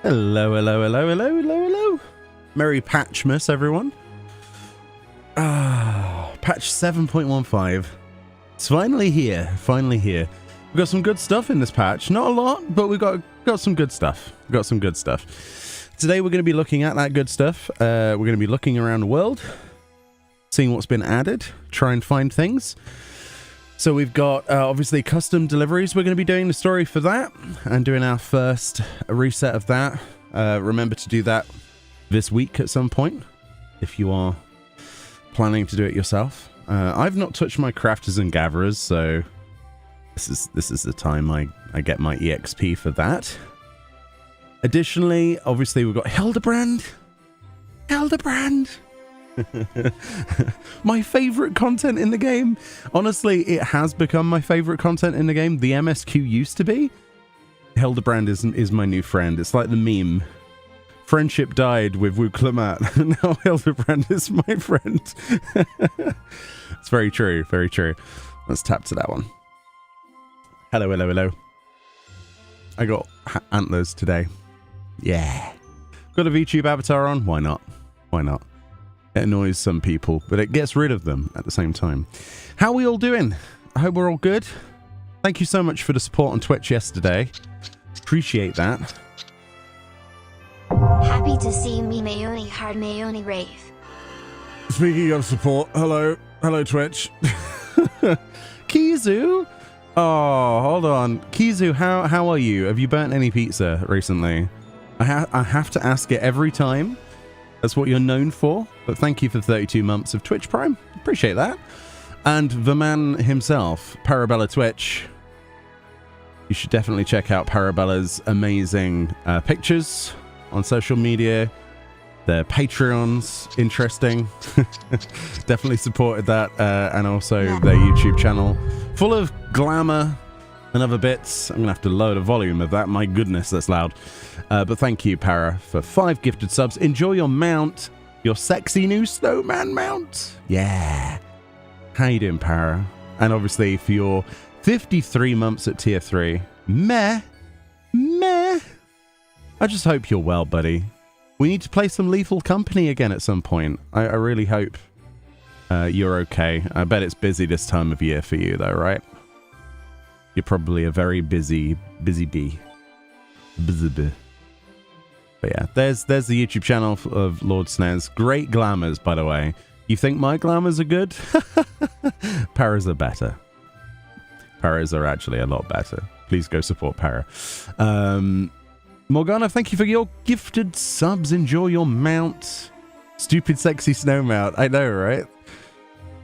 Hello, hello, hello, hello, hello, hello. Merry Patchmas, everyone. Patch 7.15. It's finally here. Finally here. We've got some good stuff in this patch. Not a lot, but we've got some good stuff. Got some good stuff. Today we're going to be looking at that good stuff. We're going to be looking around the world, seeing what's been added, try and find things. So we've got, obviously, custom deliveries. We're going to be doing the story for that and doing our first reset of that. Remember to do that this week at some point if you are planning to do it yourself. I've not touched my crafters and gatherers, so this is the time I get my EXP for that. Additionally, obviously, we've got Hildebrand. My favorite content in the game. Honestly, it has become my favorite content in the game. The MSQ used to be. Hildebrand is my new friend. It's like the meme. Friendship died with Wuklamat. Now Hildebrand is my friend. It's very true. Very true. Let's tap to that one. Hello, hello, hello. I got antlers today. Yeah. Got a VTube avatar on? Why not? Why not? It annoys some people, but it gets rid of them at the same time. How are we all doing? I hope we're all good. Thank you so much for the support on Twitch yesterday. Appreciate that. Happy to see me, Meoni hard Meoni rave. Speaking of support, hello Twitch. Kizu? Oh, hold on. Kizu, how are you? Have you burnt any pizza recently? I have to ask it every time. That's what you're known for. But thank you for 32 months of Twitch Prime. Appreciate that. And the man himself, Parabella Twitch. You should definitely check out Parabella's amazing pictures on social media. Their Patreon's interesting. Definitely supported that. And also their YouTube channel. Full of glamour and other bits. I'm going to have to lower the volume of that. My goodness, that's loud. But thank you, Para, for 5 gifted subs. Enjoy your mount. Your sexy new snowman mount. Yeah. How you doing, Para? And obviously for your 53 months at tier 3. Meh. I just hope you're well, buddy. We need to play some Lethal Company again at some point. I really hope you're okay. I bet it's busy this time of year for you, though, right? You're probably a very busy bee. Busy bee. But yeah, there's the YouTube channel of Lord Snares. Great glamours, by the way. You think my glamours are good? Paras are better. Paras are actually a lot better. Please go support Para. Morgana, thank you for your gifted subs. Enjoy your mount. Stupid sexy snow mount. I know, right?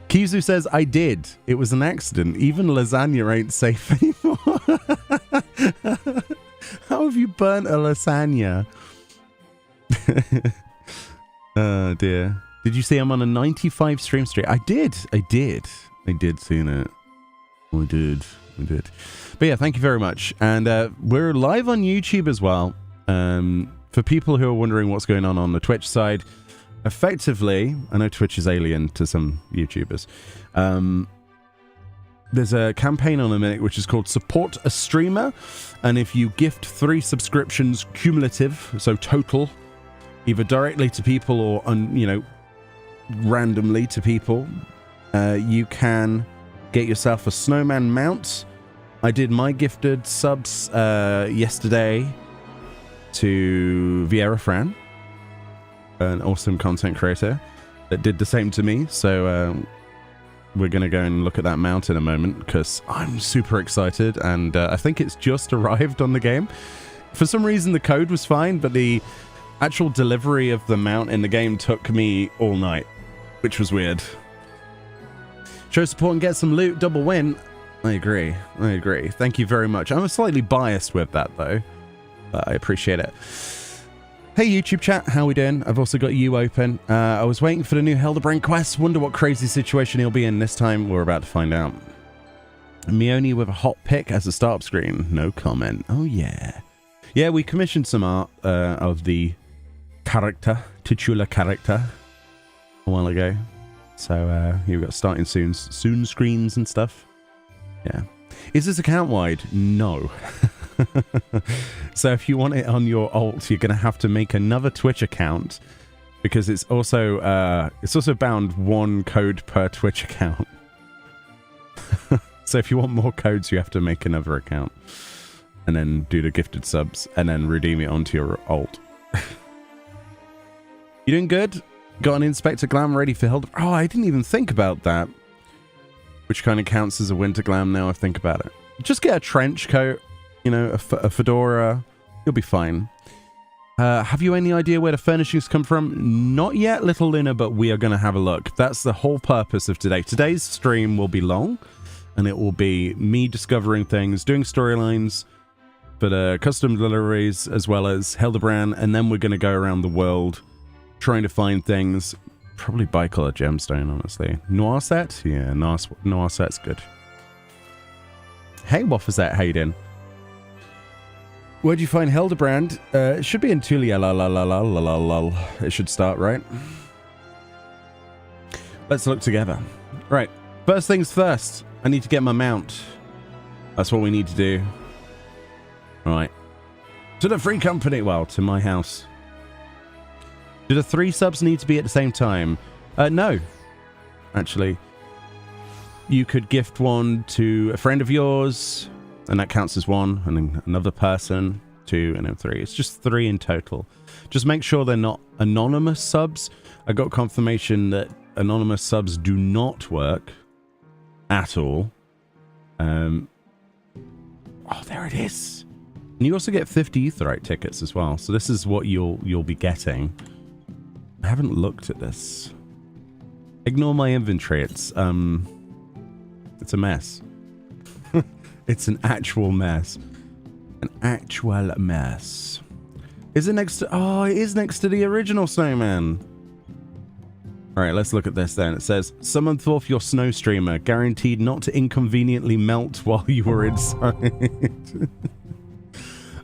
Kizu says, I did. It was an accident. Even lasagna ain't safe anymore. How have you burnt a lasagna? Oh dear. Did you see I'm on a 95 stream streak? I did see it. I did. But yeah, thank you very much. And we're live on YouTube as well. For people who are wondering what's going on the Twitch side, effectively, I know Twitch is alien to some YouTubers. There's a campaign on a minute which is called Support a Streamer. And if you gift 3 subscriptions cumulative, so total, either directly to people or, randomly to people, you can get yourself a snowman mount. I did my gifted subs yesterday to Vieira Fran, an awesome content creator that did the same to me. So we're going to go and look at that mount in a moment because I'm super excited, and I think it's just arrived on the game. For some reason, the code was fine, but the actual delivery of the mount in the game took me all night, which was weird. Show support and get some loot, double win. I agree. Thank you very much. I'm slightly biased with that, though. But I appreciate it. Hey, YouTube chat. How we doing? I've also got you open. I was waiting for the new Hildebrand quest. Wonder what crazy situation he'll be in this time. We're about to find out. Meoni with a hot pick as a start screen. No comment. Oh, yeah. Yeah, we commissioned some art of the titular character a while ago. So here we've got starting soon screens and stuff. Yeah. Is this account wide? No. So if you want it on your alt, you're going to have to make another Twitch account, because it's also bound one code per Twitch account. So if you want more codes, you have to make another account and then do the gifted subs and then redeem it onto your alt. You doing good? Got an Inspector Glam ready for Hildi? Oh, I didn't even think about that. Which kind of counts as a winter glam now I think about it. Just get a trench coat, you know, a fedora. You'll be fine. Have you any idea where the furnishings come from? Not yet, Little Luna, but we are going to have a look. That's the whole purpose of today. Today's stream will be long, and it will be me discovering things, doing storylines for the custom deliveries, as well as Hildebrand, and then we're going to go around the world trying to find things. Probably bicolor gemstone, honestly. Noir set? Yeah, noir set's good. Hey, what was that, Hayden? Where'd you find Hildebrand? It should be in Tulia. It should start, right? Let's look together. Right. First things first. I need to get my mount. That's what we need to do. Right. To the free company. Well, to my house. Do the 3 subs need to be at the same time? No. Actually. You could gift one to a friend of yours, and that counts as 1, and then another person, 2, and then 3. It's just 3 in total. Just make sure they're not anonymous subs. I got confirmation that anonymous subs do not work at all. Oh, there it is. And you also get 50 Aetherite tickets as well. So this is what you'll be getting. I haven't looked at this. Ignore my inventory. It's a mess. It's an actual mess. An actual mess. Is it next to... Oh, it is next to the original snowman. Alright, let's look at this then. It says, summon forth your Snowstreamer, guaranteed not to inconveniently melt while you were inside.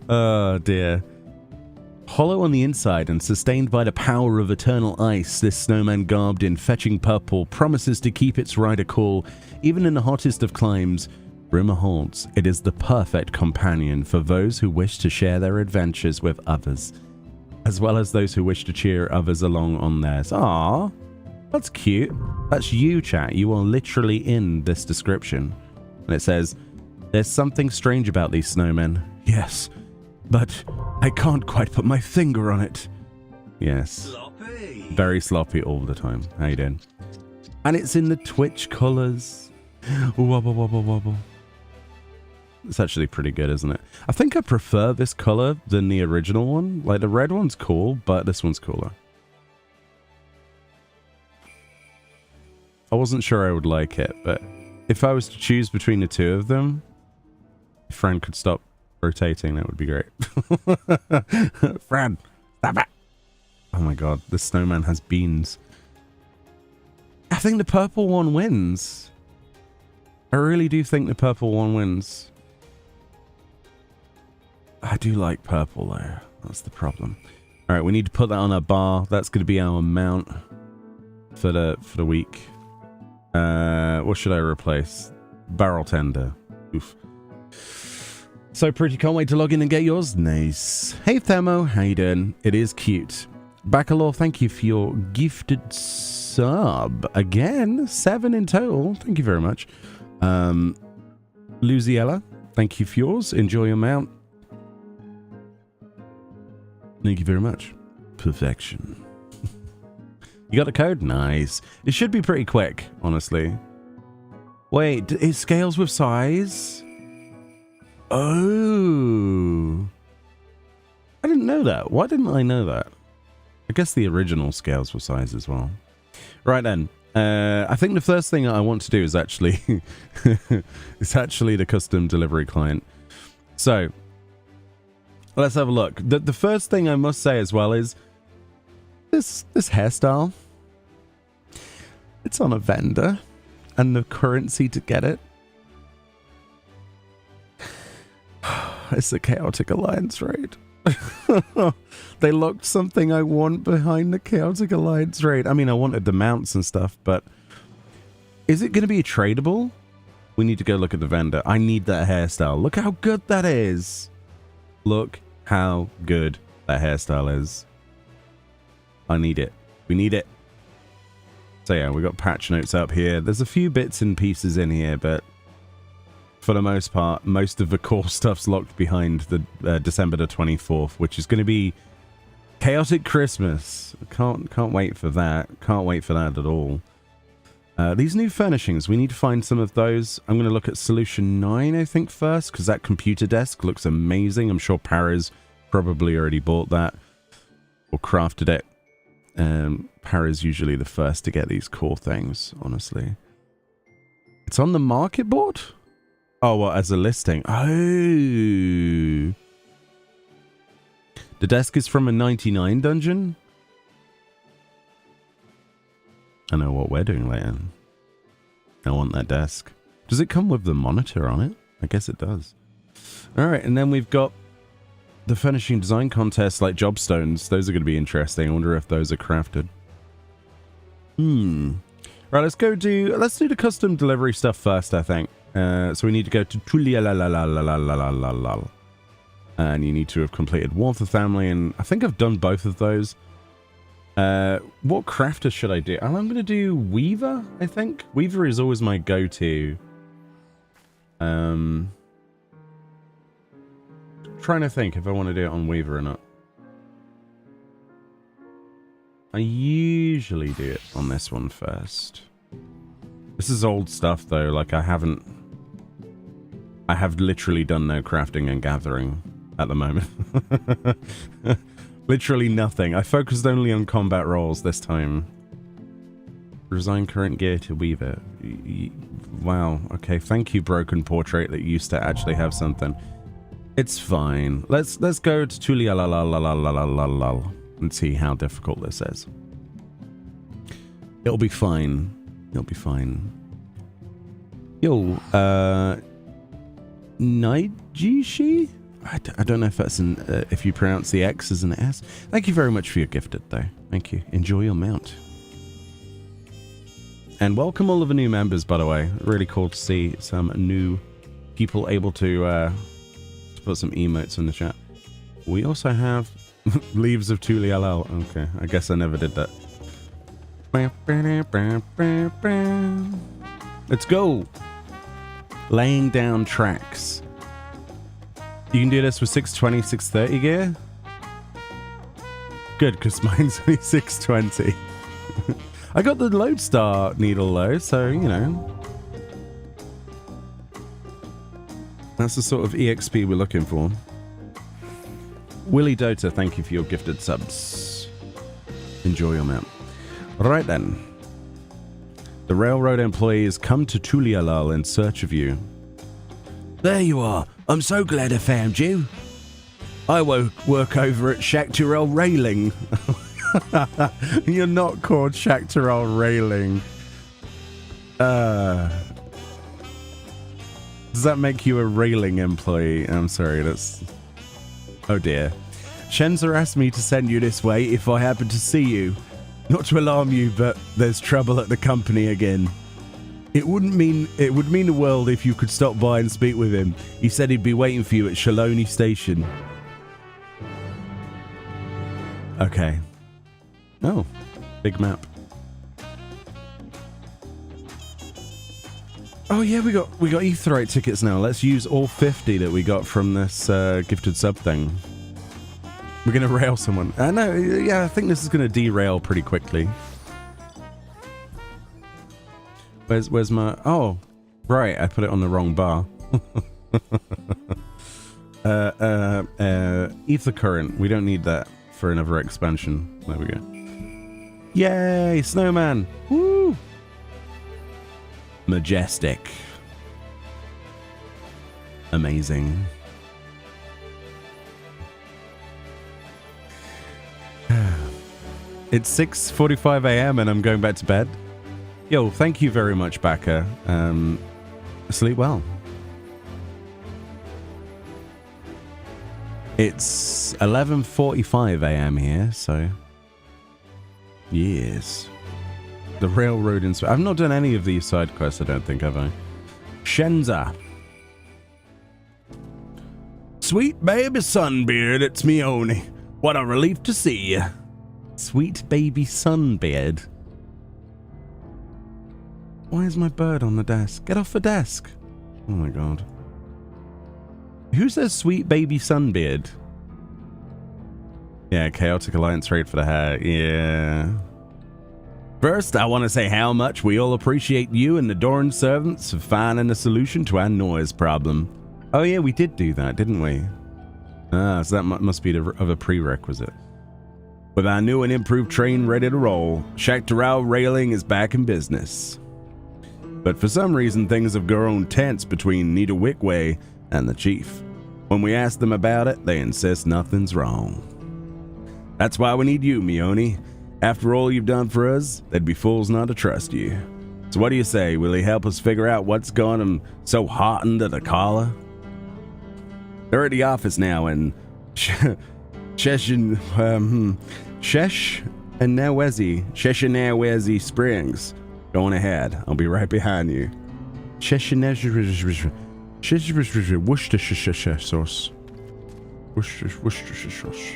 Oh, dear. Hollow on the inside and sustained by the power of eternal ice, this snowman garbed in fetching purple promises to keep its rider cool, even in the hottest of climes. Rumor holds it is the perfect companion for those who wish to share their adventures with others, as well as those who wish to cheer others along on theirs. Ah, that's cute. That's you, chat. You are literally in this description. And it says, there's something strange about these snowmen. Yes, but I can't quite put my finger on it. Yes. Sloppy. Very sloppy all the time. How you doing? And it's in the Twitch colors. Wobble, wobble, wobble. It's actually pretty good, isn't it? I think I prefer this color than the original one. Like, the red one's cool, but this one's cooler. I wasn't sure I would like it, but if I was to choose between the two of them, if Fran could stop rotating, that would be great. Fran, stop it! Oh my god, this snowman has beans. I think the purple one wins. I really do think the purple one wins. I do like purple though. That's the problem. Alright, we need to put that on our bar. That's going to be our mount for the week. What should I replace? Barrel tender. Oof. So pretty, can't wait to log in and get yours. Nice. Hey Themo, how you doing? It is cute. Bacalor, thank you for your gifted sub. Again, 7 in total. Thank you very much. Luziella, thank you for yours. Enjoy your mount. Thank you very much. Perfection. You got the code? Nice. It should be pretty quick, honestly. Wait, it scales with size? Oh. I didn't know that. Why didn't I know that? I guess the original scales with size as well. Right then. I think the first thing I want to do is actually the custom delivery client. So let's have a look. The first thing I must say as well is this hairstyle. It's on a vendor, and the currency to get it. It's the Chaotic Alliance raid. They locked something I want behind the Chaotic Alliance raid. I mean, I wanted the mounts and stuff, but is it going to be tradable? We need to go look at the vendor. I need that hairstyle. Look how good that is. Look how good that hairstyle is. I need it. We need it. So yeah, we got patch notes up here. There's a few bits and pieces in here, but for the most part, most of the core stuff's locked behind the December the 24th, which is going to be Chaotic Christmas. Can't wait for that. Can't wait for that at all. These new furnishings, we need to find some of those. I'm going to look at Solution 9, I think, first, because that computer desk looks amazing. I'm sure Paris probably already bought that or crafted it. Paris usually the first to get these core things, honestly. It's on the market board? Oh, well, as a listing. Oh. The desk is from a 99 dungeon? I know what we're doing later. I want that desk. Does it come with the monitor on it? I guess it does. Alright, and then we've got the finishing design contest, like job stones. Those are going to be interesting. I wonder if those are crafted. Right, let's do the custom delivery stuff first, I think. So we need to go to Tulia. And you need to have completed War of the Family, and I think I've done both of those. What crafter should I do? I'm going to do Weaver, I think. Weaver is always my go-to. Trying to think if I want to do it on Weaver or not. I usually do it on this one first. This is old stuff though, like I have literally done no crafting and gathering at the moment. Literally nothing. I focused only on combat roles this time. Resign current gear to Weaver. Wow. Okay. Thank you, Broken Portrait, that used to actually have something. It's fine. Let's go to Tulia and see how difficult this is. It'll be fine. It'll be fine. Yo, Naijishi? I don't know if that's an if you pronounce the X as an S. Thank you very much for your gifted, though. Thank you. Enjoy your mount. And welcome all of the new members, by the way. Really cool to see some new people able to put some emotes in the chat. We also have Leaves of Tulialal. Okay, I guess I never did that. Let's go. Laying down tracks. You can do this with 620, 630 gear? Good, because mine's only 620. I got the Lodestar needle though, so, you know. That's the sort of EXP we're looking for. Willie Dota, thank you for your gifted subs. Enjoy your map. Right then. The railroad employees come to Tulialal in search of you. There you are. I'm so glad I found you. I work over at Shaktirel Railing. You're not called Shaktirel Railing. Does that make you a railing employee? I'm sorry, that's... Oh dear. Shenza asked me to send you this way if I happen to see you. Not to alarm you, but there's trouble at the company again. It would mean the world if you could stop by and speak with him. He said he'd be waiting for you at Shaloni Station. Okay. Oh, big map. Oh yeah, we got Etherite tickets now. Let's use all 50 that we got from this gifted sub thing. We're gonna rail someone. No, yeah, I think this is gonna derail pretty quickly. Where's my... Oh, right, I put it on the wrong bar. Ether current. We don't need that for another expansion. There we go. Yay, snowman. Woo! Majestic. Amazing. It's 6:45 a.m. and I'm going back to bed. Yo, thank you very much, Baka. Sleep well. It's 11:45 a.m. here, so... Yes. The railroad inspector. I've not done any of these side quests, I don't think, have I? Shenza. Sweet baby Sunbeard, it's Meoni. What a relief to see you. Sweet baby Sunbeard. Why is my bird on the desk? Get off the desk. Oh my god. Who says sweet baby Sunbeard? Yeah, Chaotic Alliance raid for the hair. Yeah. First, I want to say how much we all appreciate you and the Doran servants for finding a solution to our noise problem. Oh yeah, we did do that, didn't we? Ah, so that must be of a prerequisite. With our new and improved train ready to roll, Shaktaral Railing is back in business. But for some reason, things have grown tense between Nita Wickway and the chief. When we ask them about it, they insist nothing's wrong. That's why we need you, Meoni. After all you've done for us, they'd be fools not to trust you. So what do you say? Will you help us figure out what's got them so hot under the collar? They're at the office now in Cheshire Nawezi Springs. Going ahead. I'll be right behind you. Worcestershire sauce. Worcestershire sauce.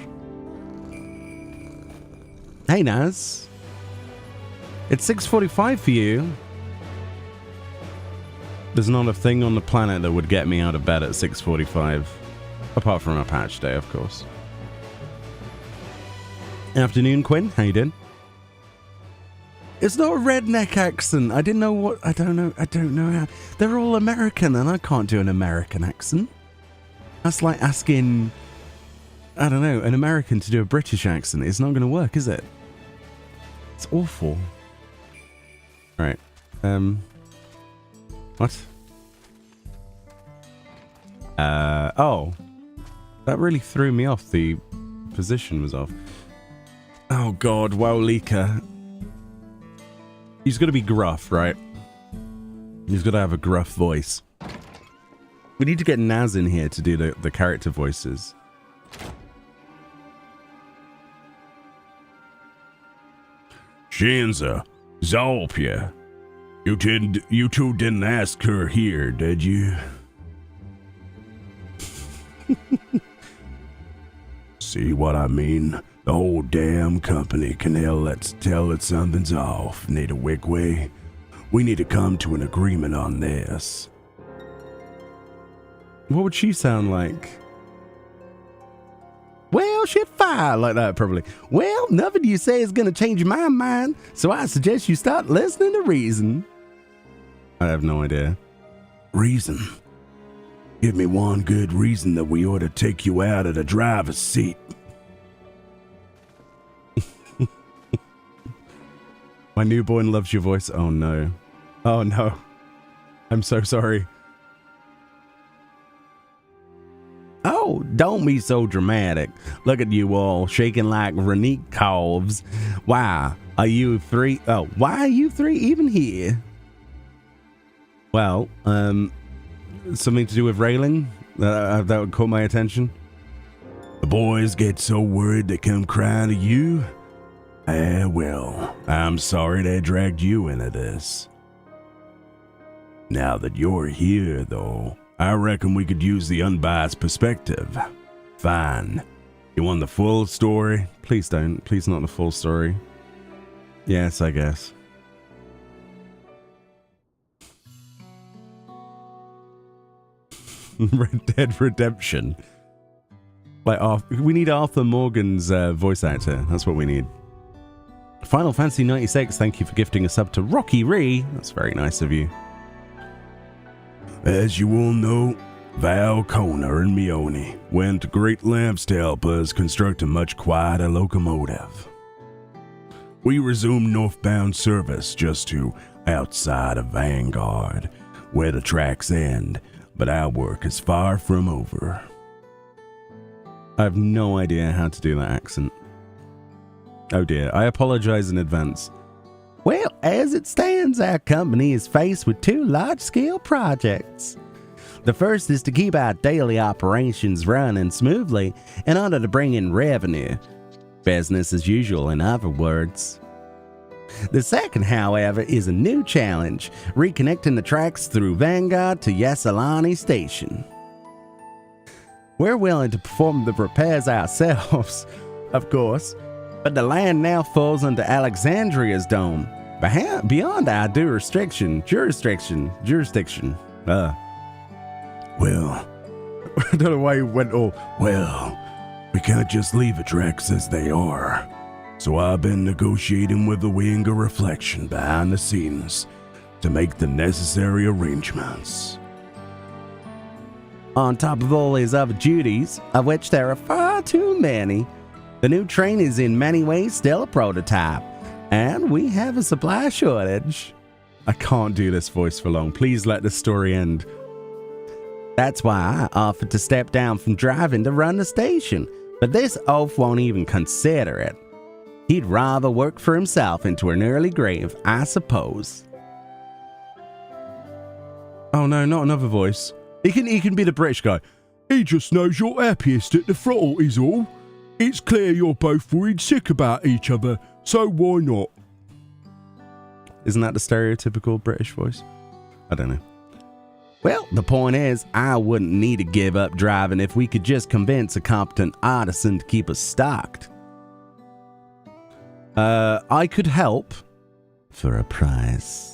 Hey, Naz. It's 6:45 for you. There's not a thing on the planet that would get me out of bed at 6:45. Apart from a patch day, of course. Afternoon, Quinn. How you doing? It's not a redneck accent. I don't know how. They're all American and I can't do an American accent. That's like asking, I don't know, an American to do a British accent. It's not going to work, is it? It's awful. Alright. What? Oh. That really threw me off. The position was off. Oh god, Wowlika. He's got to be gruff, right? He's got to have a gruff voice. We need to get Naz in here to do the character voices. Shinza, Zalpia. You two didn't ask her here, did you? See what I mean? The whole damn company can tell that something's off, Nita Wickway. We need to come to an agreement on this. What would she sound like? Well, shit fire like that, probably. Well, nothing you say is gonna change my mind, so I suggest you start listening to reason. I have no idea. Reason? Give me one good reason that we ought to take you out of the driver's seat. My newborn loves your voice. Oh no. Oh no. I'm so sorry. Oh, don't be so dramatic. Look at you all shaking like Renique calves. Why are you three even here? Well, something to do with railing? That would caught my attention. The boys get so worried they come crying to you. Well, I'm sorry they dragged you into this. Now that you're here, though, I reckon we could use the unbiased perspective. Fine. You want the full story? Please don't. Please not the full story. Yes, I guess. Red Dead Redemption. Like, we need Arthur Morgan's voice actor. That's what we need. Final Fantasy 96, thank you for gifting a sub to Rocky Ree. That's very nice of you. As you all know, Val, Kona, and Meoni went to great lengths to help us construct a much quieter locomotive. We resumed northbound service just to outside of Vanguard, where the tracks end, but our work is far from over. I have no idea how to do that accent. Oh dear, I apologize in advance. Well, as it stands, our company is faced with two large-scale projects. The first is to keep our daily operations running smoothly in order to bring in revenue. Business as usual, in other words. The second, however, is a new challenge, reconnecting the tracks through Vanguard to Yasalani Station. We're willing to perform the repairs ourselves, of course, but the land now falls under Alexandria's dome, beyond our jurisdiction. Well, I don't know why you went all, well, we can't just leave the tracks as they are. So I've been negotiating with the Wing of Reflection behind the scenes to make the necessary arrangements. On top of all his other duties, of which there are far too many, the new train is in many ways still a prototype, and we have a supply shortage. I can't do this voice for long. Please let the story end. That's why I offered to step down from driving to run the station, but this oaf won't even consider it. He'd rather work for himself into an early grave, I suppose. Oh no, not another voice. He can be the British guy. He just knows you're happiest at the throttle is all. It's clear you're both worried sick about each other, so why not? Isn't that the stereotypical British voice? I don't know. Well, the point is, I wouldn't need to give up driving if we could just convince a competent artisan to keep us stocked. I could help for a price.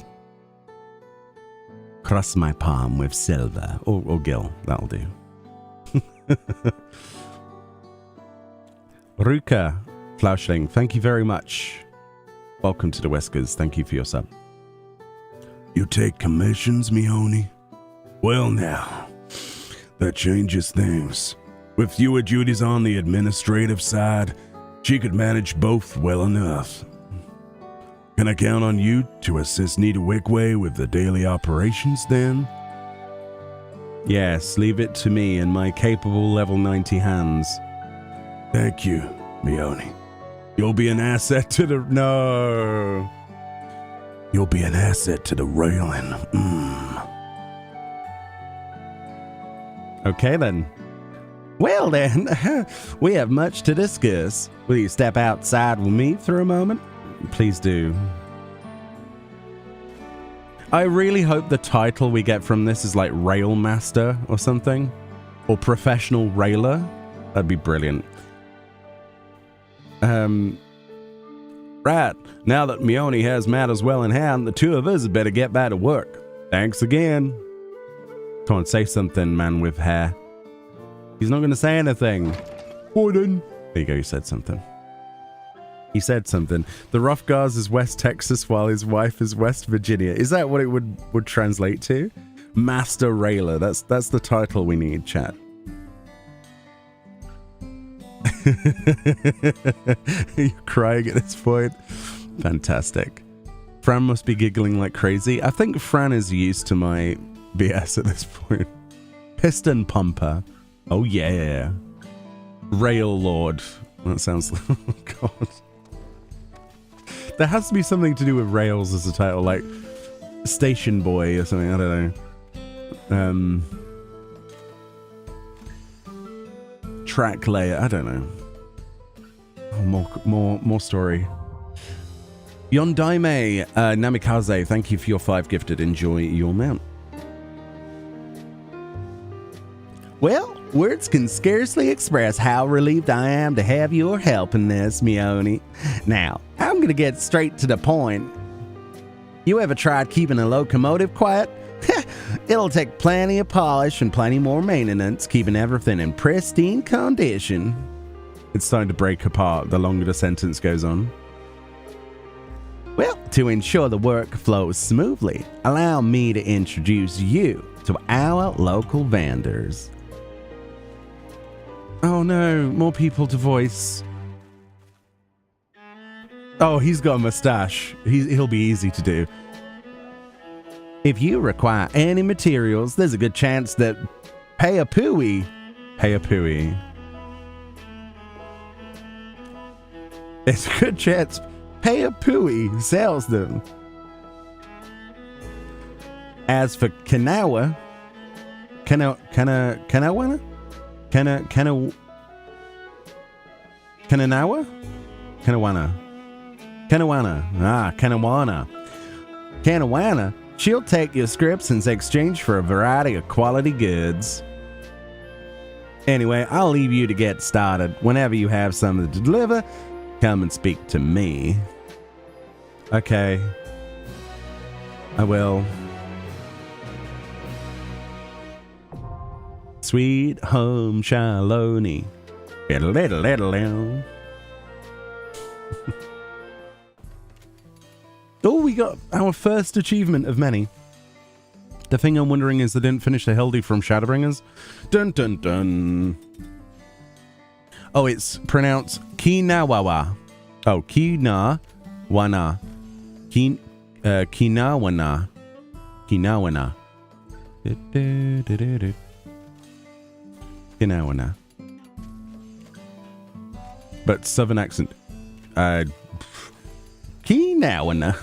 Cross my palm with silver or gil, that'll do. Ruka Flauschling, thank you very much. Welcome to the Whiskers. Thank you for your sub. You take commissions, Meoni? Well now, that changes things. With fewer duties on the administrative side, she could manage both well enough. Can I count on you to assist Nita Wickway with the daily operations then? Yes, leave it to me and my capable level 90 hands. Thank you, Meoni. You'll be an asset to the... No. You'll be an asset to the railing. Okay then. Well then, we have much to discuss. Will you step outside with me for a moment? Please do. I really hope the title we get from this is like Rail Master or something. Or Professional Railer. That'd be brilliant. Right. Now that Meoni has matters well in hand, the two of us had better get back to work. Thanks again. Come on, say something, man with hair. He's not going to say anything. Why then? There you go, he said something. He said something. The Rough Guards is West Texas while his wife is West Virginia. Is that what it would translate to? Master Railer. That's the title we need, chat. You're crying at this point. Fantastic. Fran must be giggling like crazy. I think Fran is used to my BS at this point. Piston Pumper. Oh yeah. Rail Lord. That sounds... Oh god. There has to be something to do with rails as a title, like Station Boy or something, I don't know. Track layer, I don't know. Oh, more story. Yondaime Namikaze, thank you for your 5 gifted. Enjoy your mount. Well, words can scarcely express how relieved I am to have your help in this, Meoni. Now, I'm gonna get straight to the point. You ever tried keeping a locomotive quiet? It'll take plenty of polish and plenty more maintenance, keeping everything in pristine condition. It's starting to break apart the longer the sentence goes on. Well, to ensure the work flows smoothly, allow me to introduce you to our local vendors. Oh no, more people to voice. Oh, he's got a mustache. He'll be easy to do. If you require any materials, there's a good chance that Payapui. There's a good chance Payapui sells them. As for Kanawa, Kananawa? Kanawana. She'll take your scripts in exchange for a variety of quality goods. Anyway, I'll leave you to get started. Whenever you have something to deliver, come and speak to me. Okay. I will. Sweet home Shaloni. Oh, we got our first achievement of many. The thing I'm wondering is they didn't finish the Hildi from Shadowbringers. Dun dun dun. Oh, it's pronounced Kinawawa. Oh, Kinawana. Kinawana. Kinawana. Kinawana. But southern accent. Kinawana.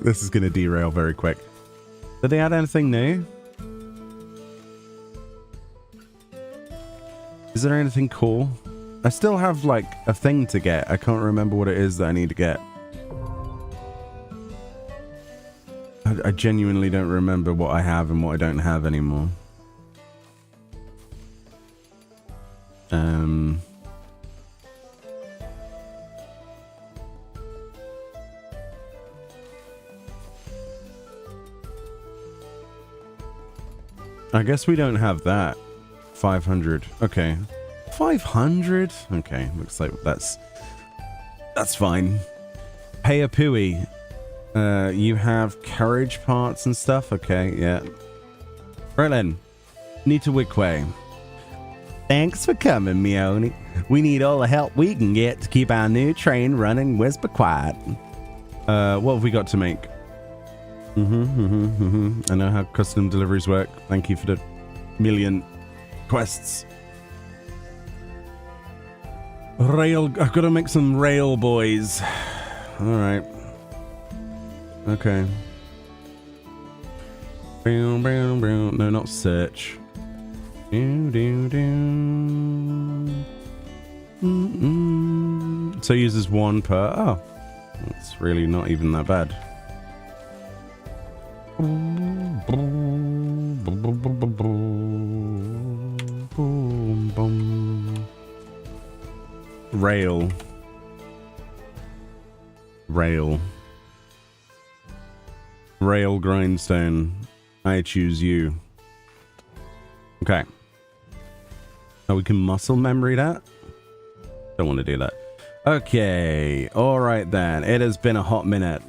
This is going to derail very quick. Did they add anything new? Is there anything cool? I still have like a thing to get. I can't remember what it is that I need to get. I genuinely don't remember what I have and what I don't have anymore. I guess we don't have that. 500. Okay. 500? Okay, looks like that's fine. Pay a pooey. You have carriage parts and stuff? Okay, yeah. Right then. Nita Wigway. Thanks for coming, Meoni. We need all the help we can get to keep our new train running whisper quiet. What have we got to make? I know how custom deliveries work. Thank you for the million quests. Rail. I've got to make some rail boys. Alright. Okay. No, not search. So uses one per. Oh. That's really not even that bad. Rail. Rail grindstone. I choose you. Okay. Oh, we can muscle memory that? Don't want to do that. Okay. Alright then. It has been a hot minute.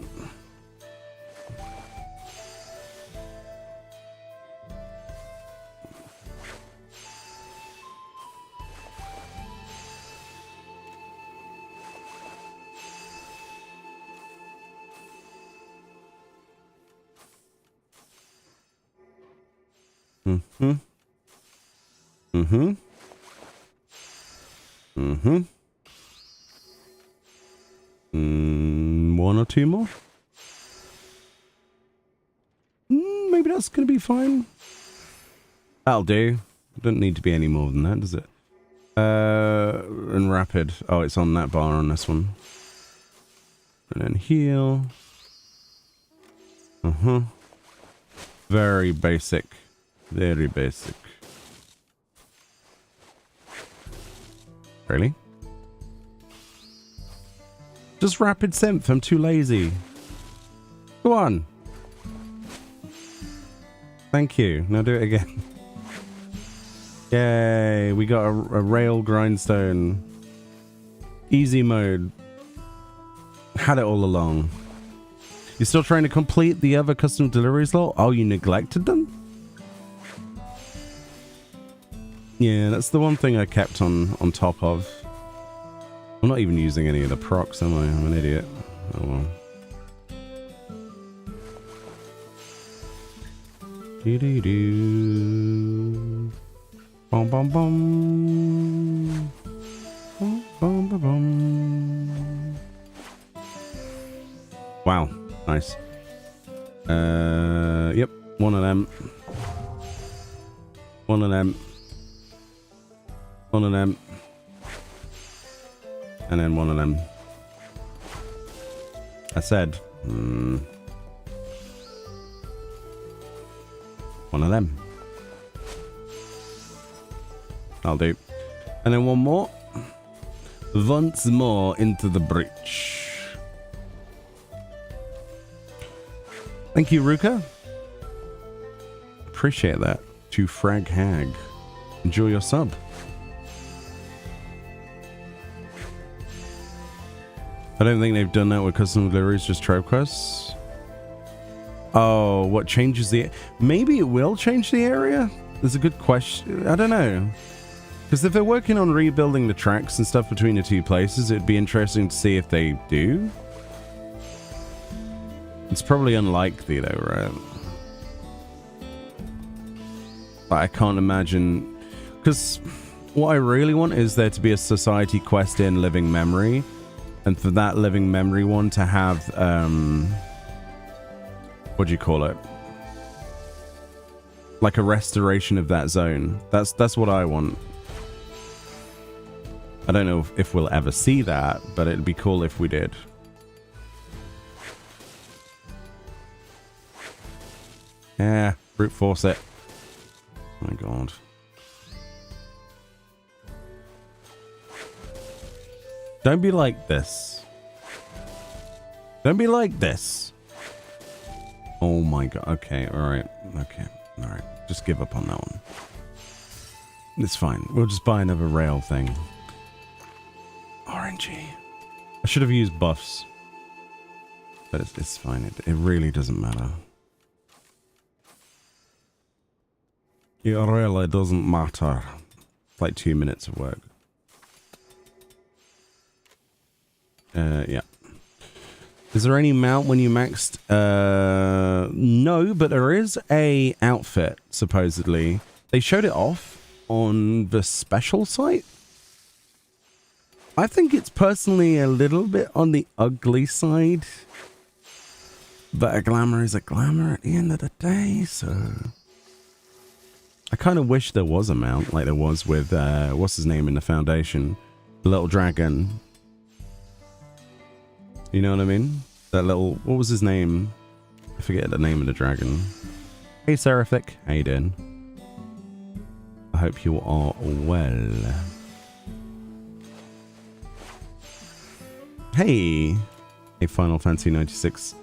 One or two more? Maybe that's going to be fine. That'll do. Doesn't need to be any more than that, does it? And rapid. Oh, it's on that bar on this one. And then heal. Very basic. Very basic. Really? Just rapid synth. I'm too lazy. Go on. Thank you. Now do it again. Yay. We got a rail grindstone. Easy mode. Had it all along. You're still trying to complete the other custom deliveries lot? Oh, you neglected them? Yeah, that's the one thing I kept on top of. I'm not even using any of the procs, am I? I'm an idiot. Oh well. Doo-doo-doo. Bum bum bum. Bum bum bum bum. Wow, nice. Yep, one of them. One of them. One of them. And then one of them. I said. One of them. I'll do. And then one more. Once more into the breach. Thank you, Ruka. Appreciate that. To Frag Hag. Enjoy your sub. I don't think they've done that with custom deliveries, just trope quests. Oh, what changes the... Maybe it will change the area? There's a good question. I don't know. Because if they're working on rebuilding the tracks and stuff between the two places, it'd be interesting to see if they do. It's probably unlikely though, right? But I can't imagine... Because what I really want is there to be a society quest in Living Memory. And for that Living Memory one to have... what do you call it? Like a restoration of that zone. That's what I want. I don't know if we'll ever see that, but it'd be cool if we did. Yeah, brute force it. Oh my god. Don't be like this. Don't be like this. Oh my god. Okay, alright. Okay, alright. Just give up on that one. It's fine. We'll just buy another rail thing. RNG. I should have used buffs. But it's fine. It really doesn't matter. It really doesn't matter. It's like 2 minutes of work. Yeah. Is there any mount when you maxed? No, but there is a outfit, supposedly. They showed it off on the special site. I think it's personally a little bit on the ugly side. But a glamour is a glamour at the end of the day, so... I kind of wish there was a mount, like there was with, what's his name in the Foundation? The little dragon. You know what I mean? That little... What was his name? I forget the name of the dragon. Hey, Seraphic. How you doing? I hope you are well. Hey! Hey, Final Fantasy 96.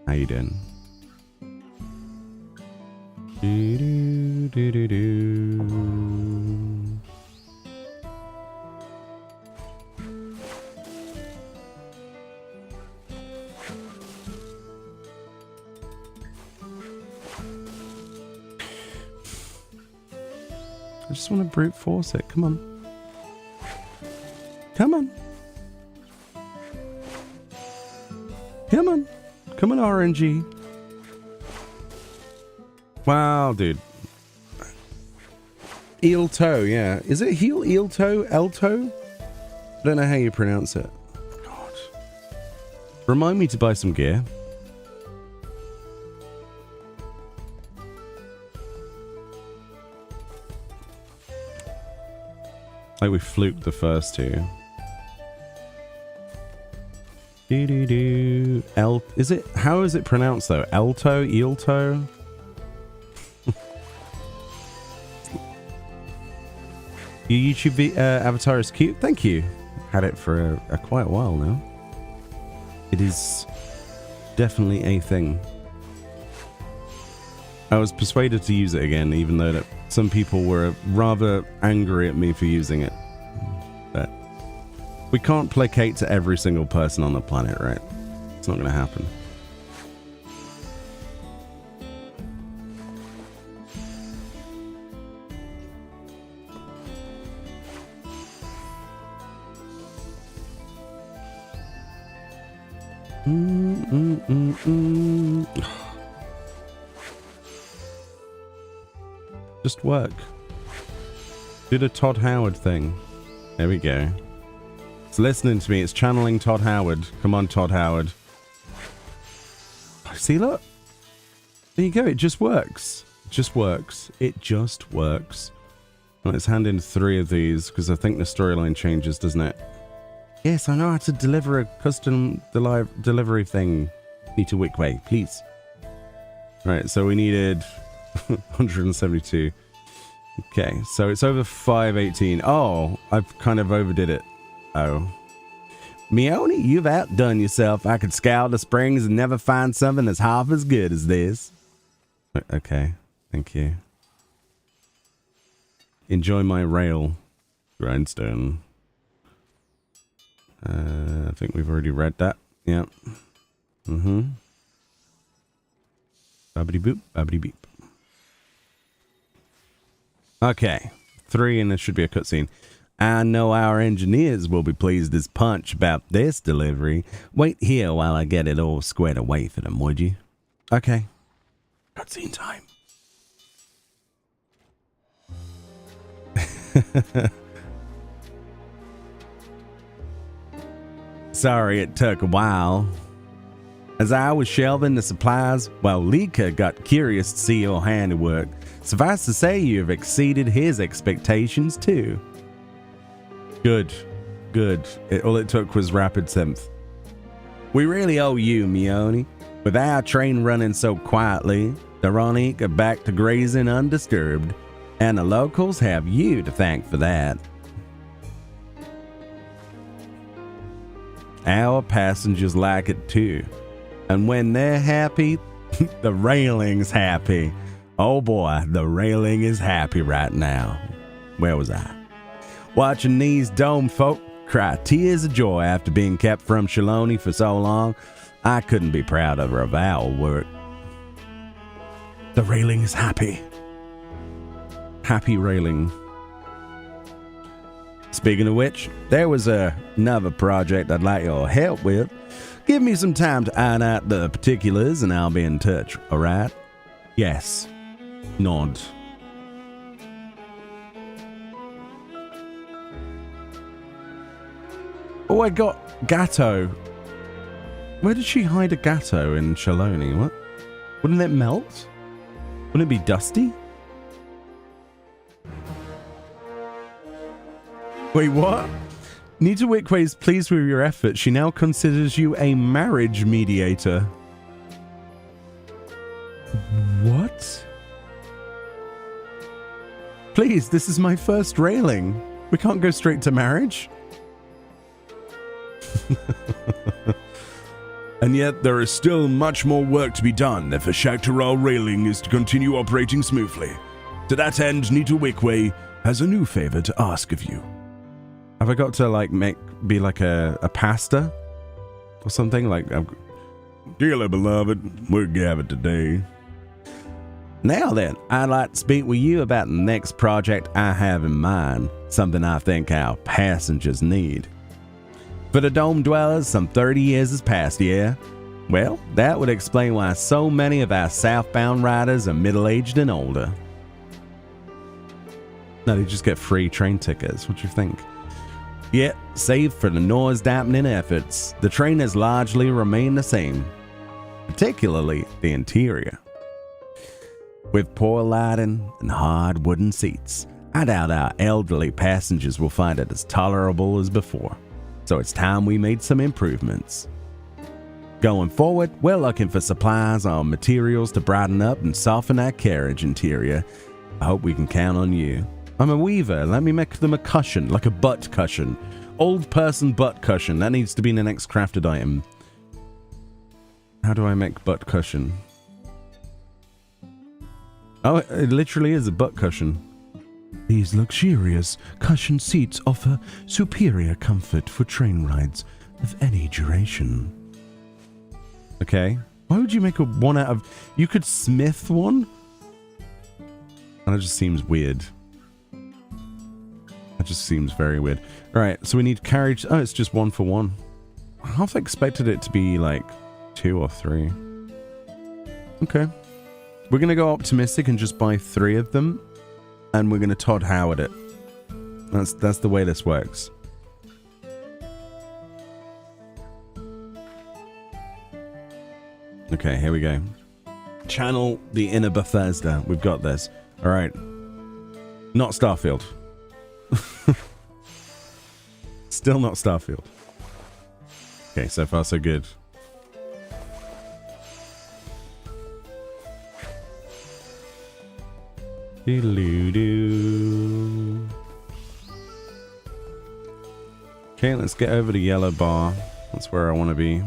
How you doing? I just want to brute force it. Come on. Come on. Come on. Come on, RNG. Wow, dude. Eel toe, yeah. Is it eel toe? El toe? I don't know how you pronounce it. God. Remind me to buy some gear. Like we fluked the first two. Is it? How is it pronounced though? Elto? Eel toe? Your YouTube avatar is cute. Thank you. Had it for quite a while now. It is definitely a thing. I was persuaded to use it again, even though that some people were rather angry at me for using it. But we can't placate to every single person on the planet, right? It's not going to happen. Just work. Do the Todd Howard thing. There we go. It's listening to me. It's channeling Todd Howard. Come on, Todd Howard. See, look. There you go. It just works. It just works. It just works. Well, let's hand in 3 of these because I think the storyline changes, doesn't it? Yes, I know how to deliver a custom delivery thing. Need to wick way, please. Right, so we needed 172. Okay, so it's over 518. Oh, I've kind of overdid it. Oh. Meoni, you've outdone yourself. I could scour the springs and never find something that's half as good as this. Okay, thank you. Enjoy my rail, grindstone. I think we've already read that. Yeah. Mm-hmm. Babbity boop, babbity beep. Okay. 3 and there should be a cutscene. I know our engineers will be pleased as punch about this delivery. Wait here while I get it all squared away for them, would you? Okay. Cutscene time. Sorry it took a while. As I was shelving the supplies, while Lika got curious to see your handiwork, suffice to say you have exceeded his expectations too. Good. Good. All it took was rapid 7th. We really owe you, Meoni. With our train running so quietly, the Ronique are back to grazing undisturbed, and the locals have you to thank for that. Our passengers like it too. And when they're happy, the railing's happy. Oh boy, the railing is happy right now. Where was I? Watching these dome folk cry tears of joy after being kept from Shaloni for so long, I couldn't be proud of her vowel work. The railing is happy. Happy railing. Speaking of which, there was another project I'd like your help with. Give me some time to iron out the particulars and I'll be in touch, alright? Yes. Nod. Oh, I got Gatto. Where did she hide a Gatto in Shaloni? What? Wouldn't it melt? Wouldn't it be dusty? Wait, what? Nita Wickway is pleased with your effort. She now considers you a marriage mediator. What? Please, this is my first railing. We can't go straight to marriage? And yet there is still much more work to be done if a Shaktaral railing is to continue operating smoothly. To that end, Nita Wickway has a new favor to ask of you. Have I got to be like a pastor or something? Dearly beloved, we're gathered today. Now then, I'd like to speak with you about the next project I have in mind, something I think our passengers need. For the Dome Dwellers, some 30 years has passed, yeah? Well, that would explain why so many of our southbound riders are middle-aged and older. No, they just get free train tickets. What do you think? Yet, save for the noise-dampening efforts, the train has largely remained the same, particularly the interior. With poor lighting and hard wooden seats, I doubt our elderly passengers will find it as tolerable as before, so it's time we made some improvements. Going forward, we're looking for supplies or materials to brighten up and soften our carriage interior. I hope we can count on you. I'm a weaver. Let me make them a cushion, like a butt cushion. Old person butt cushion. That needs to be the next crafted item. How do I make butt cushion? Oh, it literally is a butt cushion. These luxurious cushion seats offer superior comfort for train rides of any duration. Okay. Why would you make one out of... You could smith one? That just seems weird. That just seems very weird. Alright, so we need carriage... Oh, it's just 1 for 1. I half expected it to be like 2 or 3. Okay. We're going to go optimistic and just buy 3 of them. And we're going to Todd Howard it. That's the way this works. Okay, here we go. Channel the inner Bethesda. We've got this. Alright. Not Starfield. Still not Starfield. Okay, so far so good. Doo-doo-doo. Okay, let's get over to yellow bar. That's where I want to be.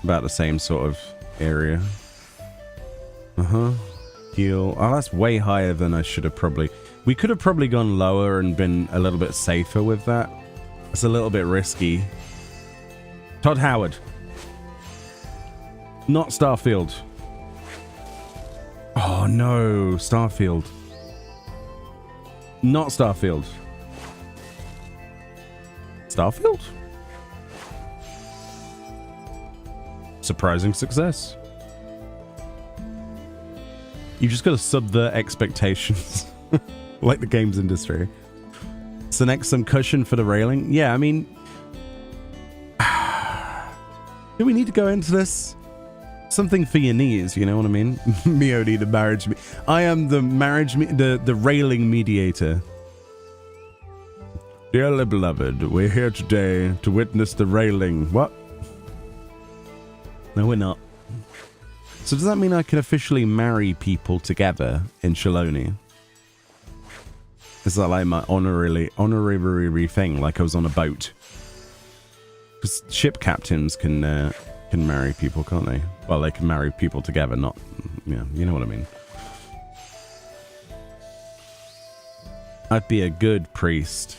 About the same sort of area. Heal. Oh, that's way higher than I should have probably. We could have probably gone lower and been a little bit safer with that. It's a little bit risky. Todd Howard. Not Starfield. Oh no, Starfield. Not Starfield. Starfield? Surprising success. You just got to subvert expectations. Like the games industry. Select some cushion for the railing. Yeah, I mean... do we need to go into this? Something for your knees, you know what I mean? Meoni, the marriage... I am the marriage... the railing mediator. Dearly beloved, we're here today to witness the railing. What? No, we're not. So does that mean I can officially marry people together in Shaloni? Is that like my honorary thing, like I was on a boat? Because ship captains can marry people, can't they? Well, they can marry people together, not... yeah, you know what I mean. I'd be a good priest.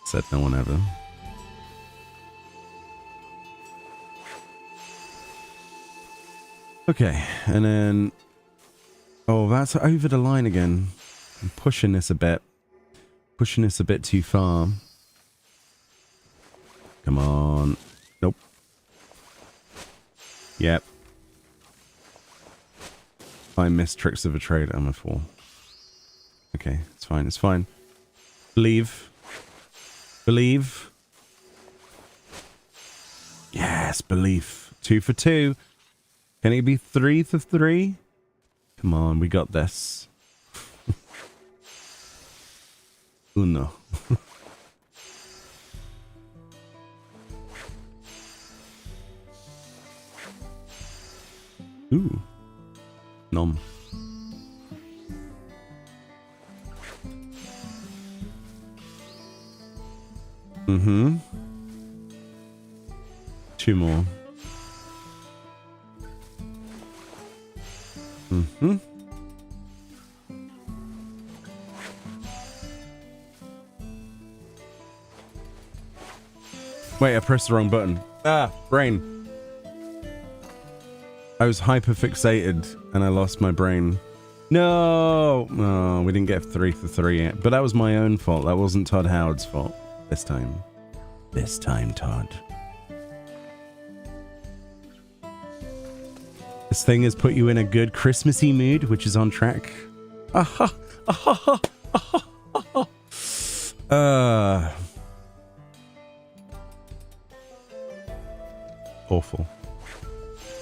Said no one ever. Okay, and then... oh, that's over the line again. I'm pushing this a bit. Pushing this a bit too far. Come on. Nope. Yep. I missed tricks of a trade. I'm a fool. Okay, it's fine. It's fine. Believe. Believe. Yes, belief. 2 for 2. Can it be 3 for 3? Come on, we got this. Uno. Ooh. Nom. Mm-hmm. 2 more. Mm-hmm. Wait, I pressed the wrong button. Ah, brain. I was hyper-fixated and I lost my brain. No! Oh, we didn't get 3 for 3 yet. But that was my own fault. That wasn't Todd Howard's fault. This time. This time, Todd. This thing has put you in a good Christmassy mood, which is on track. Aha! Aha! Aha! Awful.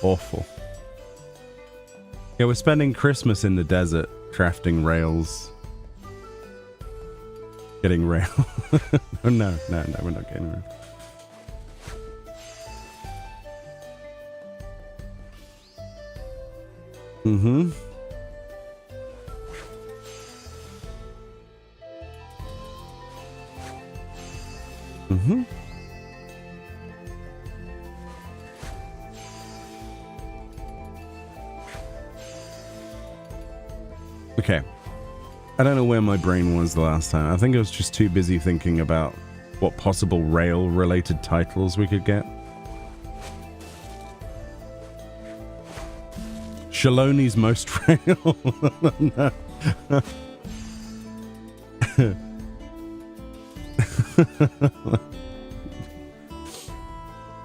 Awful. Yeah, we're spending Christmas in the desert, crafting rails. Getting rail. Oh, no, we're not getting rail. Mm-hmm. Mm-hmm. Okay. I don't know where my brain was the last time. I think I was just too busy thinking about what possible rail-related titles we could get. Shaloni's most rail. No.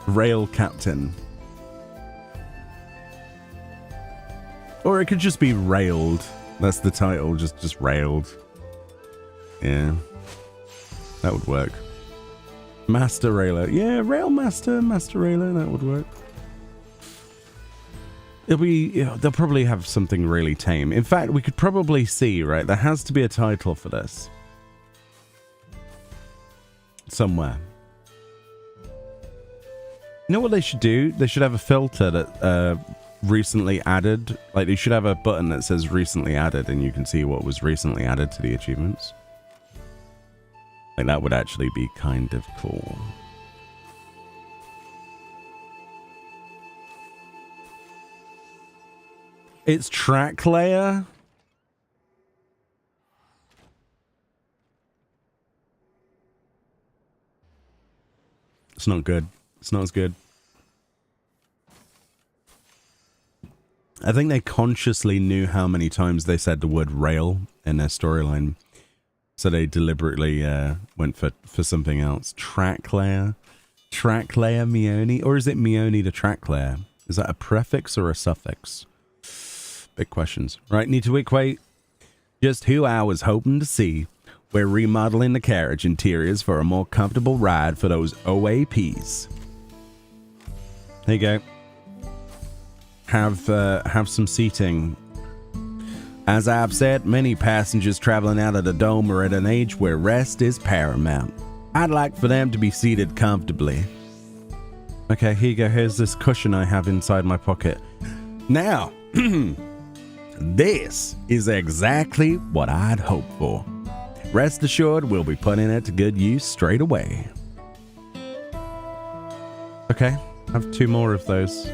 Rail Captain. Or it could just be Railed. That's the title, just Railed. Yeah. That would work. Master Railer. Yeah, Rail Master, Master Railer, that would work. It'll be, they'll probably have something really tame. In fact, we could probably see, right? There has to be a title for this. Somewhere. You know what they should do? They should have a filter that recently added. Like, you should have a button that says recently added, and you can see what was recently added to the achievements. Like, that would actually be kind of cool. It's track layer. It's not good. It's not as good. I think they consciously knew how many times they said the word rail in their storyline. So they deliberately went for something else. Track layer? Track layer Meoni? Or is it Meoni the track layer? Is that a prefix or a suffix? Big questions. Right, need to wait. Just who I was hoping to see. We're remodeling the carriage interiors for a more comfortable ride for those OAPs. There you go. Have some seating. As I've said, many passengers traveling out of the dome are at an age where rest is paramount. I'd like for them to be seated comfortably. Okay, here you go. Here's this cushion I have inside my pocket. Now, this is exactly what I'd hoped for. Rest assured, we'll be putting it to good use straight away. Okay, I have 2 more of those.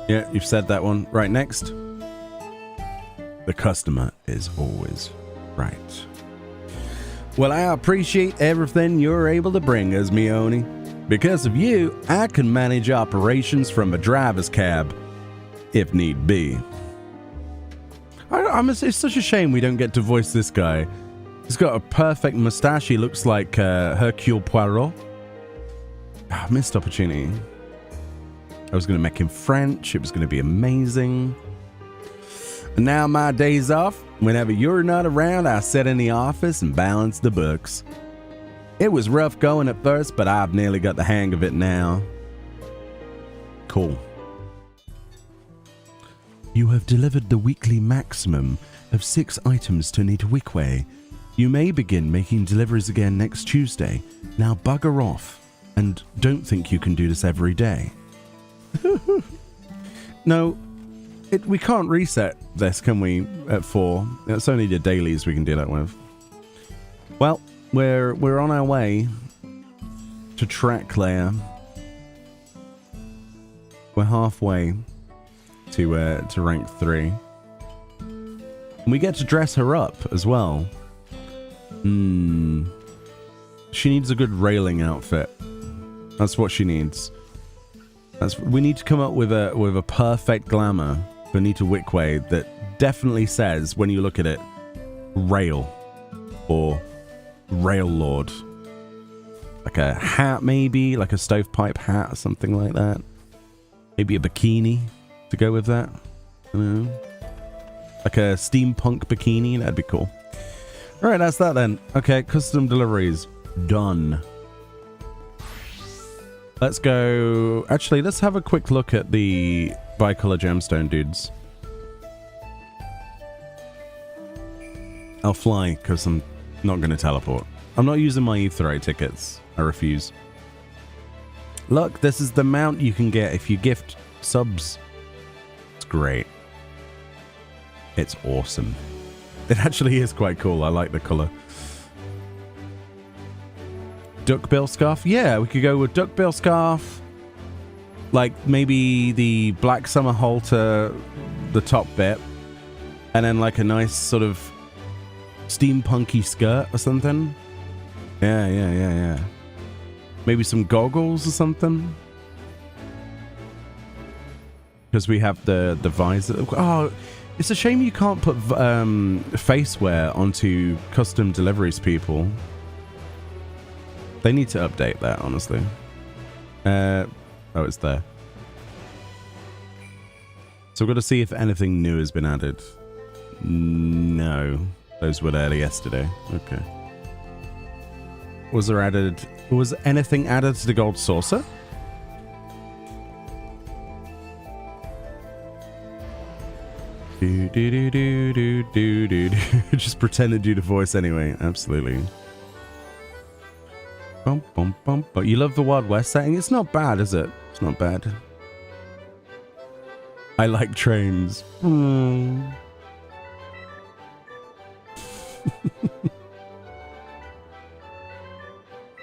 Yeah, you've said that one. Right, next. The customer is always right. Well, I appreciate everything you're able to bring us, Meoni. Because of you, I can manage operations from a driver's cab, if need be. It's such a shame we don't get to voice this guy. He's got a perfect mustache. He looks like Hercule Poirot. Missed opportunity. I was going to make him French. It was going to be amazing. And now my day's off. Whenever you're not around, I sit in the office and balance the books. It was rough going at first, but I've nearly got the hang of it now. Cool. You have delivered the weekly maximum of 6 items to Nitwickway. You may begin making deliveries again next Tuesday. Now bugger off, and don't think you can do this every day. No, we can't reset this, can we, at 4? It's only the dailies we can do that with. Well, we're on our way to track layer. We're halfway to rank 3. And we get to dress her up as well. She needs a good railing outfit. That's what she needs. We need to come up with a perfect glamour for Nitwickway that definitely says, when you look at it, rail or rail lord. Like a hat, maybe, like a stovepipe hat or something like that. Maybe a bikini to go with that. I don't know. Like a steampunk bikini, that'd be cool. Alright, that's that then. Okay, custom deliveries. Done. Let's go... Actually, let's have a quick look at the bicolor gemstone dudes. I'll fly, because I'm not going to teleport. I'm not using my Etherite tickets. I refuse. Look, this is the mount you can get if you gift subs. It's great. It's awesome. It actually is quite cool. I like the color. Duckbill scarf? Yeah, we could go with duckbill scarf. Like maybe the black summer halter, the top bit. And then like a nice sort of steampunky skirt or something. Yeah. Maybe some goggles or something. Because we have the visor. Oh, it's a shame you can't put face wear onto custom deliveries, people. They need to update that, honestly. Oh, it's there. So we've got to see if anything new has been added. No. Those were there yesterday. Okay. Was anything added to the gold saucer? Do, do, do, do, do, do, do, do. Just pretend to do the voice anyway. Absolutely. Bum, bum, bum, bum. You love the Wild West setting? It's not bad, is it? It's not bad. I like trains. Mm.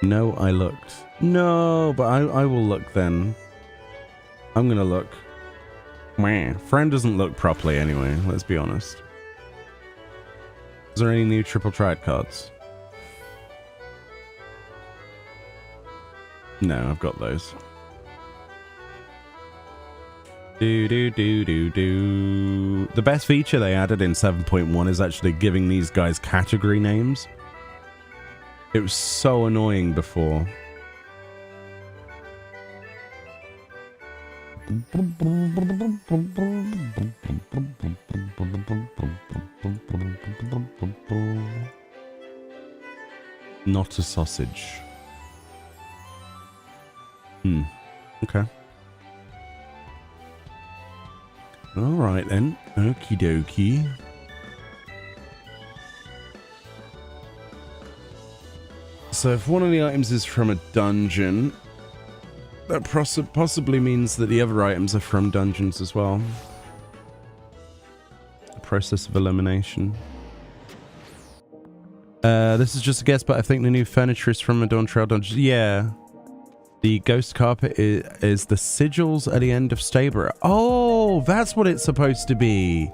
No, I looked. No, but I will look then. I'm gonna look. Friend doesn't look properly anyway, let's be honest. Is there any new triple triad cards? No, I've got those. Do do do do do. The best feature they added in 7.1 is actually giving these guys category names. It was so annoying before. Not a sausage. Okay. Alright then. Okie dokie. So if one of the items is from a dungeon, that possibly means that the other items are from dungeons as well. The process of elimination. This is just a guess, but I think the new furniture is from a Dawn Trail dungeon. Yeah. The ghost carpet is the sigils at the end of Stabra. Oh, that's what it's supposed to be.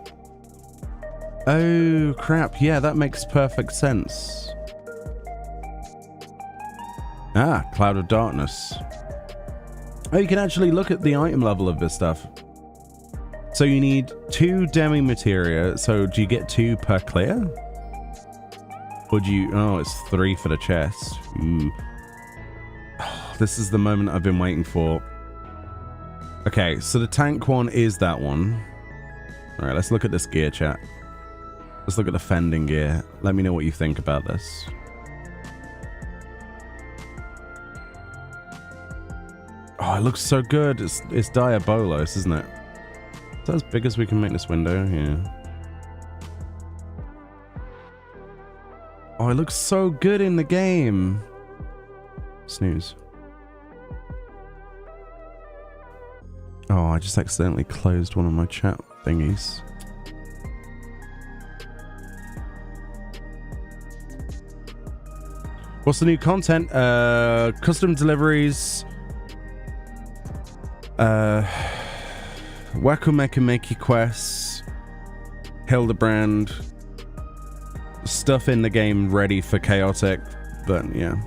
Oh, crap. Yeah, that makes perfect sense. Ah, Cloud of Darkness. Oh, you can actually look at the item level of this stuff. So you need 2 demi materia. So do you get 2 per clear? Or do you... Oh, it's 3 for the chest. Ooh. Oh, this is the moment I've been waiting for. Okay, so the tank one is that one. Alright, let's look at this gear, chat. Let's look at the fending gear. Let me know what you think about this. Oh, it looks so good. It's Diabolos, isn't it? Is that as big as we can make this window? Yeah. Oh, it looks so good in the game. Snooze. Oh, I just accidentally closed one of my chat thingies. What's the new content? Custom deliveries. Wakumeki quests, Hildebrand, stuff in the game ready for chaotic, but yeah.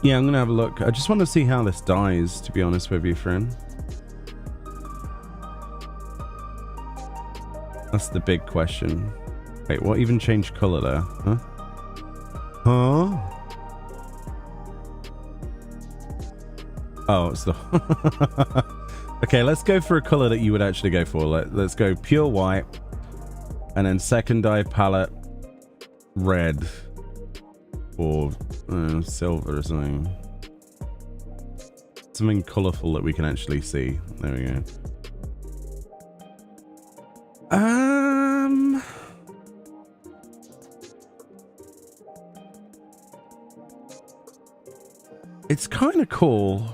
Yeah, I'm gonna have a look. I just want to see how this dies, to be honest with you, friend. That's the big question. Wait, what even changed color there? Huh? Huh? Oh, it's the... Okay, let's go for a color that you would actually go for. Let's go pure white. And then second dye palette, red. Or silver or something. Something colorful that we can actually see. There we go. It's kind of cool.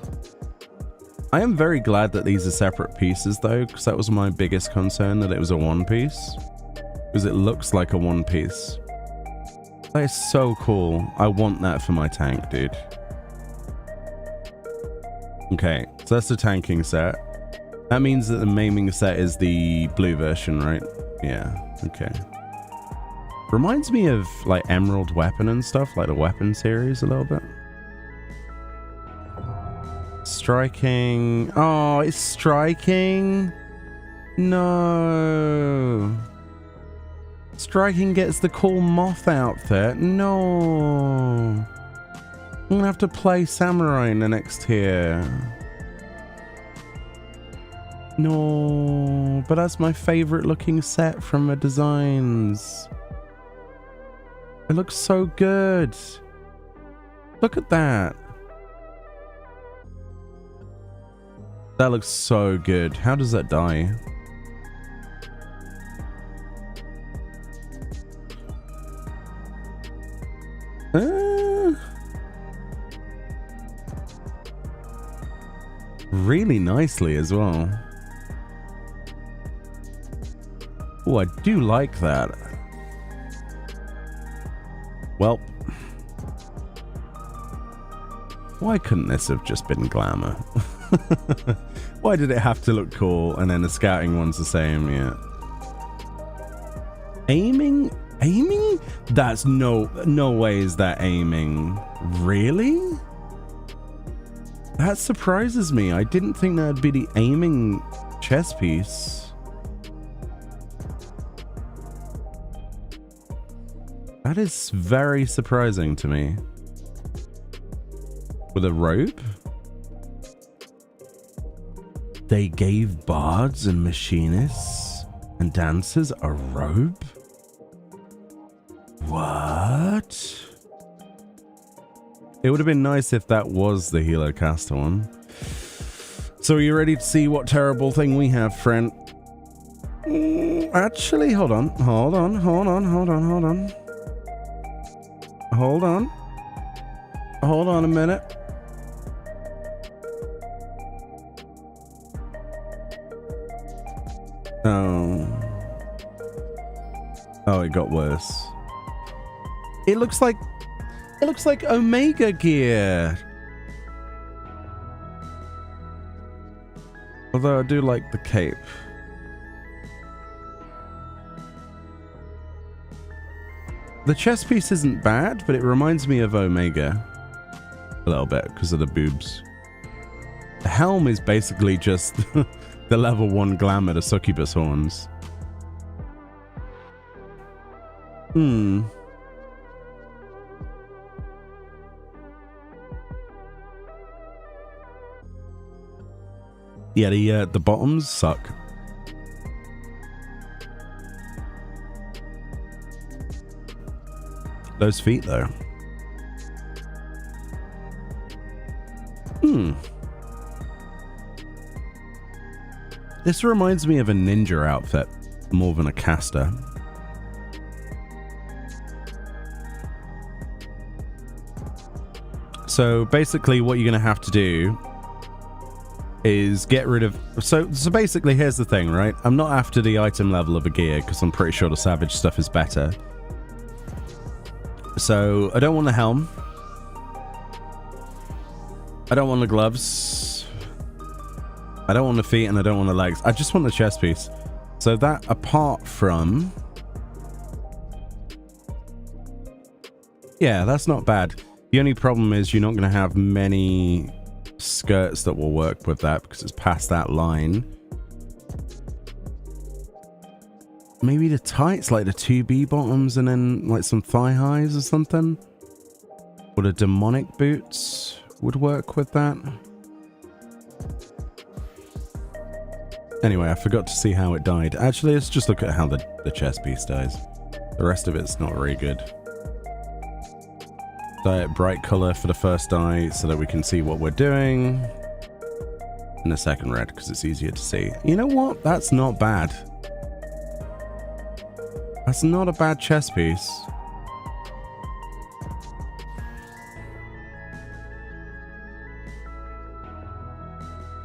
I am very glad that these are separate pieces though, because that was my biggest concern, that it was a one piece. Because it looks like a one piece. That is so cool. I want that for my tank, dude. Okay, so that's the tanking set. That means that the maiming set is the blue version, right? Yeah, okay. Reminds me of like Emerald Weapon and stuff, like the Weapon series a little bit. Striking. Oh, it's striking. No. Striking gets the cool moth outfit. No. I'm gonna have to play Samurai in the next tier. No, but that's my favorite looking set from the designs. It looks so good. Look at that. That looks so good. How does that die? Really nicely as well. Oh, I do like that. Well, why couldn't this have just been glamour? Why did it have to look cool and then the scouting one's the same? Yeah. Aiming? Aiming? That's no way is that aiming. Really? That surprises me. I didn't think that would be the aiming chess piece. That is very surprising to me. With a robe? They gave bards and machinists and dancers a robe? What? It would have been nice if that was the Helocaster one. So are you ready to see what terrible thing we have, friend? Actually, hold on. Hold on. Hold on a minute. Oh, it got worse. It looks like Omega gear. Although I do like the cape. The chest piece isn't bad, but it reminds me of Omega a little bit because of the boobs. The helm is basically just the level 1 glamour, the succubus horns. Yeah, the bottoms suck. Those feet, though. This reminds me of a ninja outfit more than a caster. So basically what you're going to have to do is get rid of... So basically here's the thing, right? I'm not after the item level of a gear because I'm pretty sure the Savage stuff is better. So I don't want the helm. I don't want the gloves. I don't want the feet and I don't want the legs. I just want the chest piece. So that apart from... Yeah, that's not bad. The only problem is you're not going to have many skirts that will work with that because it's past that line. Maybe the tights, like the 2B bottoms and then like some thigh highs or something. Or the demonic boots would work with that. Anyway, I forgot to see how it died. Actually, let's just look at how the chest piece dies. The rest of it's not very good. Dye it bright color for the first dye so that we can see what we're doing. And the second red because it's easier to see. You know what? That's not bad. That's not a bad chest piece.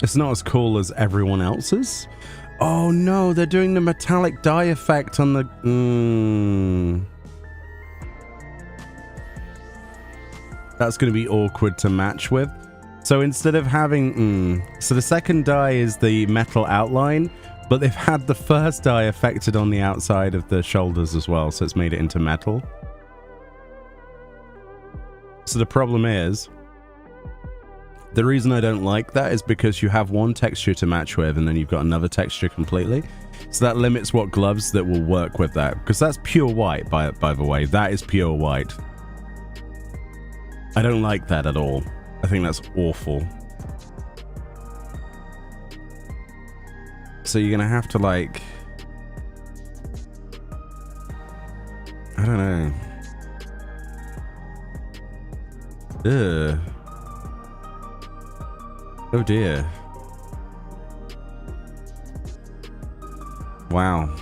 It's not as cool as everyone else's. Oh no, they're doing the metallic dye effect on the... That's going to be awkward to match with. So instead of having... So the second dye is the metal outline, but they've had the first dye affected on the outside of the shoulders as well, so it's made it into metal. So the problem is... The reason I don't like that is because you have one texture to match with and then you've got another texture completely. So that limits what gloves that will work with that. Because that's pure white, by the way. That is pure white. I don't like that at all. I think that's awful. So you're going to have to like... I don't know. Ugh. Oh dear. Wow.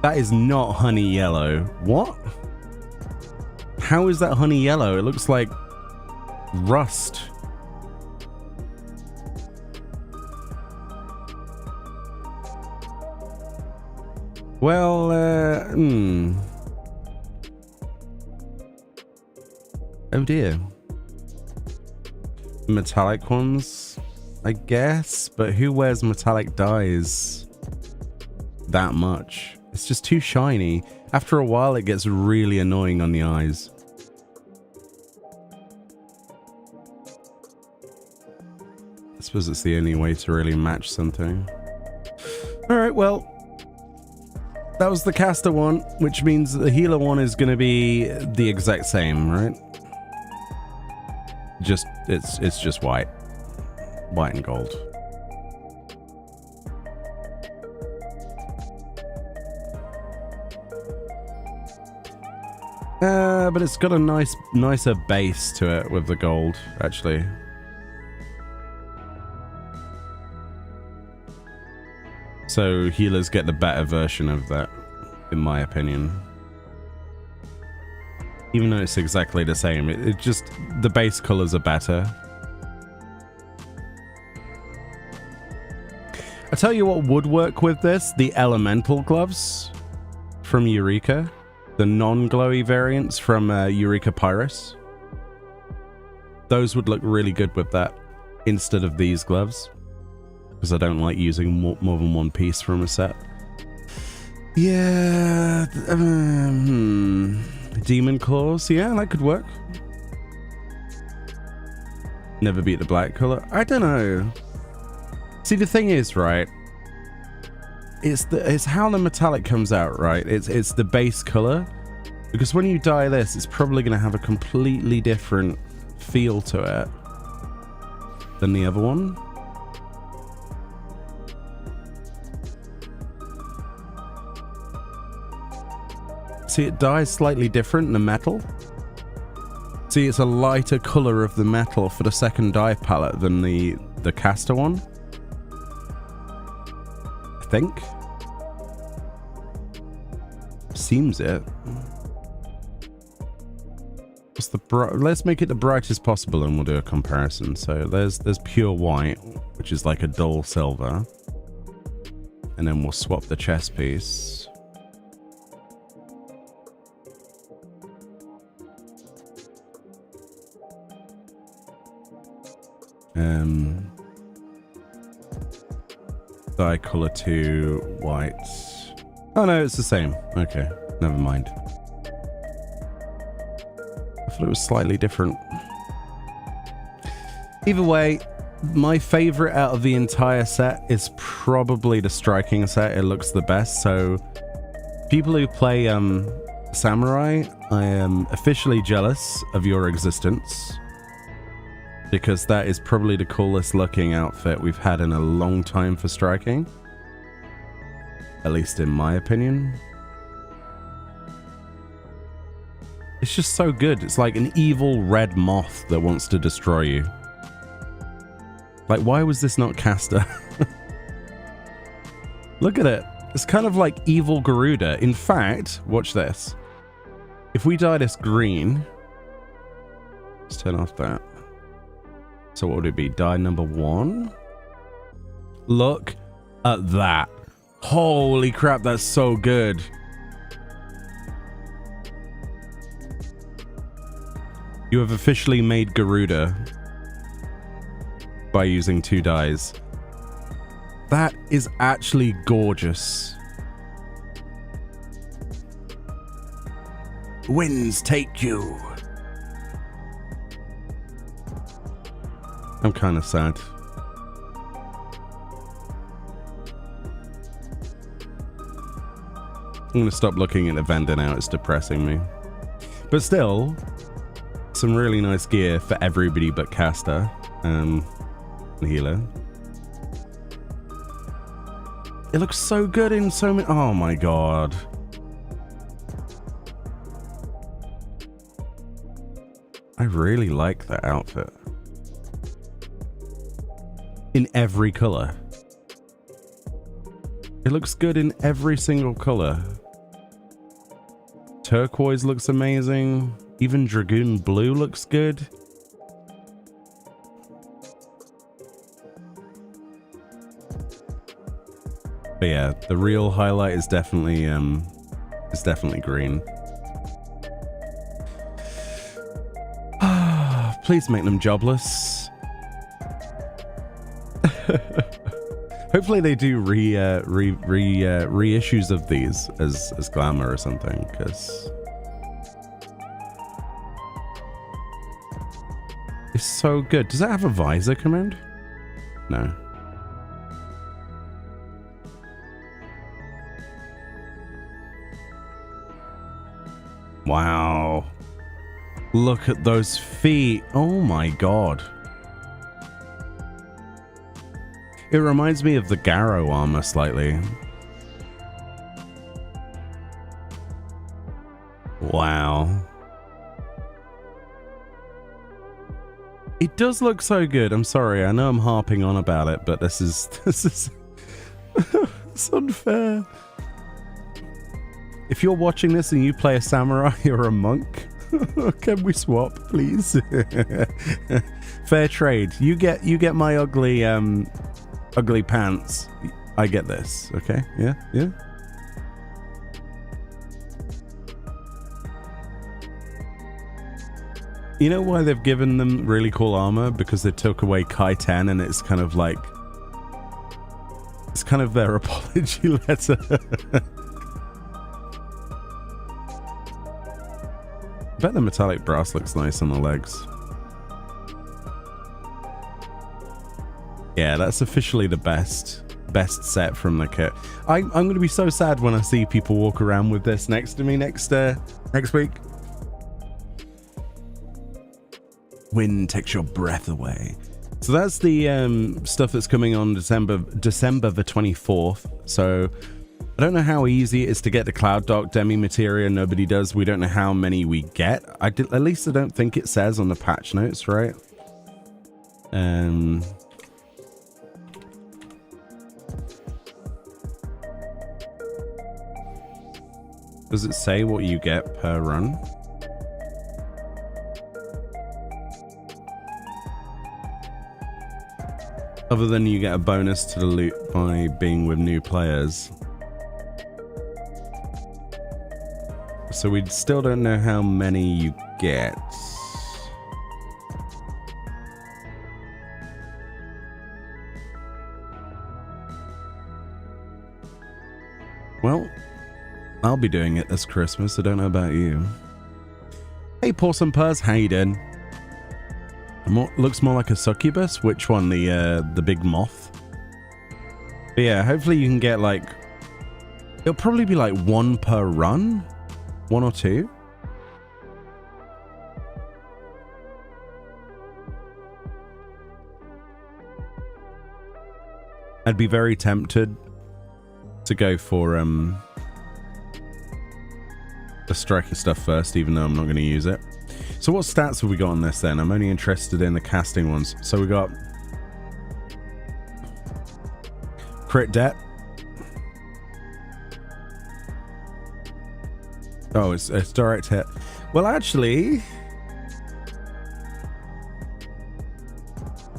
That is not honey yellow. What? How is that honey yellow? It looks like rust. Well, oh dear. Metallic ones, I guess, but who wears metallic dyes that much? It's just too shiny. After a while, it gets really annoying on the eyes. I suppose it's the only way to really match something. All right, well, that was the caster one, which means the healer one is going to be the exact same, right? Just it's just white and gold. But it's got a nicer base to it with the gold, actually. So healers get the better version of that, in my opinion. Even though it's exactly the same, it just, the base colors are better. I tell you what would work with this, the elemental gloves from Eureka. The non-glowy variants from Eureka Pyrus. Those would look really good with that instead of these gloves. Because I don't like using more than one piece from a set. Yeah. Demon Claws. Yeah, that could work. Never beat the black color. I don't know. See, the thing is, right? It's how the metallic comes out, right? It's the base color. Because when you dye this, it's probably going to have a completely different feel to it than the other one. See, it dyes slightly different in the metal. See, it's a lighter color of the metal for the second dye palette than the caster one. I think. Seems it. What's the let's make it the brightest possible and we'll do a comparison. So there's pure white, which is like a dull silver. And then we'll swap the chest piece. Dye color to white. Oh no, it's the same. Okay, never mind. I thought it was slightly different. Either way, my favorite out of the entire set is probably the striking set. It looks the best. So people who play Samurai, I am officially jealous of your existence. Because that is probably the coolest looking outfit we've had in a long time for striking. At least in my opinion. It's just so good. It's like an evil red moth that wants to destroy you. Like, why was this not caster? Look at it. It's kind of like evil Garuda. In fact, watch this. If we dye this green... Let's turn off that. So what would it be? Dye number 1? Look at that. Holy crap, that's so good. You have officially made Garuda by using 2 dyes. That is actually gorgeous. Winds take you. I'm kind of sad. I'm going to stop looking at the vendor now. It's depressing me. But still, some really nice gear for everybody but caster and healer. It looks so good in so many... Oh my god. I really like that outfit. In every color. It looks good in every single color. Turquoise looks amazing. Even Dragoon Blue looks good. But yeah, the real highlight is definitely green. Please make them jobless. Hopefully they do reissues of these as glamour or something, because it's so good. Does that have a visor command? No. Wow. Look at those feet. Oh my god. It reminds me of the Garrow armor slightly. Wow. It does look so good. I'm sorry. I know I'm harping on about it, but this is it's unfair. If you're watching this and you play a samurai or a monk, can we swap, please? Fair trade. You get my ugly ugly pants. I get this. Okay? Yeah? Yeah? You know why they've given them really cool armor? Because they took away Kai 10 and it's kind of like... It's kind of their apology letter. I bet the metallic brass looks nice on the legs. Yeah, that's officially the best set from the kit. I'm going to be so sad when I see people walk around with this next to me next week. Wind takes your breath away. So that's the stuff that's coming on December the 24th. So I don't know how easy it is to get the Cloud Dark Demi Materia. Nobody does. We don't know how many we get. At least I don't think it says on the patch notes, right? Does it say what you get per run? Other than you get a bonus to the loot by being with new players. So we still don't know how many you get. Well, I'll be doing it this Christmas. I don't know about you. Hey, Pawsome Purrs, how you doing? Looks more like a succubus. Which one? The big moth? But yeah, hopefully you can get like... It'll probably be like one per run. 1 or 2. I'd be very tempted to go for the striker stuff first, even though I'm not going to use it. So what stats have we got on this then? I'm only interested in the casting ones. So we got crit det. Oh, it's direct hit. Well, actually,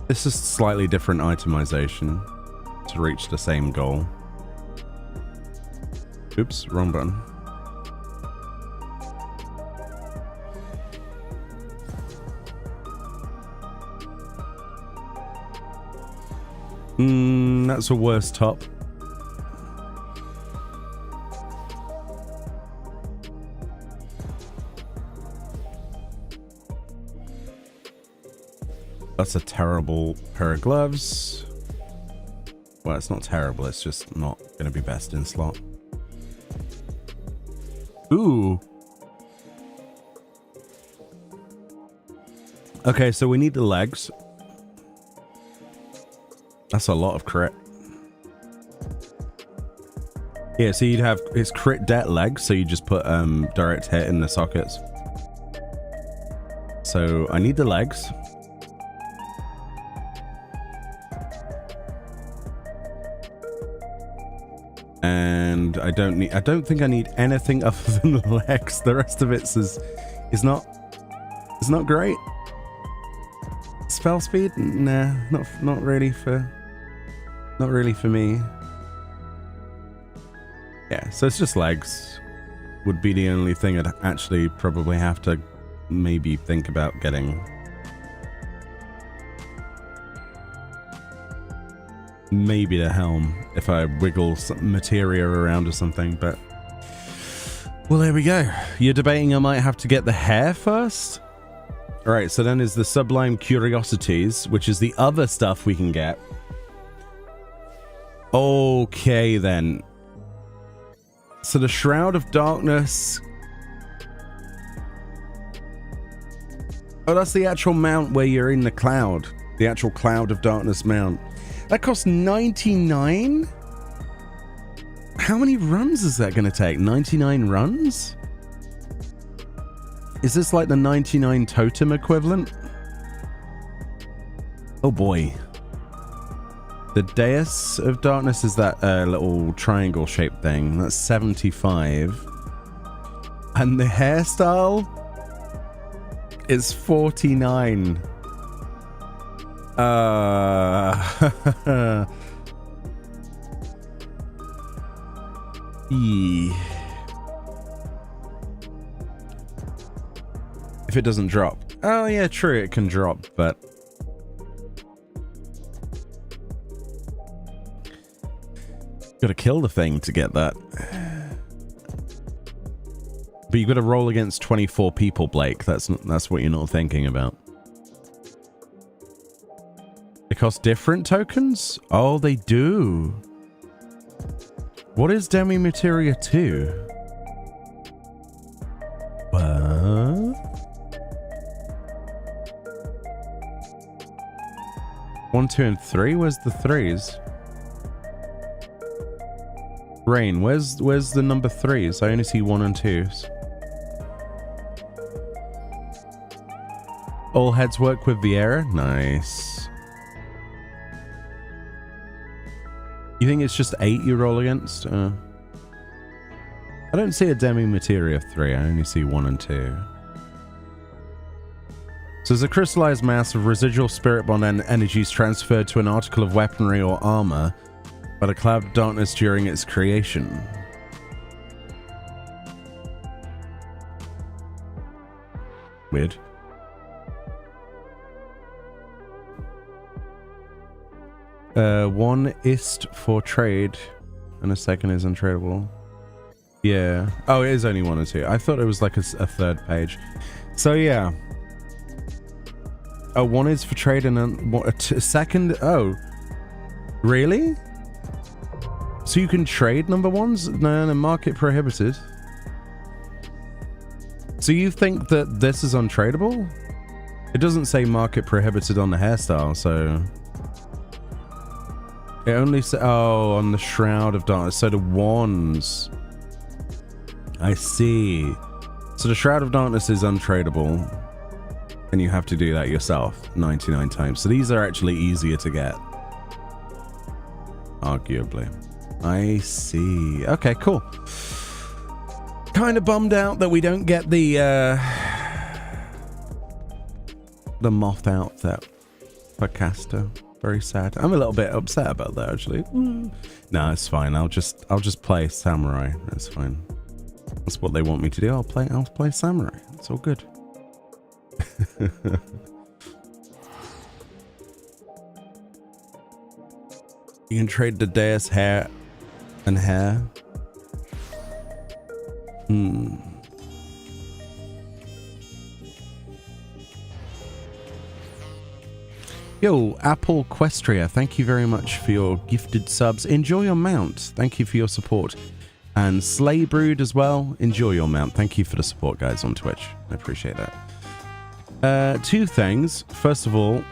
this is slightly different itemization to reach the same goal. Oops, wrong button. That's a worse top. That's a terrible pair of gloves. Well, it's not terrible, it's just not going to be best in slot. Ooh. Okay, so we need the legs. That's a lot of crit. Yeah, so you'd have his crit det legs, so you just put direct hit in the sockets. So I need the legs. And I don't think I need anything other than the legs. The rest of it's not great. Spell speed? Nah, not really for me. Yeah, so it's just legs. Would be the only thing I'd actually probably have to maybe think about getting. Maybe the helm if I wiggle some materia around or something, but well, there we go. You're debating I might have to get the hair first? Alright, so then there's the Sublime Curiosities, which is the other stuff we can get. Okay, then. So the Shroud of Darkness... Oh, that's the actual mount where you're in the cloud. The actual Cloud of Darkness mount. That costs 99? How many runs is that going to take? 99 runs? Is this like the 99 totem equivalent? Oh boy. The Dais of Darkness is that little triangle shaped thing. That's 75. And the hairstyle is 49. If it doesn't drop. Oh yeah, true, it can drop, but gotta kill the thing to get that. But you gotta roll against 24 people, Blake. That's what you're not thinking about. They cost different tokens? Oh, they do. What is Demi Materia 2? What? 1, 2, and 3? Where's the 3s? Rain, where's the number 3s? I only see 1 and 2s. All heads work with Viera? Nice. You think it's just 8 you roll against? I don't see a Demi Materia 3. I only see 1 and 2. So there's a crystallized mass of residual spirit bond energies transferred to an article of weaponry or armor by the Cloud of Darkness during its creation. Weird. One ist for trade, and a second is untradeable. Yeah. Oh, it is only 1 or 2. I thought it was like a third page. So yeah. Oh, 1 is for trade and a second. Oh, really? So you can trade number 1s? No, market prohibited. So you think that this is untradeable? It doesn't say market prohibited on the hairstyle, so it only says, oh, on the Shroud of Darkness. So the wands. I see. So the Shroud of Darkness is untradeable, and you have to do that yourself 99 times. So these are actually easier to get, arguably. I see. Okay, cool. Kind of bummed out that we don't get the moth outfit for Caster. Very sad. I'm a little bit upset about that, actually. No, it's fine. I'll just play Samurai. That's fine. That's what they want me to do. I'll play Samurai. It's all good. You can trade the Deus hair and hair. Yo, Apple Questria, thank you very much for your gifted subs. Enjoy your mount. Thank you for your support. And Slay Brood as well. Enjoy your mount. Thank you for the support, guys, on Twitch. I appreciate that. 2 things. First of all,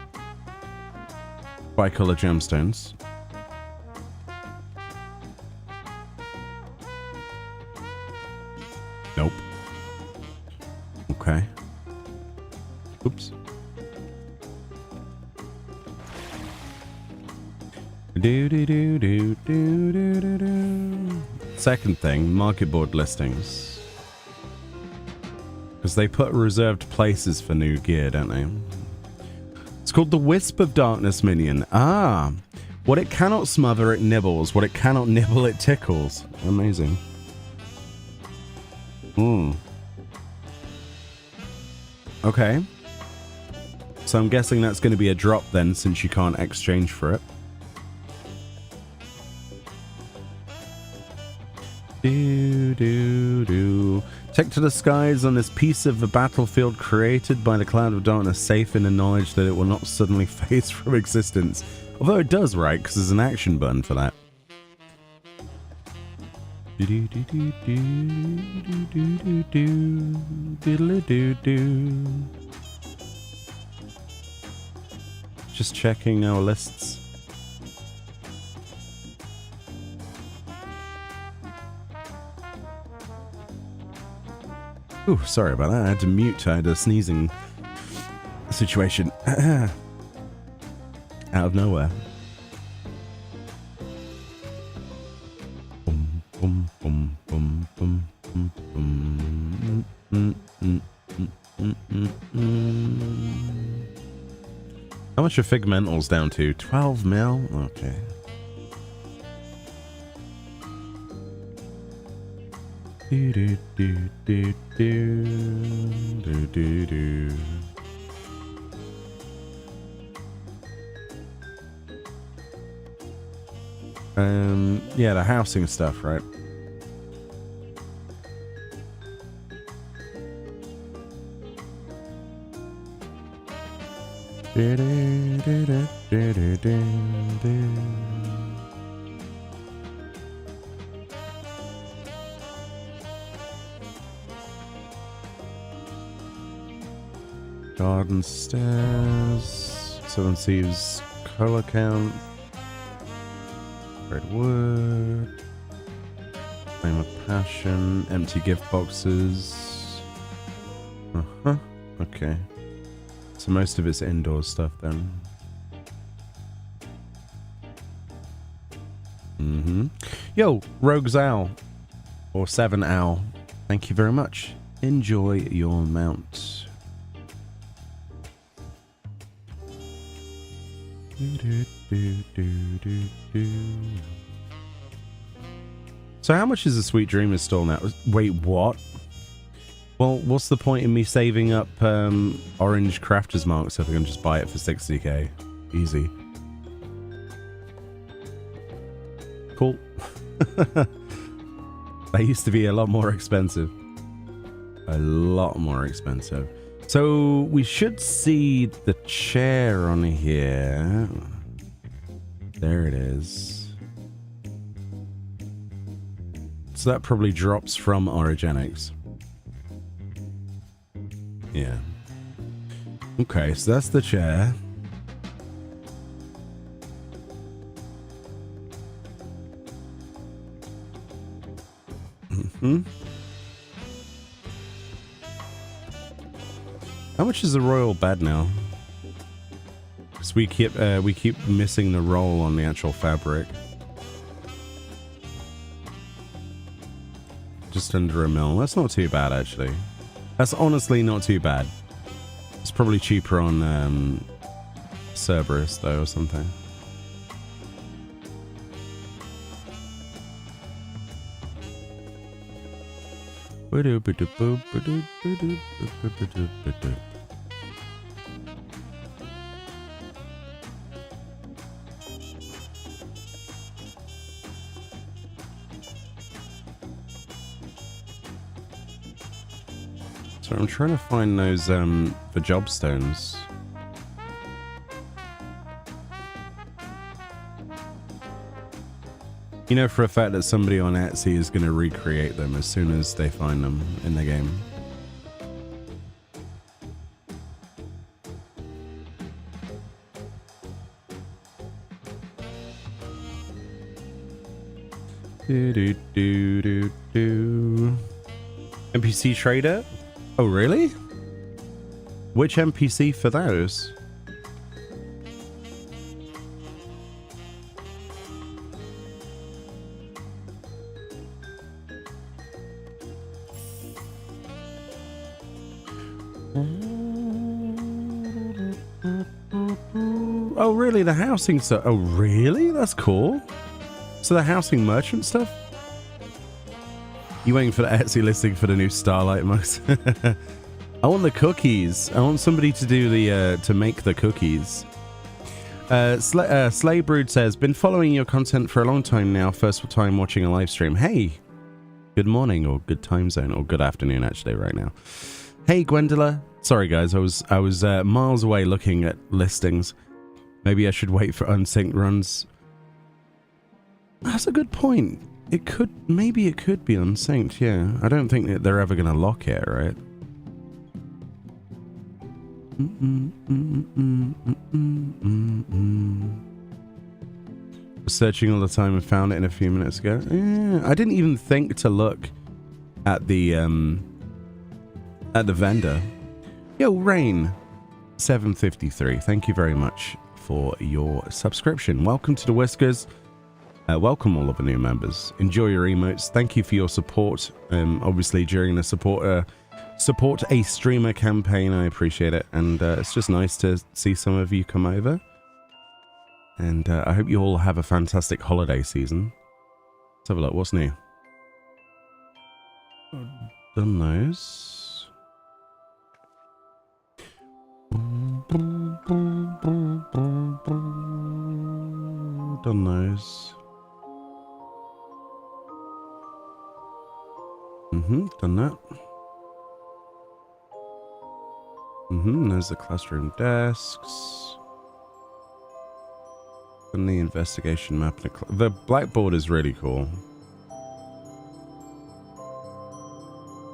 bicolor gemstones. Nope. Okay. Oops. Second thing, market board listings. Because they put reserved places for new gear, don't they? It's called the Wisp of Darkness minion. Ah, what it cannot smother, it nibbles. What it cannot nibble, it tickles. Amazing. Okay. So I'm guessing that's going to be a drop then, since you can't exchange for it. Take to the skies on this piece of the battlefield created by the cloud of darkness, safe in the knowledge that it will not suddenly fade from existence. Although it does, right? Because there's an action button for that. Just checking our lists. Ooh, sorry about that. I had to mute. I had a sneezing situation. Out of nowhere. How much are Figmentals down to? 12 mil? Okay. Yeah, the housing stuff, right? Garden stairs, Seven Thieves color count, red wood, flame of passion, empty gift boxes. Okay. So most of it's indoor stuff then. Yo, Rogue's Owl, or 7 Owl, thank you very much. Enjoy your mount. So how much is the Sweet Dreamer's stall now? Wait, what? Well, what's the point in me saving up orange crafter's marks if I can just buy it for 60k? Easy. Cool. They used to be a lot more expensive. A lot more expensive. So we should see the chair on here. There it is. So that probably drops from Origenics. Yeah. Okay, so that's the chair. How much is the royal bed now? Because we keep missing the roll on the actual fabric. Just under $1 mil. That's not too bad, actually. That's honestly not too bad. It's probably cheaper on Cerberus, though, or something. So I'm trying to find those the job stones. You know for a fact that somebody on Etsy is going to recreate them as soon as they find them in the game. NPC trader? Oh, really? Which NPC for those? Oh, really? The housing stuff? Oh, really? That's cool. So the housing merchant stuff? You waiting for the Etsy listing for the new Starlight mugs? I want the cookies. I want somebody to do the to make the cookies. Slay Brood says, been following your content for a long time now. First time watching a live stream. Hey, good morning or good time zone or good afternoon actually right now. Hey Gwendola. Sorry guys, I was miles away looking at listings. Maybe I should wait for unsynced runs. That's a good point. Maybe it could be unsynced, yeah. I don't think that they're ever going to lock it, right? Was searching all the time and found it a few minutes ago. Yeah, I didn't even think to look at the vendor. Yo, Rain 753. Thank you very much for your subscription. Welcome to the Whiskers. Welcome all of the new members. Enjoy your emotes. Thank you for your support. Obviously during the support a streamer campaign, I appreciate it, and it's just nice to see some of you come over. And I hope you all have a fantastic holiday season. Let's have a look. What's new? Done those. Done those. Done that. There's the classroom desks. And the investigation map. The blackboard is really cool.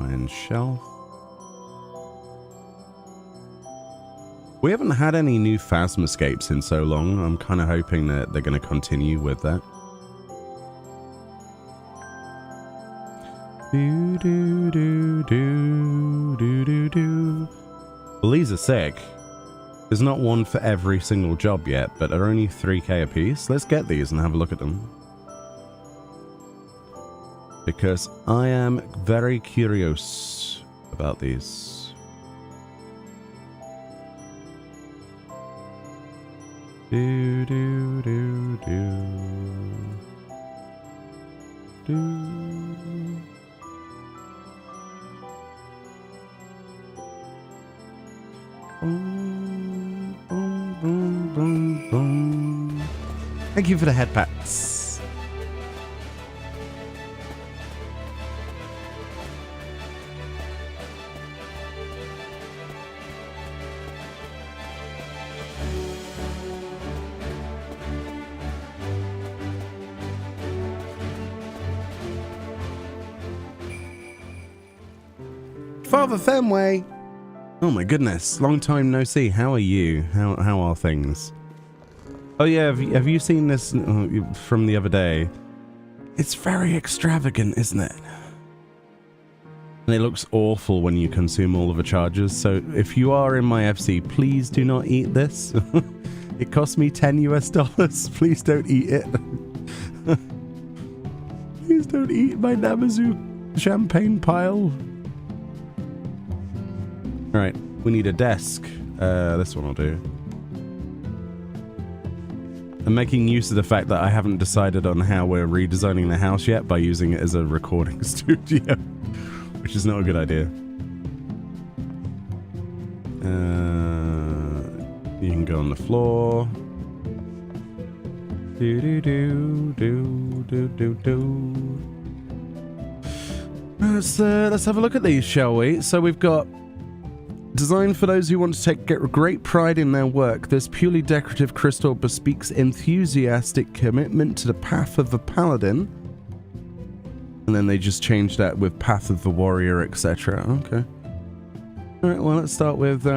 Iron shelf. We haven't had any new Phasmoscapes in so long. I'm kind of hoping that they're going to continue with that. Do do do do do do do. Well, these are sick. There's not one for every single job yet, but they're only 3k a piece. Let's get these and have a look at them. Because I am very curious about these. Do do do do do. Boom, boom, boom, boom, boom. Thank you for the head pats. Father Fenway. Oh my goodness, long time no see. How are you? How are things? Oh yeah, have you seen this from the other day? It's very extravagant, isn't it? And it looks awful when you consume all of the charges. So if you are in my FC, please do not eat this. It cost me $10 US. Please don't eat it. Please don't eat my Namazu champagne pile. Alright, we need a desk. This one will do. I'm making use of the fact that I haven't decided on how we're redesigning the house yet by using it as a recording studio, which is not a good idea. You can go on the floor. Do do do do do do do. Let's have a look at these, shall we? So we've got designed for those who want to take great pride in their work. This purely decorative crystal bespeaks enthusiastic commitment to the path of the paladin. And then they just changed that with path of the warrior, etc. Okay. Alright, well, let's start with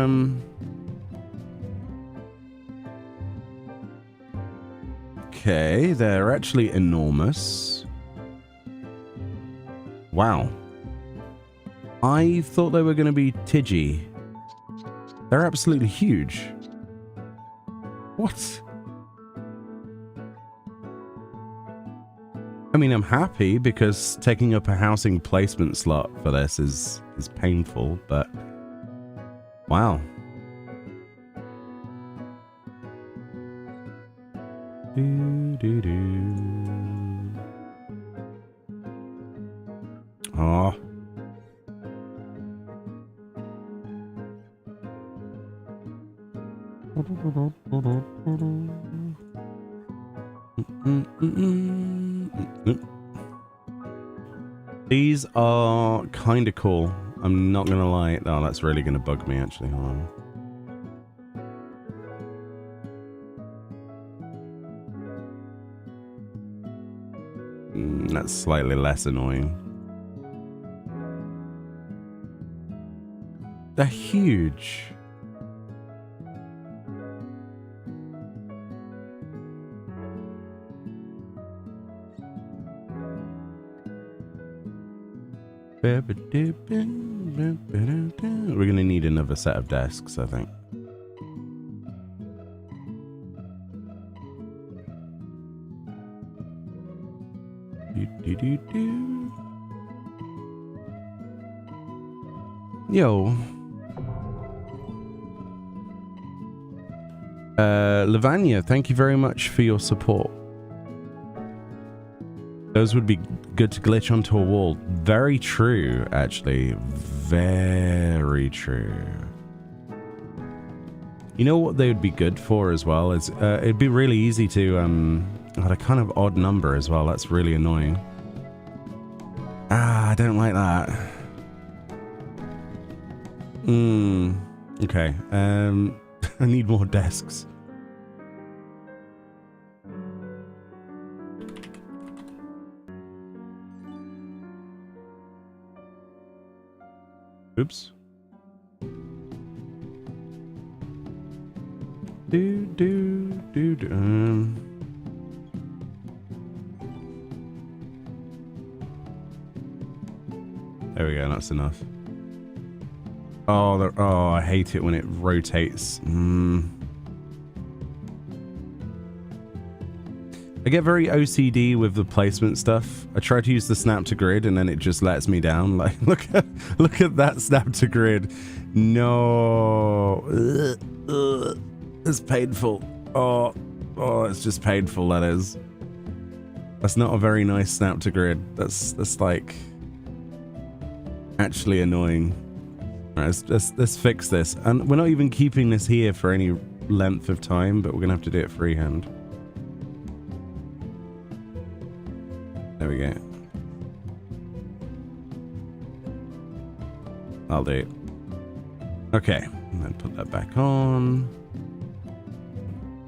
okay, they're actually enormous. Wow. I thought they were going to be tidgy. They're absolutely huge. What? I mean, I'm happy because taking up a housing placement slot for this is painful, but Wow. Oh. These are kind of cool. I'm not gonna lie. Oh, that's really gonna bug me actually. Hold on. That's slightly less annoying. They're huge. We're gonna need another set of desks, I think. Yo. Lavanya, thank you very much for your support. Those would be good to glitch onto a wall. Very true, actually. Very true. You know what they would be good for as well? Is it'd be really easy to at a kind of odd number as well. That's really annoying. Ah, I don't like that. Okay. I need more desks. Oops. There we go, that's enough. Oh, I hate it when it rotates. I get very OCD with the placement stuff. I try to use the snap to grid and then it just lets me down. Like, look at that snap to grid. No. It's painful. Oh, it's just painful, that is. That's not a very nice snap to grid. That's like actually annoying. All right, let's fix this. And we're not even keeping this here for any length of time, but we're gonna have to do it freehand. There we go. I'll do it. Okay, and then put that back on.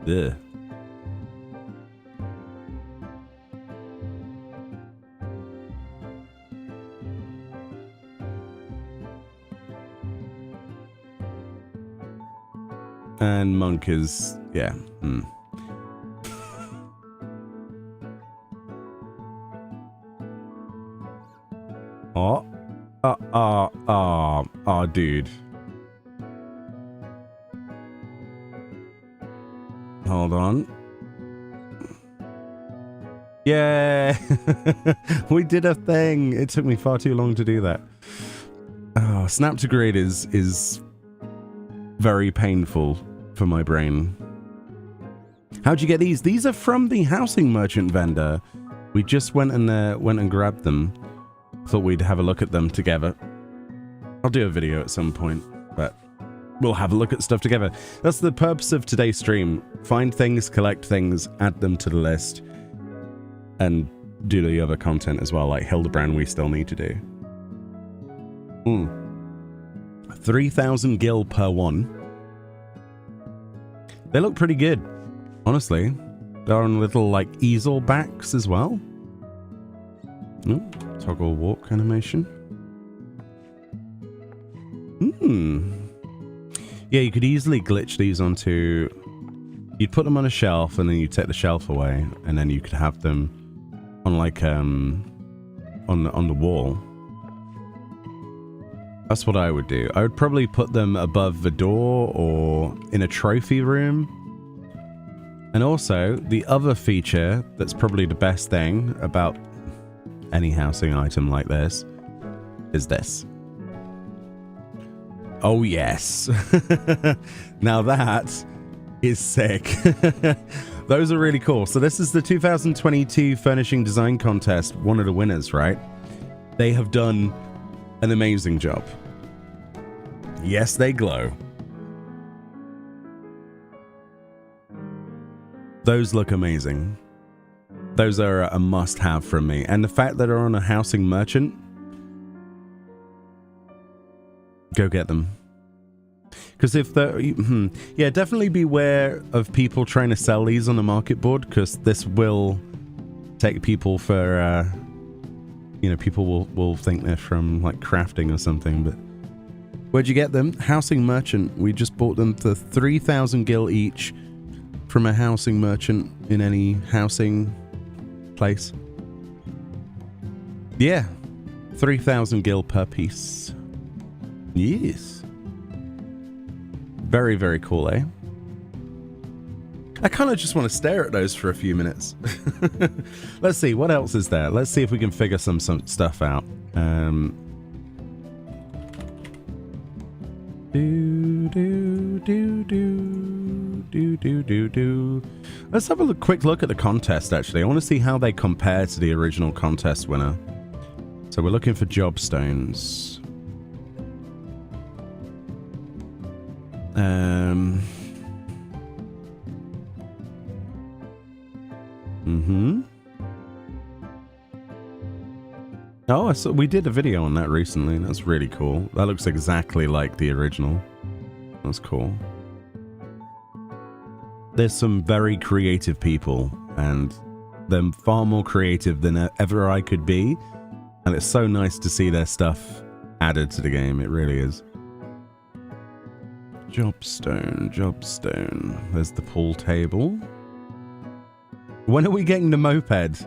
Ugh. And Monk is, yeah. Oh, dude. Hold on. Yeah, we did a thing. It took me far too long to do that. Oh, snap to grid is very painful for my brain. How'd you get these? These are from the housing merchant vendor. We just went and grabbed them. Thought we'd have a look at them together. I'll do a video at some point, but we'll have a look at stuff together. That's the purpose of today's stream. Find things, collect things, add them to the list, and do the other content as well, like Hildebrand we still need to do. 3,000 gil per one. They look pretty good, honestly. They're on little like easel backs as well. Toggle walk animation. Yeah, you could easily glitch these onto... You'd put them on a shelf and then you'd take the shelf away and then you could have them on like on the wall. That's what I would do. I would probably put them above the door or in a trophy room. And also, the other feature that's probably the best thing about any housing item like this is this. Oh, yes. Now that is sick. Those are really cool. So this is the 2022 Furnishing Design Contest. One of the winners, right? They have done an amazing job. Yes, they glow. Those look amazing. Those are a must-have from me. And the fact that they're on a housing merchant, go get them. Because if they're... yeah, definitely beware of people trying to sell these on the market board, because this will take people for... you know, people will think they're from, like, crafting or something, but... Where'd you get them? Housing merchant. We just bought them for 3,000 gil each from a housing merchant in any housing place. Yeah. 3,000 gil per piece. Yes. Very, very cool, eh? I kind of just want to stare at those for a few minutes. Let's see, what else is there? Let's see if we can figure some stuff out. Let's have a quick look at the contest, actually. I want to see how they compare to the original contest winner. So we're looking for job stones. Oh, we did a video on that recently. That's really cool. That looks exactly like the original. That's cool. There's some very creative people, and they're far more creative than ever I could be. And it's so nice to see their stuff added to the game. It really is. Jobstone, jobstone. There's the pool table. When are we getting the moped?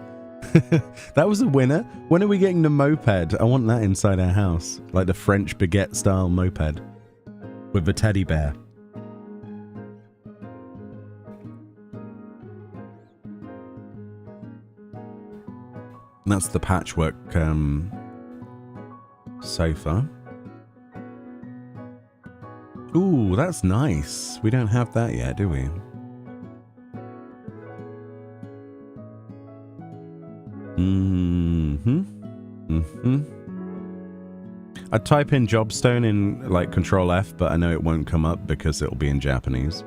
That was a winner. When are we getting the moped? I want that inside our house. Like the French baguette style moped. With the teddy bear. That's the patchwork sofa. Ooh, that's nice. We don't have that yet, do we? I'd type in jobstone in like Control F, but I know it won't come up because it'll be in Japanese.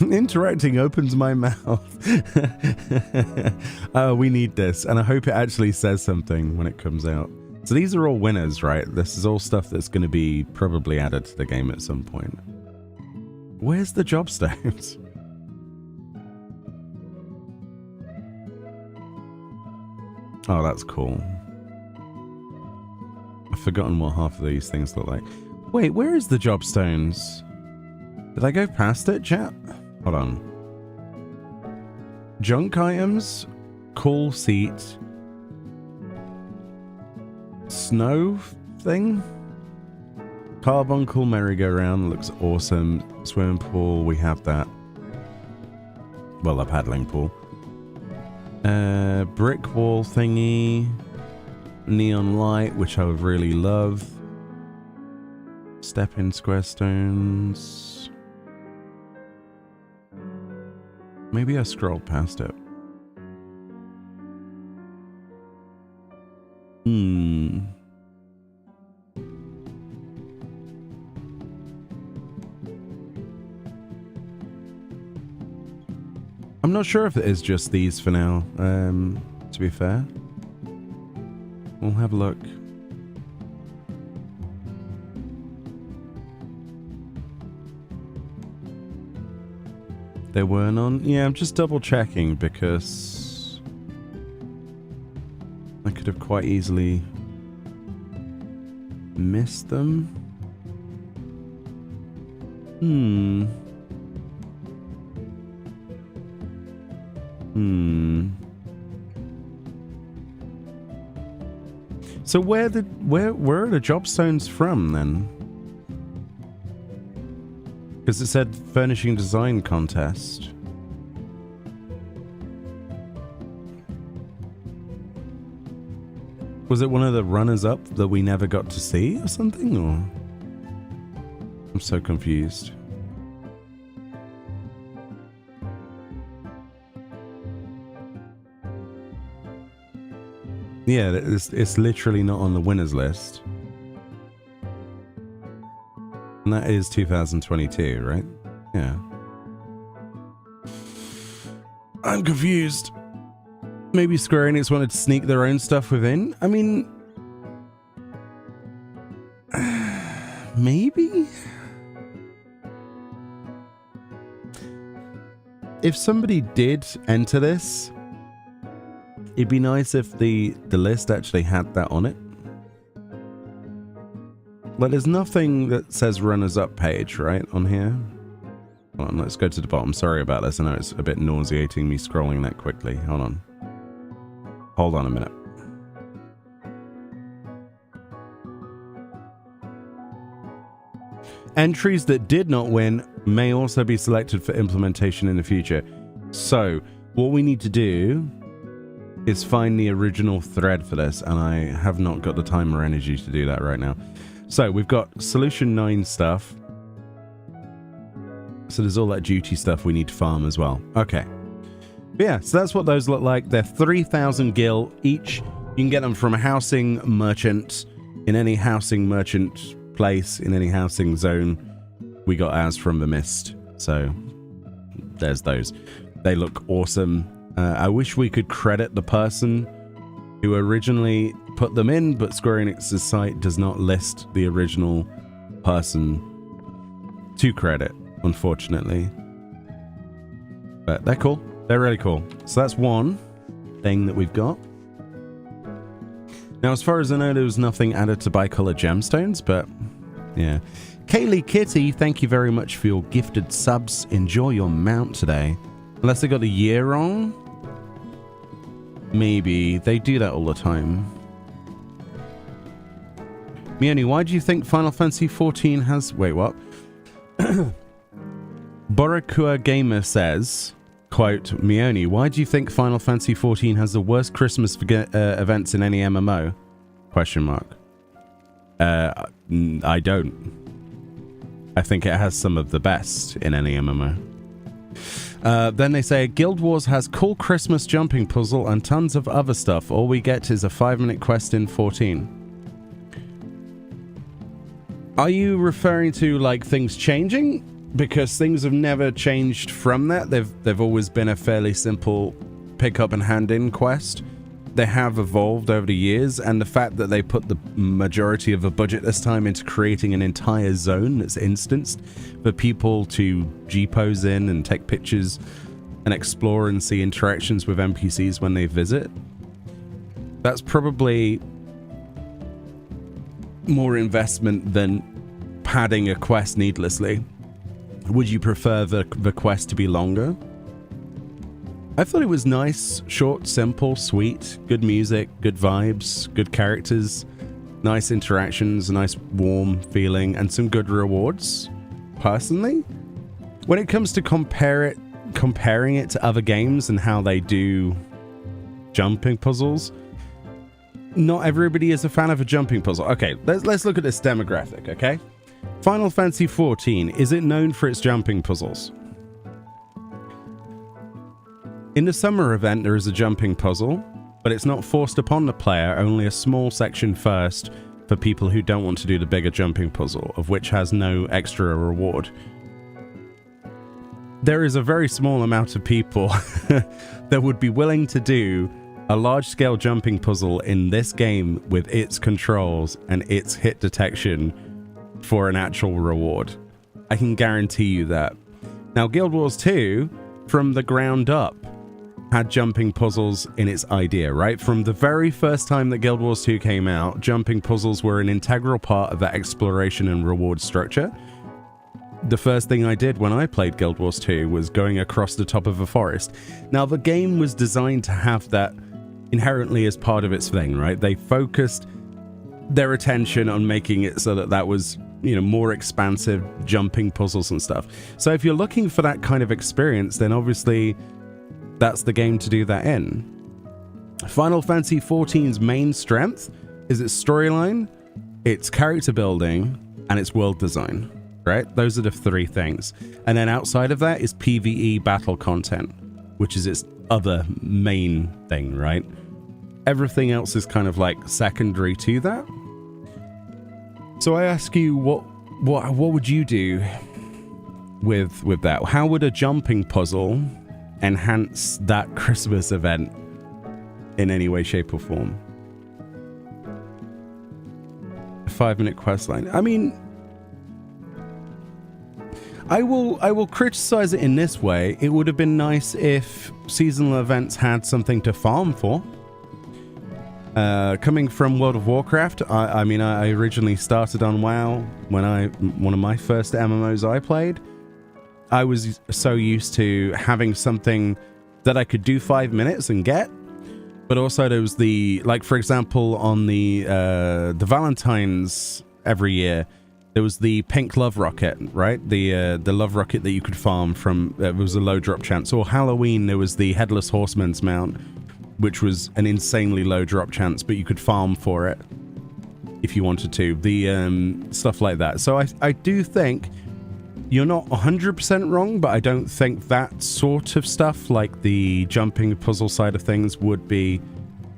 Interacting opens my mouth. We need this, and I hope it actually says something when it comes out. So these are all winners, right? This is all stuff that's going to be probably added to the game at some point. Where's the jobstones? Oh, that's cool. I've forgotten what half of these things look like. Wait, where is the jobstones? Did I go past it, chat? Hold on. Junk items, cool seat, snow thing, carbuncle merry-go-round looks awesome. Swimming pool, we have that. Well, a paddling pool. Brick wall thingy, neon light, which I would really love. Step in square stones. Maybe I scrolled past it. I'm not sure if it is just these for now, to be fair. We'll have a look. There were none? Yeah, I'm just double checking because I could have quite easily missed them. So where are the jobstones from then? Because it said furnishing design contest. Was it one of the runners-up that we never got to see or something? Or I'm so confused. Yeah, it's literally not on the winners list. And that is 2022, right? Yeah. I'm confused. Maybe Square Enix wanted to sneak their own stuff within? I mean... maybe? If somebody did enter this, it'd be nice if the list actually had that on it. But there's nothing that says runners-up page, right, on here? Hold on, let's go to the bottom. Sorry about this. I know it's a bit nauseating me scrolling that quickly. Hold on. Hold on a minute. Entries that did not win may also be selected for implementation in the future. So, what we need to do is find the original thread for this, and I have not got the time or energy to do that right now. So, we've got Solution 9 stuff. So there's all that duty stuff we need to farm as well. Okay. But yeah, so that's what those look like. They're 3,000 gil each. You can get them from a housing merchant, in any housing merchant place, in any housing zone. We got ours from the Mist. So there's those. They look awesome. I wish we could credit the person who originally put them in, but Square Enix's site does not list the original person to credit, unfortunately. But they're cool. They're really cool. So that's one thing that we've got. Now, as far as I know, there was nothing added to bicolor gemstones, but yeah. Kaylee Kitty, thank you very much for your gifted subs. Enjoy your mount today. Unless they got the year wrong. Maybe. They do that all the time. Meoni, why do you think Final Fantasy XIV has... Wait, what? Borakua Gamer says, quote, Meoni, why do you think Final Fantasy XIV has the worst Christmas events in any MMO? Question mark. I don't. I think it has some of the best in any MMO. Then they say, Guild Wars has cool Christmas jumping puzzle and tons of other stuff. All we get is a 5-minute quest in 14. Are you referring to, like, things changing? Because things have never changed from that. They've always been a fairly simple pick up and hand in quest. They have evolved over the years, and the fact that they put the majority of the budget this time into creating an entire zone that's instanced for people to G-pose in and take pictures and explore and see interactions with NPCs when they visit. That's probably more investment than padding a quest needlessly. Would you prefer the quest to be longer? I thought it was nice, short, simple, sweet, good music, good vibes, good characters, nice interactions, a nice warm feeling, and some good rewards, personally. When it comes to comparing it to other games and how they do jumping puzzles, not everybody is a fan of a jumping puzzle. Okay, let's look at this demographic, okay? Final Fantasy XIV, is it known for its jumping puzzles? In the summer event, there is a jumping puzzle, but it's not forced upon the player, only a small section first for people who don't want to do the bigger jumping puzzle, of which has no extra reward. There is a very small amount of people that would be willing to do a large-scale jumping puzzle in this game with its controls and its hit detection for an actual reward. I can guarantee you that. Now, Guild Wars 2, from the ground up, had jumping puzzles in its idea, right? From the very first time that Guild Wars 2 came out, jumping puzzles were an integral part of that exploration and reward structure. The first thing I did when I played Guild Wars 2 was going across the top of a forest. Now, the game was designed to have that inherently as part of its thing, right? They focused their attention on making it so that that was, you know, more expansive jumping puzzles and stuff. So if you're looking for that kind of experience, then obviously that's the game to do that in. Final Fantasy XIV's main strength is it's storyline, it's character building, and it's world design, right? Those are the 3 things. And then outside of that is PvE battle content, which is its other main thing, right? Everything else is kind of like secondary to that. So I ask you, what would you do with that? How would a jumping puzzle enhance that Christmas event in any way, shape, or form? A 5-minute quest line. I mean, I will criticize it in this way. It would have been nice if seasonal events had something to farm for. Coming from World of Warcraft, I mean, I originally started on WoW when one of my first MMOs I played. I was so used to having something that I could do 5 minutes and get, but also there was like for example on the Valentine's every year, there was the pink love rocket, right? The love rocket that you could farm from. It was a low drop chance. Or Halloween, there was the headless horseman's mount, which was an insanely low drop chance, but you could farm for it if you wanted to. The stuff like that. So I do think you're not 100% wrong, but I don't think that sort of stuff, like the jumping puzzle side of things, would be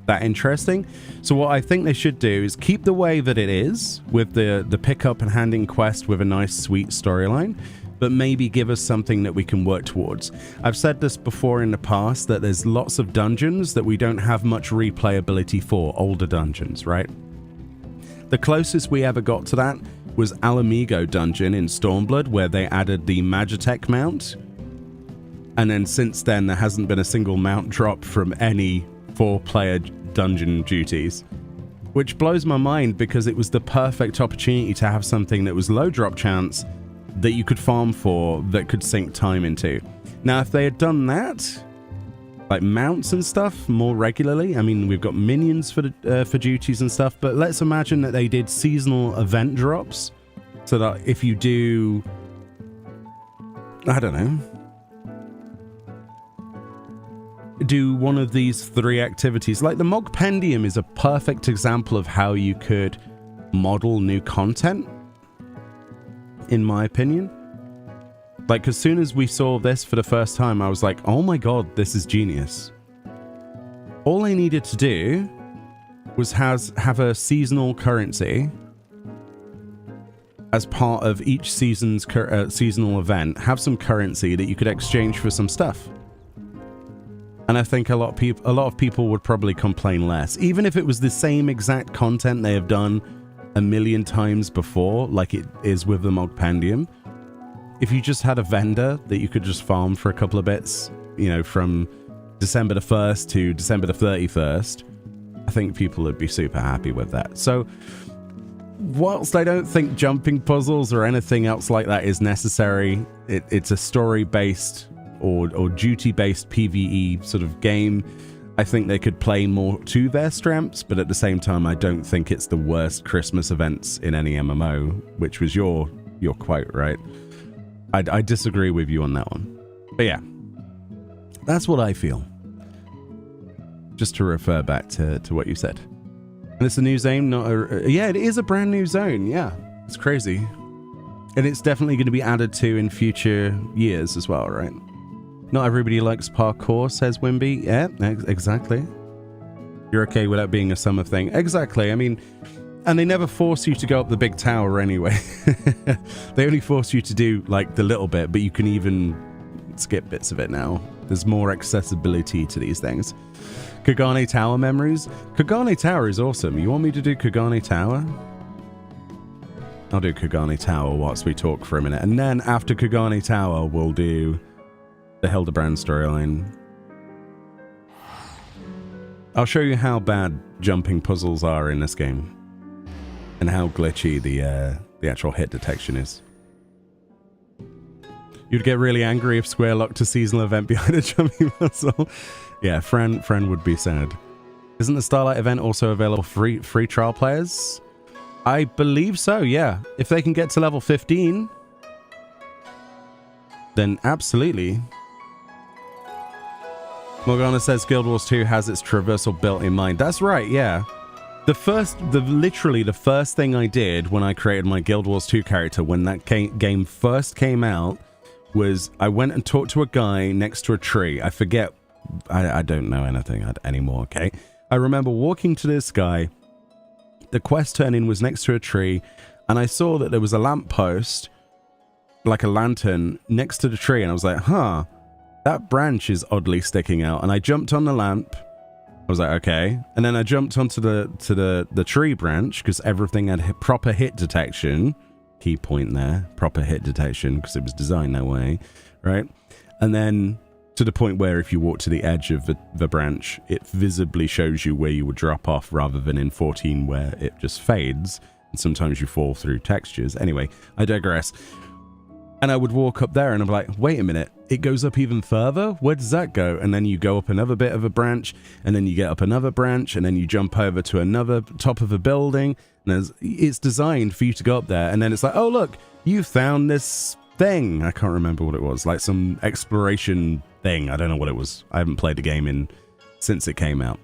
that interesting. So what I think they should do is keep the way that it is with the pickup and handing quest with a nice sweet storyline, but maybe give us something that we can work towards. I've said this before in the past, that there's lots of dungeons that we don't have much replayability for, older dungeons, right? The closest we ever got to that was Alamigo dungeon in Stormblood, where they added the Magitech mount, and then since then there hasn't been a single mount drop from any 4-player dungeon duties, which blows my mind because it was the perfect opportunity to have something that was low drop chance that you could farm for, that could sink time into. Now if they had done that, like mounts and stuff, more regularly, I mean, we've got minions for duties and stuff, but let's imagine that they did seasonal event drops, so that if you do, I don't know, do one of these 3 activities, like the Mogpendium is a perfect example of how you could model new content, in my opinion. Like, as soon as we saw this for the first time, I was like, oh my god, this is genius. All they needed to do was have a seasonal currency as part of each season's seasonal event. Have some currency that you could exchange for some stuff. And I think a lot of people would probably complain less. Even if it was the same exact content they have done a million times before, like it is with the Mogpendium. If you just had a vendor that you could just farm for a couple of bits, you know, from December the 1st to December the 31st, I think people would be super happy with that. So, whilst I don't think jumping puzzles or anything else like that is necessary, it's a story-based or duty-based PvE sort of game. I think they could play more to their strengths, but at the same time, I don't think it's the worst Christmas events in any MMO, which was your quote, right? I disagree with you on that one. But yeah, that's what I feel. Just to refer back to what you said. And it's a new zone, not a... Yeah, it is a brand new zone, yeah. It's crazy. And it's definitely going to be added to in future years as well, right? Not everybody likes parkour, says Wimby. Yeah, exactly. You're okay with that being a summer thing. Exactly, I mean... And they never force you to go up the big tower anyway. They only force you to do, like, the little bit, but you can even skip bits of it now. There's more accessibility to these things. Kagane Tower memories? Kagane Tower is awesome. You want me to do Kagane Tower? I'll do Kagane Tower whilst we talk for a minute. And then after Kagane Tower, we'll do the Hildebrand storyline. I'll show you how bad jumping puzzles are in this game. And how glitchy the actual hit detection is. You'd get really angry if Square locked a seasonal event behind a jumping puzzle. Yeah, Fran would be sad. Isn't the Starlight event also available for free trial players? I believe so, yeah. If they can get to level 15, then absolutely. Morgana says Guild Wars 2 has its traversal built in mind. That's right, yeah. Literally the first thing I did when I created my Guild Wars 2 character when that game first came out was I went and talked to a guy next to a tree. I forget, I don't know anything anymore, okay? I remember walking to this guy, the quest turn-in was next to a tree, and I saw that there was a lamppost, like a lantern, next to the tree, and I was like, huh, that branch is oddly sticking out, and I jumped on the lamp. I was like, okay. And then I jumped onto the tree branch because everything had proper hit detection. Key point there, proper hit detection, because it was designed that way, right? And then to the point where if you walk to the edge of the branch, it visibly shows you where you would drop off rather than in 14 where it just fades. And sometimes you fall through textures. Anyway, I digress. And I would walk up there and I'm like, wait a minute, it goes up even further? Where does that go? And then you go up another bit of a branch, and then you get up another branch, and then you jump over to another top of a building. And it's designed for you to go up there. And then it's like, oh, look, you found this thing. I can't remember what it was. Like some exploration thing. I don't know what it was. I haven't played the game since it came out.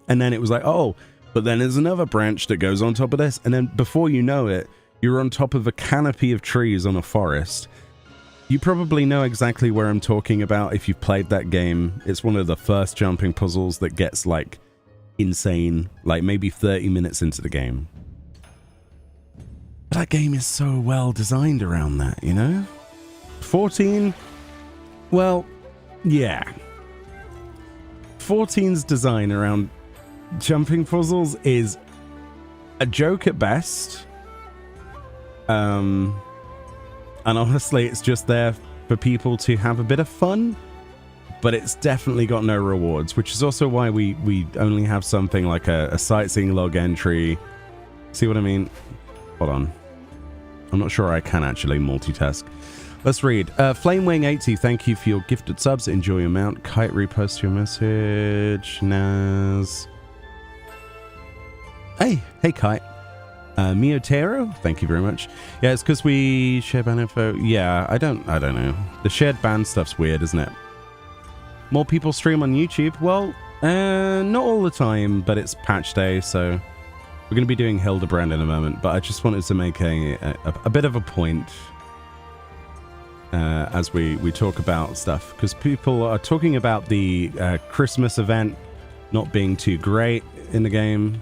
And then it was like, oh, but then there's another branch that goes on top of this. And then before you know it, you're on top of a canopy of trees on a forest. You probably know exactly where I'm talking about if you've played that game. It's one of the first jumping puzzles that gets, like, insane, like maybe 30 minutes into the game. But that game is so well designed around that, you know? 14? Well, yeah. 14's design around jumping puzzles is a joke at best. And honestly, it's just there for people to have a bit of fun, but it's definitely got no rewards, which is also why we only have something like a sightseeing log entry. See what I mean? Hold on. I'm not sure I can actually multitask. Let's read. Flamewing80, thank you for your gifted subs. Enjoy your mount. Kite, repost your message. Naz. Hey Kite. Miotero, thank you very much. Yeah, it's because we share ban info. Yeah, I don't know. The shared ban stuff's weird, isn't it? More people stream on YouTube. Well, not all the time, but it's patch day, so we're going to be doing Hildebrand in a moment. But I just wanted to make a bit of a point as we talk about stuff, because people are talking about the Christmas event not being too great in the game.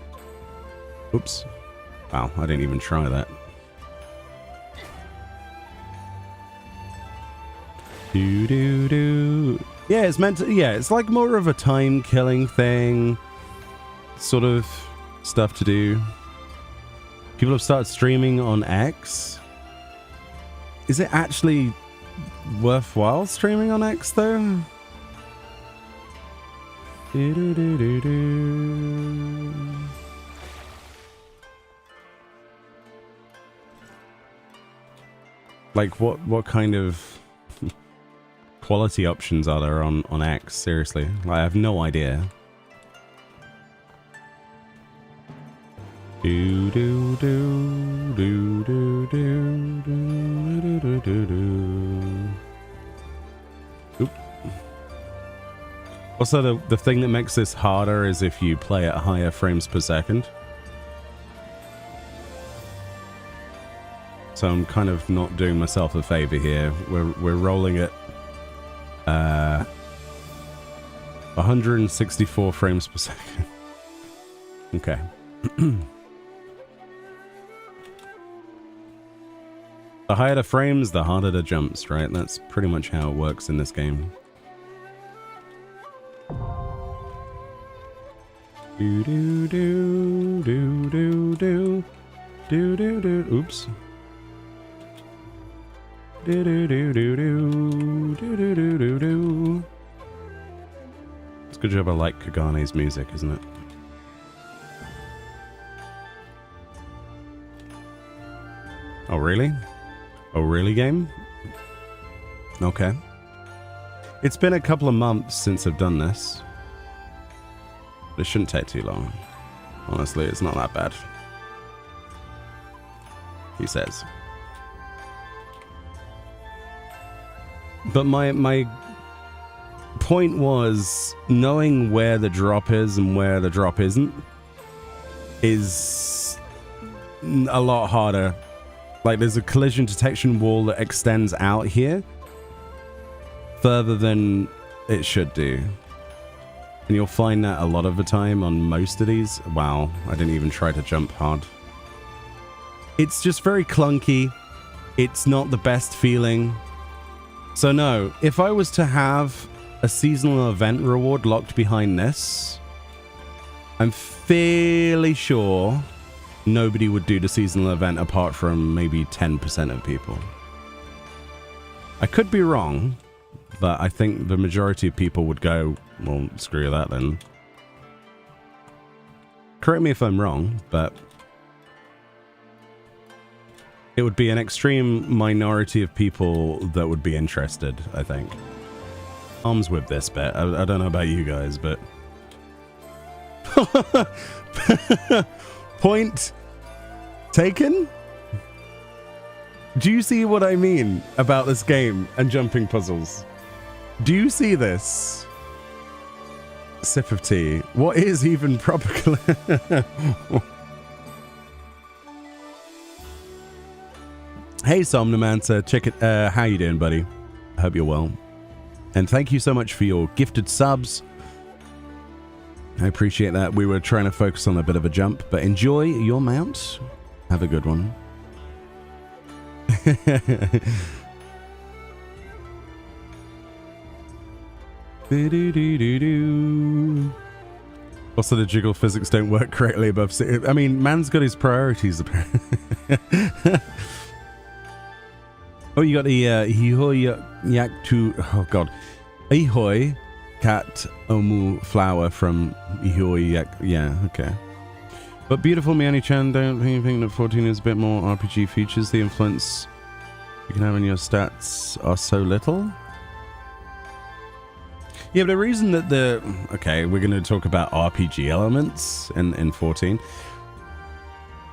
Oops. Wow, I didn't even try that. Yeah, it's meant to, yeah, it's like more of a time killing thing, sort of stuff to do. People have started streaming on X. Is it actually worthwhile streaming on X though? Like, what kind of quality options are there on X? Seriously, I have no idea. Oop. Also, the thing that makes this harder is if you play at higher frames per second. So I'm kind of not doing myself a favor here. We're rolling at 164 frames per second. Okay. The higher the frames, the harder the jumps, right? That's pretty much how it works in this game. Oops. It's a good job I like Kagane's music, isn't it? Oh, really? Oh, really, game? Okay. It's been a couple of months since I've done this. But it shouldn't take too long. Honestly, it's not that bad. He says. But my point was knowing where the drop is and where the drop isn't. is a lot harder. Like, there's a collision detection wall that extends out here further than it should do. And you'll find that a lot of the time on most of these. Wow, I didn't even try to jump hard. It's just very clunky. It's not the best feeling. So no, if I was to have a seasonal event reward locked behind this, I'm fairly sure nobody would do the seasonal event apart from maybe 10% of people. I could be wrong, but I think the majority of people would go, well, screw that then. Correct me if I'm wrong, but it would be an extreme minority of people that would be interested, I think. Arms with this bit. I don't know about you guys, but... Point taken? Do you see what I mean about this game and jumping puzzles? Do you see this? Sip of tea. What is even proper? Hey, Somnomancer. Check it. How you doing, buddy? I hope you're well. And thank you so much for your gifted subs. I appreciate that. We were trying to focus on a bit of a jump, but enjoy your mount. Have a good one. Also, the jiggle physics don't work correctly above. I mean, man's got his priorities apparently. Oh, you got the Ihoi Yaktu. Oh God, Ihoi Cat Omu flower from Ihoi Yak. Yeah, okay. But beautiful Meoni-chan, don't you think that 14 is a bit more RPG features? The influence you can have in your stats are so little. Yeah, but the reason that okay, we're going to talk about RPG elements in 14.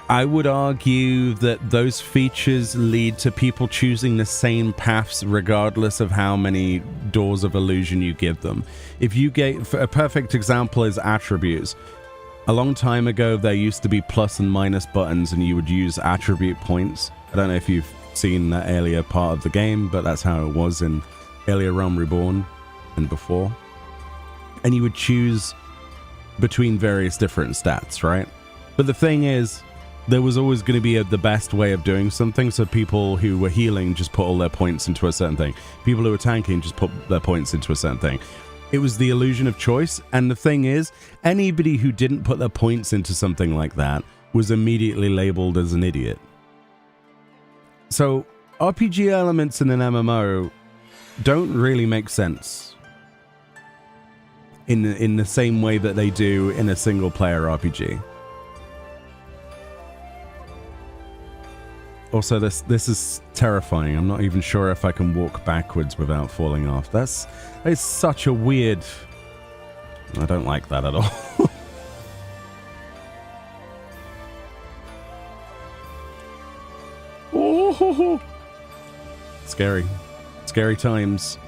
I would argue that those features lead to people choosing the same paths regardless of how many doors of illusion you give them. If you get a perfect example is attributes. A long time ago, there used to be plus and minus buttons, and you would use attribute points. I don't know if you've seen that earlier part of the game, but that's how it was in earlier Realm Reborn and before. And you would choose between various different stats, right? But the thing is, there was always going to be the best way of doing something, so people who were healing just put all their points into a certain thing. People who were tanking just put their points into a certain thing. It was the illusion of choice, and the thing is, anybody who didn't put their points into something like that was immediately labeled as an idiot. So, RPG elements in an MMO don't really make sense in the same way that they do in a single-player RPG. Also, this is terrifying. I'm not even sure if I can walk backwards without falling off. That is such a weird... I don't like that at all. Oh, scary. Scary times.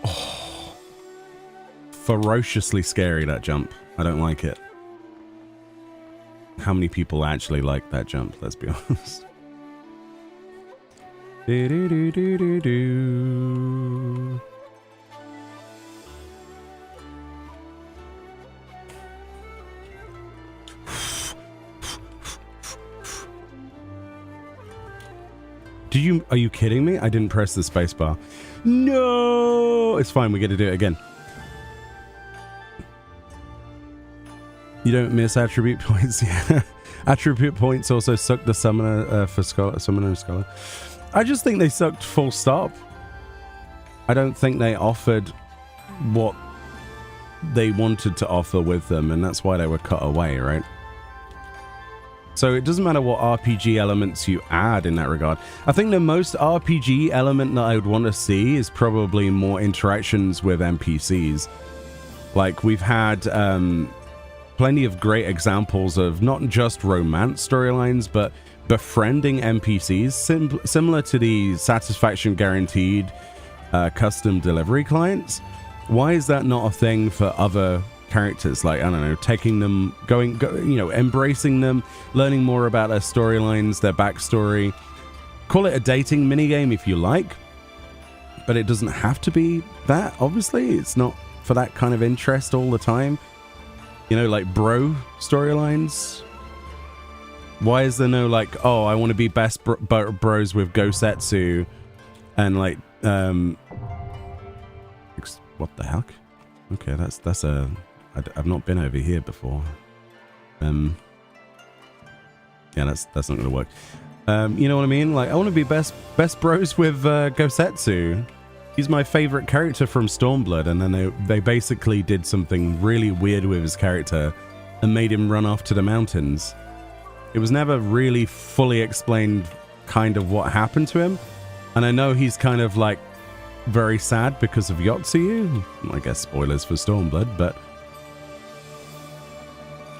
Oh, ferociously scary, that jump. I don't like it. How many people actually like that jump? Let's be honest. Are you kidding me? I didn't press the spacebar. No! It's fine, we get to do it again. You don't miss attribute points. Yeah. Attribute points also suck the summoner for summoner and scholar. I just think they sucked full stop. I don't think they offered what they wanted to offer with them, and that's why they were cut away, right? So it doesn't matter what RPG elements you add in that regard. I think the most RPG element that I would want to see is probably more interactions with NPCs. Like, we've had plenty of great examples of not just romance storylines, but befriending NPCs, similar to the satisfaction guaranteed custom delivery clients. Why is that not a thing for other characters, like, I don't know, taking them, embracing them, learning more about their storylines, their backstory. Call it a dating minigame if you like, but it doesn't have to be that, obviously. It's not for that kind of interest all the time. Like bro storylines. Why is there no, like, oh, I want to be best bros with Gosetsu and, like, what the heck? Okay, that's a... I've not been over here before. Yeah, that's not gonna work. You know what I mean? Like, I want to be best bros with Gosetsu. He's my favorite character from Stormblood, and then they basically did something really weird with his character and made him run off to the mountains. It was never really fully explained kind of what happened to him, and I know he's kind of like very sad because of Yotsuyu. I guess spoilers for Stormblood, but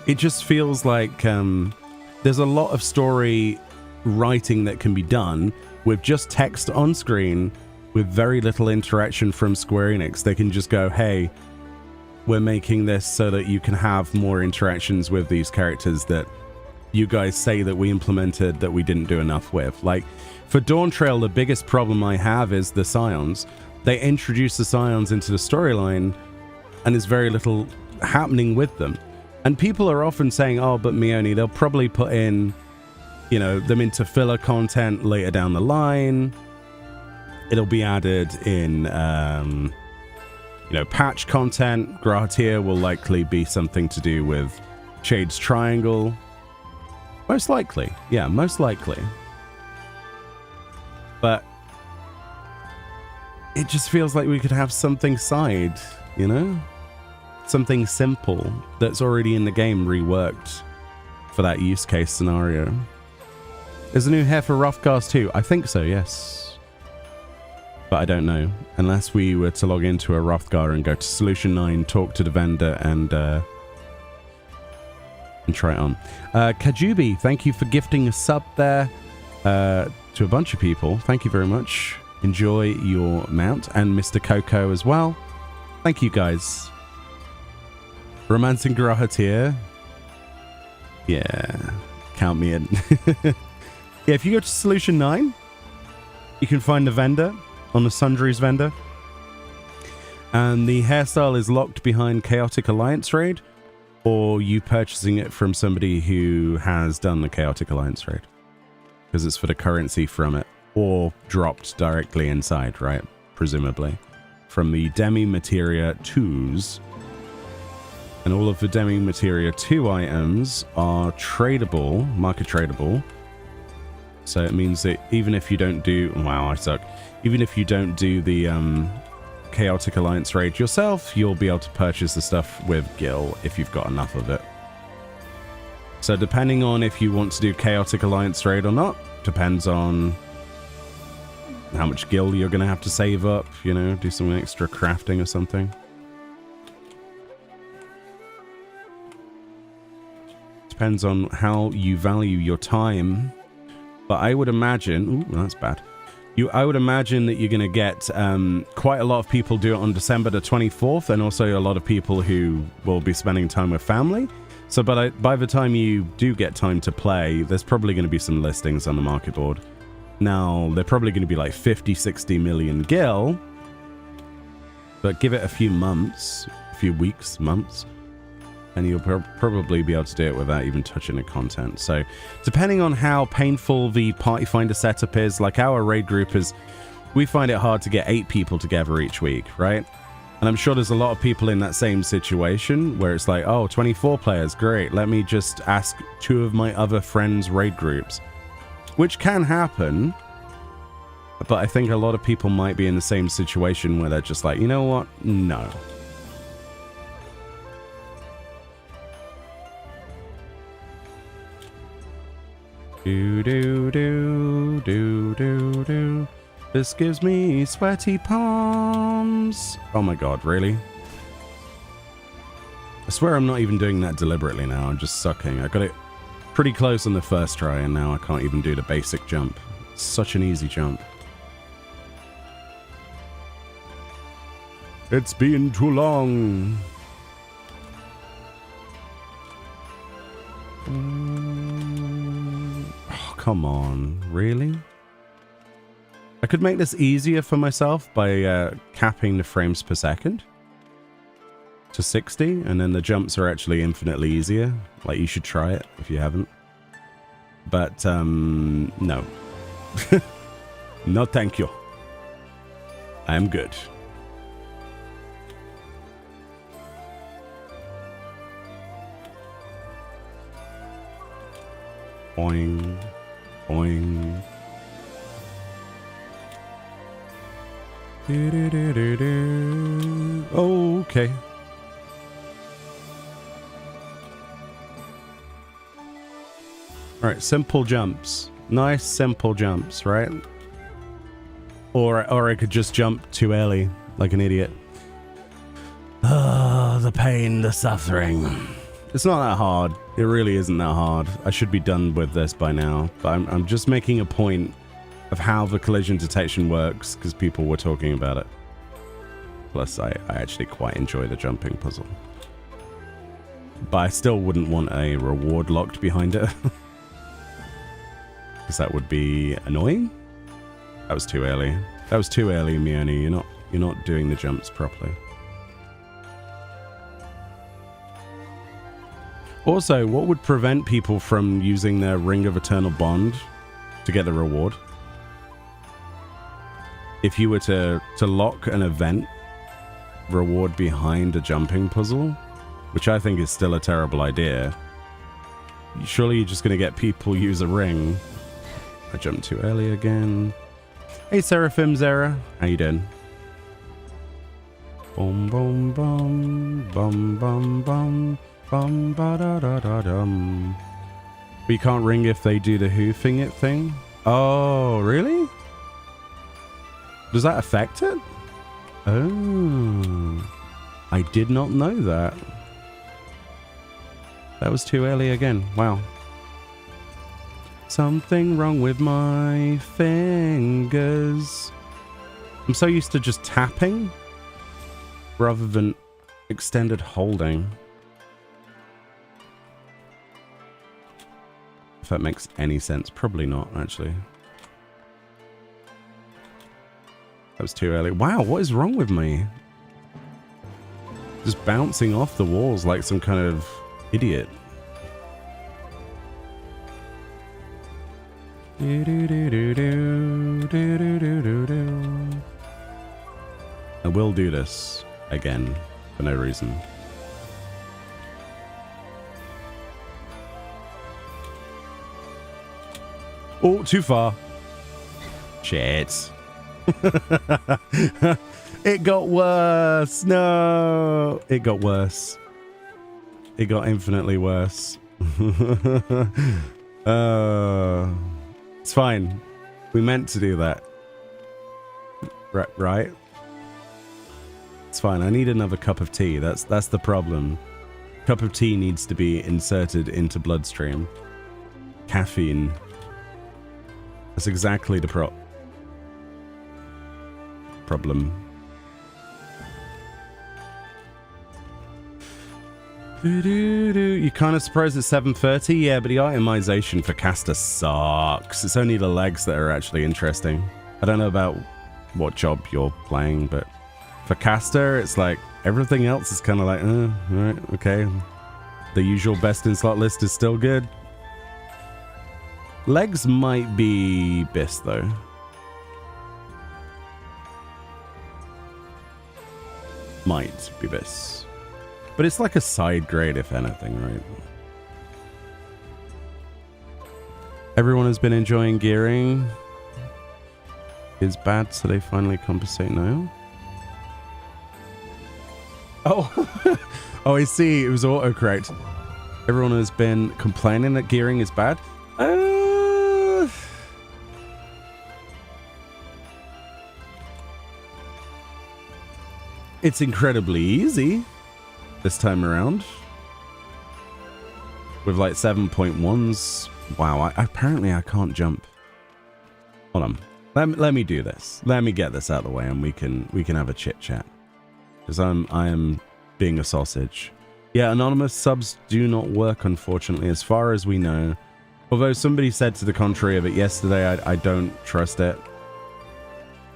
it just feels like there's a lot of story writing that can be done with just text on screen with very little interaction from Square Enix. They can just go, hey, we're making this so that you can have more interactions with these characters that you guys say that we implemented that we didn't do enough with. Like, for Dawn Trail, the biggest problem I have is the Scions. They introduce the Scions into the storyline, and there's very little happening with them. And people are often saying, oh, but Meoni, they'll probably put in, them into filler content later down the line. It'll be added in, patch content. Gratia will likely be something to do with Shade's Triangle. Most likely. Yeah, most likely. But it just feels like we could have something side, Something simple that's already in the game reworked for that use case scenario. There's a new hair for Rothcast too. I think so, yes. But I don't know. Unless we were to log into a Rothgar and go to Solution 9, talk to the vendor, and try it on. Kajubi, thank you for gifting a sub there to a bunch of people. Thank you very much. Enjoy your mount. And Mr. Coco as well. Thank you, guys. Romancing Grahatir. Yeah. Count me in. Yeah, if you go to Solution 9, you can find the vendor on the Sundries vendor. And the hairstyle is locked behind Chaotic Alliance raid, or you purchasing it from somebody who has done the Chaotic Alliance raid, because it's for the currency from it, or dropped directly inside, right? Presumably from the Demi Materia 2s. And all of the Demi Materia 2 items are tradable, market tradable. So it means that even if you don't do... Wow, I suck. Even if you don't do the Chaotic Alliance raid yourself, you'll be able to purchase the stuff with Gil if you've got enough of it. So depending on if you want to do Chaotic Alliance raid or not, depends on how much Gil you're going to have to save up, do some extra crafting or something. Depends on how you value your time. But I would imagine... Ooh, that's bad. I would imagine that you're going to get quite a lot of people do it on December the 24th, and also a lot of people who will be spending time with family. So by the time you do get time to play, there's probably going to be some listings on the market board. Now, they're probably going to be like 50, 60 million gil. But give it a few months, a few weeks, months, and you'll probably be able to do it without even touching the content. So depending on how painful the party finder setup is, like our raid group is, we find it hard to get 8 people together each week, right? And I'm sure there's a lot of people in that same situation where it's like, oh, 24 players, great. Let me just ask 2 of my other friends' raid groups, which can happen. But I think a lot of people might be in the same situation where they're just like, you know what? No. Do do do do do do. This gives me sweaty palms. Oh my god, really? I swear I'm not even doing that deliberately now. I'm just sucking. I got it pretty close on the first try, and now I can't even do the basic jump. It's such an easy jump. It's been too long. come on, really? I could make this easier for myself by capping the frames per second to 60, and then the jumps are actually infinitely easier. Like, you should try it if you haven't. But, no. No, thank you. I'm good. Boing. Boing. Oh, okay. Alright, simple jumps. Nice simple jumps, right? Or I could just jump too early, like an idiot. Ah, the pain, the suffering. It's not that hard. It really isn't that hard. I should be done with this by now. But I'm just making a point of how the collision detection works, because people were talking about it. Plus, I actually quite enjoy the jumping puzzle. But I still wouldn't want a reward locked behind it. Because that would be annoying. That was too early. That was too early, Meoni. You're not doing the jumps properly. Also, what would prevent people from using their Ring of Eternal Bond to get the reward? If you were to lock an event reward behind a jumping puzzle, which I think is still a terrible idea, surely you're just going to get people use a ring. I jumped too early again. Hey, Seraphim Zera. How you doing? Boom, boom, boom. Bum, bum, bum. Bum, ba, da, da, da, dum. But you can't ring if they do the hoofing it thing? Oh, really? Does that affect it? Oh. I did not know that. That was too early again. Wow. Something wrong with my fingers. I'm so used to just tapping rather than extended holding. If that makes any sense. Probably not, actually. That was too early. Wow, what is wrong with me? Just bouncing off the walls like some kind of idiot. I will do this again for no reason. Oh, too far. Shit. It got worse. No. It got worse. It got infinitely worse. It's fine. We meant to do that. Right? It's fine. I need another cup of tea. That's the problem. Cup of tea needs to be inserted into bloodstream. Caffeine. That's exactly the problem. You're kind of surprised it's 7:30? Yeah, but the itemization for caster sucks. It's only the legs that are actually interesting. I don't know about what job you're playing, but for caster, it's like everything else is kind of like, right, okay. The usual best in slot list is still good. Legs might be best though. Might be best. But it's like a side grade, if anything, right? Everyone has been enjoying gearing. Is bad, so they finally compensate now. Oh, oh, I see. It was autocorrect. Everyone has been complaining that gearing is bad. It's incredibly easy this time around. With like 7.1s. Wow, apparently I can't jump. Hold on. Let me do this. Let me get this out of the way and we can have a chit chat. Because I am being a sausage. Yeah, anonymous subs do not work, unfortunately. As far as we know, Although somebody said to the contrary of it yesterday, I don't trust it.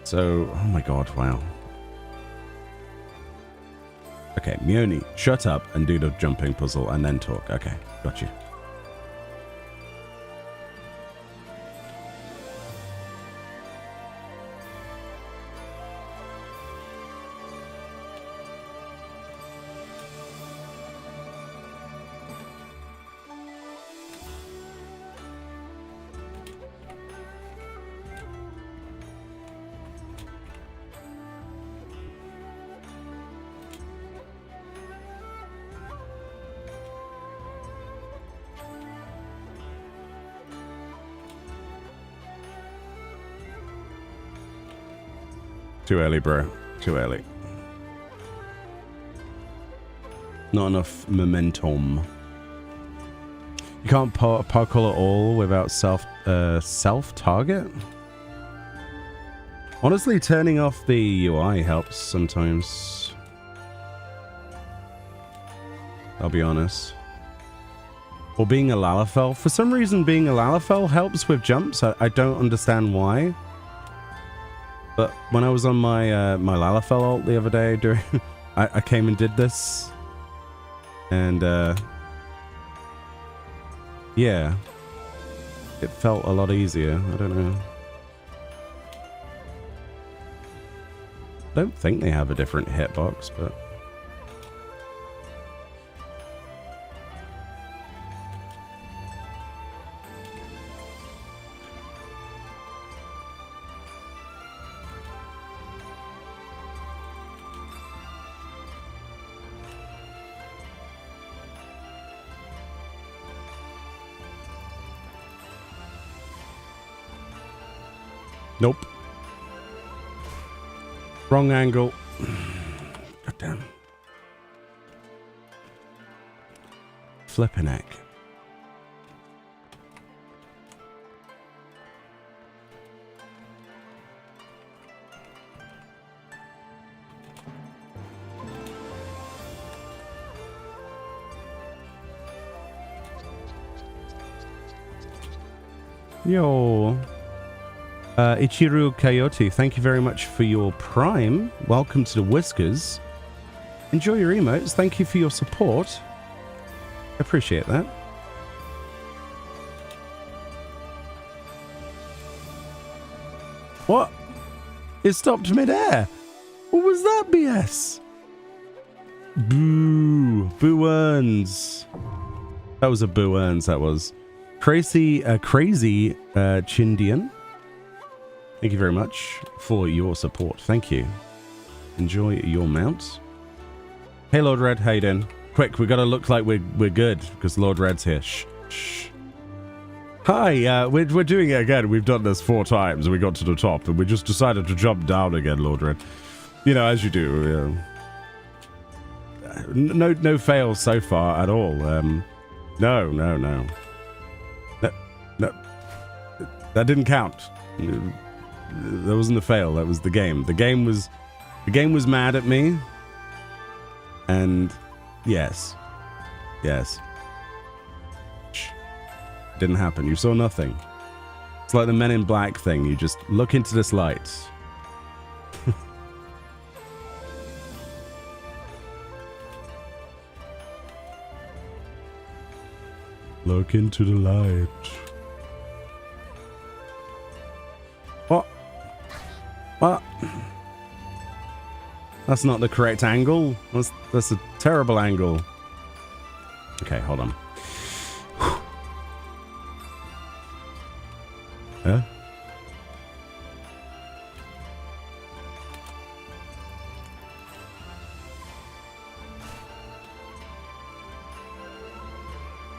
So, oh my god, wow. Okay, Meoni, shut up and do the jumping puzzle and then talk. Okay, got you. Too early, bro. Too early. Not enough momentum. You can't parkour at all without self-target? Honestly, turning off the UI helps sometimes. I'll be honest. Or being a Lalafell. For some reason, being a Lalafell helps with jumps. I don't understand why. But when I was on my my Lalafell ult the other day, I came and did this, and yeah, it felt a lot easier. I don't know. I don't think they have a different hitbox, but nope. Wrong angle. God damn. Flipping heck. Yo. Ichiru Coyote, thank you very much for your Prime. Welcome to the Whiskers. Enjoy your emotes. Thank you for your support. I appreciate that. What? It stopped midair. What was that BS? Boo. Boo earns. That was a boo earns, that was. Crazy Chindian. Thank you very much for your support. Thank you. Enjoy your mounts. Hey, Lord Red, how you doing? Quick, we gotta look like we're good because Lord Red's here. Shh, shh. Hi, we're doing it again. We've done this 4 times and we got to the top and we just decided to jump down again, Lord Red. You know, as you do. No fails so far at all. No. That didn't count. That wasn't a fail. That was the game. The game was mad at me. And yes. Shh. Didn't happen. You saw nothing. It's like the Men in Black thing. You just look into this light. Look into the light. What? That's not the correct angle. That's a terrible angle. Okay, hold on. Huh?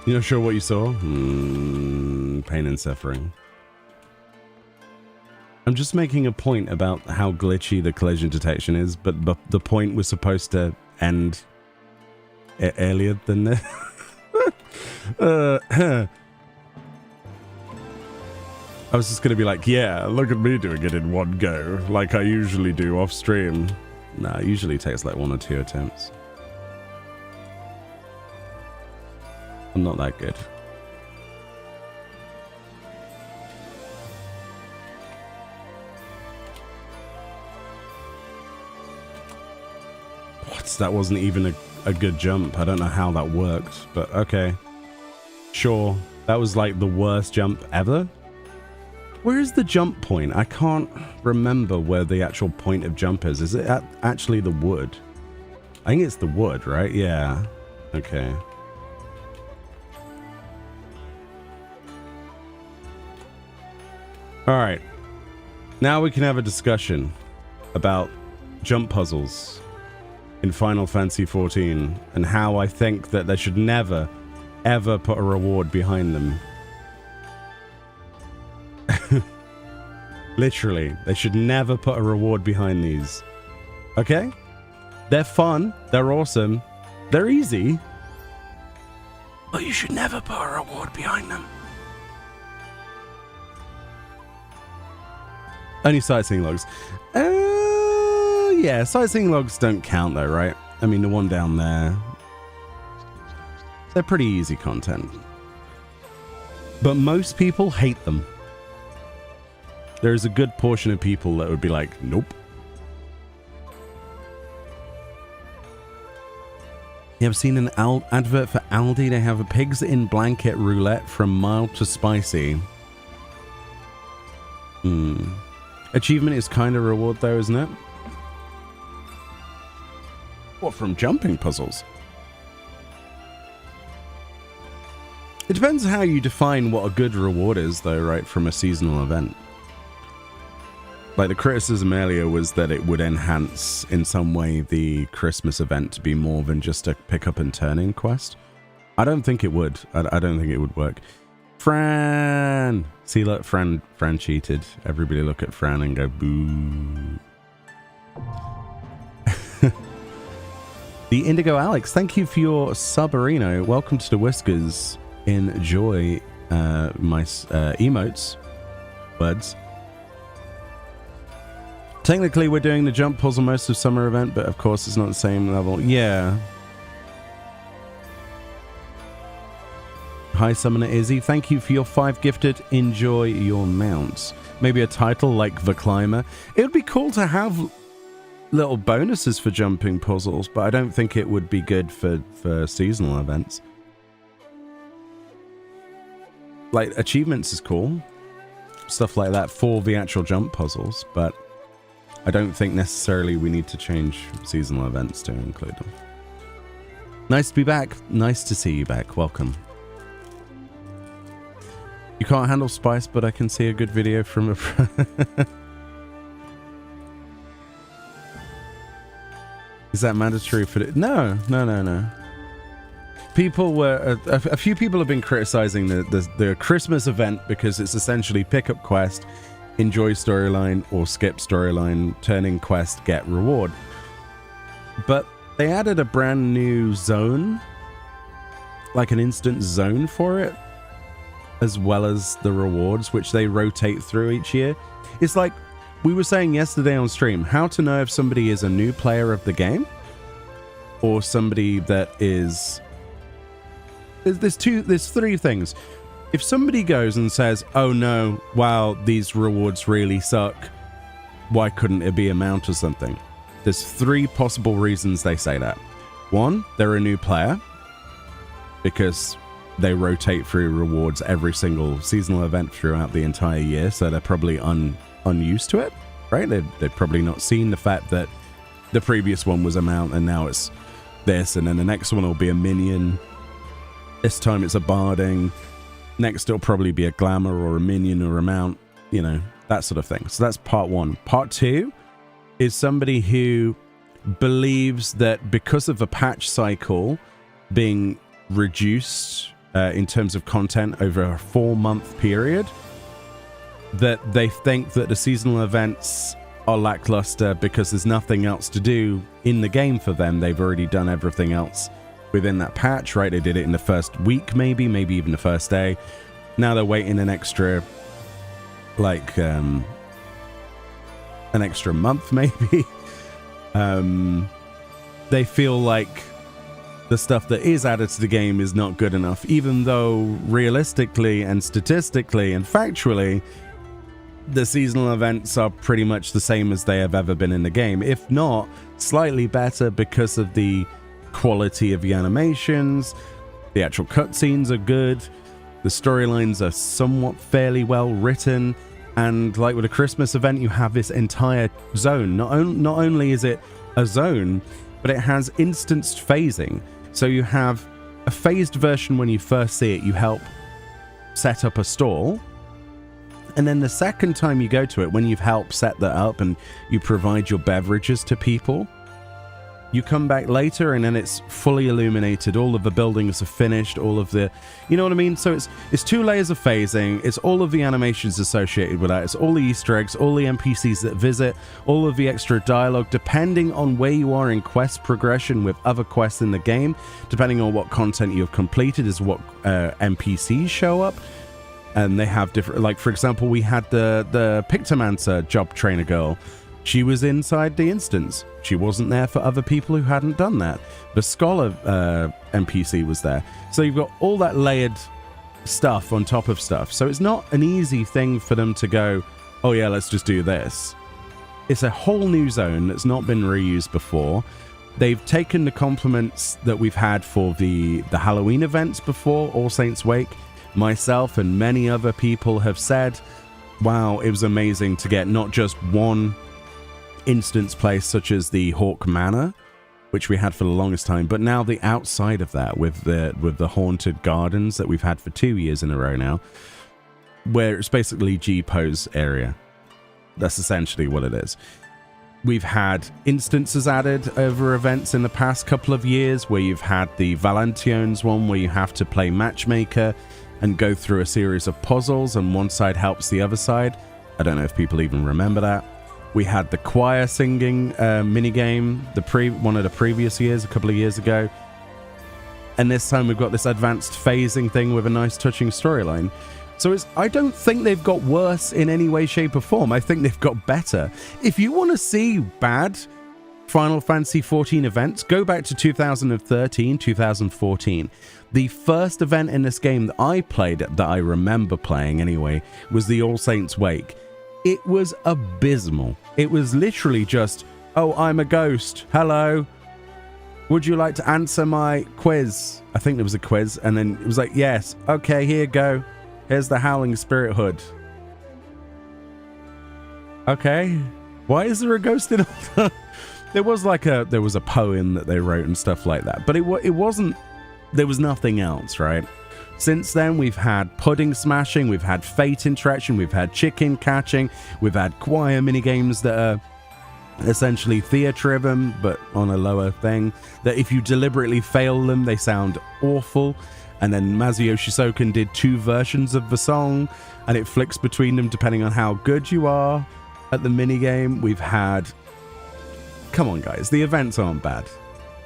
You're not sure what you saw? Pain and suffering. I'm just making a point about how glitchy the collision detection is, but the point was supposed to end earlier than this. I was just going to be like, yeah, look at me doing it in one go, like I usually do off stream. Nah, it usually takes like 1 or 2 attempts. I'm not that good. What? That wasn't even a good jump. I don't know how that worked, but okay. Sure. That was like the worst jump ever. Where is the jump point? I can't remember where the actual point of jump is. Is it actually the wood? I think it's the wood, right? Yeah. Okay. All right. Now we can have a discussion about jump puzzles in Final Fantasy XIV and how I think that they should never, ever put a reward behind them. Literally, they should never put a reward behind these. Okay? They're fun, they're awesome, they're easy, but you should never put a reward behind them. Only sightseeing logs. Yeah, sightseeing logs don't count though, right? I mean, the one down there, they're pretty easy content. But most people hate them. There's a good portion of people that would be like, nope. You ever seen an advert for Aldi? They have a pigs in blanket roulette from mild to spicy. Achievement is kind of reward though, isn't it? What, from jumping puzzles? It depends how you define what a good reward is though, right, from a seasonal event. Like, the criticism earlier was that it would enhance in some way the Christmas event to be more than just a pick up and turn in quest. I don't think it would. I don't think it would work. Fran! See, look, Fran cheated. Everybody look at Fran and go, boo. The Indigo Alex, thank you for your subarino. Welcome to the Whiskers. Enjoy my emotes. Words. Technically, we're doing the jump puzzle most of summer event, but of course it's not the same level. Yeah. Hi, Summoner Izzy. Thank you for your 5 gifted. Enjoy your mounts. Maybe a title like The Climber. It would be cool to have little bonuses for jumping puzzles, but I don't think it would be good for seasonal events. Like, achievements is cool. Stuff like that for the actual jump puzzles, but I don't think necessarily we need to change seasonal events to include them. Nice to be back. Nice to see you back. Welcome. You can't handle spice, but I can see a good video from a... Is that mandatory for the... No. People were... A few people have been criticizing the Christmas event because it's essentially pick up quest, enjoy storyline, or skip storyline, turning quest, get reward. But they added a brand new zone, like an instant zone for it, as well as the rewards, which they rotate through each year. It's like we were saying yesterday on stream, how to know if somebody is a new player of the game or somebody that is... There's 3 things. If somebody goes and says, oh no, wow, these rewards really suck, why couldn't it be a mount or something? There's 3 possible reasons they say that. 1, they're a new player, because they rotate through rewards every single seasonal event throughout the entire year, so they're probably unused to it, right? They've probably not seen the fact that the previous one was a mount and now it's this, and then the next one will be a minion. This time it's a barding. Next it'll probably be a glamour or a minion or a mount, you know, that sort of thing. So that's part 1. Part 2 is somebody who believes that because of the patch cycle being reduced in terms of content over a 4-month period, that they think that the seasonal events are lackluster because there's nothing else to do in the game for them. They've already done everything else within that patch, right? They did it in the first week, maybe even the first day. Now they're waiting an extra, like, an extra month, maybe. They feel like the stuff that is added to the game is not good enough, even though realistically and statistically and factually, the seasonal events are pretty much the same as they have ever been in the game, if not slightly better because of the quality of the animations. The actual cutscenes are good, the storylines are somewhat fairly well written, and like with a Christmas event, you have this entire zone. Not only is it a zone, but it has instanced phasing. So you have a phased version when you first see it, you help set up a stall. And then the second time you go to it, when you've helped set that up and you provide your beverages to people, you come back later and then it's fully illuminated. All of the buildings are finished, all of the, you know what I mean? So it's 2 layers of phasing. It's all of the animations associated with that. It's all the Easter eggs, all the NPCs that visit, all of the extra dialogue, depending on where you are in quest progression with other quests in the game, depending on what content you've completed is what NPCs show up. And they have different, like, for example, we had the Pictomancer job trainer girl. She was inside the instance. She wasn't there for other people who hadn't done that. The scholar NPC was there. So you've got all that layered stuff on top of stuff. So it's not an easy thing for them to go, oh yeah, let's just do this. It's a whole new zone that's not been reused before. They've taken the compliments that we've had for the Halloween events before, All Saints Wake. Myself and many other people have said, wow, it was amazing to get not just one instance place such as the Hawk Manor, which we had for the longest time, but now the outside of that with the haunted gardens that we've had for 2 years in a row now, where it's basically G-Pose area. That's essentially what it is. We've had instances added over events in the past couple of years where you've had the Valentiones one where you have to play matchmaker and go through a series of puzzles and one side helps the other side. I don't know if people even remember that. We had the choir singing minigame one of the previous years, a couple of years ago. And this time we've got this advanced phasing thing with a nice touching storyline. So I don't think they've got worse in any way, shape or form. I think they've got better. If you want to see bad Final Fantasy XIV events, go back to 2013, 2014. The first event in this game that I played, that I remember playing anyway, was the All Saints Wake. It was abysmal. It was literally just, oh, I'm a ghost. Hello. Would you like to answer my quiz? I think there was a quiz. And then it was like, yes. Okay, here you go. Here's the Howling Spirit Hood. Okay. Why is there a ghost in all that? There was a poem that they wrote and stuff like that. But it wasn't, there was nothing else, right? Since then, we've had pudding smashing, we've had fate interaction, we've had chicken catching, we've had choir minigames that are essentially theatre-driven, but on a lower thing. That if you deliberately fail them, they sound awful. And then Masayoshi Soken did 2 versions of the song, and it flicks between them depending on how good you are at the minigame. We've had... Come on, guys, the events aren't bad.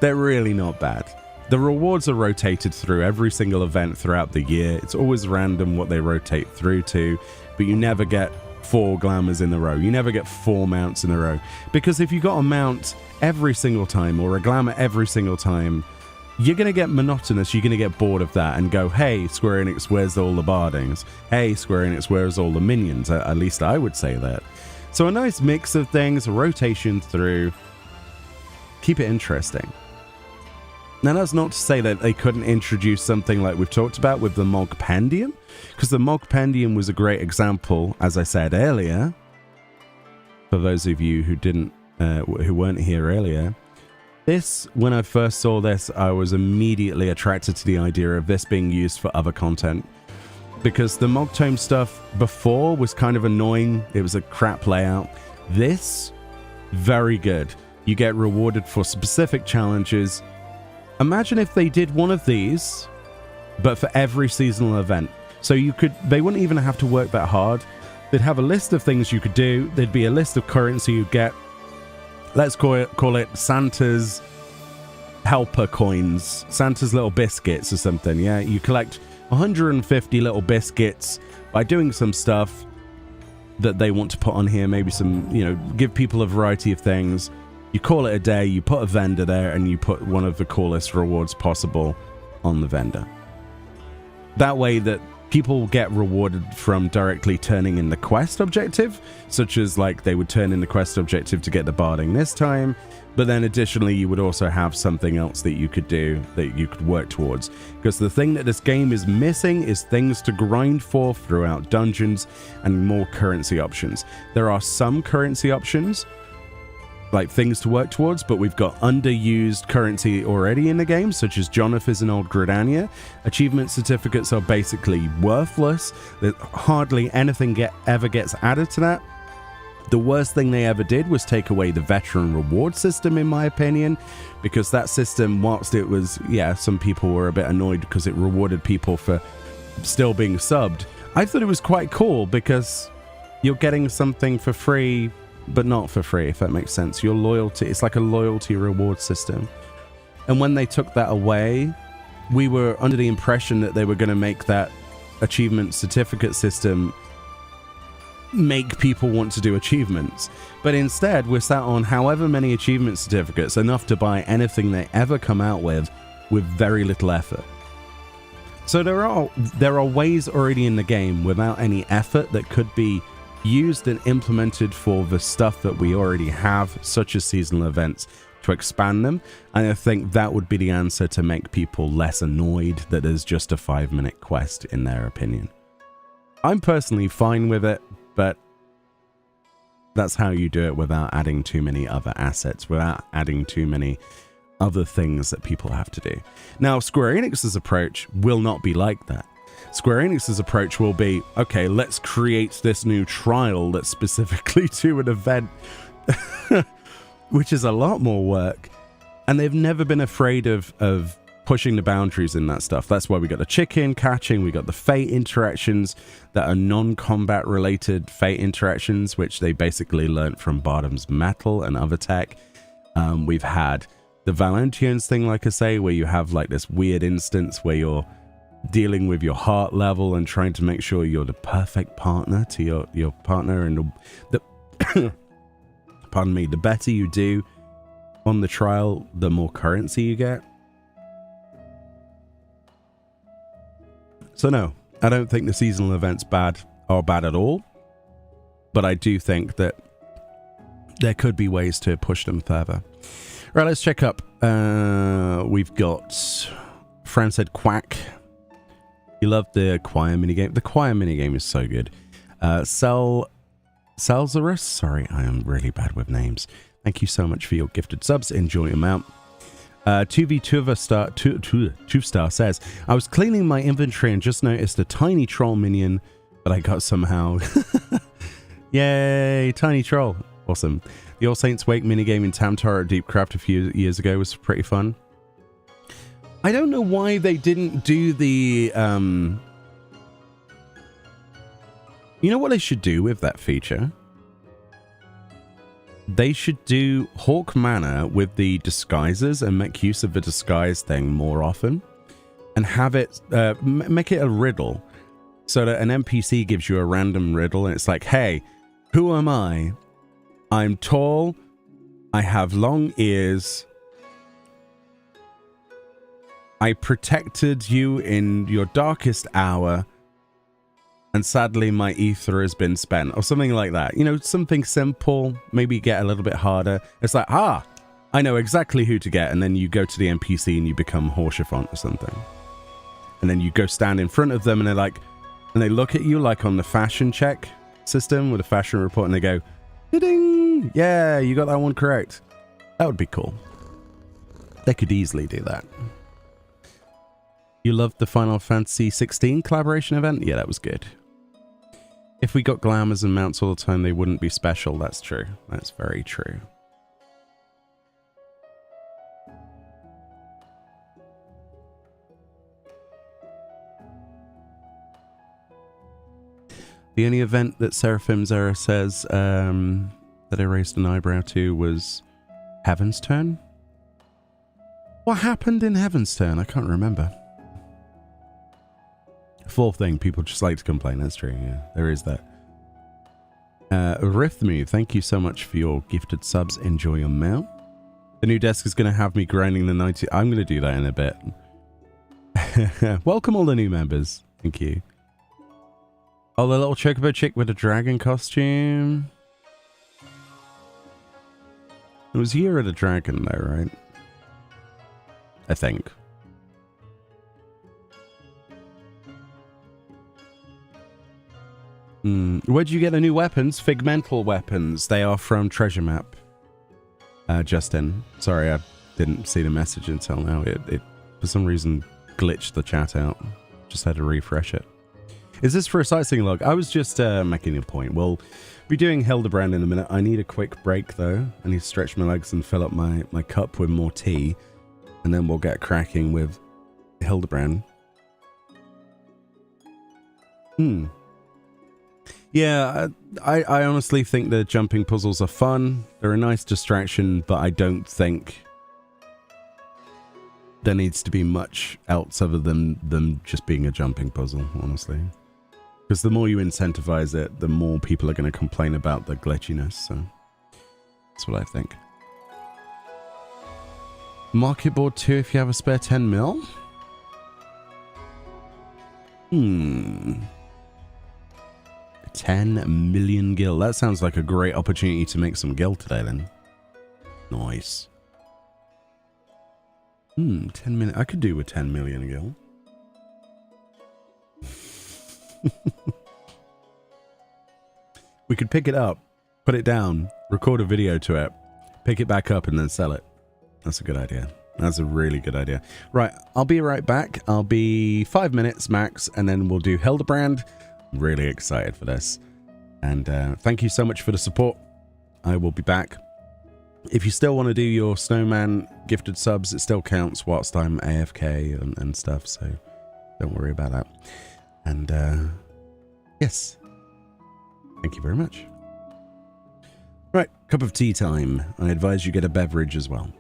They're really not bad. The rewards are rotated through every single event throughout the year. It's always random what they rotate through to, but you never get 4 glamours in a row. You never get 4 mounts in a row. Because if you got a mount every single time or a glamour every single time, you're going to get monotonous. You're going to get bored of that and go, hey, Square Enix, where's all the bardings? Hey, Square Enix, where's all the minions? At least I would say that. So a nice mix of things, rotation through. Keep it interesting. Now, that's not to say that they couldn't introduce something like we've talked about with the Mogpendium, because the Mogpendium was a great example, as I said earlier. For those of you who weren't here earlier, when I first saw this, I was immediately attracted to the idea of this being used for other content, because the Mogtome stuff before was kind of annoying. It was a crap layout. This, very good. You get rewarded for specific challenges. Imagine if they did one of these, but for every seasonal event. So they wouldn't even have to work that hard. They'd have a list of things you could do. There'd be a list of currency you'd get. Let's call it Santa's helper coins, Santa's little biscuits or something. Yeah, you collect 150 little biscuits by doing some stuff that they want to put on here. Maybe some, give people a variety of things. You call it a day, you put a vendor there, and you put one of the coolest rewards possible on the vendor. That way that people get rewarded from directly turning in the quest objective, such as like they would turn in the quest objective to get the barding this time, but then additionally you would also have something else that you could do, that you could work towards. Because the thing that this game is missing is things to grind for throughout dungeons and more currency options. There are some currency options, like things to work towards, but we've got underused currency already in the game, such as Jonathan's and Old Gridania. Achievement certificates are basically worthless. Hardly anything ever gets added to that. The worst thing they ever did was take away the veteran reward system, in my opinion, because that system, whilst it was, yeah, some people were a bit annoyed because it rewarded people for still being subbed. I thought it was quite cool because you're getting something for free, but not for free, if that makes sense. Your loyalty, it's like a loyalty reward system. And when they took that away, we were under the impression that they were going to make that achievement certificate system make people want to do achievements. But instead, we're sat on however many achievement certificates, enough to buy anything they ever come out with very little effort. So there are ways already in the game without any effort that could be used and implemented for the stuff that we already have, such as seasonal events, to expand them. And I think that would be the answer to make people less annoyed that there's just a 5-minute quest, in their opinion. I'm personally fine with it, but that's how you do it without adding too many other assets, without adding too many other things that people have to do. Now, Square Enix's approach will not be like that. Square Enix's approach will be, okay, let's create this new trial that's specifically to an event, which is a lot more work. And they've never been afraid of pushing the boundaries in that stuff. That's why we got the chicken catching, we got the fate interactions that are non-combat related fate interactions, which they basically learnt from Bottom's Metal and other tech. We've had the Valentians thing, like I say, where you have like this weird instance where you're dealing with your heart level and trying to make sure you're the perfect partner to your partner, and the pardon me, the better you do on the trial, the more currency you get. So no, I don't think the seasonal events are bad at all, but I do think that there could be ways to push them further. Right, let's check up. We've got Fran said quack. You love the choir minigame. The choir minigame is so good. Salzarus, sorry, I am really bad with names. Thank you so much for your gifted subs. Enjoy them out. 2v2star says, I was cleaning my inventory and just noticed a tiny troll minion, but I got somehow. Yay, tiny troll. Awesome. The All Saints Wake minigame in Tamtar at Deepcraft a few years ago was pretty fun. I don't know why they didn't do the... You know what they should do with that feature? They should do Hawk Manor with the disguises and make use of the disguise thing more often. And have it... make it a riddle. So that an NPC gives you a random riddle and it's like, hey, who am I? I'm tall. I have long ears. I protected you in your darkest hour, and sadly my ether has been spent, or something like that. You know, something simple, maybe get a little bit harder. It's like, I know exactly who to get, and then you go to the NPC and you become Horschiffant or something. And then you go stand in front of them and they're like, and they look at you like on the fashion check system with a fashion report and they go, ding, yeah, you got that one correct. That would be cool. They could easily do that. You loved the Final Fantasy 16 collaboration event? Yeah, that was good. If we got glamours and mounts all the time, they wouldn't be special. That's true. That's very true. The only event that Seraphim's Error says that I raised an eyebrow to was Heaven's Turn. What happened in Heaven's Turn? I can't remember. Fourth thing, people just like to complain. That's true, yeah. There is that. Rhythmu, thank you so much for your gifted subs. Enjoy your meal. The new desk is going to have me grinding the 90... I'm going to do that in a bit. Welcome all the new members. Thank you. Oh, the little chocobo chick with a dragon costume. It was Year of the Dragon though, right? I think. Where'd you get the new weapons? Figmental weapons. They are from Treasure Map. Justin. Sorry, I didn't see the message until now. It for some reason glitched the chat out. Just had to refresh it. Is this for a sightseeing log? I was just making a point. We'll be doing Hildebrand in a minute. I need a quick break though. I need to stretch my legs and fill up my cup with more tea. And then we'll get cracking with Hildebrand. Yeah, I honestly think the jumping puzzles are fun. They're a nice distraction, but I don't think there needs to be much else other than them just being a jumping puzzle, honestly. Because the more you incentivize it, the more people are going to complain about the glitchiness, so that's what I think. Market board 2 if you have a spare 10 mil? 10 million gil. That sounds like a great opportunity to make some gil today then. Nice. 10 million. I could do with 10 million gil. We could pick it up, put it down, record a video to it, pick it back up and then sell it. That's a good idea. That's a really good idea. Right, I'll be right back. I'll be 5 minutes max and then we'll do Hildebrand. I'm really excited for this. And thank you so much for the support. I will be back. If you still want to do your snowman gifted subs, it still counts whilst I'm AFK and stuff, so don't worry about that. And yes, thank you very much. Right, cup of tea time. I advise you get a beverage as well.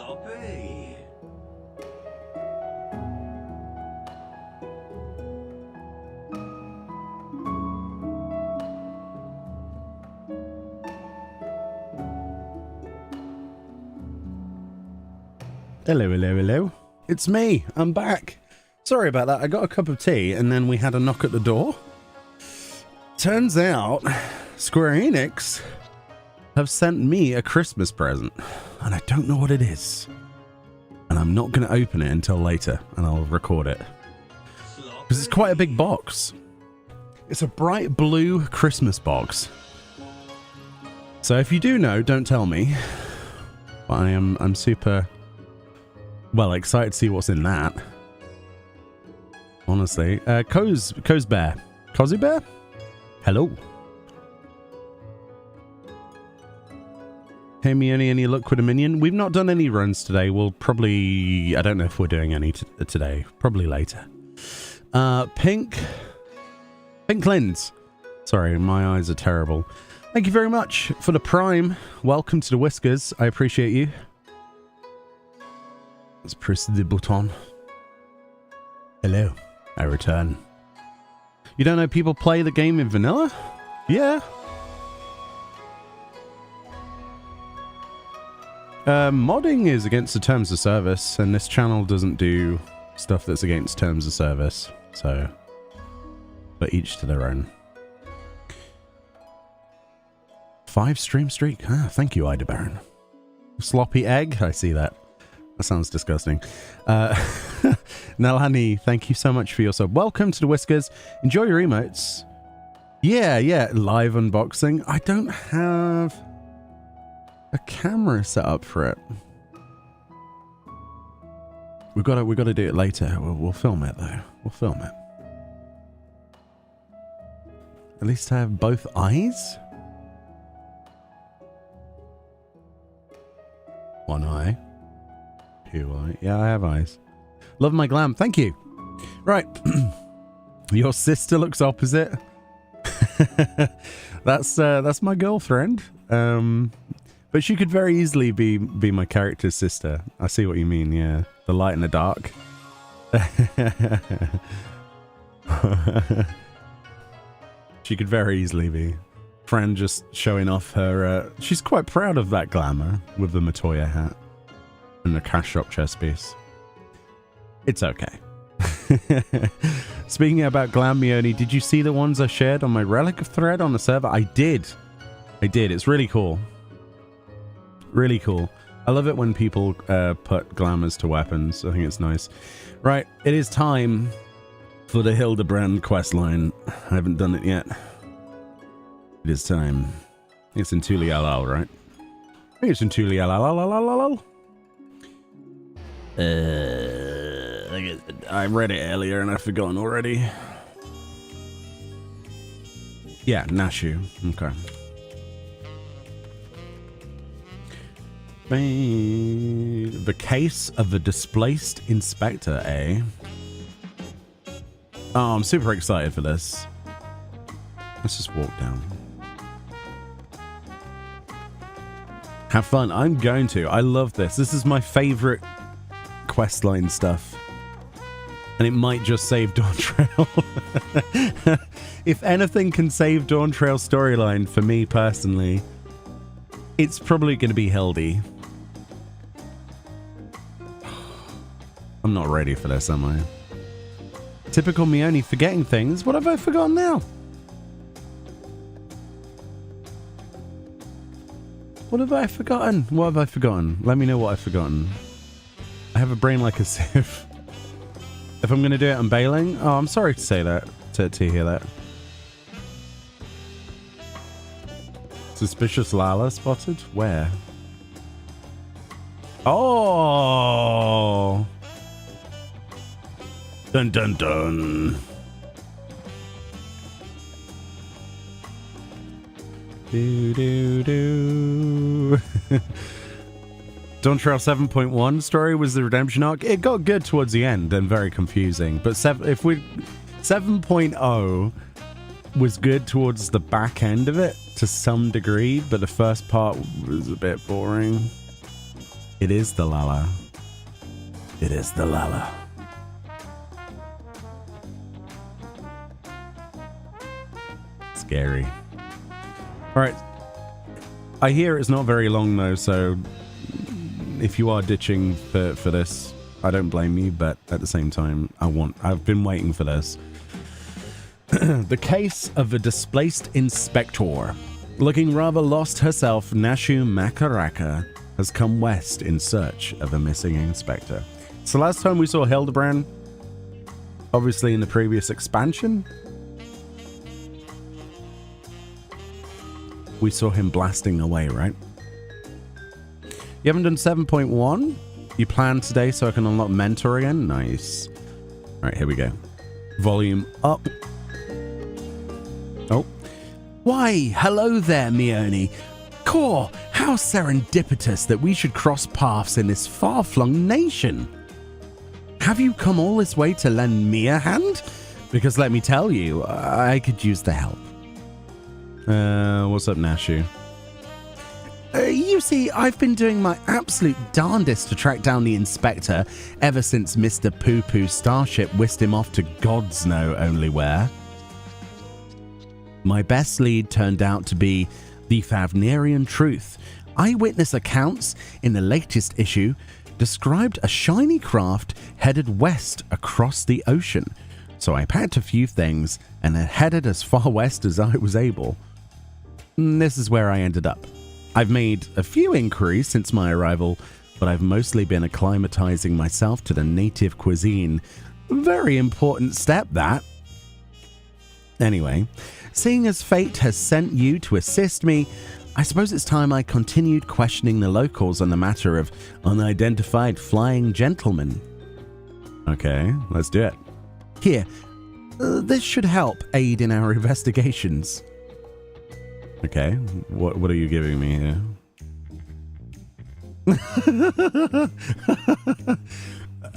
Sloppy. Hello, hello, hello. It's me. I'm back. Sorry about that. I got a cup of tea and then we had a knock at the door. Turns out Square Enix have sent me a Christmas present and I don't know what it is. And I'm not going to open it until later and I'll record it. Because it's quite a big box. It's a bright blue Christmas box. So if you do know, don't tell me. But I'm super... well, excited to see what's in that. Honestly. Cozy Bear. Cozy Bear? Hello. Hey, Meoni, any luck with a minion? We've not done any runs today. We'll probably... I don't know if we're doing any today. Probably later. Pink Lens. Sorry, my eyes are terrible. Thank you very much for the Prime. Welcome to the Whiskers. I appreciate you. Let's press the button. Hello, I return. You don't know people play the game in vanilla? Yeah. Modding is against the terms of service, and this channel doesn't do stuff that's against terms of service. So, but each to their own. 5 stream streak. Ah, thank you, Ida Baron. Sloppy egg. I see that. That sounds disgusting. Nalani, thank you so much for your sub. Welcome to the Whiskers. Enjoy your emotes. Yeah. Live unboxing. I don't have a camera set up for it. We gotta do it later. We'll film it though. We'll film it. At least I have both eyes. One eye. 2 eye. Yeah, I have eyes. Love my glam. Thank you. Right. Your sister looks opposite. That's my girlfriend. But she could very easily be my character's sister. I see what you mean. Yeah, the light and the dark. She could very easily be. Fran just showing off her... she's quite proud of that glamour with the Matoya hat and the cash shop chest piece. It's okay. Speaking about glam, Meoni, did you see the ones I shared on my Relic thread on the server? I did. It's really cool. Really cool. I love it when people put glamours to weapons. I think it's nice. Right, it is time for the Hildebrand questline. I haven't done it yet. It is time. It's in Tulialal, right? I think it's in Tulialal. I read it earlier and I've forgotten already. Yeah, Nashu. Okay. The case of the displaced inspector, eh? Oh, I'm super excited for this. Let's just walk down. Have fun. I'm going to. I love this. This is my favorite questline stuff. And it might just save Dawn Trail. If anything can save Dawn Trail storyline for me personally, it's probably going to be Hildi. I'm not ready for this, am I? Typical Meoni forgetting things. What have I forgotten now? What have I forgotten? What have I forgotten? Let me know what I've forgotten. I have a brain like a sieve. If I'm going to do it, I'm bailing. Oh, I'm sorry to say that. To hear that. Suspicious Lala spotted? Where? Oh! Dun dun dun. Do do do. Dawn Trail 7.1 story was the redemption arc. It got good towards the end and very confusing. But 7.0 was good towards the back end of it to some degree, but the first part was a bit boring. It is the Lala. It is the Lala. Scary. Alright. I hear it's not very long though, so if you are ditching for this, I don't blame you, but at the same time, I've been waiting for this. The case of a displaced inspector. Looking rather lost herself, Nashu Makaraka has come west in search of a missing inspector. So last time we saw Hildebrand, obviously in the previous expansion, we saw him blasting away, right? You haven't done 7.1? You planned today so I can unlock Mentor again? Nice. All right, here we go. Volume up. Oh. Why, hello there, Meoni. Core, how serendipitous that we should cross paths in this far-flung nation. Have you come all this way to lend me a hand? Because let me tell you, I could use the help. What's up, Nashu? You see, I've been doing my absolute darndest to track down the inspector ever since Mr. Poo-Poo Starship whisked him off to gods know only where. My best lead turned out to be the Favnerian Truth. Eyewitness accounts in the latest issue described a shiny craft headed west across the ocean. So I packed a few things and headed as far west as I was able. This is where I ended up. I've made a few inquiries since my arrival, but I've mostly been acclimatizing myself to the native cuisine. Very important step, that. Anyway, seeing as fate has sent you to assist me, I suppose it's time I continued questioning the locals on the matter of unidentified flying gentlemen. Okay, let's do it. Here, this should help aid in our investigations. Okay, what are you giving me here?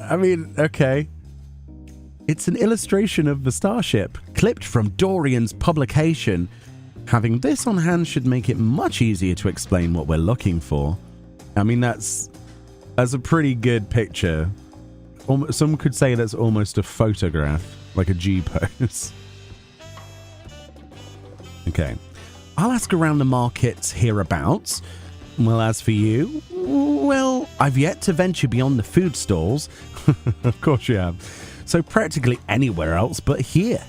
I mean, okay. It's an illustration of the starship, clipped from Dorian's publication. Having this on hand should make it much easier to explain what we're looking for. I mean, that's a pretty good picture. Some could say that's almost a photograph, like a G pose. Okay. I'll ask around the markets hereabouts. Well, as for you, well, I've yet to venture beyond the food stalls. Of course you have. So practically anywhere else but here.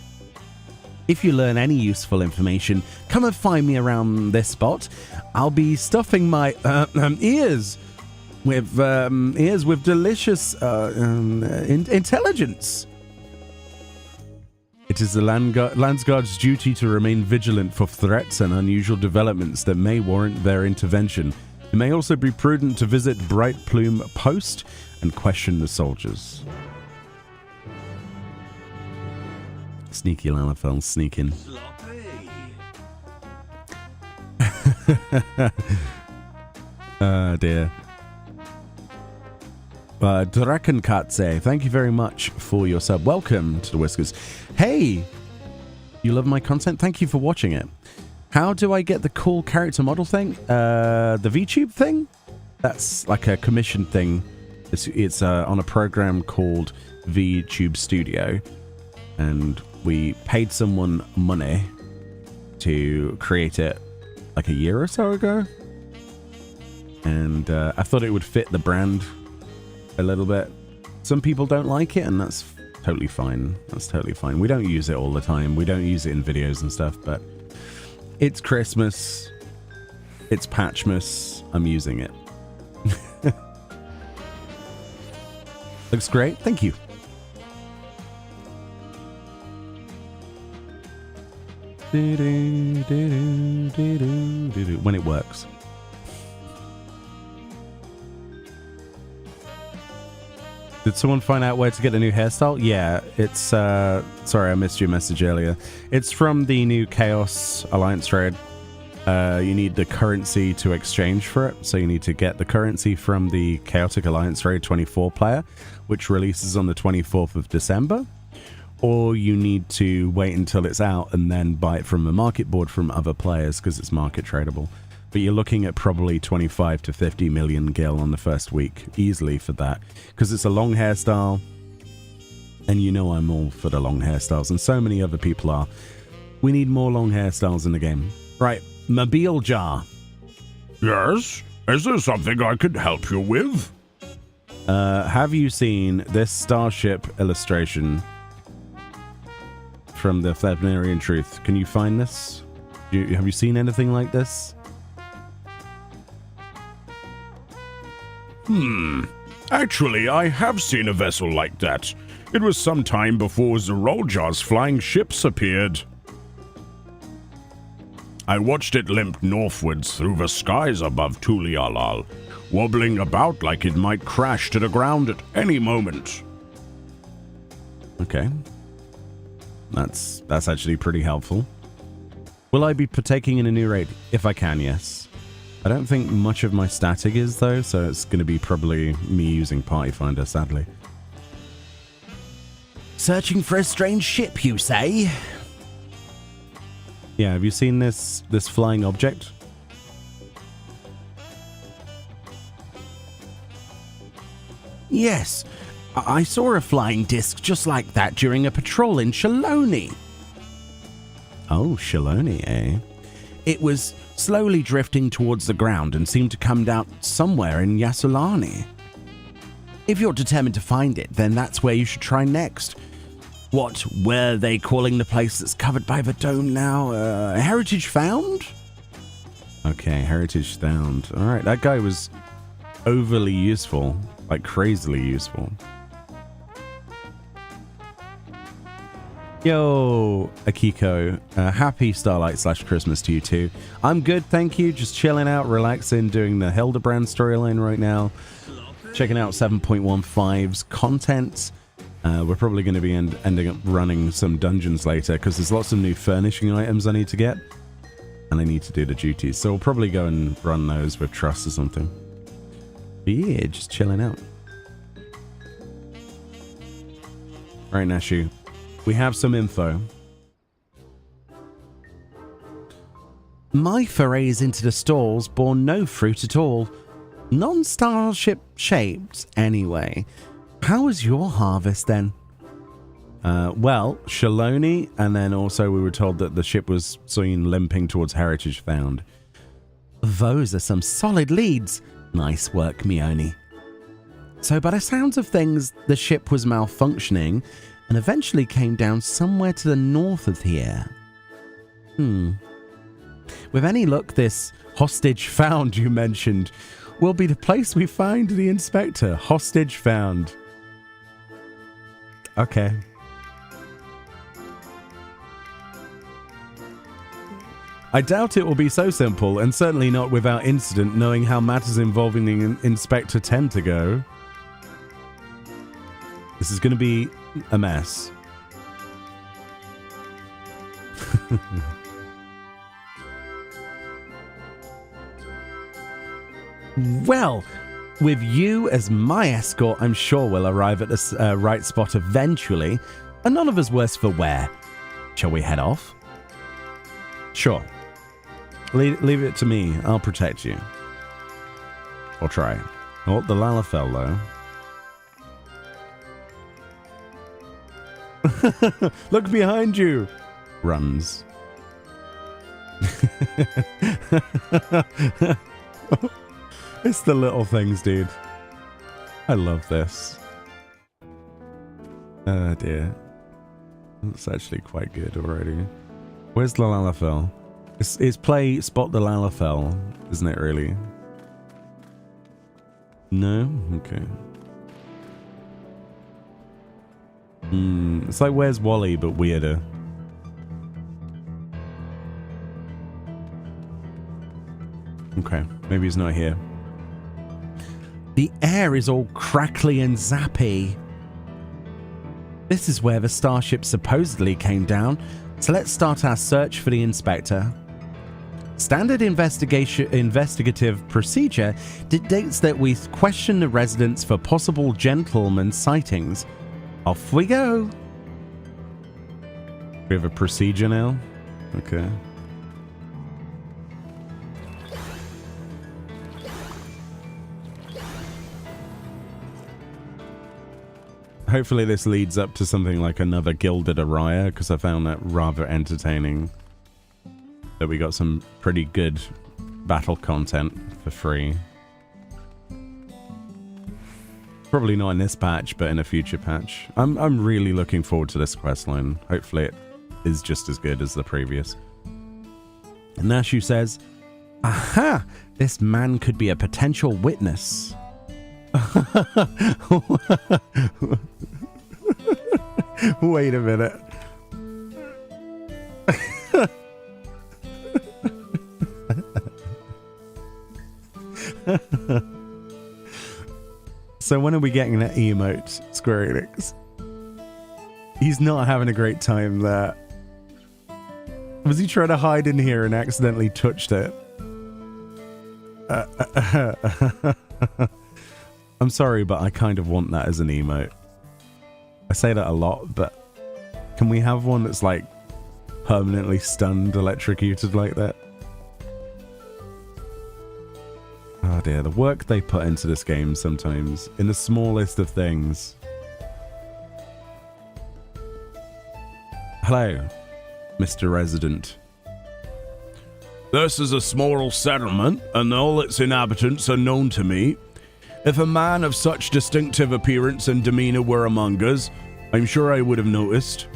If you learn any useful information, come and find me around this spot. I'll be stuffing my ears with delicious intelligence. It is the Landsguard's duty to remain vigilant for threats and unusual developments that may warrant their intervention. It may also be prudent to visit Bright Plume Post and question the soldiers. Sneaky Lalafell sneaking. Oh dear. Drakenkatze, thank you very much for your sub. Welcome to the Whiskers. Hey, you love my content? Thank you for watching it. How do I get the cool character model thing? The VTube thing? That's like a commission thing. It's on a program called VTube Studio. And we paid someone money to create it like a year or so ago. And I thought it would fit the brand a little bit. Some people don't like it, and that's totally fine. That's totally fine. We don't use it all the time. We don't use it in videos and stuff, but it's Christmas. It's Patchmas. I'm using it. Looks great. Thank you. When it works. Did someone find out where to get the new hairstyle? Yeah, it's, sorry, I missed your message earlier. It's from the new Chaos Alliance raid. You need the currency to exchange for it, so you need to get the currency from the Chaotic Alliance raid 24 player, which releases on the 24th of December. Or you need to wait until it's out and then buy it from the market board from other players, because it's market tradable. But you're looking at probably 25 to 50 million gil on the first week, easily for that. Because it's a long hairstyle, and you know I'm all for the long hairstyles, and so many other people are. We need more long hairstyles in the game. Right, Mobile Jar. Yes? Is there something I could help you with? Have you seen this starship illustration from the Thebnerian Truth? Can you find this? Have you seen anything like this? Actually, I have seen a vessel like that. It was some time before Zeroljar's flying ships appeared. I watched it limp northwards through the skies above Tulialal, wobbling about like it might crash to the ground at any moment. Okay. That's actually pretty helpful. Will I be partaking in a new raid? If I can, yes. I don't think much of my static is, though, so it's going to be probably me using Party Finder, sadly. Searching for a strange ship, you say? Yeah, have you seen this flying object? Yes, I saw a flying disc just like that during a patrol in Shaloni. Oh, Shaloni, eh? It was slowly drifting towards the ground and seemed to come down somewhere in Yasulani. If you're determined to find it, then that's where you should try next. What were they calling the place that's covered by the dome now? Heritage Found? Okay, Heritage Found. Alright, that guy was overly useful. Like, crazily useful. Yo, Akiko. Happy Starlight/Christmas to you too. I'm good, thank you. Just chilling out, relaxing, doing the Hildebrand storyline right now. Checking out 7.15's content. We're probably going to be ending up running some dungeons later because there's lots of new furnishing items I need to get. And I need to do the duties. So we'll probably go and run those with Trust or something. But yeah, just chilling out. Right, Nashu. We have some info. My forays into the stalls bore no fruit at all. Non-starship shaped, anyway. How was your harvest then? Well, Shaloni, and then also we were told that the ship was seen limping towards Heritage Found. Those are some solid leads. Nice work, Meoni. So by the sounds of things, the ship was malfunctioning and eventually came down somewhere to the north of here. With any luck, this hostage found you mentioned will be the place we find the inspector. Hostage found. Okay. I doubt it will be so simple, and certainly not without incident, knowing how matters involving the inspector tend to go. This is going to be a mess. Well, with you as my escort, I'm sure we'll arrive at the right spot eventually, and none of us worse for wear. Shall we head off? Sure. Leave it to me. I'll protect you. Or try. Oh, the Lalafell, though. Look behind you! Runs. It's the little things, dude. I love this. Oh dear. That's actually quite good already. Where's the Lalafell? It's play Spot the Lalafell, isn't it really? No? Okay. It's like Where's Wally, but weirder. Okay, maybe he's not here. The air is all crackly and zappy. This is where the starship supposedly came down, so let's start our search for the inspector. Standard investigative procedure dictates that we question the residents for possible gentleman sightings. Off we go. We have a procedure now? Okay. Hopefully this leads up to something like another Gilded Araya, because I found that rather entertaining. That we got some pretty good battle content for free. Probably not in this patch, but in a future patch. I'm really looking forward to this questline. Hopefully it is just as good as the previous. And Nashu says, aha! This man could be a potential witness. Wait a minute. So when are we getting that emote, Square Enix? He's not having a great time there. Was he trying to hide in here and accidentally touched it? I'm sorry, but I kind of want that as an emote. I say that a lot, but can we have one that's like permanently stunned, electrocuted like that? Oh dear, the work they put into this game sometimes, in the smallest of things. Hello, Mr. Resident. This is a small settlement, and all its inhabitants are known to me. If a man of such distinctive appearance and demeanor were among us, I'm sure I would have noticed.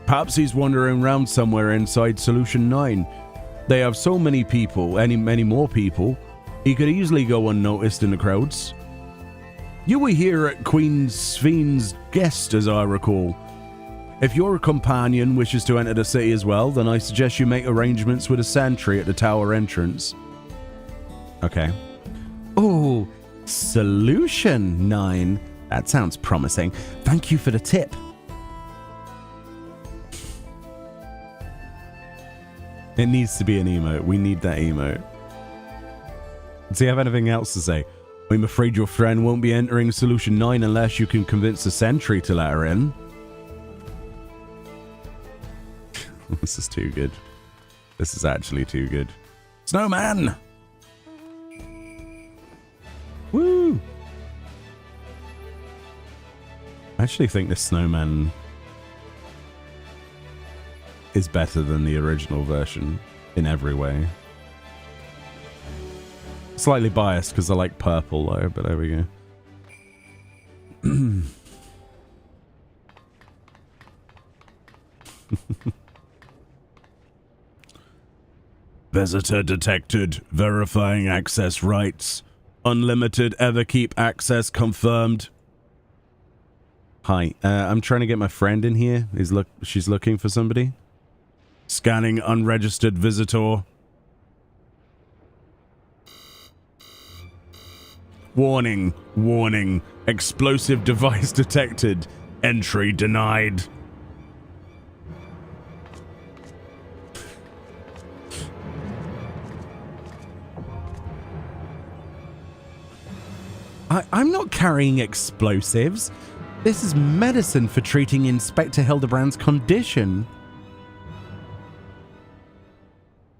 Perhaps he's wandering around somewhere inside Solution 9. They have so many people, many more people, he could easily go unnoticed in the crowds. You were here at Queen Sven's guest, as I recall. If your companion wishes to enter the city as well, then I suggest you make arrangements with a sentry at the tower entrance. Okay. Oh, Solution 9. That sounds promising. Thank you for the tip. It needs to be an emote. We need that emote. Does he have anything else to say? I'm afraid your friend won't be entering Solution 9 unless you can convince the sentry to let her in. This is too good. This is actually too good. Snowman! Woo! I actually think the snowman is better than the original version in every way. Slightly biased because I like purple though, but there we go. Visitor detected. Verifying access rights. Unlimited Everkeep access confirmed. Hi, I'm trying to get my friend in here. She's looking for somebody. Scanning unregistered visitor. Warning, warning. Explosive device detected. Entry denied. I'm not carrying explosives. This is medicine for treating Inspector Hildebrand's condition.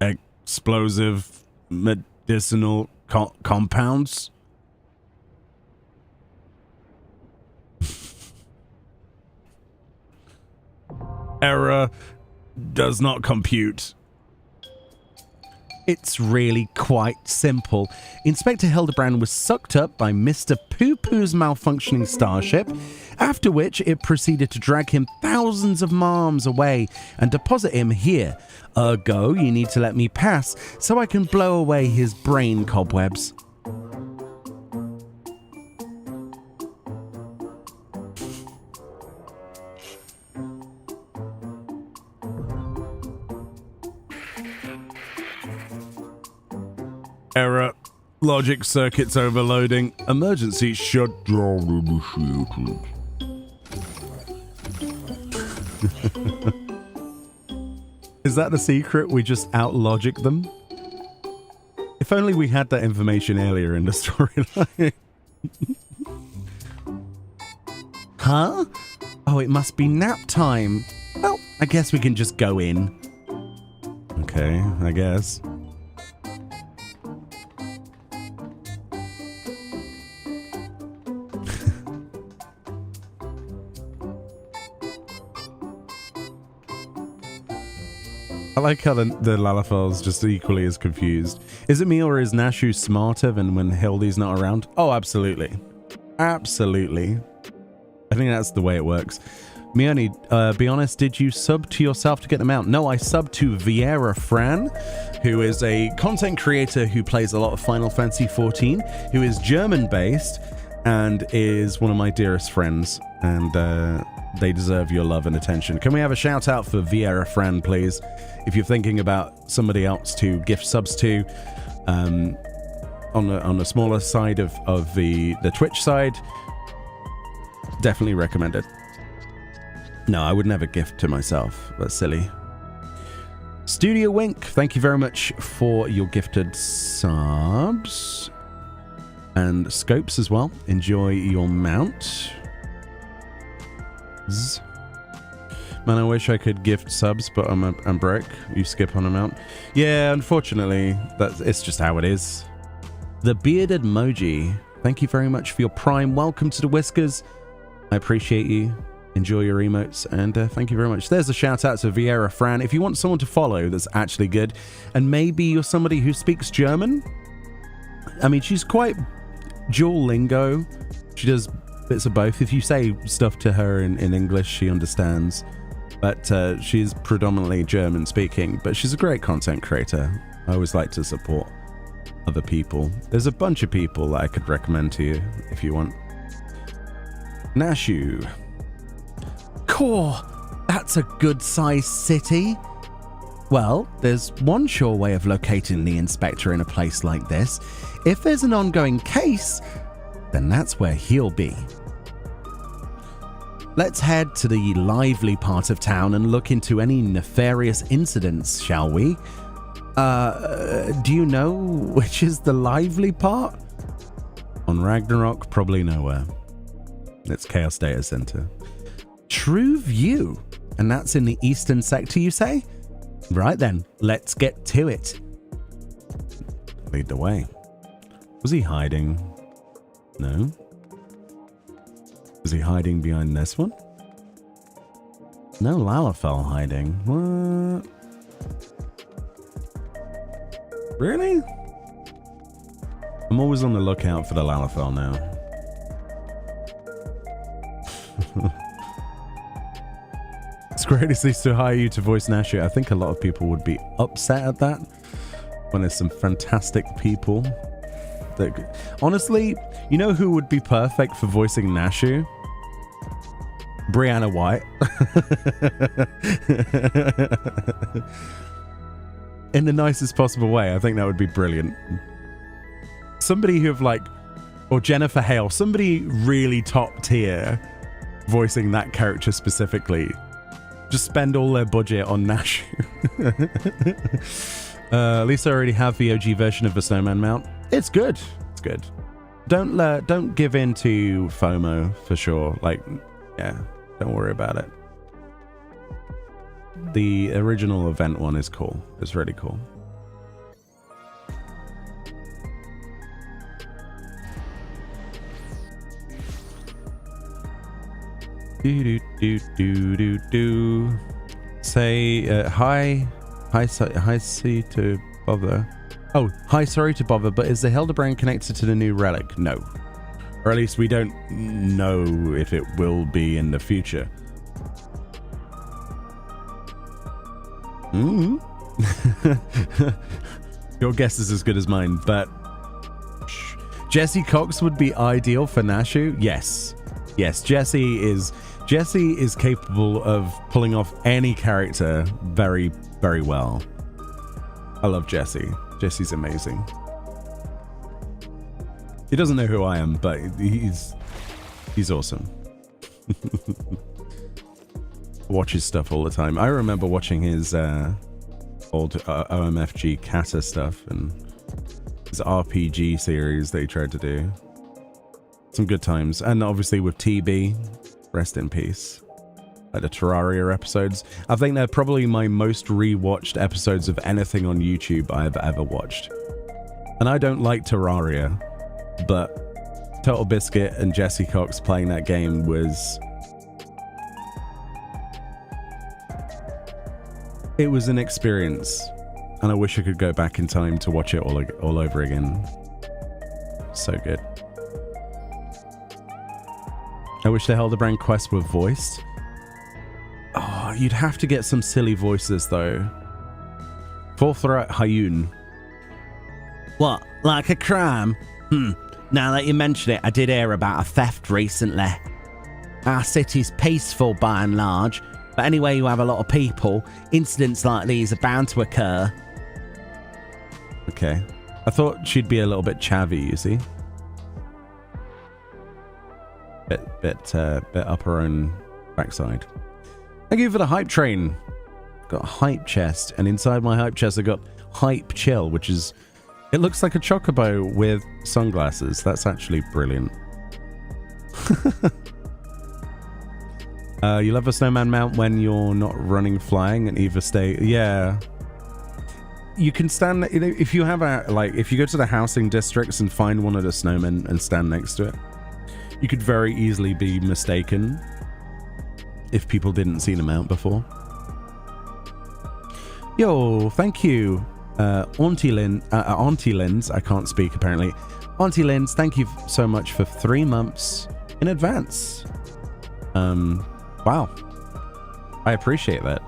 Explosive medicinal compounds? Error does not compute. It's really quite simple. Inspector Hildebrand was sucked up by Mr. Poo-Poo's malfunctioning starship, after which it proceeded to drag him thousands of miles away and deposit him here. Ergo, you need to let me pass so I can blow away his brain cobwebs. Error. Logic circuits overloading. Emergency shutdown initiated. Is that the secret? We just out-logic them? If only we had that information earlier in the storyline. Huh? Oh, it must be nap time. Well, I guess we can just go in. Okay, I guess. I like how the Lalafel's just equally as confused. Is it me or is Nashu smarter than when Hildi's not around? Oh, absolutely. Absolutely. I think that's the way it works. Meoni, be honest, did you sub to yourself to get them out? No, I subbed to Vieira Fran, who is a content creator who plays a lot of Final Fantasy XIV, who is German-based and is one of my dearest friends. And they deserve your love and attention. Can we have a shout out for Vieira Fran, please? If you're thinking about somebody else to gift subs to, on the smaller side of the Twitch side, definitely recommend it. No, I would never gift to myself. That's silly. Studio Wink, thank you very much for your gifted subs. And Scopes as well. Enjoy your mount. Man, I wish I could gift subs, but I'm broke. You skip on a mount. Yeah, unfortunately, it's just how it is. The Bearded Moji, thank you very much for your Prime. Welcome to the Whiskers. I appreciate you. Enjoy your emotes, and thank you very much. There's a shout out to Vieira Fran. If you want someone to follow that's actually good, and maybe you're somebody who speaks German, I mean, she's quite dual lingo. She does bits of both. If you say stuff to her in English, she understands. But she's predominantly German speaking, but she's a great content creator. I always like to support other people. There's a bunch of people that I could recommend to you if you want. Nashu. Core, that's a good-sized city. Well, there's one sure way of locating the inspector in a place like this. If there's an ongoing case, then that's where he'll be. Let's head to the lively part of town and look into any nefarious incidents, shall we? Do you know which is the lively part? On Ragnarok, probably nowhere. It's Chaos Data Center. True View. And that's in the eastern sector, you say? Right then, let's get to it. Lead the way. Was he hiding? No. Was he hiding behind this one? No Lalafell hiding. What? Really? I'm always on the lookout for the Lalafell now. It's great to hire you to voice Nashu. I think a lot of people would be upset at that when there's some fantastic people that, honestly, you know who would be perfect for voicing Nashu? Brianna White. In the nicest possible way. I think that would be brilliant. Somebody who or Jennifer Hale, somebody really top tier voicing that character specifically. Just spend all their budget on Nashu. At least I already have the OG version of the Snowman mount. It's good. It's good. Don't give in to FOMO for sure. Yeah, don't worry about it. The original event one is cool. It's really cool. Do. Say hi to bother. Oh, hi, sorry to bother, but is the Hildebrand connected to the new relic? No. Or at least we don't know if it will be in the future. Your guess is as good as mine, but Jesse Cox would be ideal for Nashu. Yes, Jesse is capable of pulling off any character very, very well. I love Jesse. Jesse's amazing. He doesn't know who I am, but he's awesome. Watch his stuff all the time. I remember watching his old OMFG Kata stuff and his RPG series they tried to do. Some good times. And obviously with TB, rest in peace. Like the Terraria episodes. I think they're probably my most rewatched episodes of anything on YouTube I've ever watched. And I don't like Terraria, but Total Biscuit and Jesse Cox playing that game was It was an experience, and I wish I could go back in time to watch it all over again. So good. I wish the Hildebrand quests were voiced. Oh, you'd have to get some silly voices, though. Forthright Hayun. What, like a crime? Now that you mention it, I did hear about a theft recently. Our city's peaceful by and large, but anywhere you have a lot of people, incidents like these are bound to occur. Okay. I thought she'd be a little bit chavvy, you see. Bit up her own backside. Thank you for the hype train. Got a hype chest, and inside my hype chest I got hype chill, which is... It looks like a chocobo with sunglasses. That's actually brilliant. You love a snowman mount when you're not running flying and either stay... Yeah. You can stand... You know, if you have a... Like, if you go to the housing districts and find one of the snowmen and stand next to it, you could very easily be mistaken if people didn't see the mount before. Yo, thank you. Auntie Lynn's, I can't speak apparently. Auntie Lynn's, thank you so much for 3 months in advance. Wow. I appreciate that.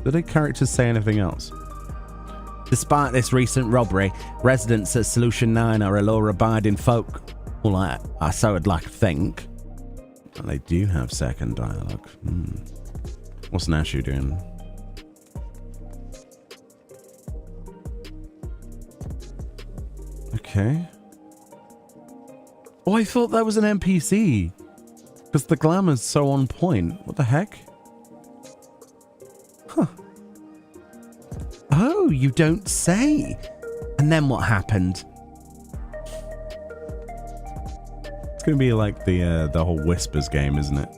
Did the characters say anything else? Despite this recent robbery, residents at Solution 9 are a law-abiding folk. Well, so I'd like to think. And they do have second dialogue. What's Nashu doing? Okay. Oh, I thought that was an NPC. Because the glamour's so on point. What the heck? Huh. Oh, you don't say. And then what happened? It's going to be like the whole Whispers game, isn't it?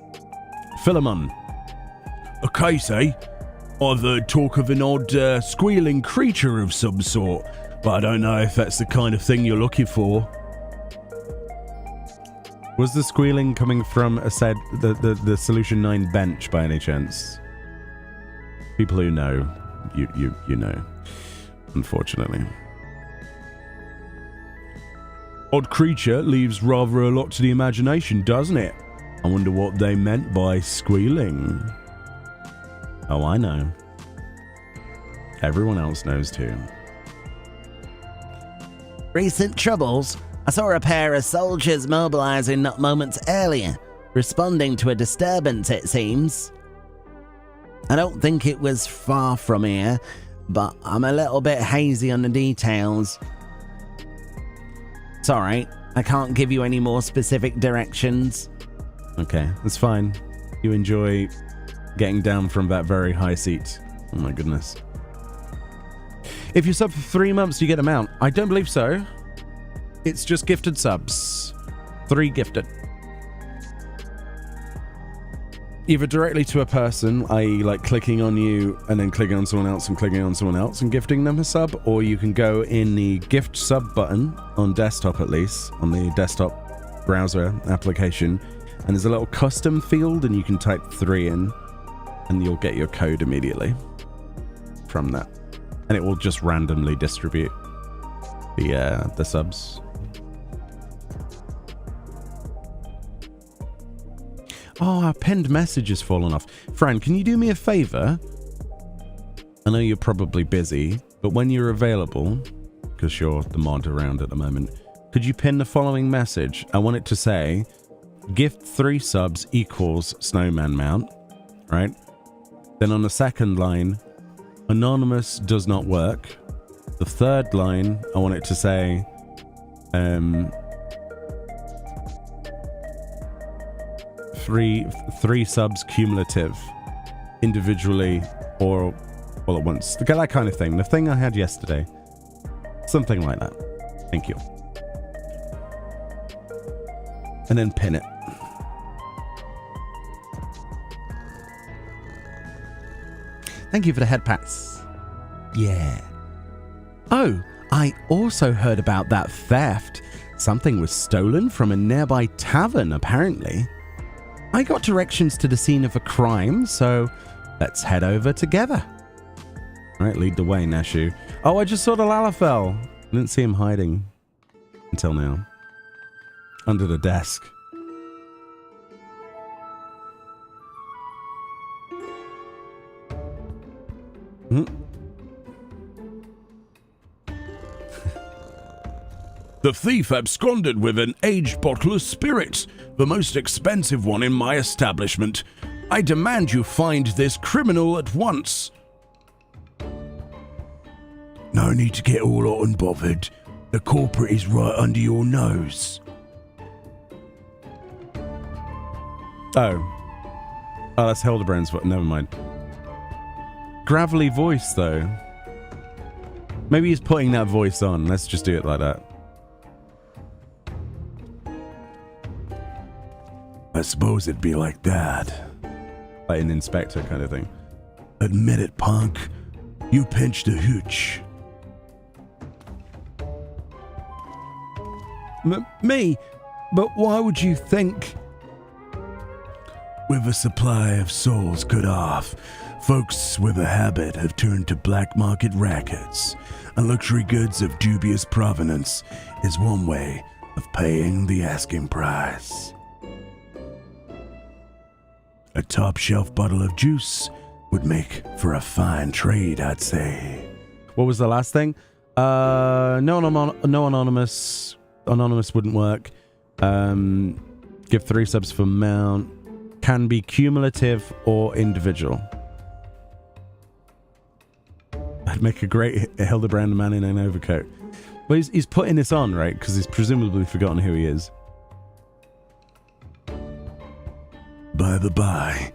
Philemon. A case, eh? I've heard talk of an odd squealing creature of some sort, but I don't know if that's the kind of thing you're looking for. Was the squealing coming from the Solution 9 bench by any chance? People who know, you know, unfortunately. Odd creature leaves rather a lot to the imagination, doesn't it? I wonder what they meant by squealing. Oh, I know. Everyone else knows too. Recent troubles? I saw a pair of soldiers mobilizing not moments earlier, responding to a disturbance, it seems. I don't think it was far from here, but I'm a little bit hazy on the details. It's alright, I can't give you any more specific directions. Okay, that's fine. You enjoy getting down from that very high seat. Oh my goodness. If you sub for 3 months, you get a mount. I don't believe so. It's just gifted subs. 3 gifted. Either directly to a person, i.e. like clicking on you and then clicking on someone else and clicking on someone else and gifting them a sub, or you can go in the gift sub button on desktop, at least on the desktop browser application, and there's a little custom field and you can type 3 in and you'll get your code immediately from that, and it will just randomly distribute the subs. Oh, our pinned message has fallen off. Fran, can you do me a favor? I know you're probably busy, but when you're available, because you're the mod around at the moment, could you pin the following message? I want it to say, gift 3 subs equals snowman mount, right? Then on the second line, anonymous does not work. The third line, I want it to say, three subs cumulative, individually or all at once. That kind of thing. The thing I had yesterday. Something like that. Thank you. And then pin it. Thank you for the head pats. Yeah. Oh, I also heard about that theft. Something was stolen from a nearby tavern, apparently. I got directions to the scene of a crime, so Let's head over together. All right, lead the way, Nashu. Oh, I just saw the Lalafell. I didn't see him hiding until now. Under the desk. The thief absconded with an aged bottle of spirits, the most expensive one in my establishment. I demand you find this criminal at once. No need to get all hot and bothered. The culprit is right under your nose. Oh, that's Hildebrand's voice. Never mind. Gravelly voice, though. Maybe he's putting that voice on. Let's just do it like that. I suppose it'd be like that. Like an inspector kind of thing. Admit it, punk. You pinched a hooch. Me? But why would you think? With a supply of souls cut off, folks with a habit have turned to black market rackets, and luxury goods of dubious provenance is one way of paying the asking price. A top-shelf bottle of juice would make for a fine trade, I'd say. What was the last thing? No anonymous. Anonymous wouldn't work. Give 3 subs for mount. Can be cumulative or individual. I'd make a great Hildebrand man in an overcoat. Well, he's putting this on, right? Because he's presumably forgotten who he is. By the by,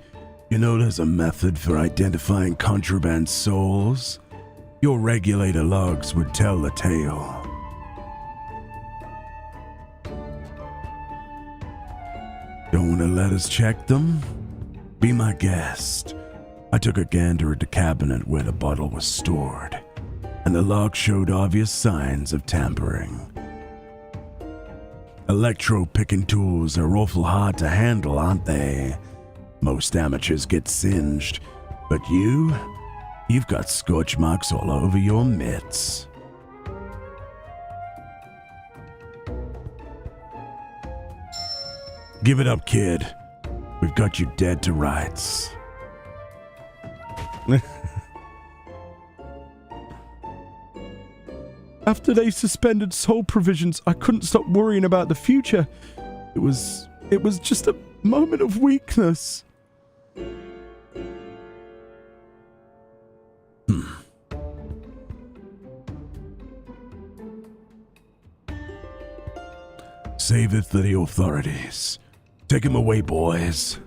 you know there's a method for identifying contraband souls? Your regulator logs would tell the tale. Don't want to let us check them? Be my guest. I took a gander at the cabinet where the bottle was stored, and the log showed obvious signs of tampering. Electro-picking tools are awful hard to handle, aren't they? Most amateurs get singed, but you've got scorch marks all over your mitts. Give it up, kid. We've got you dead to rights. After they suspended soul provisions, I couldn't stop worrying about the future. It was just a moment of weakness. Save it for the authorities. Take him away, boys.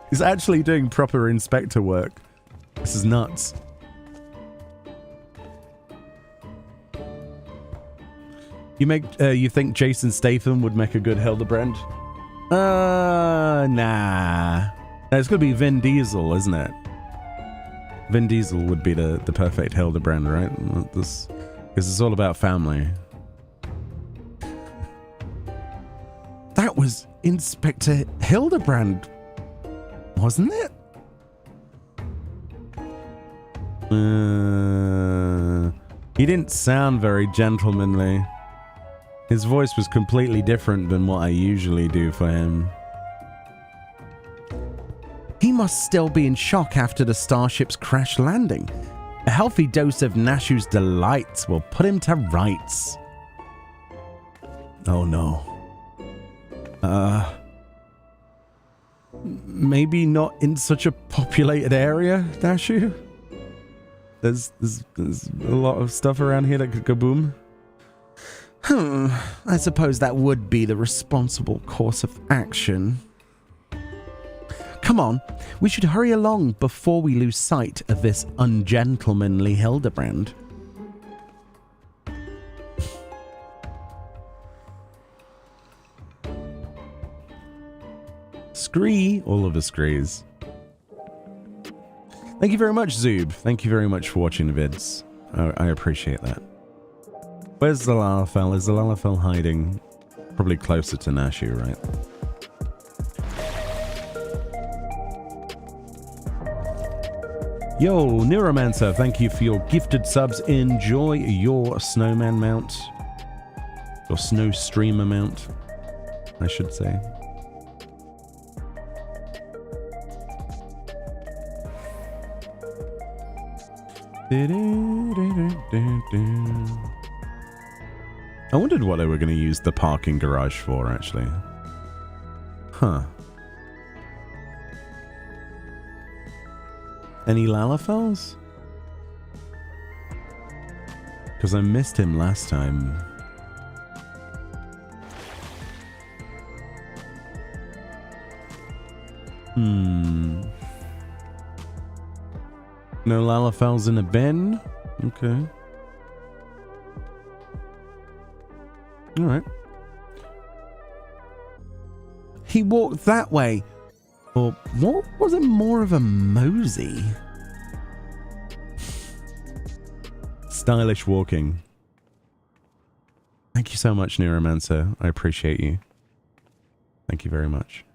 He's actually doing proper inspector work. This is nuts. You think Jason Statham would make a good Hildebrand? Nah. It's gonna be Vin Diesel, isn't it? Vin Diesel would be the perfect Hildebrand, right? Because it's all about family. That was Inspector Hildebrand, wasn't it? He didn't sound very gentlemanly. His voice was completely different than what I usually do for him. He must still be in shock after the starship's crash landing. A healthy dose of Nashu's delights will put him to rights. Oh no. Maybe not in such a populated area, Nashu? There's a lot of stuff around here that could go boom. I suppose that would be the responsible course of action. Come on, we should hurry along before we lose sight of this ungentlemanly Hildebrand. Scree, all of the screes. Thank you very much, Zoob. Thank you very much for watching the vids. I appreciate that. Where's the Lalafell? Is the Lalafell hiding? Probably closer to Nashu, right? Yo, Neuromancer, thank you for your gifted subs. Enjoy your snowman mount. Your Snowstreamer mount, I should say. I wondered what they were going to use the parking garage for, actually. Huh. Any Lalafels? Because I missed him last time. No Lalafels in a bin? Okay. Alright. He walked that way. Or what was it, more of a mosey? Stylish walking. Thank you so much, Neuromancer. I appreciate you. Thank you very much.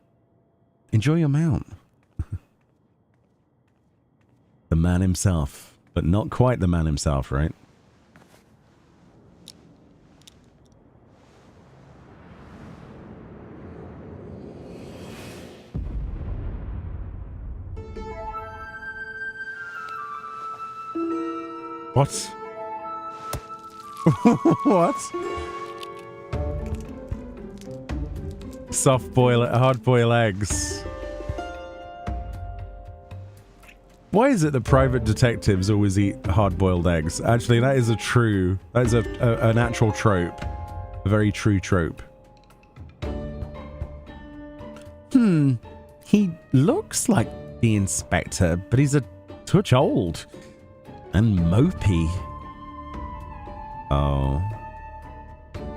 Enjoy your mount. The man himself. But not quite the man himself, right? What? What? Soft boil, hard boil eggs. Why is it that private detectives always eat hard-boiled eggs? Actually, that is an actual trope. A very true trope. He looks like the inspector, but he's a touch old. And mopey. Oh.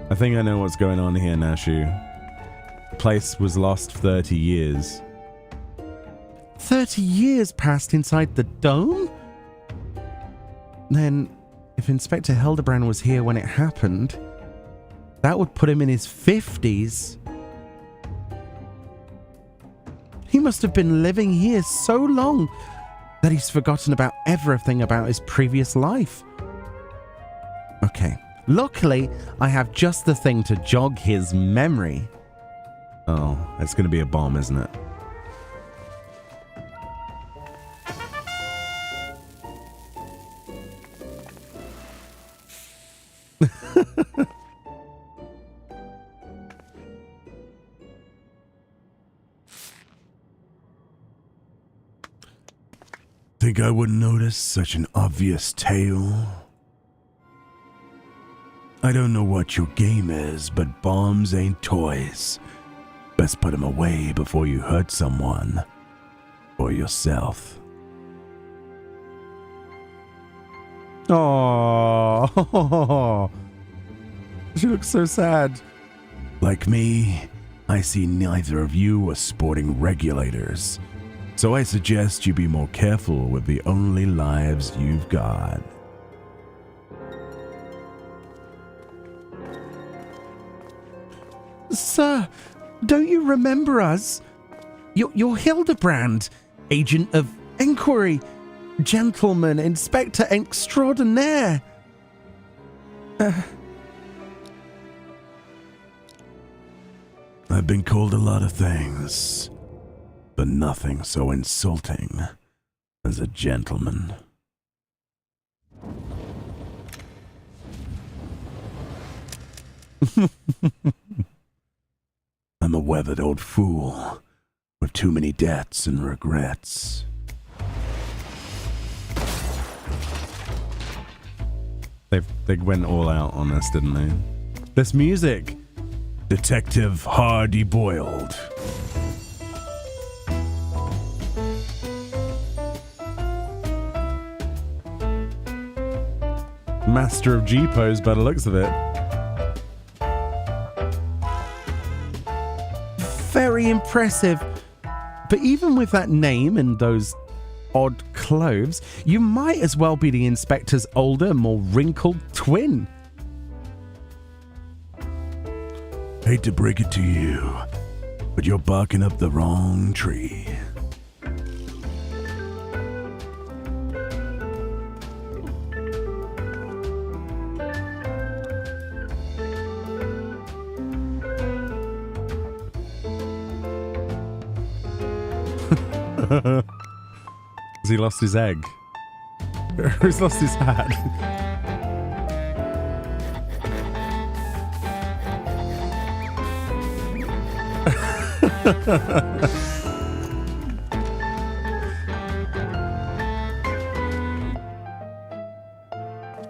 I think I know what's going on here, Nashu. The place was lost 30 years. 30 years passed inside the dome? Then, if Inspector Hildebrand was here when it happened, that would put him in his 50s. He must have been living here so long that he's forgotten about everything about his previous life. Okay, luckily, I have just the thing to jog his memory. Oh, it's going to be a bomb, isn't it? Think I wouldn't notice such an obvious tail? I don't know what your game is, but bombs ain't toys. Best put them away before you hurt someone. Or yourself. Oh, she looks so sad. Like me, I see neither of you as sporting regulators. So I suggest you be more careful with the only lives you've got. Sir, don't you remember us? You're Hildebrand, agent of inquiry, gentleman, inspector extraordinaire. I've been called a lot of things, but nothing so insulting as a gentleman. I'm a weathered old fool with too many debts and regrets. They went all out on us, didn't they? This music. Detective Hardy Boiled. Master of G-pose by the looks of it. Very impressive. But even with that name and those odd clothes, you might as well be the inspector's older, more wrinkled twin. Hate to break it to you, but you're barking up the wrong tree. Has he lost his egg? He's lost his hat.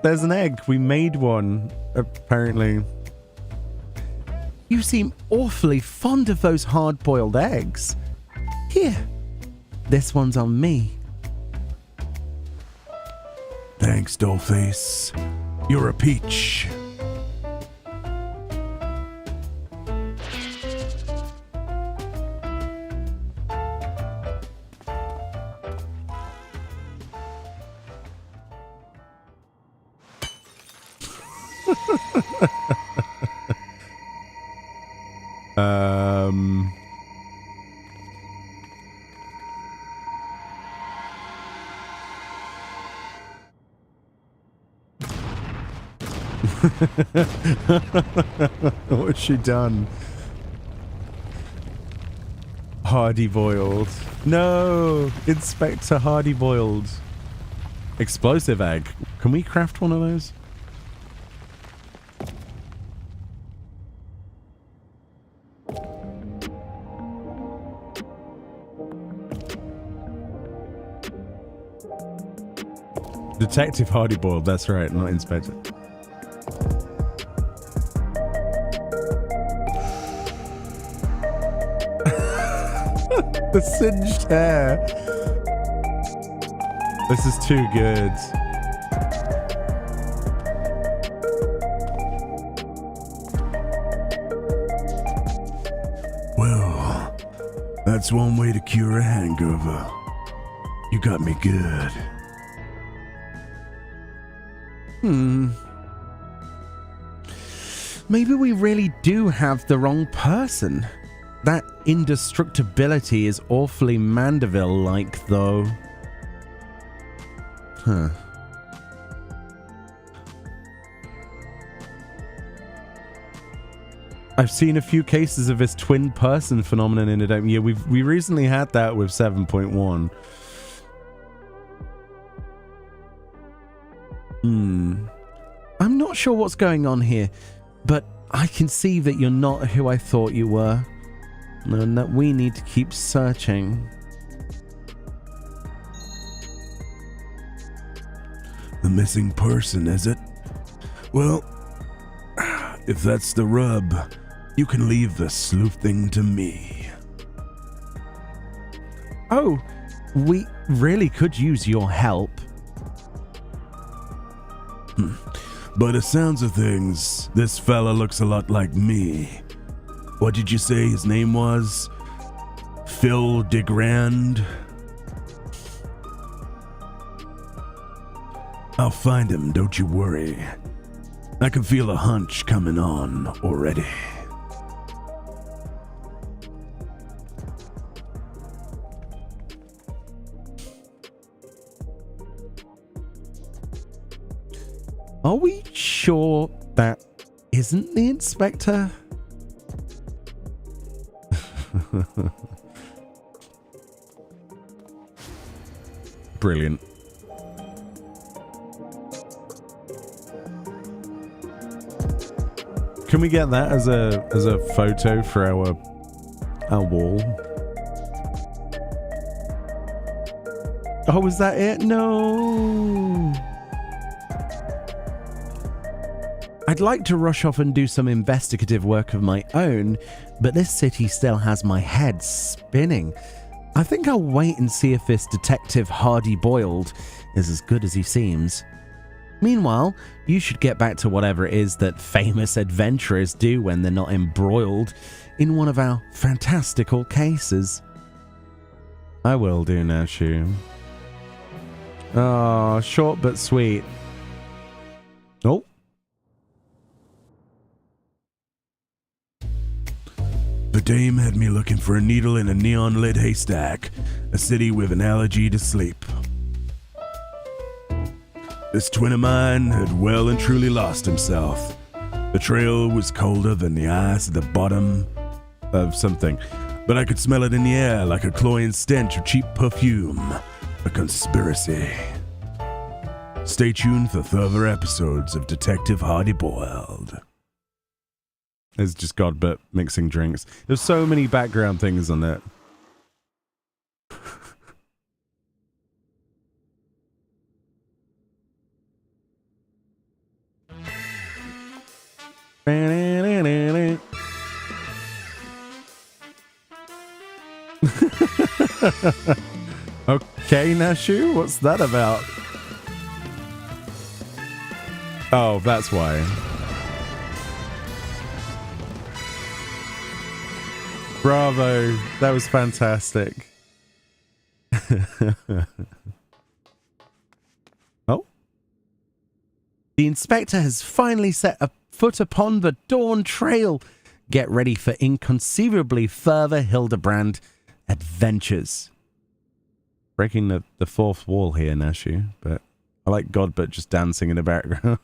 There's an egg. We made one, apparently. You seem awfully fond of those hard-boiled eggs. Here, this one's on me. Thanks, Dollface. You're a peach. What's she done? Hardy boiled. No! Inspector Hardy boiled. Explosive egg. Can we craft one of those? Detective Hardy boiled, that's right, not Inspector. The singed hair. This is too good. Well, that's one way to cure a hangover. You got me good. Maybe we really do have the wrong person. That indestructibility is awfully Mandeville-like, though. Huh. I've seen a few cases of this twin person phenomenon in it. Yeah, we recently had that with 7.1. I'm not sure what's going on here, but I can see that you're not who I thought you were, and that we need to keep searching. The missing person, is it? Well, if that's the rub, you can leave the sleuthing to me. Oh, we really could use your help. By the sounds of things, this fella looks a lot like me. What did you say his name was? Phil DeGrand? I'll find him, don't you worry. I can feel a hunch coming on already. Are we sure that isn't the inspector? Brilliant. Can we get that as a photo for our wall? Oh, is that it? No. I'd like to rush off and do some investigative work of my own, but this city still has my head spinning. I think I'll wait and see if this Detective Hardy Boiled is as good as he seems. Meanwhile, you should get back to whatever it is that famous adventurers do when they're not embroiled in one of our fantastical cases. I will do, Nashu. Oh, short but sweet. Oh. The dame had me looking for a needle in a neon-lit haystack, a city with an allergy to sleep. This twin of mine had well and truly lost himself. The trail was colder than the ice at the bottom of something. but I could smell it in the air like a cloying stench of cheap perfume. A conspiracy. Stay tuned for further episodes of Detective Hardy Boiled. It's just Godbert mixing drinks. There's so many background things on that. Okay, Nashu, what's that about? Oh, that's why. Bravo, that was fantastic. Oh. The inspector has finally set a foot upon the Dawn Trail. Get ready for inconceivably further Hildebrand adventures. Breaking the fourth wall here, Nashu, but I like Godbert just dancing in the background.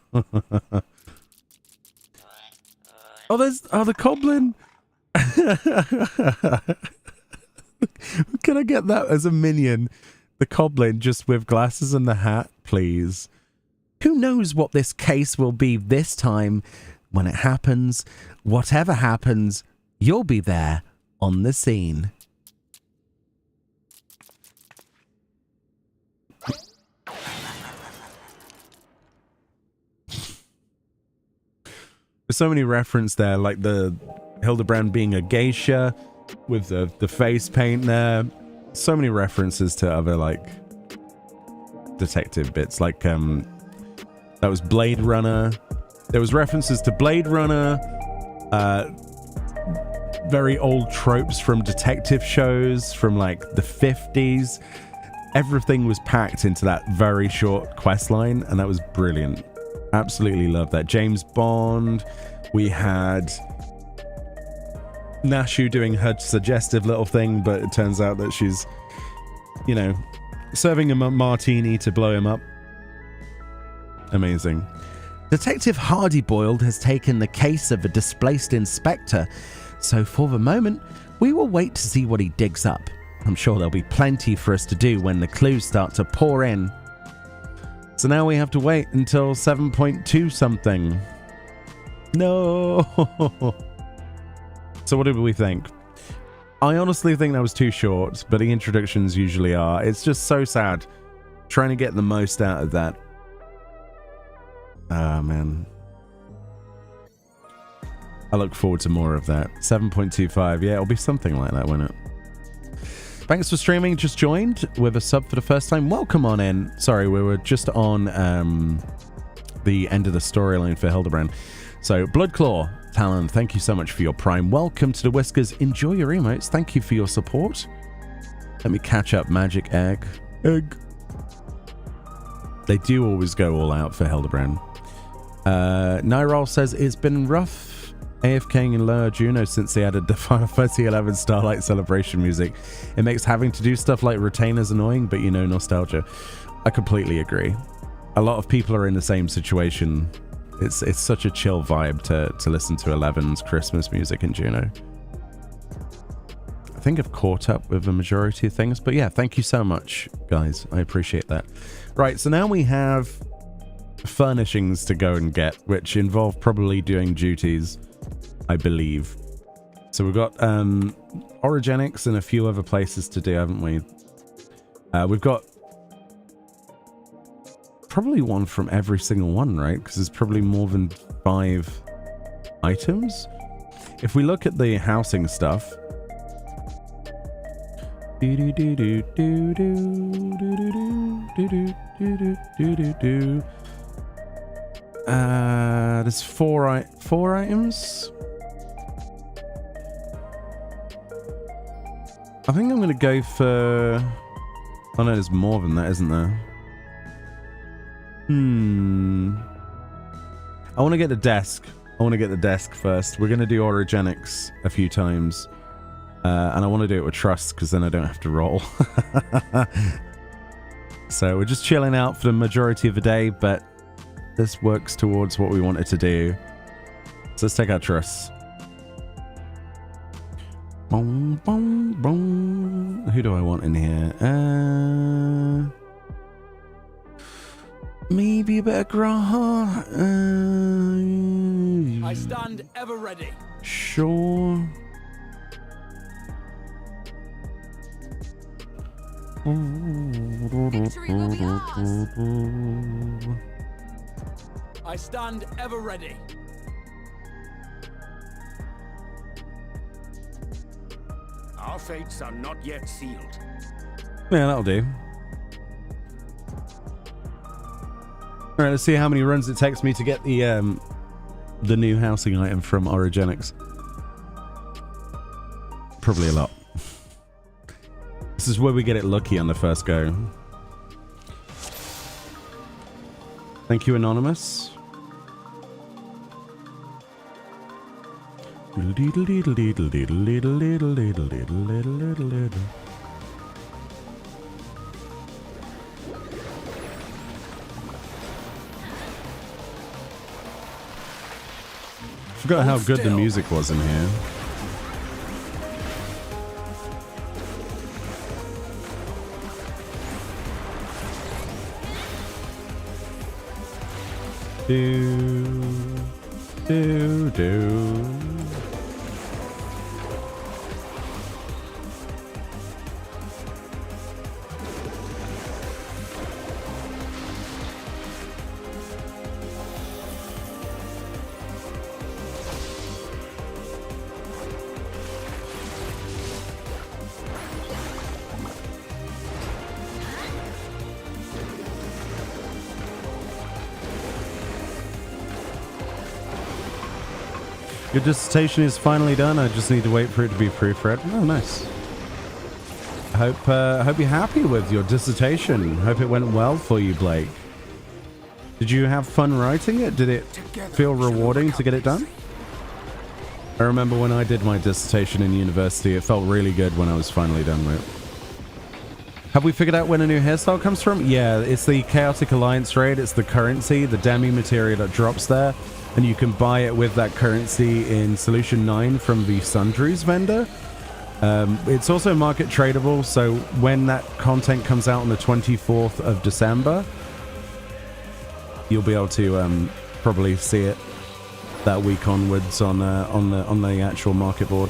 Oh, there's the Coblin. Can I get that as a minion? The Coblin just with glasses and the hat, please. Who knows what this case will be this time? When it happens, whatever happens, you'll be there on the scene. There's so many references there, like the Hildebrand being a geisha with the face paint there. So many references to other like detective bits, like that was Blade Runner. There was references to Blade Runner, very old tropes from detective shows from like the 50s. Everything was packed into that very short quest line, and that was brilliant. Absolutely love that. James Bond. We had Nashu doing her suggestive little thing, but it turns out that she's, you know, serving him a martini to blow him up. Amazing. Detective Hardy Boiled has taken the case of a displaced inspector, so for the moment, we will wait to see what he digs up. I'm sure there'll be plenty for us to do when the clues start to pour in. So now we have to wait until 7.2 something. No. So what did we think? I honestly think that was too short, but the introductions usually are. It's just so sad trying to get the most out of that. Ah, man. I look forward to more of that. 7.25. Yeah, it'll be something like that, won't it? Thanks for streaming. Just joined with a sub for the first time. Welcome on in. Sorry, we were just on the end of the storyline for Hildebrand. So, Bloodclaw, Talon, thank you so much for your prime. Welcome to the Whiskers. Enjoy your emotes. Thank you for your support. Let me catch up. Magic Egg. They do always go all out for Hildebrand. Nyrol says it's been rough AFKing in Lower Juno since they added the Final Fantasy XI Starlight Celebration music. It makes having to do stuff like retainers annoying, but you know, nostalgia. I completely agree. A lot of people are in the same situation. It's such a chill vibe to listen to 11's Christmas music in Juno. I think I've caught up with the majority of things, but yeah, thank you so much, guys. I appreciate that. Right, so now we have furnishings to go and get, which involve probably doing duties, I believe. So we've got Origenics and a few other places to do, haven't we? We've got probably one from every single one, right? Because there's probably more than 5 items. If we look at the housing stuff, there's four items. I think I'm going to go for... Oh no, there's more than that, isn't there? I want to get the desk. I want to get the desk first. We're going to do Origenics a few times. And I want to do it with trust, because then I don't have to roll. So we're just chilling out for the majority of the day, but this works towards what we wanted to do. So let's take our trusts. Boom, boom, boom. Who do I want in here? Maybe a bit of Graha. I stand ever ready. Sure. Victory will be ours. I stand ever ready. Our fates are not yet sealed. Yeah, that'll do. All right, let's see how many runs it takes me to get the new housing item from Origenics. Probably a lot. This is where we get it lucky on the first go. Thank you, Anonymous. Forgot how good the music was in here. Do. Your dissertation is finally done. I just need to wait for it to be proofread. Oh, nice. I hope you're happy with your dissertation. Hope it went well for you, Blake. Did you have fun writing it? Did it feel rewarding to get it done? I remember when I did my dissertation in university, it felt really good when I was finally done with it. Have we figured out when a new hairstyle comes from? Yeah, it's the Chaotic Alliance raid. It's the currency, the demi material that drops there. And you can buy it with that currency in Solution 9 from the Sundries vendor. It's also market tradable, so when that content comes out on the 24th of December, you'll be able to probably see it that week onwards on the actual market board.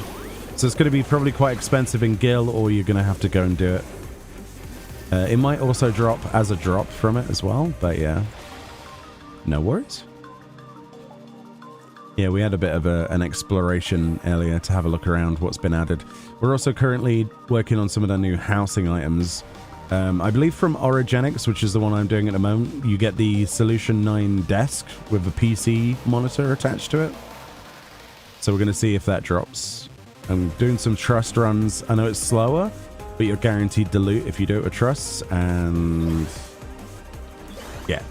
So it's going to be probably quite expensive in Gil, or you're going to have to go and do it. It might also drop as a drop from it as well, but yeah, no worries. Yeah, we had a bit of an exploration earlier to have a look around what's been added. We're also currently working on some of the new housing items. I believe from Origenics, which is the one I'm doing at the moment, you get the Solution 9 desk with a PC monitor attached to it. So we're going to see if that drops. I'm doing some trust runs. I know it's slower, but you're guaranteed to loot if you do it with trusts. And yeah,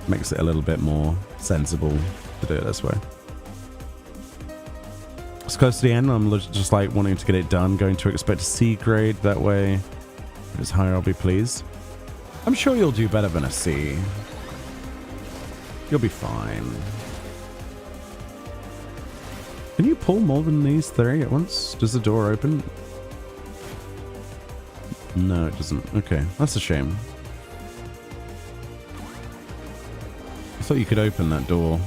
makes it a little bit more sensible to do it this way. It's close to the end. I'm just like wanting to get it done. Going to expect a C grade that way. If it's higher, I'll be pleased. I'm sure you'll do better than a C. You'll be fine. Can you pull more than these 3 at once? Does the door open? No, it doesn't. Okay, that's a shame. I thought you could open that door.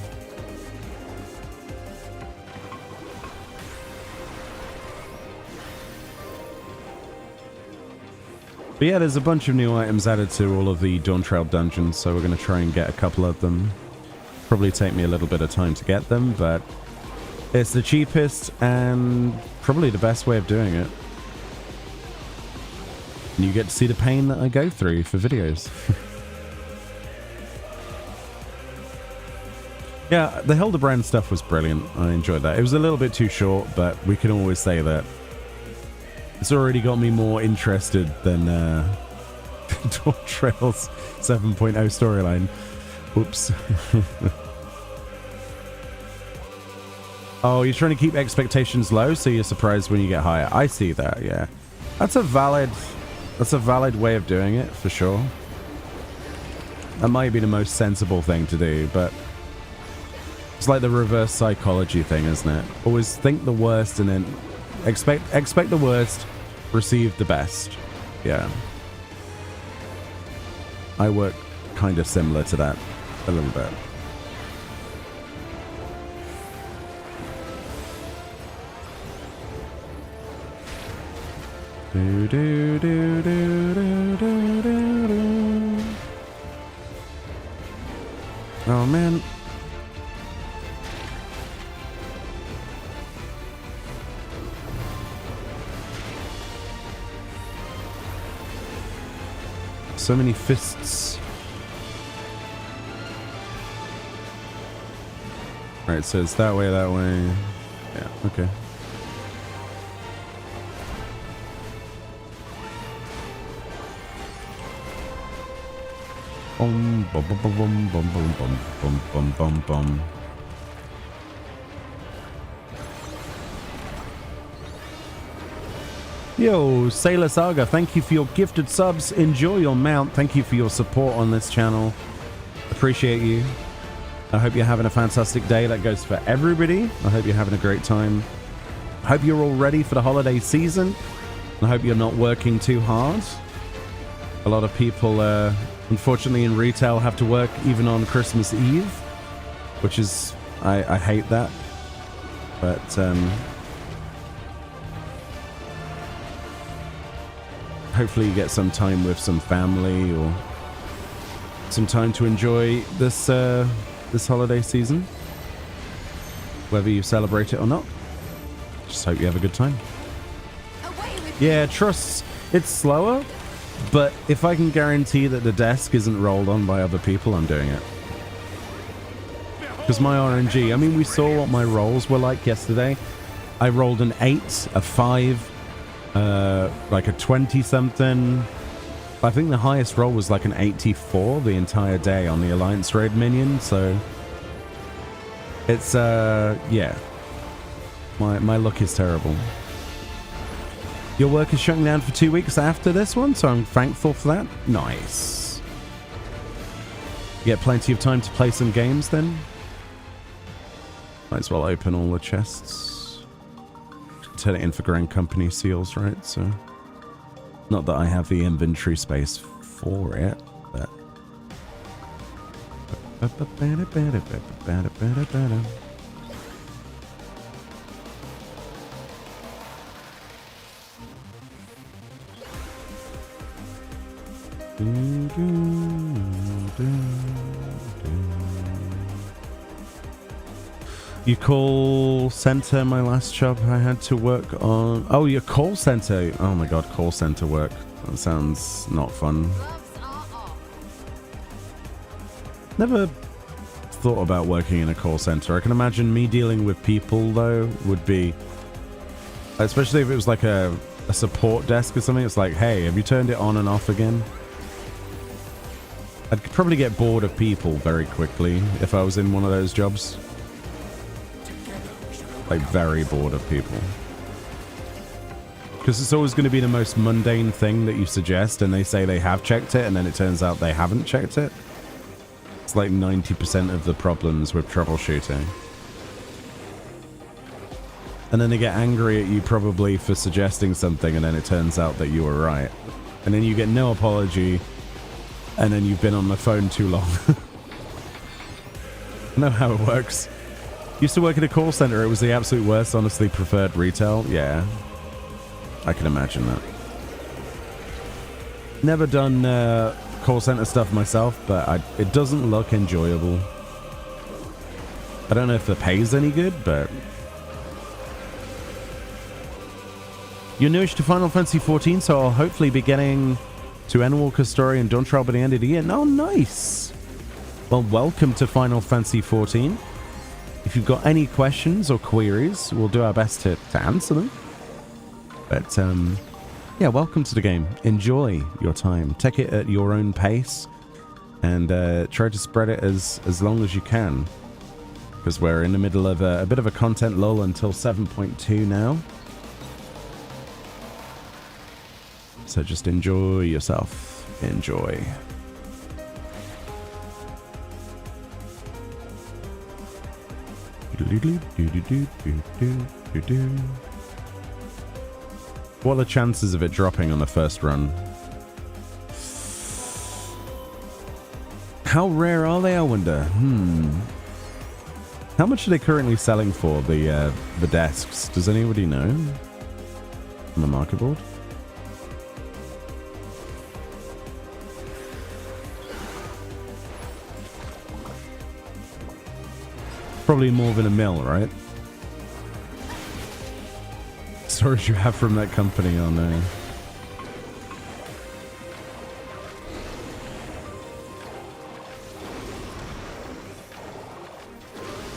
But yeah, there's a bunch of new items added to all of the Dawn Trail dungeons, so we're going to try and get a couple of them. Probably take me a little bit of time to get them, but it's the cheapest and probably the best way of doing it. And you get to see the pain that I go through for videos. Yeah, the Hildebrand stuff was brilliant. I enjoyed that. It was a little bit too short, but we can always say that. It's already got me more interested than Dawn Trail's 7.0 storyline. Oops. Oh, you're trying to keep expectations low, so you're surprised when you get higher. I see that, yeah. That's a valid way of doing it, for sure. That might be the most sensible thing to do, but it's like the reverse psychology thing, isn't it? Always think the worst and then expect the worst, receive the best. Yeah. I work kind of similar to that a little bit. Do, do, do, do, do, do, do, do. Oh man. So many fists. Alright, so it's that way, that way. Yeah, okay. Bum bum bum bum bum bum bum bum bum bum bum. Yo, Sailor Saga, thank you for your gifted subs. Enjoy your mount. Thank you for your support on this channel. Appreciate you. I hope you're having a fantastic day. That goes for everybody. I hope you're having a great time. I hope you're all ready for the holiday season. I hope you're not working too hard. A lot of people, unfortunately, in retail have to work even on Christmas Eve, which is, I hate that. But, hopefully you get some time with some family or some time to enjoy this this holiday season, whether you celebrate it or not. Just hope you have a good time. Yeah, trust, it's slower, but if I can guarantee that the desk isn't rolled on by other people, I'm doing it. Because my RNG, I mean, we saw what my rolls were like yesterday. I rolled an 8, a 5, like a 20-something. I think the highest roll was like an 84 the entire day on the Alliance Raid minion, so it's, yeah. My luck is terrible. Your work is shutting down for 2 weeks after this one, so I'm thankful for that. Nice. You get plenty of time to play some games then? Might as well open all the chests. Turn it in for Grand Company seals, right? So, not that I have the inventory space for it, but... You call center, my last job I had to work on. Oh, your call center. Oh my god, call center work. That sounds not fun. Never thought about working in a call center. I can imagine me dealing with people though would be, especially if it was like a support desk or something. It's like, hey, have you turned it on and off again? I'd probably get bored of people very quickly if I was in one of those jobs. Like, very bored of people. Because it's always going to be the most mundane thing that you suggest, and they say they have checked it, and then it turns out they haven't checked it. It's like 90% of the problems with troubleshooting. And then they get angry at you probably for suggesting something, and then it turns out that you were right. And then you get no apology, and then you've been on the phone too long. I know how it works. Used to work at a call center. It was the absolute worst. Honestly, preferred retail. Yeah, I can imagine that. Never done call center stuff myself, but it doesn't look enjoyable. I don't know if the pay's any good, but... You're newish to Final Fantasy XIV, so I'll hopefully be getting to Endwalker's story and Dawn Trial by the end of the year. Oh, nice! Well, welcome to Final Fantasy XIV. If you've got any questions or queries, we'll do our best to answer them. But, yeah, welcome to the game. Enjoy your time. Take it at your own pace. And try to spread it as long as you can. Because we're in the middle of a bit of a content lull until 7.2 now. So just enjoy yourself. Enjoy. What are the chances of it dropping on the first run? How rare are they, I wonder? How much are they currently selling for, the desks? Does anybody know? On the market board? Probably more than a mil, right? Storage you have from that company, oh no.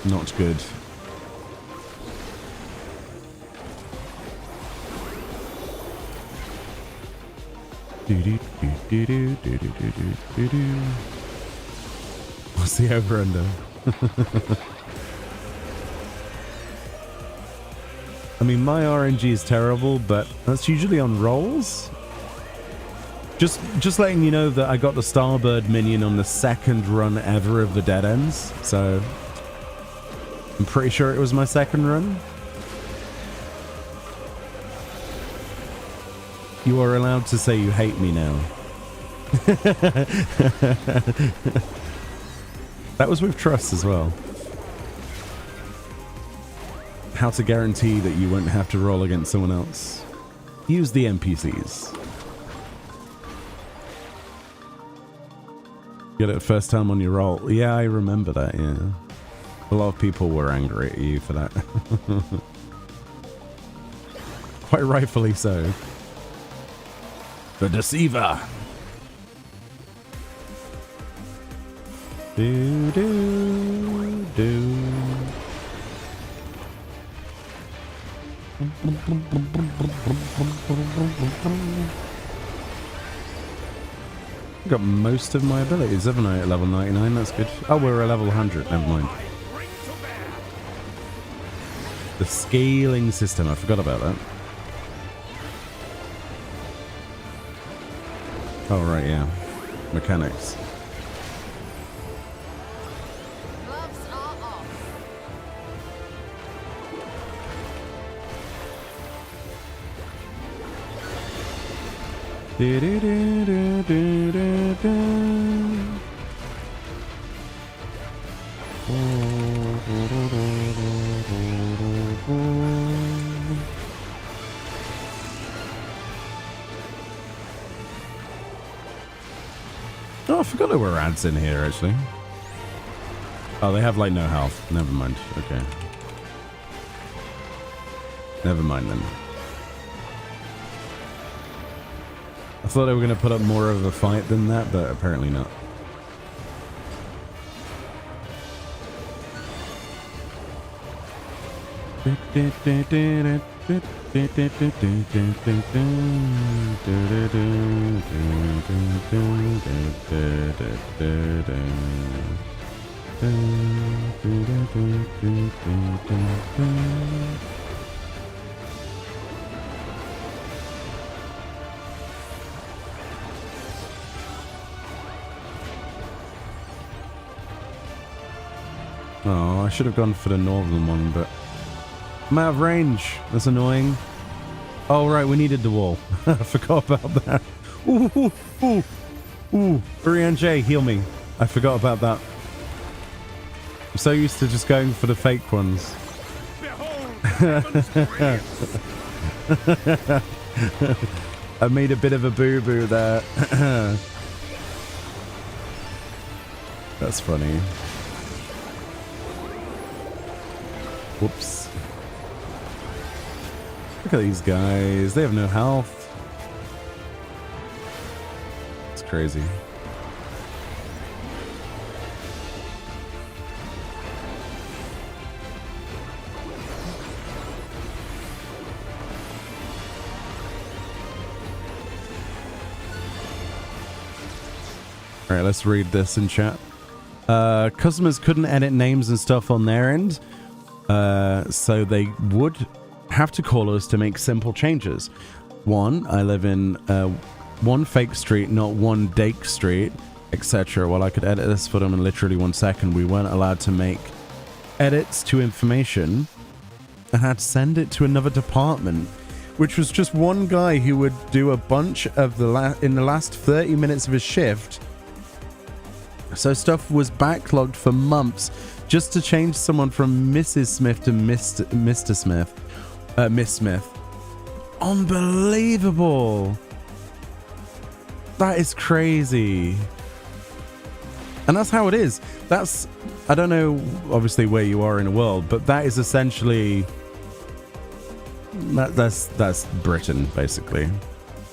Not good. What's the over-under? I mean, my RNG is terrible, but that's usually on rolls. Just letting you know that I got the Starbird minion on the second run ever of the Dead Ends, so I'm pretty sure it was my second run. You are allowed to say you hate me now. That was with trust as well. How to guarantee that you won't have to roll against someone else. Use the NPCs. Get it first time on your roll. Yeah, I remember that, yeah. A lot of people were angry at you for that. Quite rightfully so. The Deceiver. Do, do, do. Got most of my abilities, haven't I, at level 99? That's good. Oh, we're at level 100. Never mind. The scaling system. I forgot about that. Oh, right, yeah. Mechanics. Gloves are off. Do, do, do, do, do, do, do. Oh, I forgot there were ads in here, actually. Oh, they have, like, no health. Never mind. Okay. Never mind, then. I thought they were going to put up more of a fight than that, but apparently not. Oh, I should have gone for the northern one, but I'm out of range. That's annoying. Oh, right, we needed the wall. I forgot about that. Ooh, ooh, ooh, ooh. Urian J, heal me. I forgot about that. I'm so used to just going for the fake ones. I made a bit of a boo-boo there. That's funny. Whoops. Look at these guys. They have no health. It's crazy. Alright, let's read this in chat. Customers couldn't edit names and stuff on their end. So they would have to call us to make simple changes. One, I live in one fake street, not one Dake street, etc. Well, I could edit this for them in literally 1 second. We weren't allowed to make edits to information and had to send it to another department, which was just one guy who would do a bunch of in the last 30 minutes of his shift. So stuff was backlogged for months just to change someone from Mrs. Smith to Mr. Smith. Miss Smith. Unbelievable. That is crazy. And that's how it is. That's, I don't know, obviously, where you are in the world, but that is essentially, that's Britain, basically.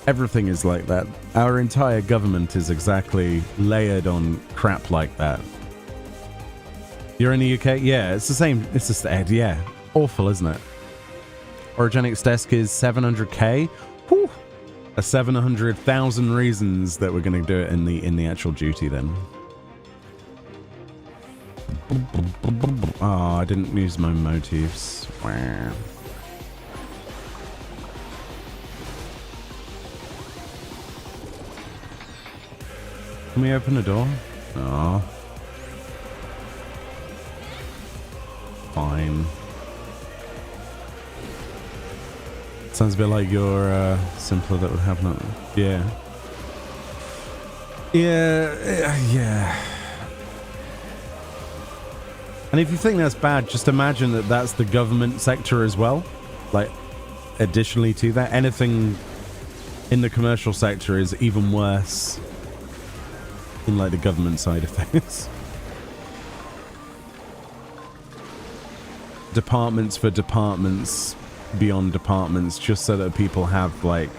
Everything is like that. Our entire government is exactly layered on crap like that. You're in the UK? Yeah, it's the same. It's just, yeah. Awful, isn't it? Origenics desk is 700k. Whew. A 700,000 reasons that we're going to do it in the actual duty then. Oh, I didn't use my motifs. Wow. Can we open the door? Oh. Fine. Sounds a bit like your simpler that would have not. Yeah. Yeah. And if you think that's bad, just imagine that that's the government sector as well. Like, additionally to that, anything in the commercial sector is even worse in like the government side of things. Departments for departments beyond departments, just so that people have like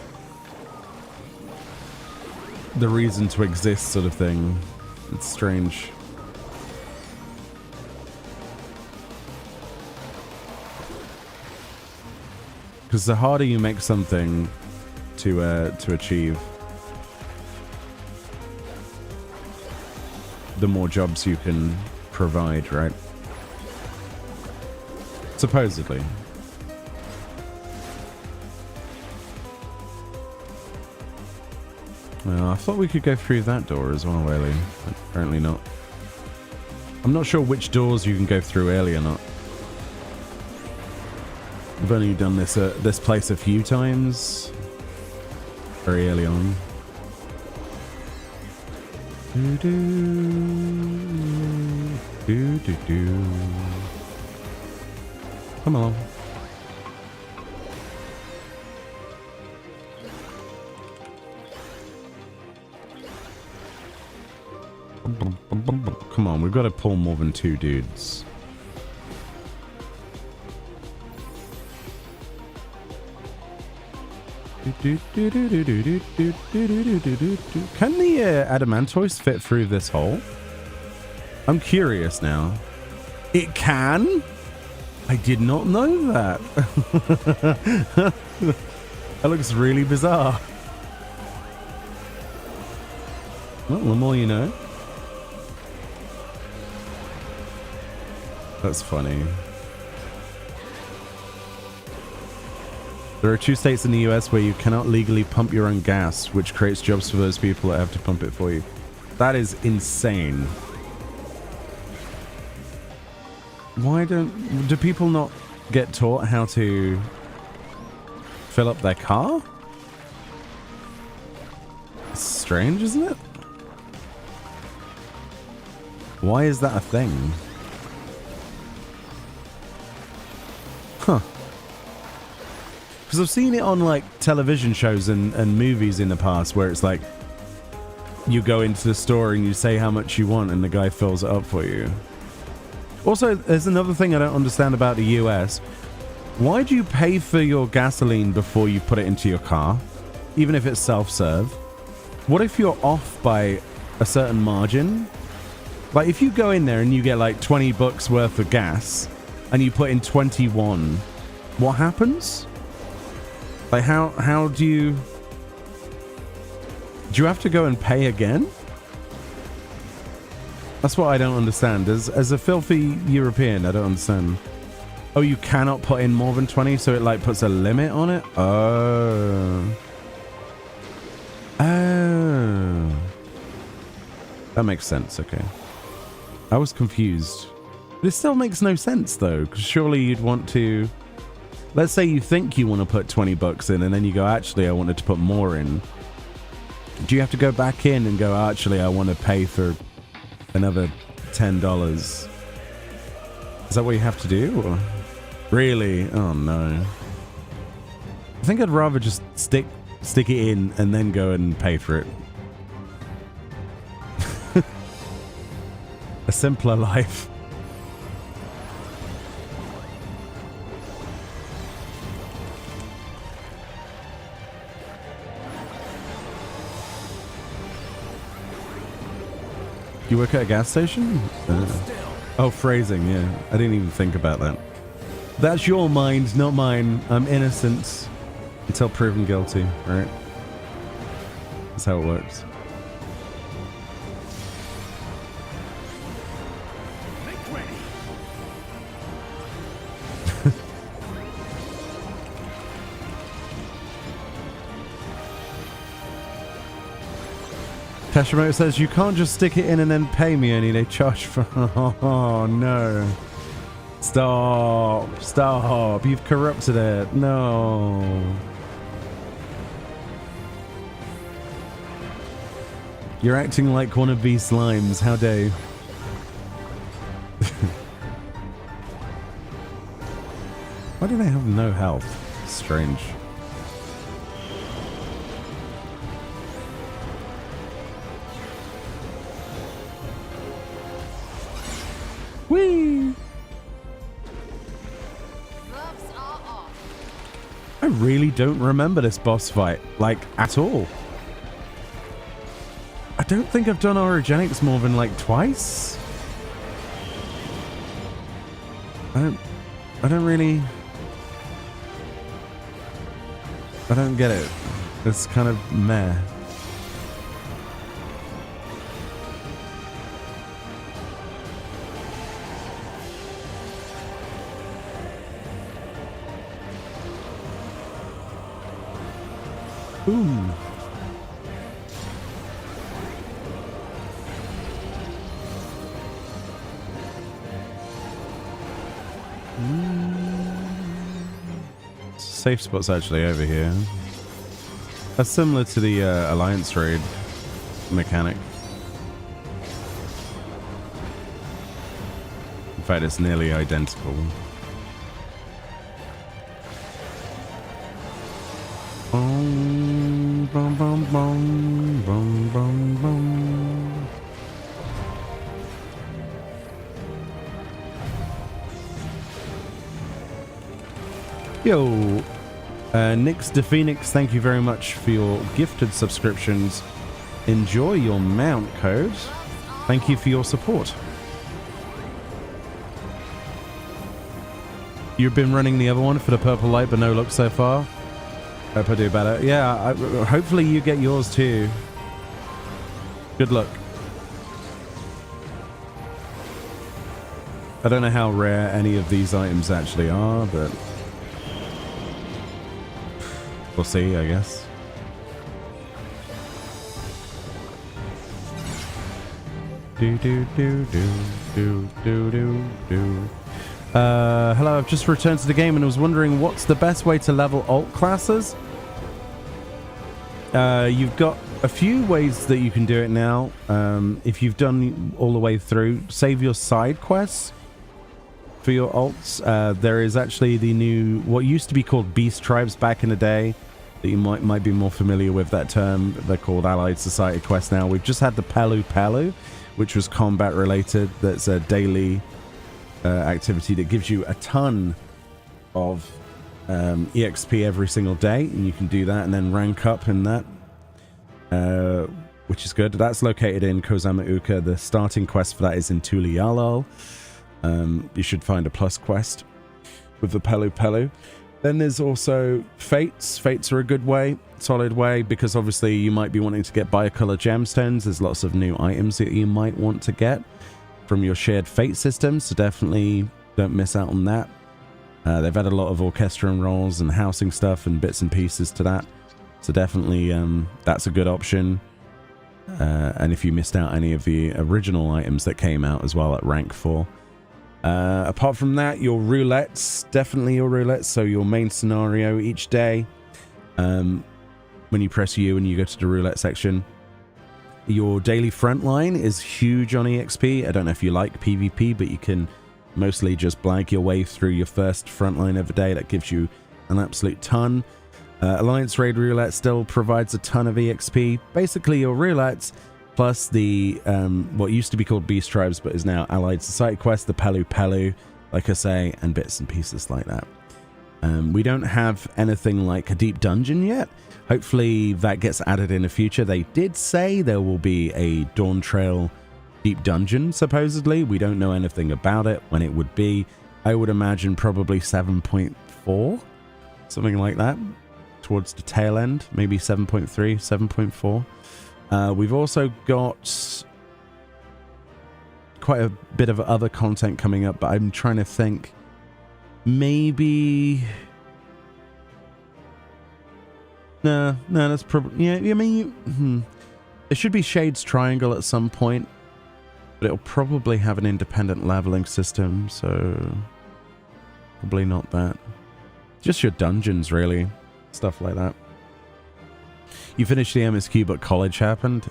the reason to exist sort of thing. It's strange. Because the harder you make something to achieve, the more jobs you can provide, right? Supposedly. Well, I thought we could go through that door as well, Ellie. But apparently not. I'm not sure which doors you can go through early or not. I've only done this place a few times. Very early on. Come along. Come on, we've got to pull more than two dudes. Can the adamantoise fit through this hole? I'm curious now. It can? I did not know that. That looks really bizarre. Well, the more you know. That's funny. There are 2 states in the US where you cannot legally pump your own gas, which creates jobs for those people that have to pump it for you. That is insane. Why do people not get taught how to fill up their car? It's strange, isn't it? Why is that a thing? Huh. Because I've seen it on like television shows and movies in the past where it's like you go into the store and you say how much you want and the guy fills it up for you. Also, there's another thing I don't understand about the US. Why do you pay for your gasoline before you put it into your car? Even if it's self-serve? What if you're off by a certain margin? Like if you go in there and you get like 20 bucks worth of gas and you put in 21, what happens? Like how do you have to go and pay again? That's what I don't understand. As a filthy European, I don't understand. Oh, you cannot put in more than 20, so it like puts a limit on it? Oh. That makes sense, okay. I was confused. But it still makes no sense though, because surely you'd want to let's say you think you want to put 20 bucks in and then you go, actually, I wanted to put more in. Do you have to go back in and go, actually, I want to pay for another $10? Is that what you have to do? Or? Really? Oh, no. I think I'd rather just stick it in and then go and pay for it. A simpler life. You work at a gas station? Oh, phrasing, yeah. I didn't even think about that. That's your mind, not mine. I'm innocent until proven guilty, right? That's how it works. Make ready. Tashimoto says, you can't just stick it in and then pay me any. They charge for... Oh, no. Stop. Stop. You've corrupted it. No. You're acting like one of these slimes. How dare you? Why do they have no health? Strange. Whee! Gloves are off. I really don't remember this boss fight, like, at all. I don't think I've done orogenics more than, like, twice. I don't get it. It's kind of meh. Ooh. Safe spot's actually over here. That's similar to the Alliance raid mechanic. In fact, it's nearly identical. Bum, bum, bum, bum, bum, bum, bum. Yo, Nix the Phoenix, thank you very much for your gifted subscriptions. Enjoy your mount code. Thank you for your support. You've been running the other one for the purple light, but no luck so far. Hope I do better. Yeah, hopefully you get yours too. Good luck. I don't know how rare any of these items actually are, but we'll see, I guess. Hello, I've just returned to the game and was wondering what's the best way to level alt classes. You've got a few ways that you can do it now. If you've done all the way through, save your side quests for your alts. There is actually the new, what used to be called Beast Tribes back in the day, that you might be more familiar with that term. They're called Allied Society quests now. We've just had the Palu Palu, which was combat related. That's a daily activity that gives you a ton of EXP every single day, and you can do that and then rank up in that, which is good. That's located in Kozama Uka. The starting quest for that is in Tuliyalal. You should find a plus quest with the Palu Palu. Then there's also Fates. Fates are a good way, solid way, because obviously you might be wanting to get bicolor gemstones. There's lots of new items that you might want to get from your shared Fate system, so definitely don't miss out on that. They've had a lot of orchestrum rolls and housing stuff and bits and pieces to that, so definitely that's a good option. And if you missed out any of the original items that came out as well at rank 4, Apart from that, your roulettes, definitely your roulettes. So your main scenario each day, when you press U and you go to the roulette section, your daily frontline is huge on EXP. I don't know if you like PvP, but you can mostly just blag your way through your first frontline every day. That gives you an absolute ton. Alliance Raid Roulette still provides a ton of EXP. Basically, your roulettes plus the what used to be called Beast Tribes, but is now Allied Society Quest, the Pelu Pelu, like I say, and bits and pieces like that. We don't have anything like a deep dungeon yet. Hopefully that gets added in the future. They did say there will be a Dawn Trail deep dungeon, supposedly. We don't know anything about it, when it would be. I would imagine probably 7.4, something like that, towards the tail end, maybe 7.3, 7.4. We've also got quite a bit of other content coming up, but I'm trying to think. Maybe... No, that's probably... Yeah, I mean, there should be Shades Triangle at some point, but it'll probably have an independent leveling system, so probably not that. Just your dungeons, really. Stuff like that. You finished the MSQ, but college happened?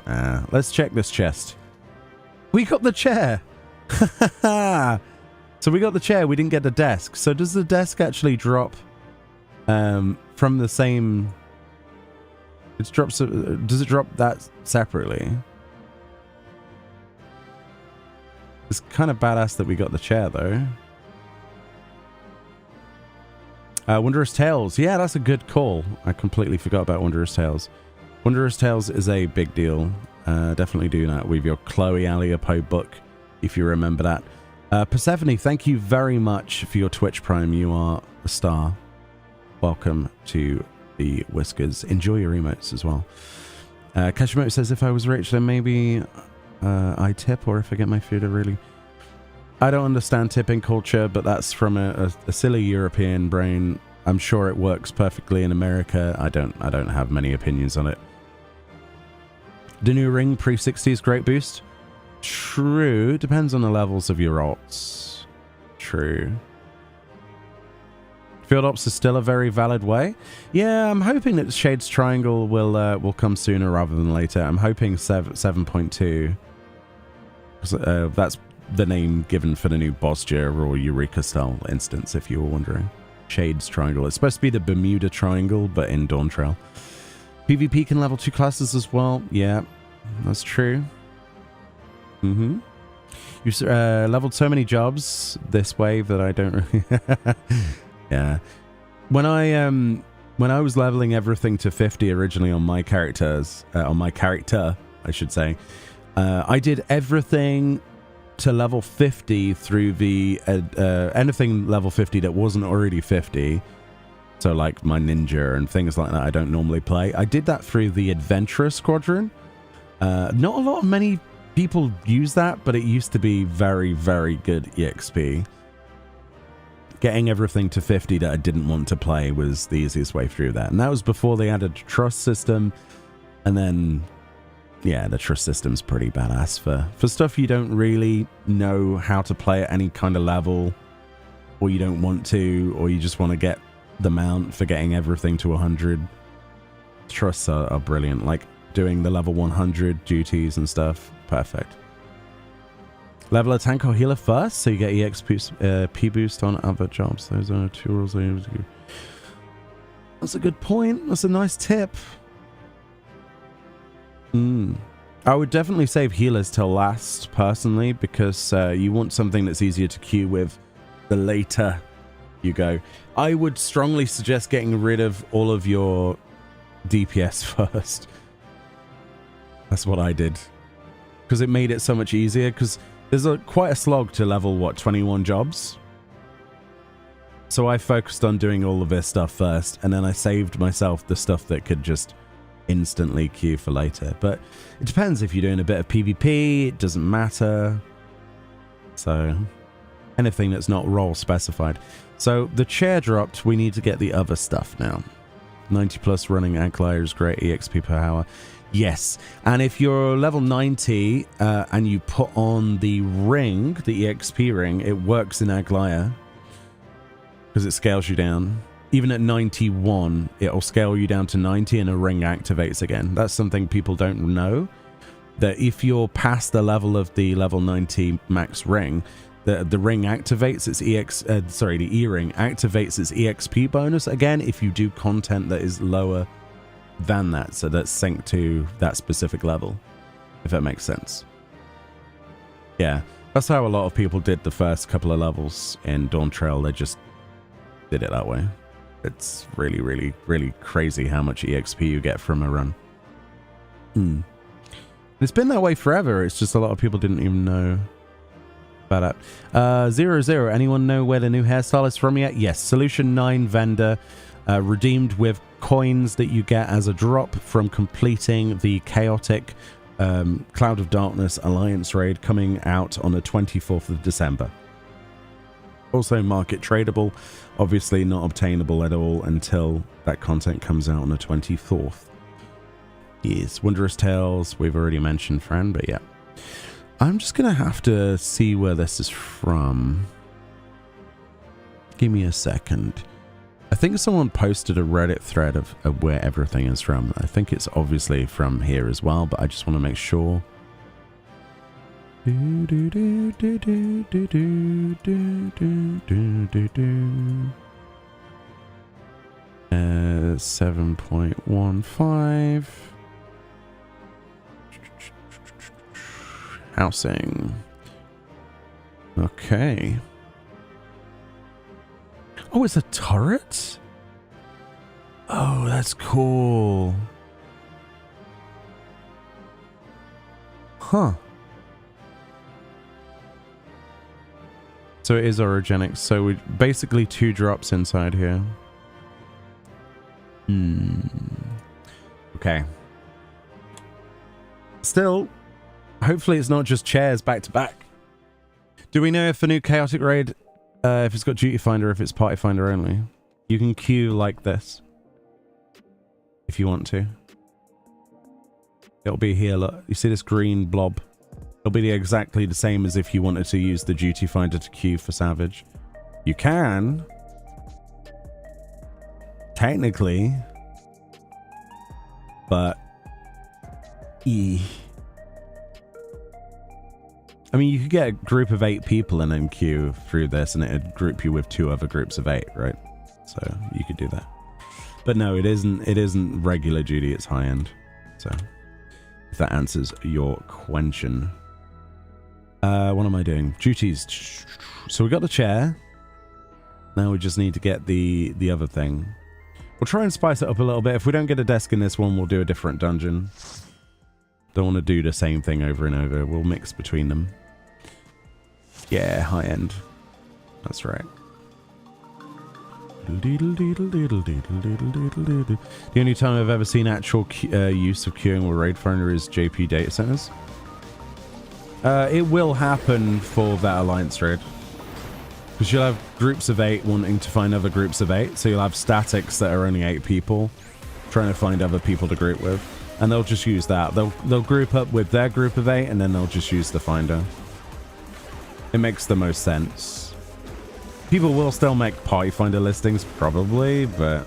Let's check this chest. We got the chair! So we got the chair, we didn't get the desk. So does the desk actually drop from the same... It drops. Does it drop that separately? It's kind of badass that we got the chair, though. Wondrous Tales. Yeah, that's a good call. I completely forgot about Wondrous Tales. Wondrous Tales is a big deal. Definitely do that with your Chloe Aliapo book, if you remember that. Persephone, thank you very much for your Twitch Prime. You are a star. Welcome to the Whiskers. Enjoy your emotes as well. Kashimoto says, if I was rich, then maybe I tip, or if I get my food really... I don't understand tipping culture, but that's from a silly European brain. I'm sure it works perfectly in America. I don't have many opinions on it. The new ring pre-60s great boost. True. Depends on the levels of your alts. True. Field ops is still a very valid way. Yeah, I'm hoping that Shades Triangle will come sooner rather than later. I'm hoping 7.2. That's the name given for the new Bosger or Eureka style instance, if you were wondering. Shades Triangle. It's supposed to be the Bermuda Triangle, but in Dawn Trail. PvP can level 2 classes as well. Yeah, that's true. You leveled so many jobs this wave that I don't really... Yeah. When I was leveling everything to 50 originally on my character, I should say, I did everything to level 50 through the anything level 50 that wasn't already 50. So like my ninja and things like that I don't normally play. I did that through the Adventurer Squadron. Not many people use that, but it used to be very, very good EXP. Getting everything to 50 that I didn't want to play was the easiest way through that. And that was before they added a trust system. And then, yeah, the trust system's pretty badass for stuff you don't really know how to play at any kind of level, or you don't want to, or you just want to get the mount for getting everything to 100. Trusts are brilliant. Like doing the level 100 duties and stuff. Perfect. Level a tank or healer first, so you get EXP boost on other jobs. Those are 2 rules. That's a good point. That's a nice tip. I would definitely save healers till last, personally, because you want something that's easier to queue with the later you go. I would strongly suggest getting rid of all of your DPS first. That's what I did. Because it made it so much easier, because there's quite a slog to level, 21 jobs? So I focused on doing all of this stuff first, and then I saved myself the stuff that could just instantly queue for later. But it depends. If you're doing a bit of PvP, it doesn't matter. So anything that's not role specified. So the chair dropped. We need to get the other stuff now. 90 plus running Aglider is great EXP per hour. Yes, and if you're level 90 and you put on the ring, the EXP ring, it works in Aglaya because it scales you down. Even at 91, it'll scale you down to 90 and a ring activates again. That's something people don't know, that if you're past the level of the level 90 max ring, the ring activates its the E-ring activates its EXP bonus again if you do content that is lower than that, so that's synced to that specific level, if that makes sense. Yeah, that's how a lot of people did the first couple of levels in Dawn Trail. They just did it that way. It's really, really, really crazy how much EXP you get from a run. It's been that way forever. It's just a lot of people didn't even know about it. 00, anyone know where the new hairstyle is from yet? Yes, Solution 9 vendor, redeemed with coins that you get as a drop from completing the chaotic Cloud of Darkness Alliance raid coming out on the 24th of December. Also market tradable, obviously not obtainable at all until that content comes out on the 24th. Yes, Wondrous Tales, we've already mentioned, Fran, but yeah. I'm just going to have to see where this is from. Give me a second. I think someone posted a Reddit thread of where everything is from. I think it's obviously from here as well, but I just want to make sure. 7.15. Housing. Okay. Oh, it's a turret? Oh, that's cool. Huh. So it is orogenic. So we basically 2 drops inside here. Okay. Still, hopefully it's not just chairs back to back. Do we know if a new chaotic raid, if it's got duty finder, if it's party finder only? You can queue like this if you want to. It'll be here. Look, you see this green blob? It'll be exactly the same as if you wanted to use the duty finder to queue for Savage. You can, technically, but I mean, you could get a group of 8 people and then queue through this, and it'd group you with 2 other groups of 8, right? So you could do that. But no, it isn't regular duty, it's high end. So if that answers your question. What am I doing? Duties. So we got the chair. Now we just need to get the other thing. We'll try and spice it up a little bit. If we don't get a desk in this one, we'll do a different dungeon. Don't want to do the same thing over and over. We'll mix between them. Yeah, high end. That's right. The only time I've ever seen actual use of queuing with Raid Finder is JP data centers. It will happen for that Alliance raid. Because you'll have groups of 8 wanting to find other groups of 8. So you'll have statics that are only 8 people trying to find other people to group with. And they'll just use that. They'll group up with their group of 8 and then they'll just use the finder. It makes the most sense. People will still make party finder listings, probably, but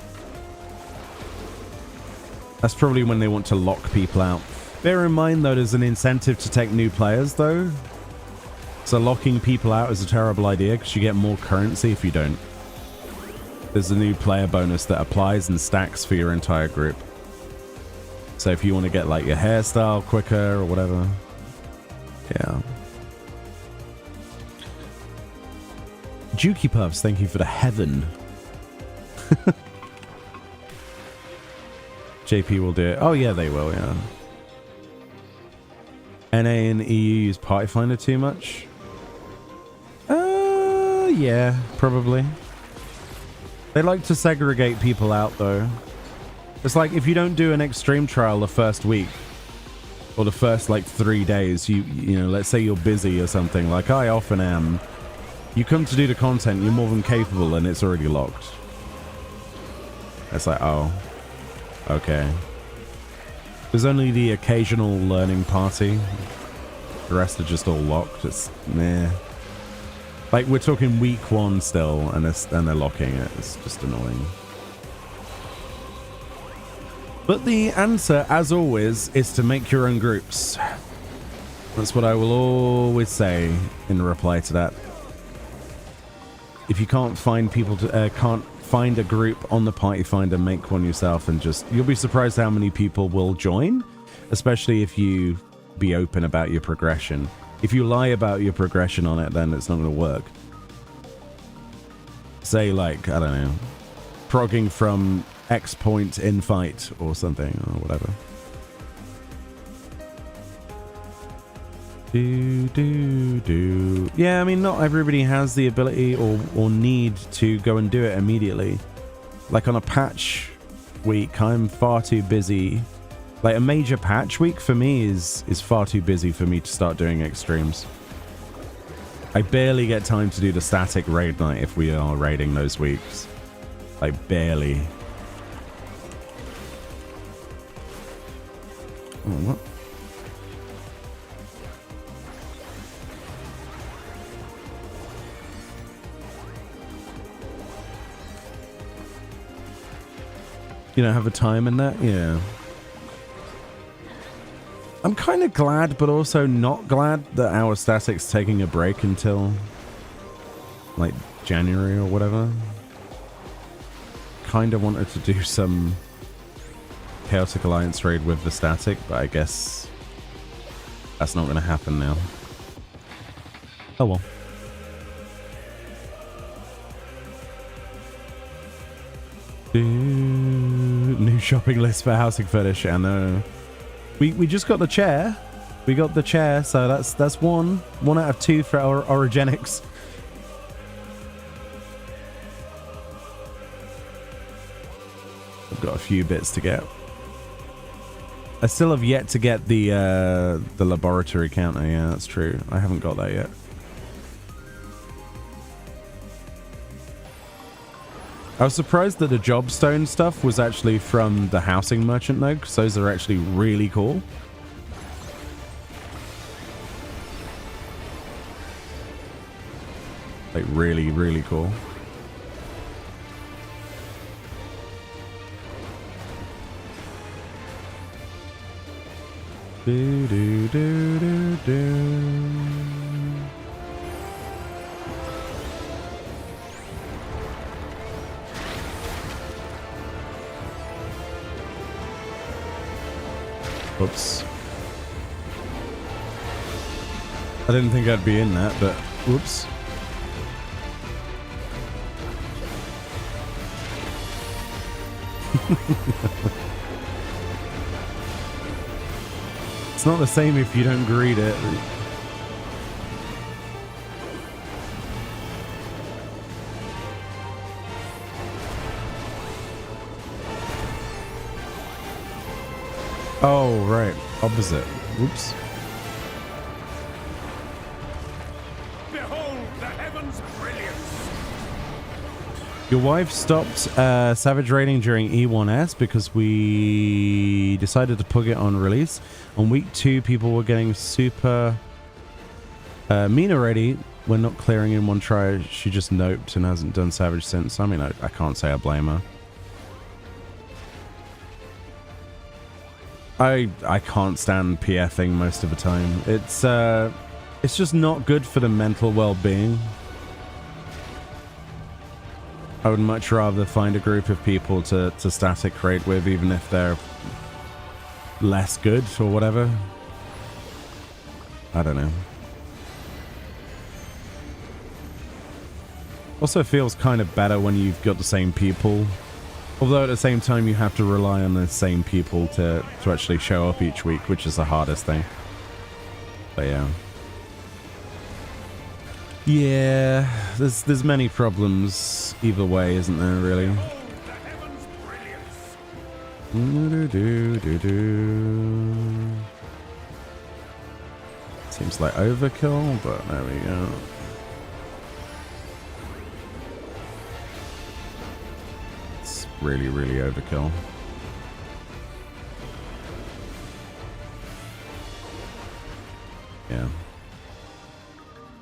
that's probably when they want to lock people out. Bear in mind, though, there's an incentive to take new players, though. So locking people out is a terrible idea because you get more currency if you don't. There's a new player bonus that applies and stacks for your entire group. So if you want to get like your hairstyle quicker or whatever. Yeah. Jukey Puffs, thank you for the heaven. JP will do it. Oh yeah, they will, yeah. NA and EU use Party Finder too much? Yeah, probably. They like to segregate people out though. It's like if you don't do an extreme trial the first week or the first like 3 days, you know, let's say you're busy or something, like I often am. You come to do the content, you're more than capable and it's already locked. It's like, oh, okay. There's only the occasional learning party. The rest are just all locked. It's meh. Like, we're talking week 1 still, and they're locking it. It's just annoying. But the answer, as always, is to make your own groups. That's what I will always say in reply to that. If you can't find people to can't find a group on the Party Finder, make one yourself, and just you'll be surprised how many people will join, especially if you be open about your progression. If you lie about your progression on it, then it's not going to work. Say, like, I don't know, progging from X point in fight or something, or whatever. Yeah, I mean, not everybody has the ability or need to go and do it immediately. Like on a patch week, I'm far too busy. Like a major patch week for me is far too busy for me to start doing extremes. I barely get time to do the static raid night if we are raiding those weeks. Like barely. Oh, what? You don't have a time in that? Yeah. I'm kind of glad, but also not glad that our static's taking a break until like January or whatever. Kind of wanted to do some Chaotic Alliance raid with the static, but I guess that's not going to happen now. Oh well. New shopping list for housing fetish. I know. We just got the chair. We got the chair, so that's one out of 2 for our orogenics. I've got a few bits to get. I still have yet to get the laboratory counter. Yeah, that's true. I haven't got that yet. I was surprised that the Jobstone stuff was actually from the housing merchant though, because those are actually really cool. Like really, really cool. Do, do, do, do, do. Oops. I didn't think I'd be in that, but whoops. It's not the same if you don't greet it. Oh, right. Opposite. Whoops. Behold the heavens' brilliance! Your wife stopped Savage raiding during E1S because we decided to put it on release. On week 2, people were getting super Meoni ready. We're not clearing in one try. She just noped and hasn't done Savage since. I mean, I can't say I blame her. I can't stand PFing most of the time. It's just not good for the mental well-being. I would much rather find a group of people to static raid with, even if they're less good or whatever. I don't know. Also feels kind of better when you've got the same people. Although at the same time you have to rely on the same people to actually show up each week, which is the hardest thing. But yeah. Yeah, there's many problems either way, isn't there, really? The heavens' brilliance! Seems like overkill, but there we go. It's really, really overkill. Yeah.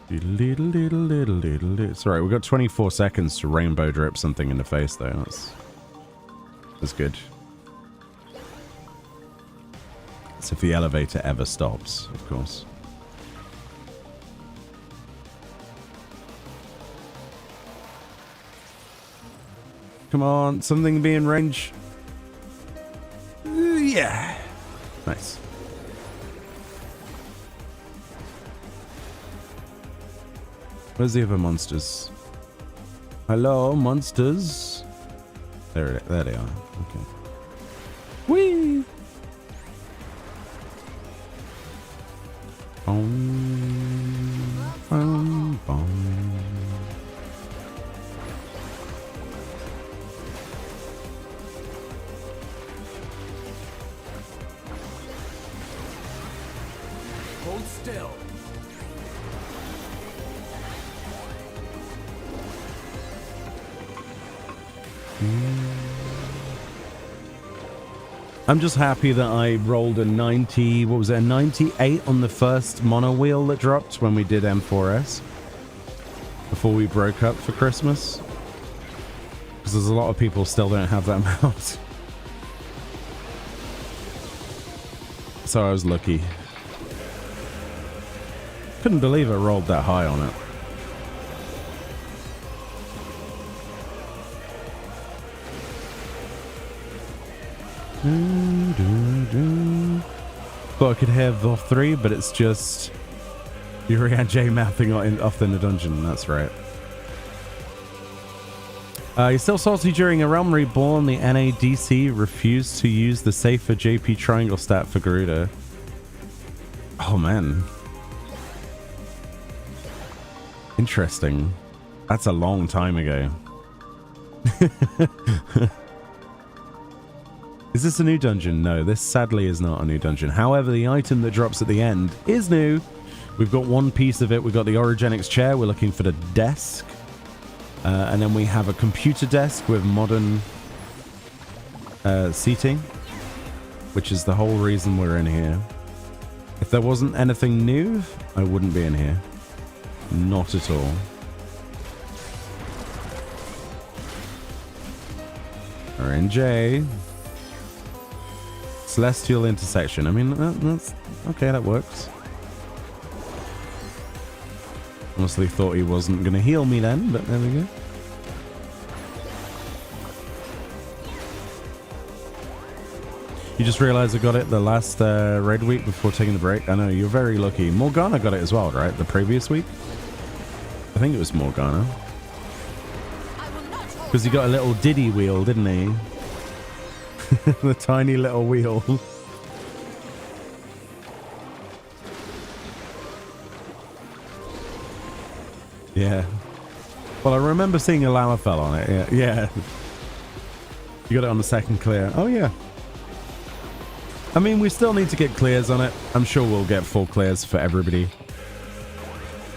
It's alright, we've got 24 seconds to rainbow drip something in the face though. That's good. That's if the elevator ever stops, of course. Come on, something be in range. Yeah. Nice. Where's the other monsters? Hello, monsters. There they are. Okay. Whee! Boom, boom, boom. Hold still. I'm just happy that I rolled a 90, what was it, a 98 on the first mono wheel that dropped when we did M4S before we broke up for Christmas. Because there's a lot of people still don't have that mount. So I was lucky. Couldn't believe I rolled that high on it. Thought I could have all three, but it's just Yuri and J mouthing off in the dungeon. That's right. You're still salty during a Realm Reborn. The NADC refused to use the safer JP triangle stat for Garuda. Oh man. Interesting. That's a long time ago. Is this a new dungeon? No, this sadly is not a new dungeon. However, the item that drops at the end is new. We've got one piece of it. We've got the Origenics chair. We're looking for the desk. And then we have a computer desk with modern seating, which is the whole reason we're in here. If there wasn't anything new, I wouldn't be in here. Not at all. RNJ. Celestial intersection. I mean, that's okay, that works. Honestly thought he wasn't going to heal me then, but there we go. You just realized I got it the last raid week before taking the break? I know, you're very lucky. Morgana got it as well, right? The previous week? I think it was Morgana. Because he got a little diddy wheel, didn't he? The tiny little wheel. Yeah. Well, I remember seeing a Lalafell on it. Yeah. Yeah. You got it on the second clear. Oh, yeah. I mean, we still need to get clears on it. I'm sure we'll get full clears for everybody.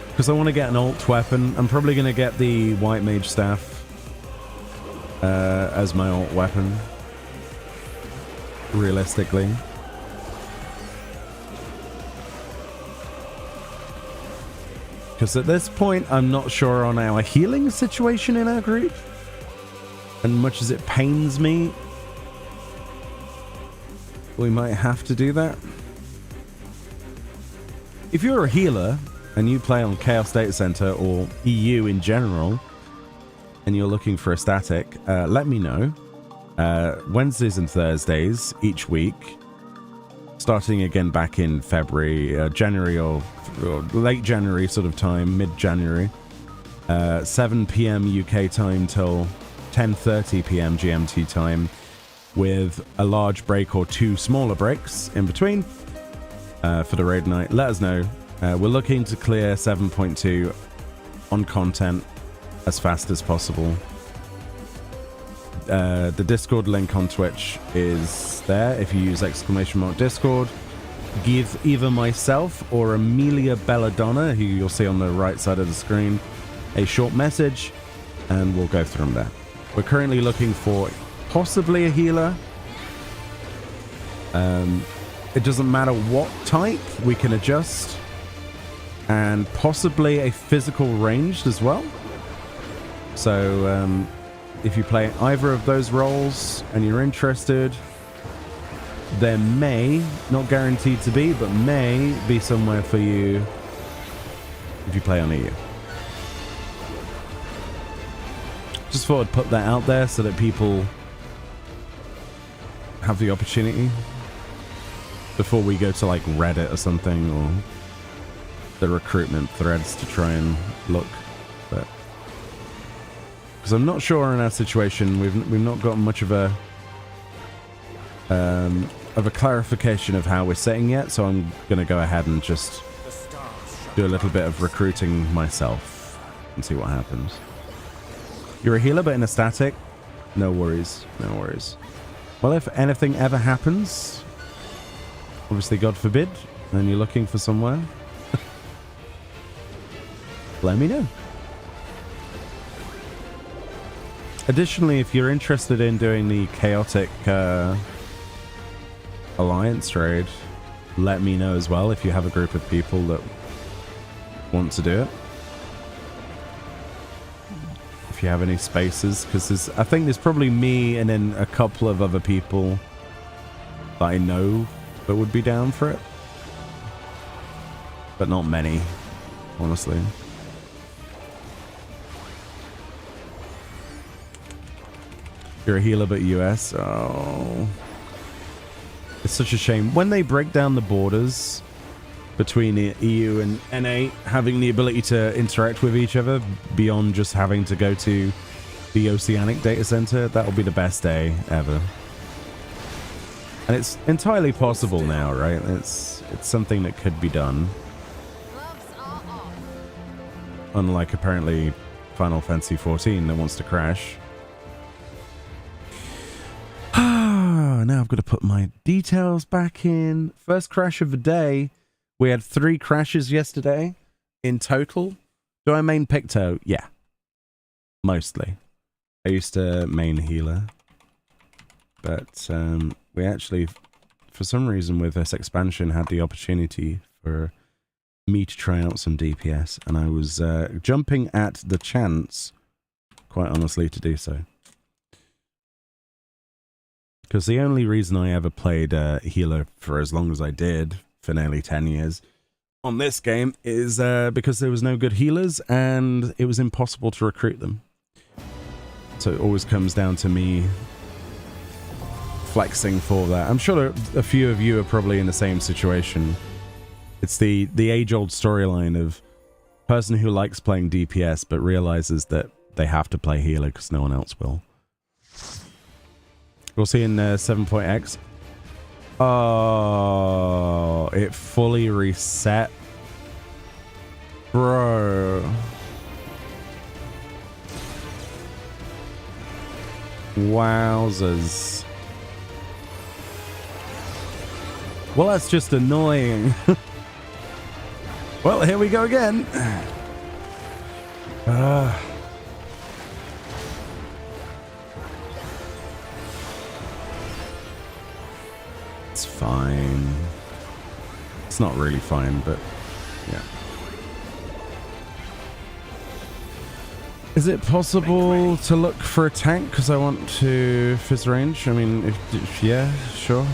Because I want to get an alt weapon. I'm probably going to get the White Mage Staff as my alt weapon. Realistically. Because at this point, I'm not sure on our healing situation in our group. And much as it pains me, we might have to do that. If you're a healer and you play on Chaos Data Center or EU in general, and you're looking for a static, let me know. Wednesdays and Thursdays each week, starting again back in February, January or late January sort of time, mid-January, 7 p.m. UK time till 10:30 p.m. GMT time, with a large break or two smaller breaks in between for the raid night. Let us know. We're looking to clear 7.2 on content as fast as possible. The Discord link on Twitch is there. If you use !Discord, give either myself or Amelia Belladonna, who you'll see on the right side of the screen, a short message, and we'll go through them there. We're currently looking for possibly a healer. It doesn't matter what type, we can adjust. and possibly a physical ranged as well. So if you play either of those roles and you're interested, there may, not guaranteed to be, but may be somewhere for you if you play on EU. Just thought I'd put that out there so that people have the opportunity before we go to like Reddit or something, or the recruitment threads to try and look. But because I'm not sure in our situation, we've not got much of a clarification of how we're setting yet, so I'm gonna go ahead and just do a little bit of recruiting myself and see what happens. You're a healer but in a static? No worries, no worries. Well, if anything ever happens, obviously God forbid, and you're looking for somewhere, let me know. Additionally, if you're interested in doing the chaotic alliance raid, let me know as well if you have a group of people that want to do it. If you have any spaces, because I think there's probably me and then a couple of other people that I know that would be down for it, but not many, honestly. You're a healer but US. Oh, it's such a shame when they break down the borders between the EU and NA, having the ability to interact with each other beyond just having to go to the Oceanic data center. That'll be the best day ever. And it's entirely possible now, right? It's something that could be done. Gloves are off. Unlike apparently Final Fantasy XIV that wants to crash. Now I've got to put my details back in. First crash of the day. We had 3 crashes yesterday in total. Do I main Picto? Yeah. Mostly. I used to main healer. But we actually, for some reason with this expansion, had the opportunity for me to try out some DPS. And I was jumping at the chance, quite honestly, to do so. Because the only reason I ever played healer for as long as I did, for nearly 10 years, on this game is because there was no good healers and it was impossible to recruit them. So it always comes down to me flexing for that. I'm sure a few of you are probably in the same situation. It's the age-old storyline of person who likes playing DPS but realizes that they have to play healer because no one else will. We'll see in 7.x. Oh, it fully reset. Bro. Wowzers. Well, that's just annoying. Well, here we go again. It's fine. It's not really fine, but yeah. Is it possible to look for a tank? Because I want to fizz range. I mean, if yeah, sure.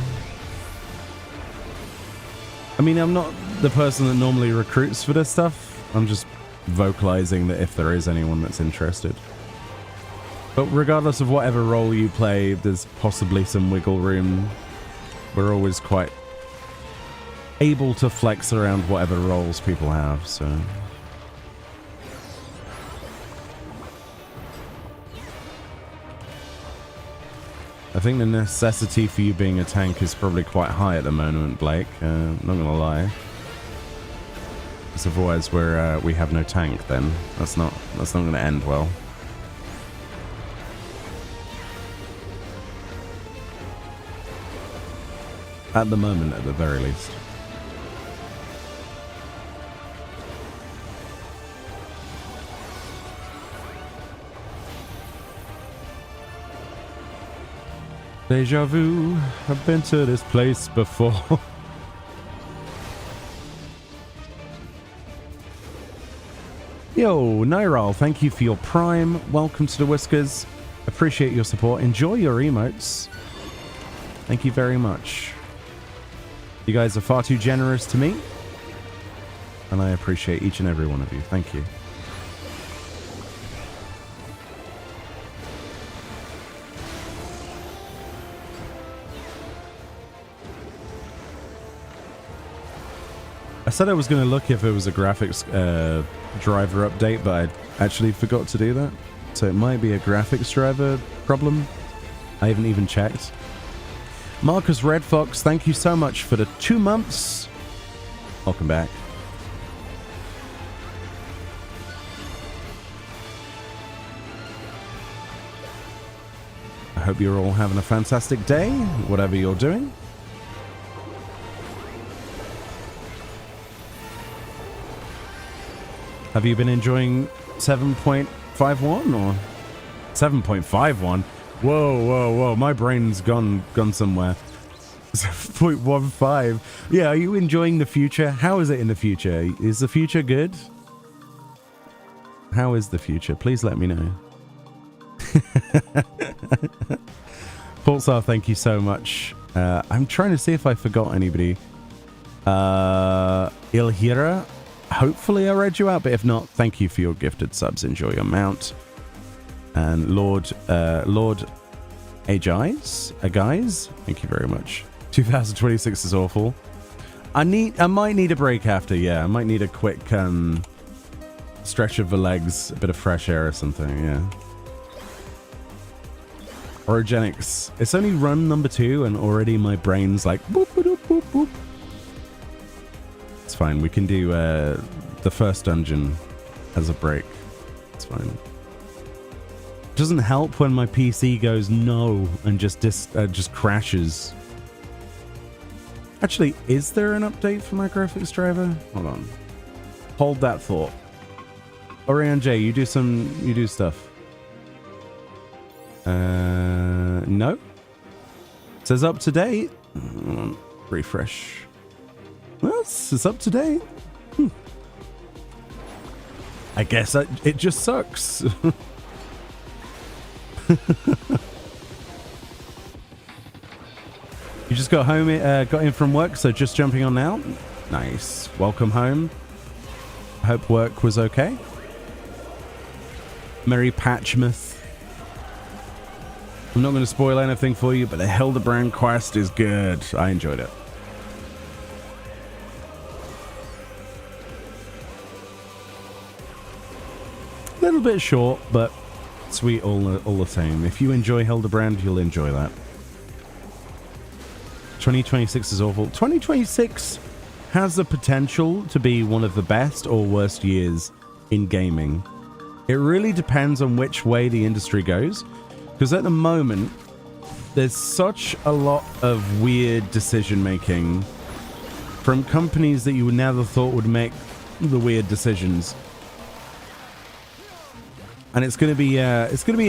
I mean, I'm not the person that normally recruits for this stuff. I'm just vocalizing that if there is anyone that's interested. But regardless of whatever role you play, there's possibly some wiggle room. We're always quite able to flex around whatever roles people have, so. I think the necessity for you being a tank is probably quite high at the moment, Blake. Not gonna lie. Because otherwise we have no tank then. That's not gonna end well. At the moment, at the very least. Deja vu, I've been to this place before. Yo, Nairal, thank you for your prime. Welcome to the Whiskers. Appreciate your support. Enjoy your emotes. Thank you very much. You guys are far too generous to me. And I appreciate each and every one of you. Thank you. I said I was going to look if it was a graphics driver update, but I actually forgot to do that. So it might be a graphics driver problem. I haven't even checked. Marcus Red Fox, thank you so much for the 2 months. Welcome back. I hope you're all having a fantastic day, whatever you're doing. Have you been enjoying 7.51 or 7.51? Whoa, my brain's gone somewhere. 7.15. Yeah, are you enjoying the future? How is it in the future? Is the future good? How is the future? Please let me know. Pulsar, thank you so much. I'm trying to see if I forgot anybody. Ilhira, hopefully I read you out, but if not, thank you for your gifted subs. Enjoy your mount. And Lord Agies, guys, thank you very much. 2026 is awful. I might need a break after, yeah. I might need a quick stretch of the legs, a bit of fresh air or something, yeah. Orogenics. It's only run number 2 and already my brain's like boop, boop, boop, boop. It's fine. We can do the first dungeon as a break. It's fine. It doesn't help when my PC goes no and just crashes. Actually, is there an update for my graphics driver? Hold on. Hold that thought. Orion J, you do stuff. No. It says up to date. Refresh. Well, it's up to date. I guess it just sucks. You just got home, got in from work, so just jumping on now. Nice. Welcome home. Hope work was okay. Merry Patchmouth. I'm not going to spoil anything for you, but the Hildebrand quest is good. I enjoyed it. A little bit short, but sweet all the same. If you enjoy Hildebrand, you'll enjoy that. 2026 is awful. 2026 has the potential to be one of the best or worst years in gaming. It really depends on which way the industry goes, because at the moment there's such a lot of weird decision making from companies that you would never thought would make the weird decisions. And it's going to be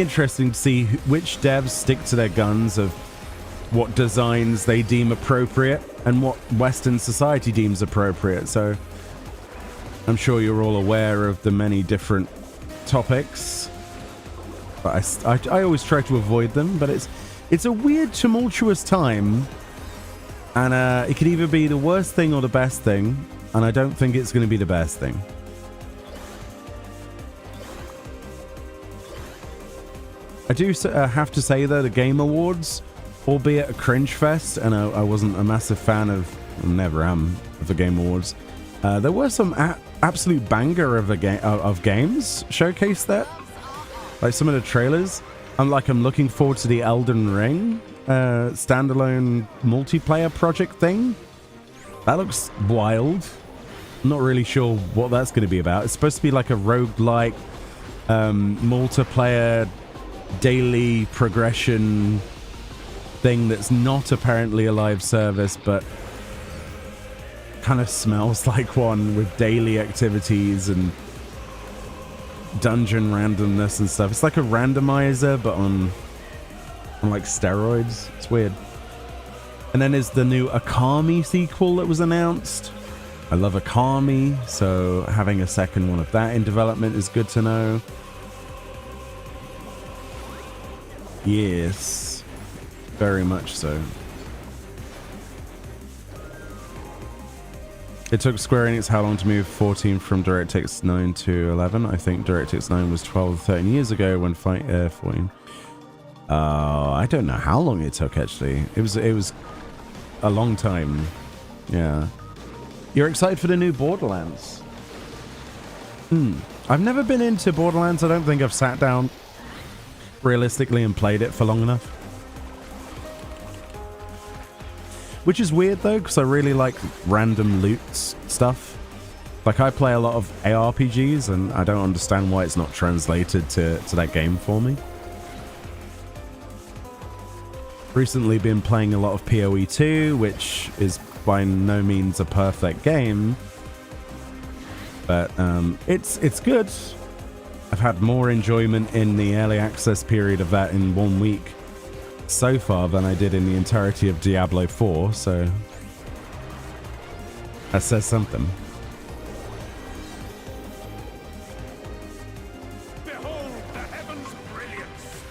interesting to see which devs stick to their guns of what designs they deem appropriate and what Western society deems appropriate. So I'm sure you're all aware of the many different topics, but I always try to avoid them. But it's a weird, tumultuous time, and it could either be the worst thing or the best thing, and I don't think it's going to be the best thing. I do have to say though, the Game Awards, albeit a cringe fest, and I wasn't a massive fan of, never am, of the Game Awards. There were some absolute banger of games showcased there, like some of the trailers. I'm looking forward to the Elden Ring standalone multiplayer project thing. That looks wild. I'm not really sure what that's going to be about. It's supposed to be like a roguelike multiplayer daily progression thing that's not apparently a live service, but kind of smells like one, with daily activities and dungeon randomness and stuff. It's like a randomizer, but on like steroids. It's weird. And then there's the new Akami sequel that was announced. I love Akami, so having a second one of that in development is good to know. Yes, very much so. It took Square Enix how long to move 14 from DirectX 9 to 11? I think DirectX 9 was 12 or 13 years ago when 14. I don't know how long it took actually. It was a long time. Yeah. You're excited for the new Borderlands? I've never been into Borderlands. I don't think I've sat down realistically and played it for long enough. Which is weird though, because I really like random loot stuff. Like I play a lot of ARPGs and I don't understand why it's not translated to that game for me. Recently been playing a lot of PoE 2, which is by no means a perfect game. But it's good. I've had more enjoyment in the early access period of that in 1 week so far than I did in the entirety of Diablo 4, so that says something. Behold the heavens' brilliance.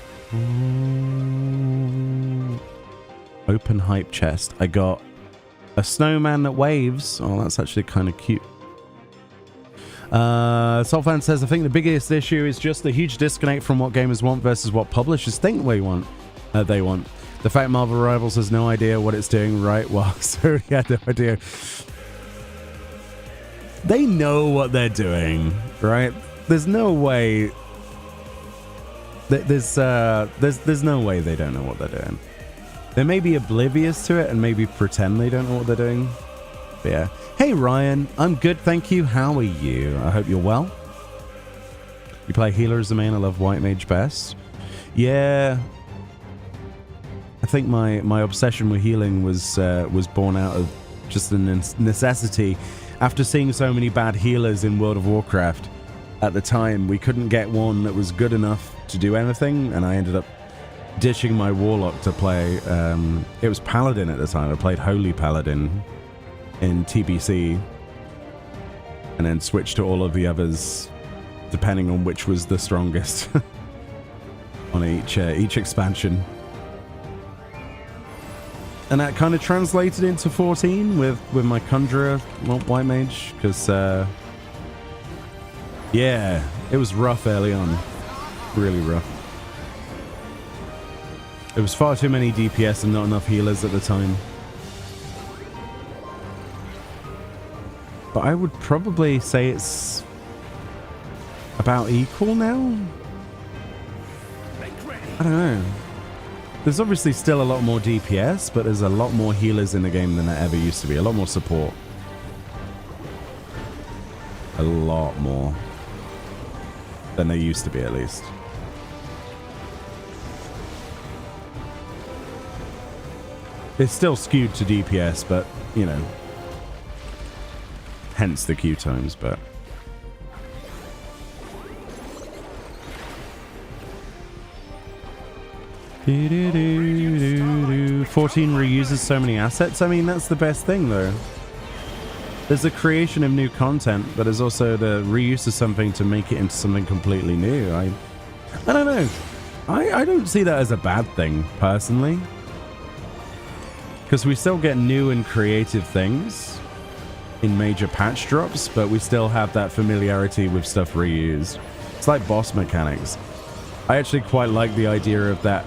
Open hype chest. I got a snowman that waves. Oh, that's actually kind of cute. Soulfan says, I think the biggest issue is just the huge disconnect from what gamers want versus what publishers think they want. The fact Marvel Rivals has no idea what it's doing right, while Sony had no idea. They know what they're doing, right? There's no way. There's no way they don't know what they're doing. They may be oblivious to it and maybe pretend they don't know what they're doing. But yeah. Hey Ryan, I'm good, thank you. How are you? I hope you're well. You play healer as the main. I love White Mage best. Yeah. I think my obsession with healing was born out of just a necessity. After seeing so many bad healers in World of Warcraft at the time, we couldn't get one that was good enough to do anything, and I ended up ditching my Warlock to play. It was Paladin at the time. I played Holy Paladin in TBC, and then switched to all of the others, depending on which was the strongest on each expansion. And that kind of translated into 14 with my Conjurer White Mage, because yeah, it was rough early on, really rough. There was far too many DPS and not enough healers at the time. But I would probably say it's about equal now. I don't know. There's obviously still a lot more DPS, but there's a lot more healers in the game than there ever used to be. A lot more support. A lot more than there used to be, at least. It's still skewed to DPS, but, you know, hence the queue times, but... 14 reuses so many assets. I mean, that's the best thing, though. There's the creation of new content, but there's also the reuse of something to make it into something completely new. I don't know. I don't see that as a bad thing, personally. Because we still get new and creative things in major patch drops, but we still have that familiarity with stuff reused. It's like boss mechanics. I actually quite like the idea of that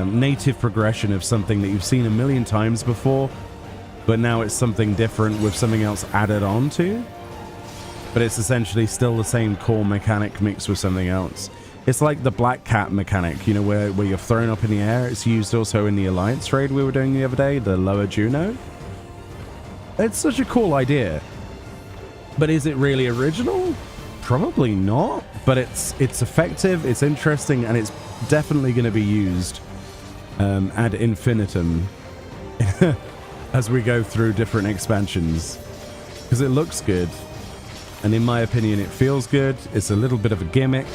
native progression of something that you've seen a million times before, but now it's something different with something else added on to. But it's essentially still the same core mechanic mixed with something else. It's like the Black Cat mechanic, you know, where you're thrown up in the air. It's used also in the Alliance raid we were doing the other day, the Lower Juno. It's such a cool idea. But is it really original? Probably not, but it's effective, it's interesting, and it's definitely going to be used ad infinitum as we go through different expansions, because it looks good, and in my opinion it feels good. It's a little bit of a gimmick,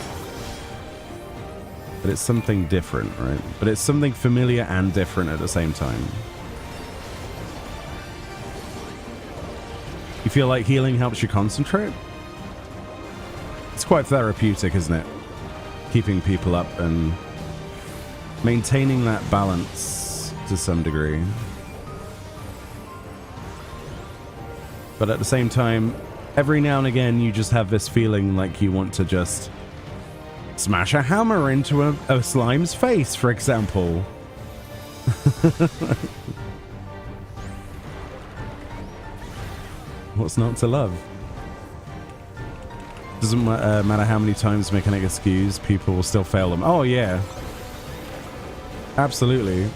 but it's something different, right? But it's something familiar and different at the same time. You feel like healing helps you concentrate? It's quite therapeutic, isn't it? Keeping people up and maintaining that balance to some degree. But at the same time, every now and again, you just have this feeling like you want to just smash a hammer into a slime's face, for example. What's not to love? Doesn't matter how many times make an excuse, people will still fail them. Oh, yeah. Absolutely.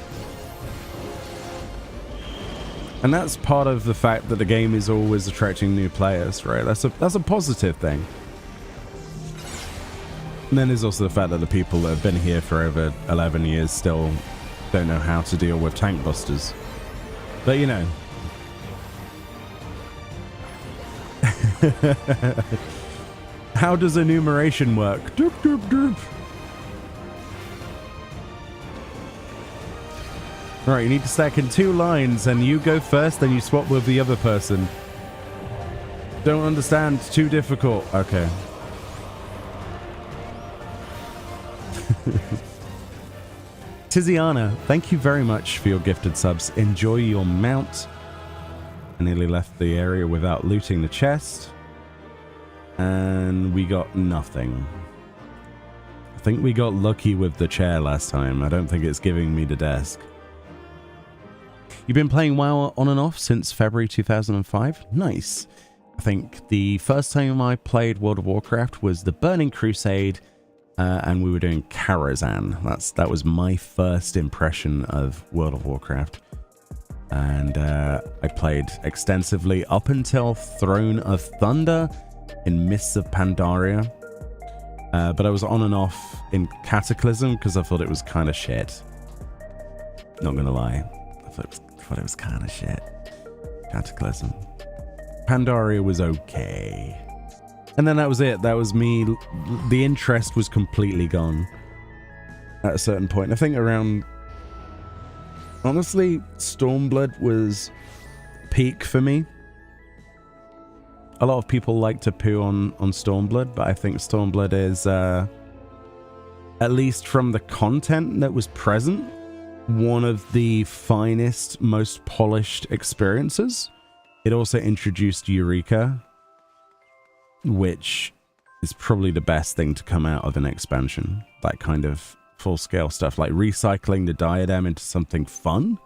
And that's part of the fact that the game is always attracting new players, right? That's a positive thing. And then there's also the fact that the people that have been here for over 11 years still don't know how to deal with tank busters. But you know. How does enumeration work? Doop, doop, doop. Right, you need to stack in 2 lines and you go first, then you swap with the other person. Don't understand, too difficult. Okay. Tiziana, thank you very much for your gifted subs. Enjoy your mount. I nearly left the area without looting the chest. And we got nothing. I think we got lucky with the chair last time. I don't think it's giving me the desk. You've been playing WoW on and off since February 2005? Nice. I think the first time I played World of Warcraft was the Burning Crusade, and we were doing Karazhan. That was my first impression of World of Warcraft. And I played extensively up until Throne of Thunder in Mists of Pandaria. But I was on and off in Cataclysm because I thought it was kind of shit. Not gonna lie. I thought it was kind of shit. Cataclysm. Pandaria was okay. And then that was it. That was me. The interest was completely gone at a certain point. I think around... Honestly, Stormblood was peak for me. A lot of people like to poo on Stormblood, but I think Stormblood is, at least from the content that was present, one of the finest, most polished experiences. It also introduced Eureka, which is probably the best thing to come out of an expansion. That kind of full-scale stuff, like recycling the diadem into something fun,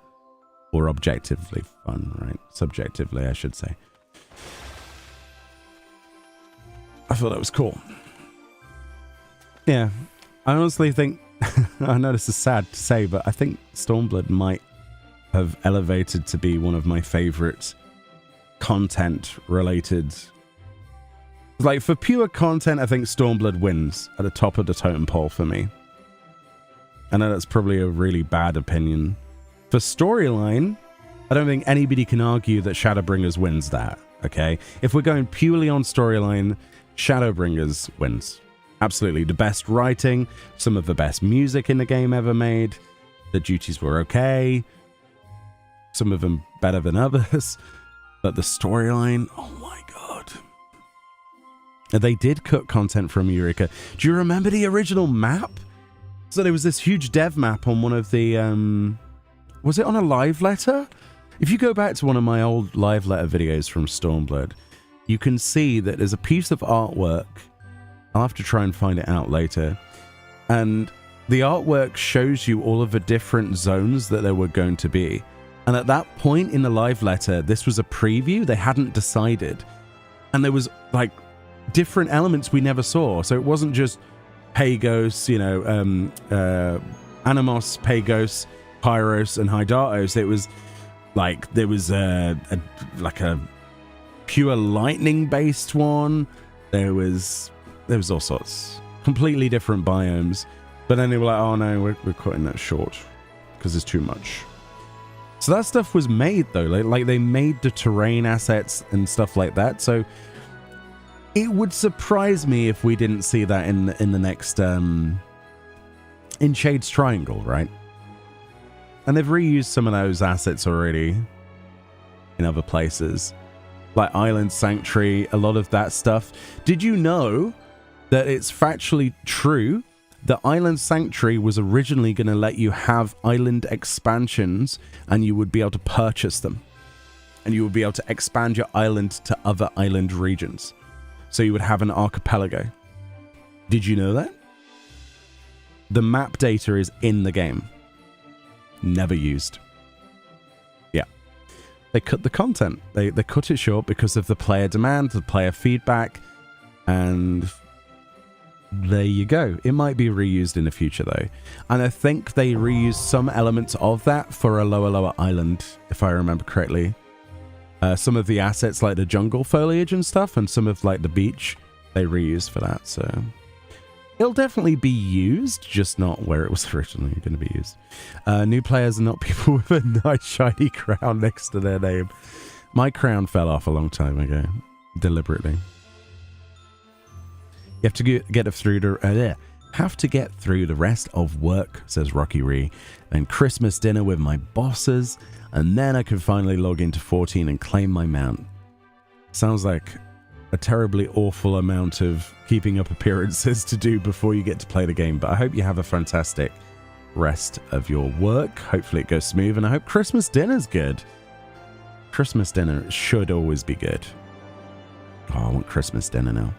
or objectively fun, right? Subjectively, I should say. I thought that was cool. Yeah, I honestly think, I know this is sad to say, but I think Stormblood might have elevated to be one of my favorite content-related... Like, for pure content, I think Stormblood wins at the top of the totem pole for me. I know that's probably a really bad opinion. For storyline, I don't think anybody can argue that Shadowbringers wins that, okay? If we're going purely on storyline, Shadowbringers wins. Absolutely. The best writing, some of the best music in the game ever made. The duties were okay. Some of them better than others. But the storyline, oh my god. They did cut content from Eureka. Do you remember the original map? So there was this huge dev map on one of the, was it on a live letter? If you go back to one of my old live letter videos from Stormblood, you can see that there's a piece of artwork. I'll have to try and find it out later. And the artwork shows you all of the different zones that there were going to be. And at that point in the live letter, this was a preview. They hadn't decided. And there was like different elements we never saw. So it wasn't just Pagos, you know, Animos, Pagos, Pyros, and Hydatos. It was like there was a pure lightning based one. There was all sorts, completely different biomes. But then they were like, oh no, we're cutting that short because there's too much. So that stuff was made though, like they made the terrain assets and stuff like that. So it would surprise me if we didn't see that in the next in Shade's Triangle, right? And they've reused some of those assets already in other places. like Island Sanctuary, a lot of that stuff. Did you know that it's factually true that Island Sanctuary was originally going to let you have island expansions and you would be able to purchase them? And you would be able to expand your island to other island regions. So you would have an archipelago. Did you know that? The map data is in the game. Never used. Yeah. They cut the content. They cut it short because of the player demand, the player feedback, and there you go. It might be reused in the future though. And I think they reused some elements of that for a lower island, if I remember correctly. Some of the assets like the jungle foliage and stuff, and some of like the beach, they reused for that. So it'll definitely be used, just not where it was originally going to be used. New players are not people with a nice shiny crown next to their name. My crown fell off a long time ago, deliberately. You have to get through the rest of work, says Rocky Ree, and Christmas dinner with my bosses, and then I can finally log into 14 and claim my mount. Sounds like a terribly awful amount of keeping up appearances to do before you get to play the game, but I hope you have a fantastic rest of your work. Hopefully it goes smooth, and I hope Christmas dinner's good. Christmas dinner should always be good. Oh, I want Christmas dinner now.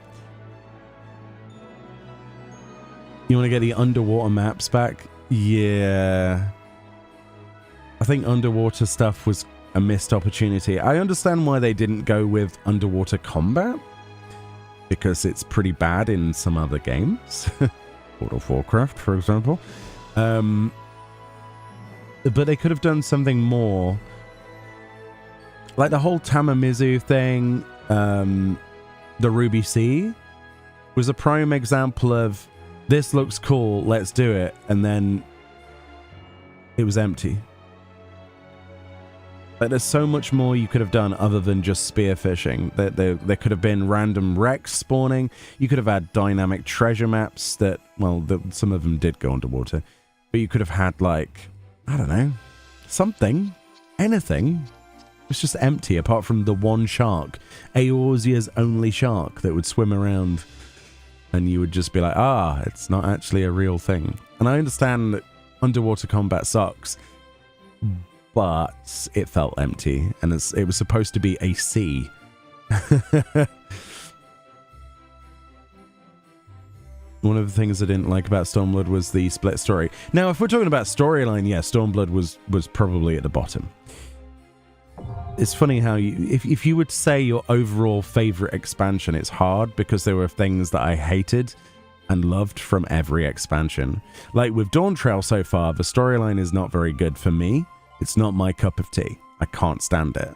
You want to get the underwater maps back? Yeah. I think underwater stuff was a missed opportunity. I understand why they didn't go with underwater combat, because it's pretty bad in some other games. World of Warcraft, for example. But they could have done something more. Like the whole Tamamizu thing, the Ruby Sea, was a prime example of, this looks cool, let's do it, and then it was empty. Like, there's so much more you could have done other than just spearfishing. There could have been random wrecks spawning. You could have had dynamic treasure maps that, well, some of them did go underwater. But you could have had, like, I don't know, something, anything. It's just empty apart from the one shark, Eorzea's only shark that would swim around. And you would just be like, it's not actually a real thing. And I understand that underwater combat sucks, but it felt empty, and it was supposed to be a sea. One of the things I didn't like about Stormblood was the split story. Now, if we're talking about storyline, yeah, Stormblood was probably at the bottom. It's funny how if you would say your overall favorite expansion, it's hard because there were things that I hated and loved from every expansion. Like with Dawn Trail so far, the storyline is not very good for me. It's not my cup of tea. I can't stand it.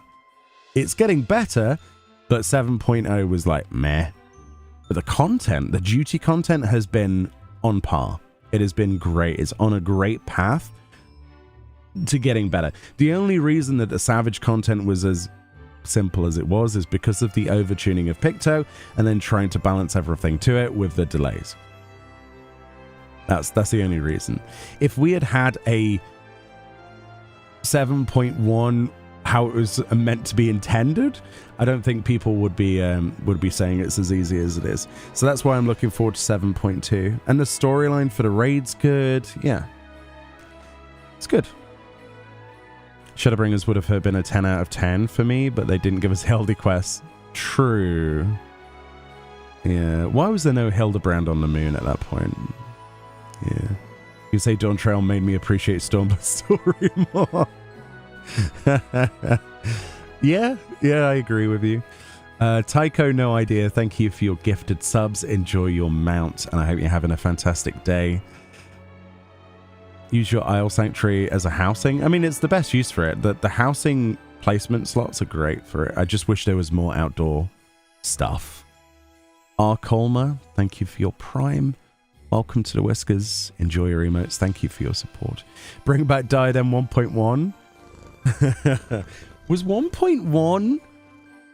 It's getting better, but 7.0 was like meh. But the content, the duty content has been on par. It has been great. It's on a great path to getting better. The only reason that the Savage content was as simple as it was is because of the overtuning of Picto and then trying to balance everything to it with the delays. That's the only reason. If we had had a 7.1 how it was meant to be intended, I don't think people would be saying it's as easy as it is. So that's why I'm looking forward to 7.2. And the storyline for the raid's good. Yeah. It's good. Shadowbringers would have been a 10 out of 10 for me, but they didn't give us Hildi quests. True. Yeah. Why was there no Hildebrand on the moon at that point? Yeah. You say Dawn Trail made me appreciate Stormblood's story more. Yeah, I agree with you. Tycho, no idea. Thank you for your gifted subs. Enjoy your mount, and I hope you're having a fantastic day. Use your Isle Sanctuary as a housing. I mean, it's the best use for it. The housing placement slots are great for it. I just wish there was more outdoor stuff. Arcolma, thank you for your prime. Welcome to the Whiskers. Enjoy your emotes. Thank you for your support. Bring back Diadem 1.1. Was 1.1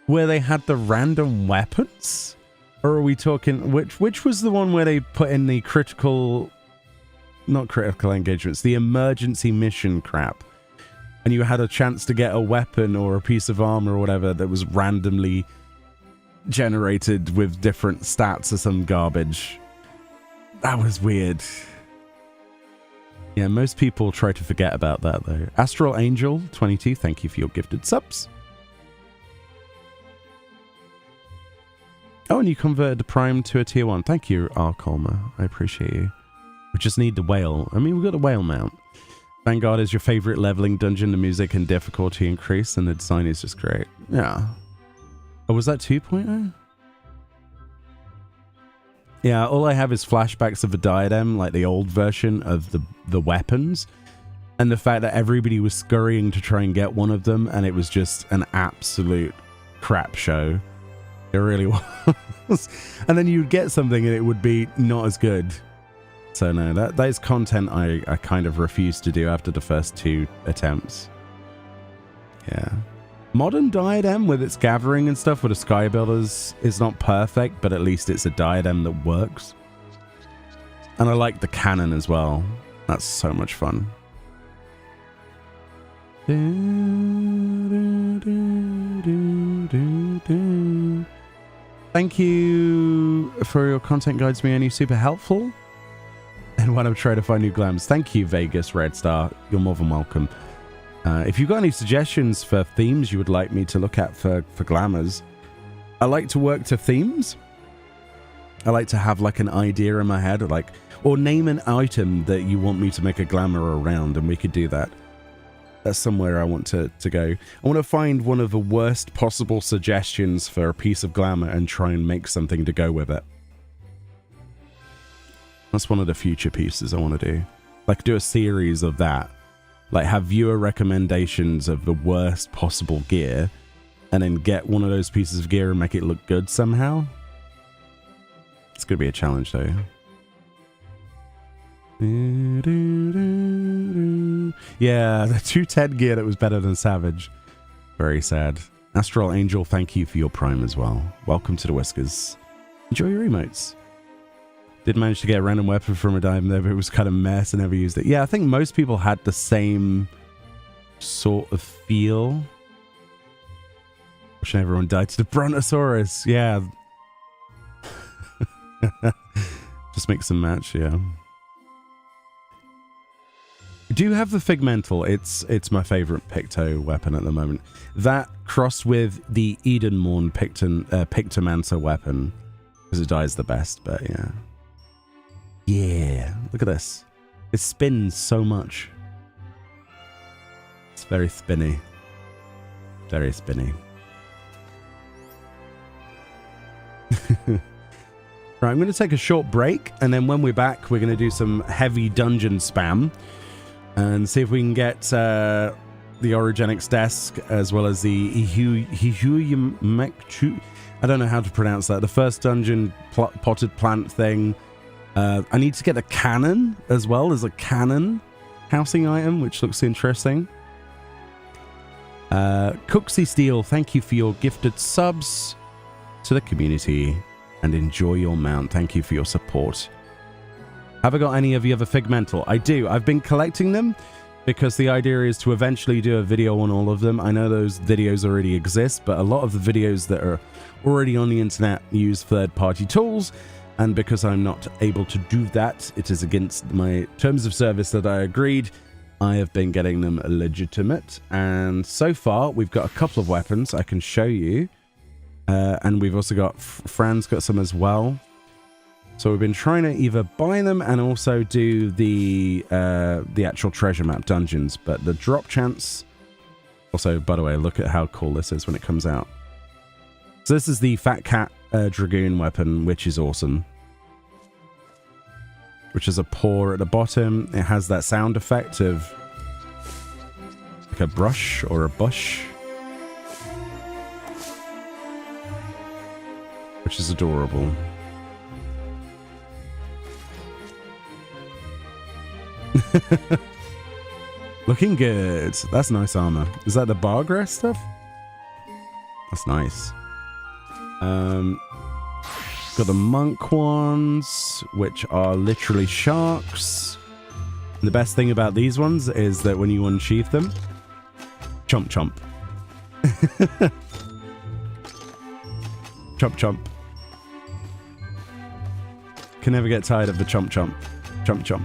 where they had the random weapons? Or are we talking... Which was the one where they put in the critical... Not critical engagements, the emergency mission crap. and you had a chance to get a weapon or a piece of armor or whatever that was randomly generated with different stats or some garbage. That was weird. Yeah, most people try to forget about that though. Astral Angel 22, thank you for your gifted subs. Oh, and you converted the Prime to a tier 1. Thank you, Arcolma. I appreciate you. We just need the whale. I mean, we've got the whale mount. Vanguard is your favorite leveling dungeon. The music and difficulty increase, and the design is just great. Yeah. Oh, was that 2.0? Yeah, all I have is flashbacks of the diadem, like the old version of the weapons, and the fact that everybody was scurrying to try and get one of them, and it was just an absolute crap show. It really was. And then you'd get something and it would be not as good. So no, that is content I kind of refused to do after the first 2 attempts. Yeah. Modern diadem with its gathering and stuff with the sky builders is not perfect, but at least it's a diadem that works. And I like the cannon as well. That's so much fun. Thank you for your content guides, Meoni. Super helpful. And when I'm trying to find new glams, thank you, Vegas Red Star. You're more than welcome. If you've got any suggestions for themes you would like me to look at for glamours, I like to work to themes. I like to have like an idea in my head, or name an item that you want me to make a glamour around, and we could do that. That's somewhere I want to go. I want to find one of the worst possible suggestions for a piece of glamour and try and make something to go with it. That's one of the future pieces I want to do. Like, do a series of that. Like, have viewer recommendations of the worst possible gear, and then get one of those pieces of gear and make it look good somehow. It's going to be a challenge, though. Yeah, the 210 gear that was better than Savage. Very sad. Astral Angel, thank you for your Prime as well. Welcome to the Whiskers. Enjoy your emotes. Did manage to get a random weapon from a diamond there, but it was kind of mess and never used it. Yeah, I think most people had the same sort of feel. Wishing everyone died to the Brontosaurus. Yeah. Just mix and match, yeah. I do have the Figmental. It's my favorite Picto weapon at the moment. That crossed with the Edenmorn Pictomancer weapon, because it dies the best, but yeah. Yeah, look at this. It spins so much. It's very spinny. Very spinny. Right, I'm going to take a short break, and then when we're back, we're going to do some heavy dungeon spam and see if we can get the Origenics desk as well as the Ihuyamekchu. I don't know how to pronounce that. The first dungeon potted plant thing. I need to get a cannon as well. There's a cannon housing item, which looks interesting. Cooksy Steel, thank you for your gifted subs to the community, and enjoy your mount. Thank you for your support. Have I got any of the other Figmental? I do. I've been collecting them because the idea is to eventually do a video on all of them. I know those videos already exist, but a lot of the videos that are already on the internet use third-party tools. And because I'm not able to do that, it is against my terms of service that I agreed. I have been getting them legitimate. And so far, we've got a couple of weapons I can show you. And we've also got, Fran's got some as well. So we've been trying to either buy them and also do the actual treasure map dungeons. But the drop chance... Also, by the way, look at how cool this is when it comes out. So this is the Fat Cat Dragoon weapon, which is awesome. Which is a paw at the bottom. It has that sound effect of like a brush or a bush. Which is adorable. Looking good. That's nice armor. Is that the Bargrass stuff? That's nice. Got the monk ones, which are literally sharks. And the best thing about these ones is that when you unsheath them, Chomp chomp. Chomp chomp. Can never get tired of the chomp chomp. Chomp chomp.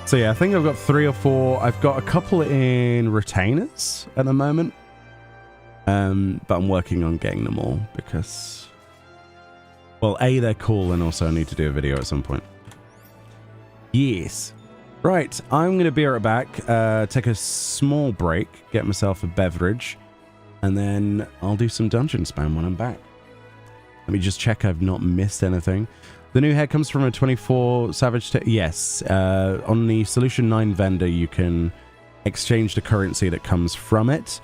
So yeah, I think I've got 3 or 4. I've got a couple in retainers at the moment. But I'm working on getting them all because, well, A, they're cool, and also I need to do a video at some point. Yes. Right, I'm going to be right back, take a small break, get myself a beverage, and then I'll do some dungeon spam when I'm back. Let me just check I've not missed anything. The new head comes from a 24 Savage... Yes, on the Solution 9 vendor, you can exchange the currency that comes from it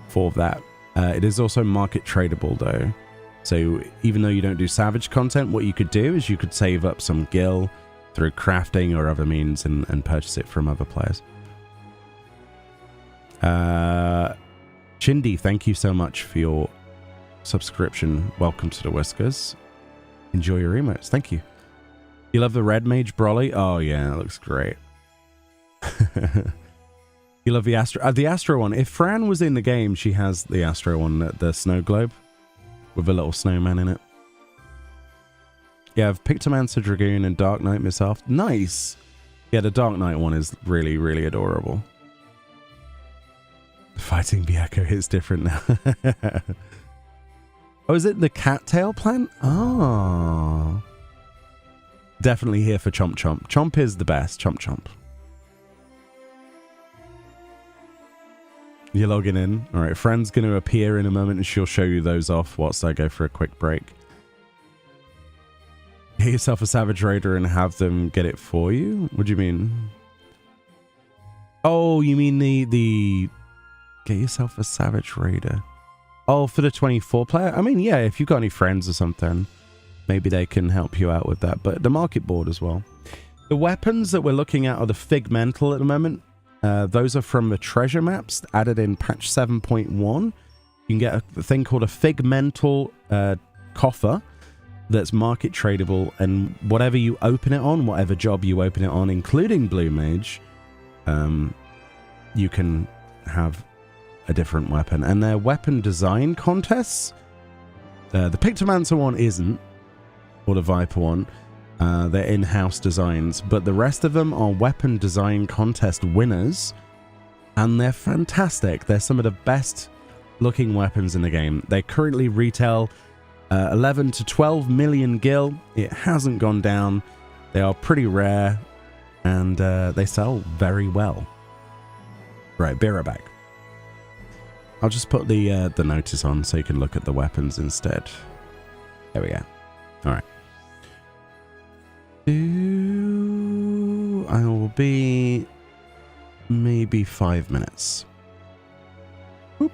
for that. It is also market tradable, though. So even though you don't do Savage content, what you could do is you could save up some gil through crafting or other means and purchase it from other players. Chindy, thank you so much for your subscription. Welcome to the Whiskers. Enjoy your emotes. Thank you. You love the Red Mage Broly? Oh, yeah, it looks great. You love the Astro one. If Fran was in the game, she has the Astro one, the snow globe with a little snowman in it. Yeah, I've Pictomancer Dragoon and Dark Knight myself. Nice. Yeah, the Dark Knight one is really, really adorable. Fighting Byakko is different now. Oh, is it the cattail plant? Oh. Definitely here for Chomp Chomp. Chomp is the best. Chomp Chomp. You're logging in. All right, Fran's going to appear in a moment and she'll show you those off whilst I go for a quick break. Get yourself a Savage Raider and have them get it for you? What do you mean? Oh, you mean the... Get yourself a Savage Raider. Oh, for the 24 player? I mean, yeah, if you've got any friends or something, maybe they can help you out with that. But the market board as well. The weapons that we're looking at are the Figmental at the moment. Those are from the treasure maps added in patch 7.1. You can get a thing called a Figmental coffer that's market tradable, and whatever you open it on, whatever job you open it on, including Blue Mage, you can have a different weapon. And their weapon design contests, the Pictomancer one isn't, or the Viper one. They're in-house designs, but the rest of them are weapon design contest winners, and they're fantastic. They're some of the best looking weapons in the game. They currently retail 11 to 12 million gil. It hasn't gone down. They are pretty rare, and they sell very well. Right, be right back. I'll just put the notice on so you can look at the weapons instead. There we go. All right. I will be maybe 5 minutes. Oop.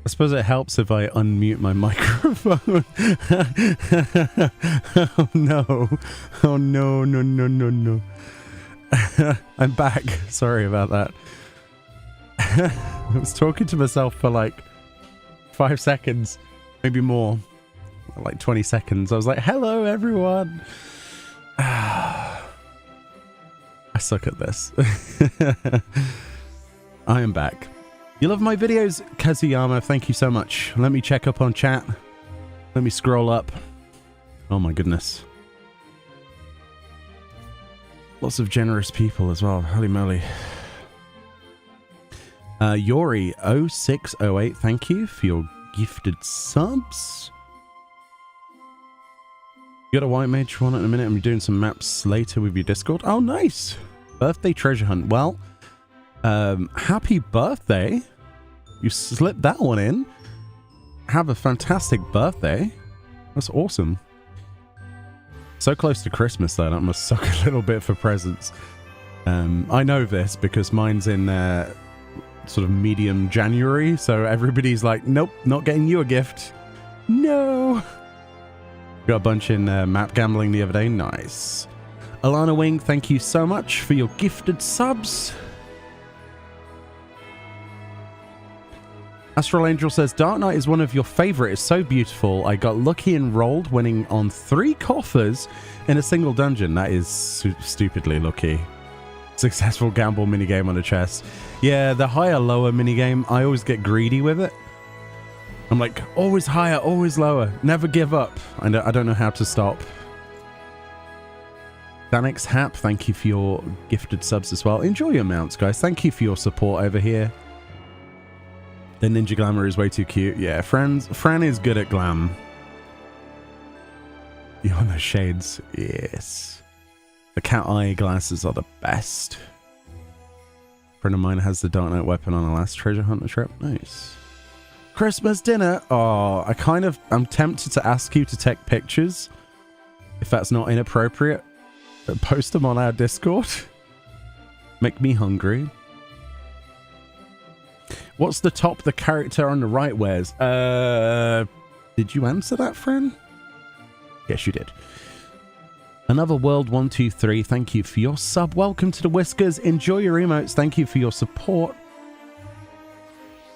suppose it helps if I unmute my microphone. Oh no. Oh no, no, no, no, no. I'm back. Sorry about that. I was talking to myself for like 5 seconds, maybe more, like 20 seconds. I was like, hello, everyone. I suck at this. I am back. You love my videos, Kazuyama. Thank you so much. Let me check up on chat. Let me scroll up. Oh my goodness. Lots of generous people as well. Holy moly. Yori0608, thank you for your gifted subs. You got a white mage one in a minute. I'm doing some maps later with your Discord. Oh, nice. Birthday treasure hunt. Well, happy birthday. You slipped that one in. Have a fantastic birthday. That's awesome. So close to Christmas, though. That must suck a little bit for presents. I know this because mine's in sort of medium January. So everybody's like, nope, not getting you a gift. No. Got a bunch in map gambling the other day. Nice. Alana Wing, thank you so much for your gifted subs. Astral Angel says, Dark Knight is one of your favorite. It's so beautiful. I got lucky and rolled, winning on 3 coffers in a single dungeon. That is stupidly lucky. Successful gamble minigame on a chest. Yeah, the higher lower minigame, I always get greedy with it. I'm like, always higher, always lower. Never give up. I don't know how to stop. Danix Hap, thank you for your gifted subs as well. Enjoy your mounts, guys. Thank you for your support over here. The Ninja Glamour is way too cute. Yeah, Fran is good at glam. You want those shades? Yes. The cat eye glasses are the best. A friend of mine has the Dark Knight weapon on the last treasure hunter trip. Nice. Christmas dinner. Oh, I'm tempted to ask you to take pictures. If that's not inappropriate, post them on our Discord. Make me hungry. What's the top the character on the right wears? Did you answer that, friend? Yes, you did. Another World 123, thank you for your sub. Welcome to the Whiskers. Enjoy your emotes. Thank you for your support.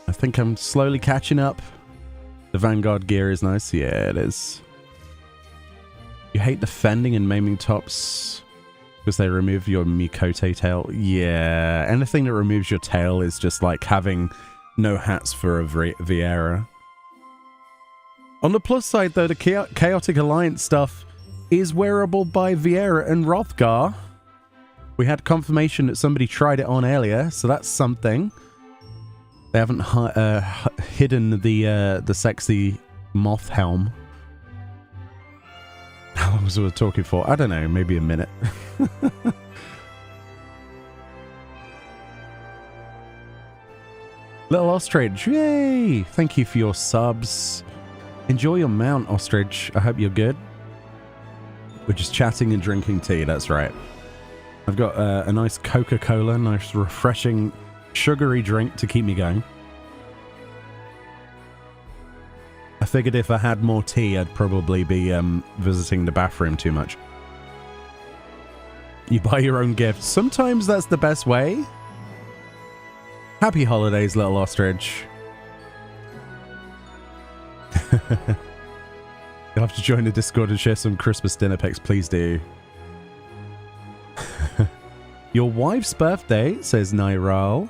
I think I'm slowly catching up. The Vanguard gear is nice. Yeah, it is. You hate the fending and maiming tops because they remove your Mikote tail. Yeah, anything that removes your tail is just like having no hats for a Vieira. On the plus side, though, the Chaotic Alliance stuff is wearable by Vieira and Rothgar. We had confirmation that somebody tried it on earlier, so that's something. They haven't hidden the sexy moth helm. How long was we talking for? I don't know, maybe a minute. Little Ostrich, yay! Thank you for your subs. Enjoy your mount, Ostrich. I hope you're good. We're just chatting and drinking tea, that's right. I've got a nice Coca-Cola, nice refreshing sugary drink to keep me going. I figured if I had more tea, I'd probably be visiting the bathroom too much. You buy your own gifts. Sometimes that's the best way. Happy holidays, little ostrich. You'll have to join the Discord and share some Christmas dinner pics. Please do. Your wife's birthday, says Nairal,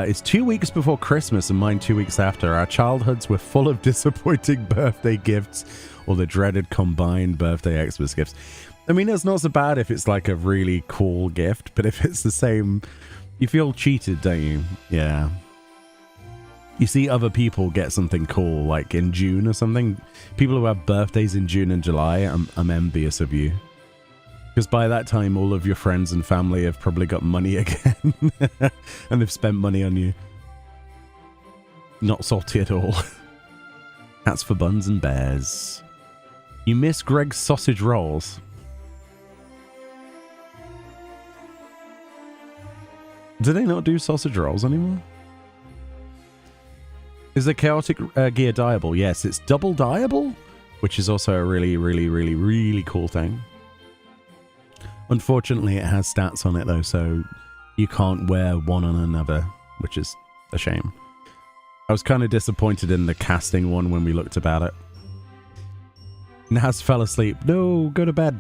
is 2 weeks before Christmas and mine 2 weeks after. Our childhoods were full of disappointing birthday gifts or the dreaded combined birthday Xmas gifts. I mean, it's not so bad if it's like a really cool gift, but if it's the same, you feel cheated, don't you? Yeah. You see other people get something cool, like in June or something. People who have birthdays in June and July, I'm envious of you. Because by that time, all of your friends and family have probably got money again. And they've spent money on you. Not salty at all. Hats for buns and bears. You miss Greg's sausage rolls. Do they not do sausage rolls anymore? Is the chaotic gear dyeable? Yes, it's double dyeable, which is also a really, really, really, really cool thing. Unfortunately, it has stats on it though, so you can't wear one on another, which is a shame. I was kind of disappointed in the casting one when we looked about it. Naz fell asleep. No, go to bed.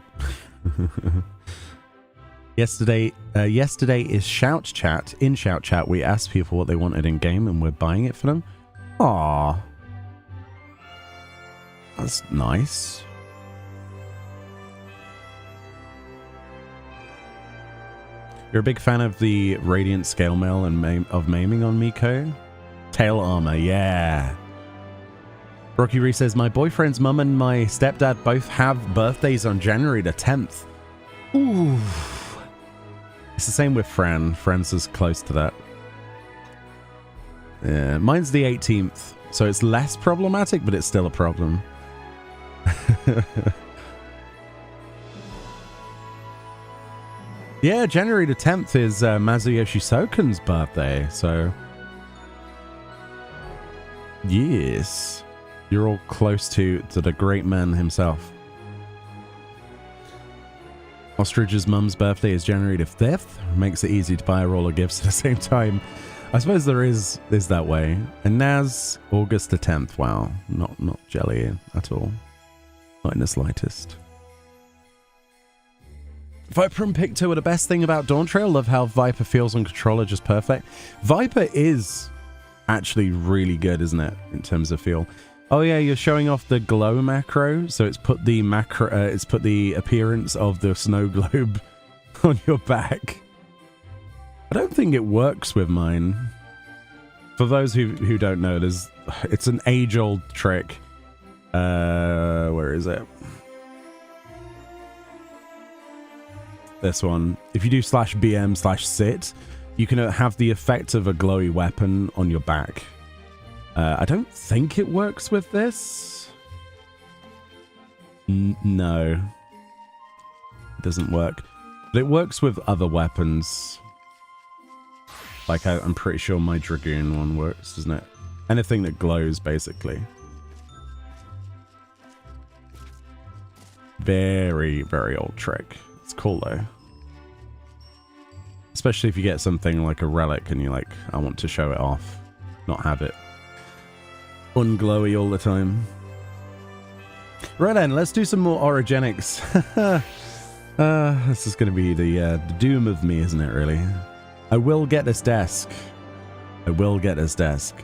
Yesterday is Shout Chat. In Shout Chat, we asked people what they wanted in game, and we're buying it for them. Aww, that's nice. You're a big fan of the Radiant Scale Mail and of maiming on Miko? Tail armor, yeah. Rocky Ree says, my boyfriend's mum and my stepdad both have birthdays on January the 10th. Ooh. It's the same with Fran. Fran's as close to that. Yeah, mine's the 18th, so it's less problematic, but it's still a problem. Yeah, January the 10th is Masayoshi Soken's birthday, so... Yes. You're all close to the great man himself. Ostrich's mum's birthday is January the 5th. Makes it easy to buy a roll of gifts at the same time. I suppose there is that way. And Naz, August the 10th. Wow. Not jelly at all. Not in the slightest. Viper and Picto are the best thing about Dawn Trail. Love how Viper feels on controller, just perfect. Viper is actually really good, isn't it? In terms of feel. Oh yeah, you're showing off the glow macro. So it's put the it's put the appearance of the snow globe on your back. I don't think it works with mine. For those who don't know, it's an age-old trick. Where is it? This one. If you do /BM/sit, you can have the effect of a glowy weapon on your back. I don't think it works with this. No. It doesn't work. But it works with other weapons. Like, I'm pretty sure my Dragoon one works, doesn't it? Anything that glows, basically. Very, very old trick. It's cool, though. Especially if you get something like a relic and you're like, I want to show it off. Not have it unglowy all the time. Right then, let's do some more orogenics. This is going to be the doom of me, isn't it, really? I will get this desk. I will get this desk.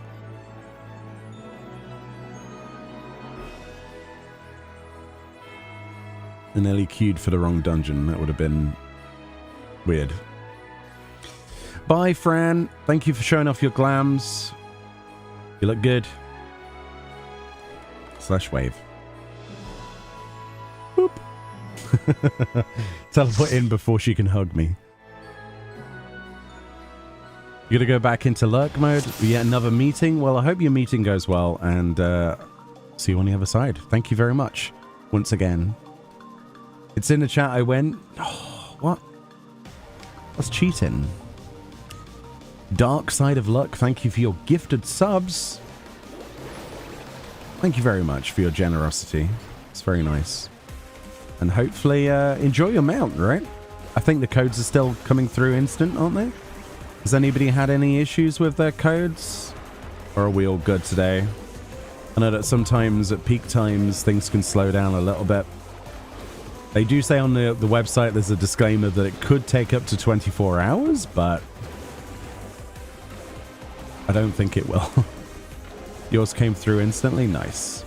I nearly queued for the wrong dungeon. That would have been weird. Bye, Fran. Thank you for showing off your glams. You look good. /wave. Boop. Teleport in before she can hug me. You're going to go back into lurk mode. Yet another meeting. Well, I hope your meeting goes well, and see you on the other side. Thank you very much. Once again. It's in the chat. I went. Oh, what? That's cheating. Dark Side of Luck, thank you for your gifted subs. Thank you very much for your generosity. It's very nice. And hopefully enjoy your mount, right? I think the codes are still coming through instant, aren't they? Has anybody had any issues with their codes? Or are we all good today? I know that sometimes at peak times things can slow down a little bit. They do say on the website there's a disclaimer that it could take up to 24 hours, but I don't think it will. Yours came through instantly? Nice.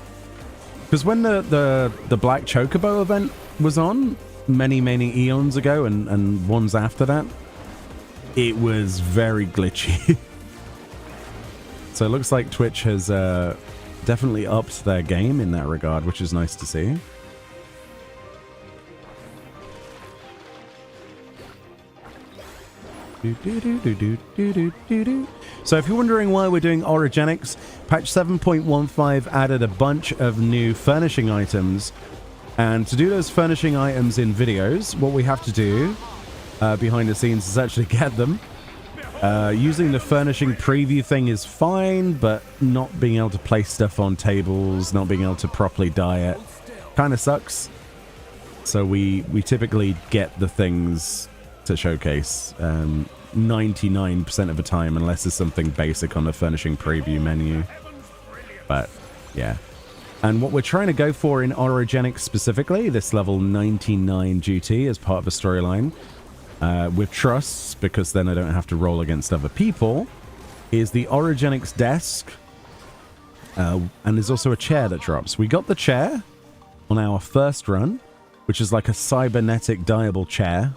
Because when the Black Chocobo event was on, many eons ago, and ones after that, it was very glitchy. So it looks like Twitch has definitely upped their game in that regard, which is nice to see. So if you're wondering why we're doing orogenics, patch 7.15 added a bunch of new furnishing items, and to do those furnishing items in videos, what we have to do behind the scenes is actually get them, Using the furnishing preview thing is fine, but not being able to place stuff on tables, not being able to properly dye it, kind of sucks. So we typically get the things to showcase 99% of the time, unless there's something basic on the furnishing preview menu. But yeah. And what we're trying to go for in Orogenic specifically, this level 99 duty as part of the storyline, with trusts, because then I don't have to roll against other people, is the Orogenics desk. And there's also a chair that drops. We got the chair on our first run, which is like a cybernetic dyeable chair.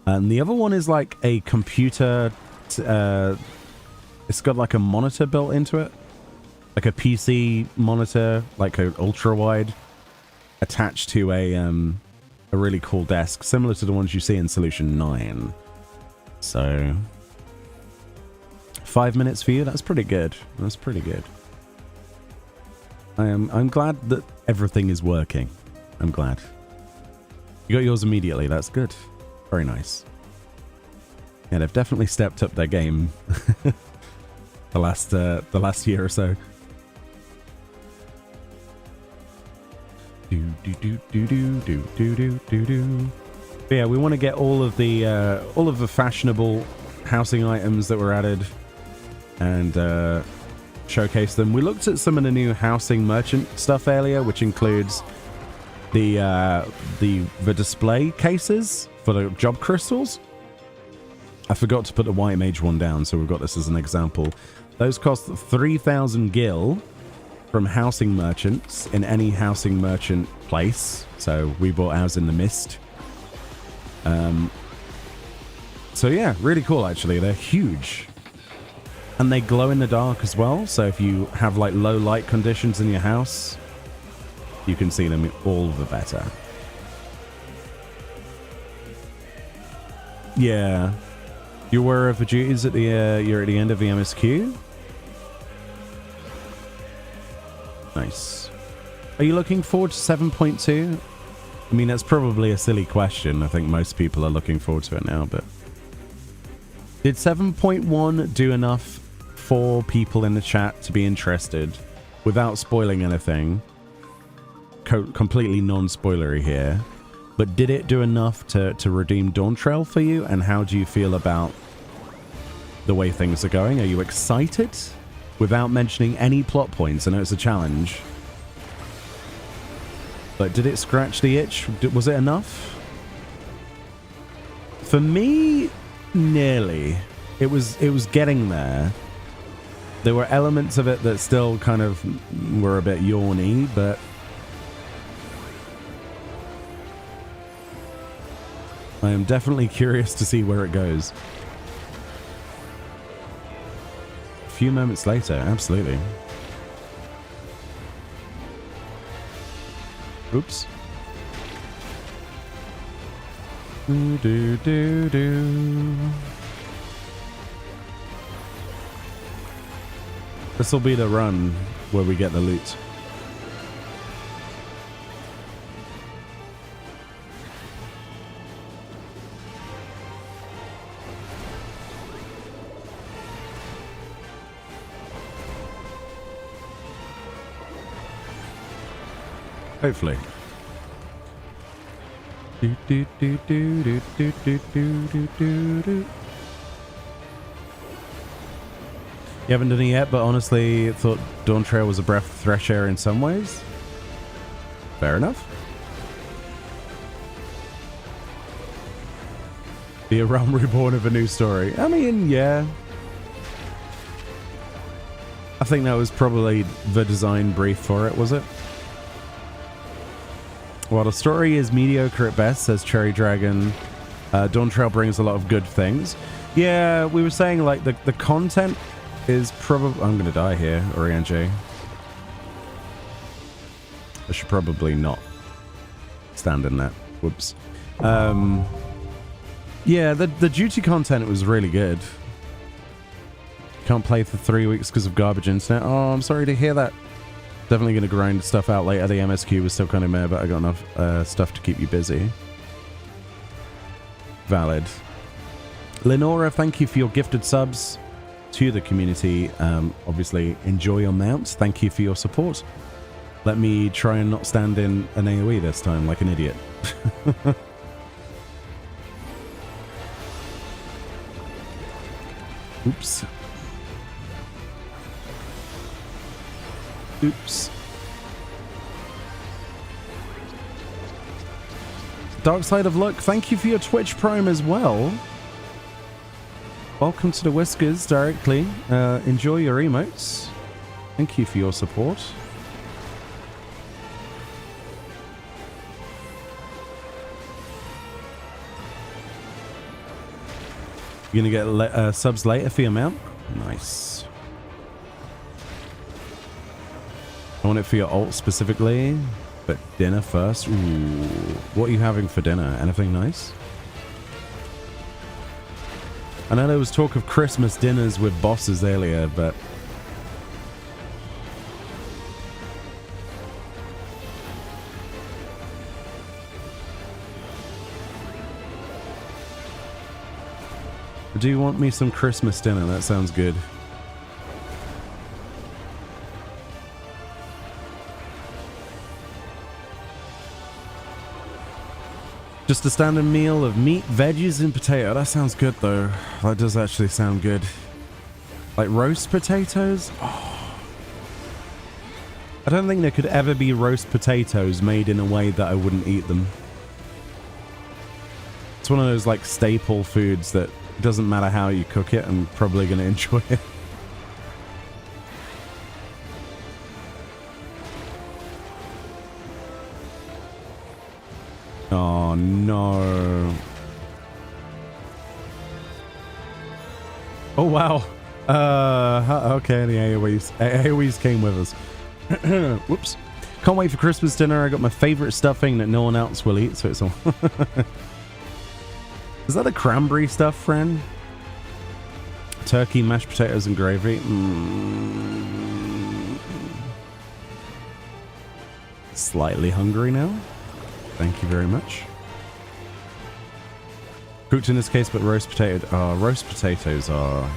And the other one is like a computer. It's got like a monitor built into it. Like a PC monitor, like an ultra-wide, attached to a really cool desk, similar to the ones you see in Solution 9. So, 5 minutes for you, that's pretty good. That's pretty good. I'm glad that everything is working. I'm glad. You got yours immediately, that's good. Very nice. Yeah, they've definitely stepped up their game the last year or so. But yeah, we want to get all of the fashionable housing items that were added and showcase them. We looked at some of the new housing merchant stuff earlier, which includes the display cases for the job crystals. I forgot to put the white mage one down, so we've got this as an example. Those cost 3,000 gil from housing merchants in any housing merchant place. So we bought ours in the mist. So yeah, really cool actually. They're huge. And they glow in the dark as well. So if you have like low light conditions in your house, you can see them all the better. Yeah. You were of the duties at the you're at the end of the MSQ? Nice. Are you looking forward to 7.2? I mean, that's probably a silly question. I think most people are looking forward to it now, but did 7.1 do enough for people in the chat to be interested without spoiling anything? Completely non-spoilery here. But did it do enough to redeem Dawn Trail for you? And how do you feel about the way things are going? Are you excited? Without mentioning any plot points. I know it's a challenge. But did it scratch the itch? Was it enough? For me, nearly. It was getting there. There were elements of it that still kind of were a bit yawny, but I am definitely curious to see where it goes. A few moments later, absolutely. Oops. This will be the run where we get the loot. Hopefully. You haven't done it yet, but honestly thought Dawn Trail was a breath of fresh air in some ways. Fair enough. Be a realm reborn of a new story. I mean, yeah. I think that was probably the design brief for it, was it? While the story is mediocre at best, says Cherry Dragon, Dawn Trail brings a lot of good things. Yeah, we were saying like the content is probably... I'm going to die here, Oriange. I should probably not stand in that. Whoops. Yeah, the duty content was really good. Can't play for 3 weeks because of garbage internet. Oh, I'm sorry to hear that. Definitely going to grind stuff out later. The MSQ was still kind of meh, but I got enough stuff to keep you busy. Valid. Lenora, thank you for your gifted subs to the community. Obviously, enjoy your mounts. Thank you for your support. Let me try and not stand in an AoE this time like an idiot. Oops. Oops. Dark Side of Luck, thank you for your Twitch Prime as well. Welcome to the Whiskers directly. Enjoy your emotes. Thank you for your support. You're gonna get subs later for your mount? Nice. I want it for your ult specifically, but dinner first. Ooh. What are you having for dinner? Anything nice? I know there was talk of Christmas dinners with bosses earlier, but... do you want me some Christmas dinner? That sounds good. Just a standard meal of meat, veggies, and potato. That sounds good, though. That does actually sound good. Like roast potatoes? Oh. I don't think there could ever be roast potatoes made in a way that I wouldn't eat them. It's one of those, like, staple foods that doesn't matter how you cook it, I'm probably going to enjoy it. Oh, no. Oh, wow. Okay, the AoEs came with us. Whoops. Can't wait for Christmas dinner. I got my favorite stuffing that no one else will eat, so it's all... Is that a cranberry stuff, friend? Turkey, mashed potatoes, and gravy. Slightly hungry now. Thank you very much. Cooked in this case, but roast potatoes are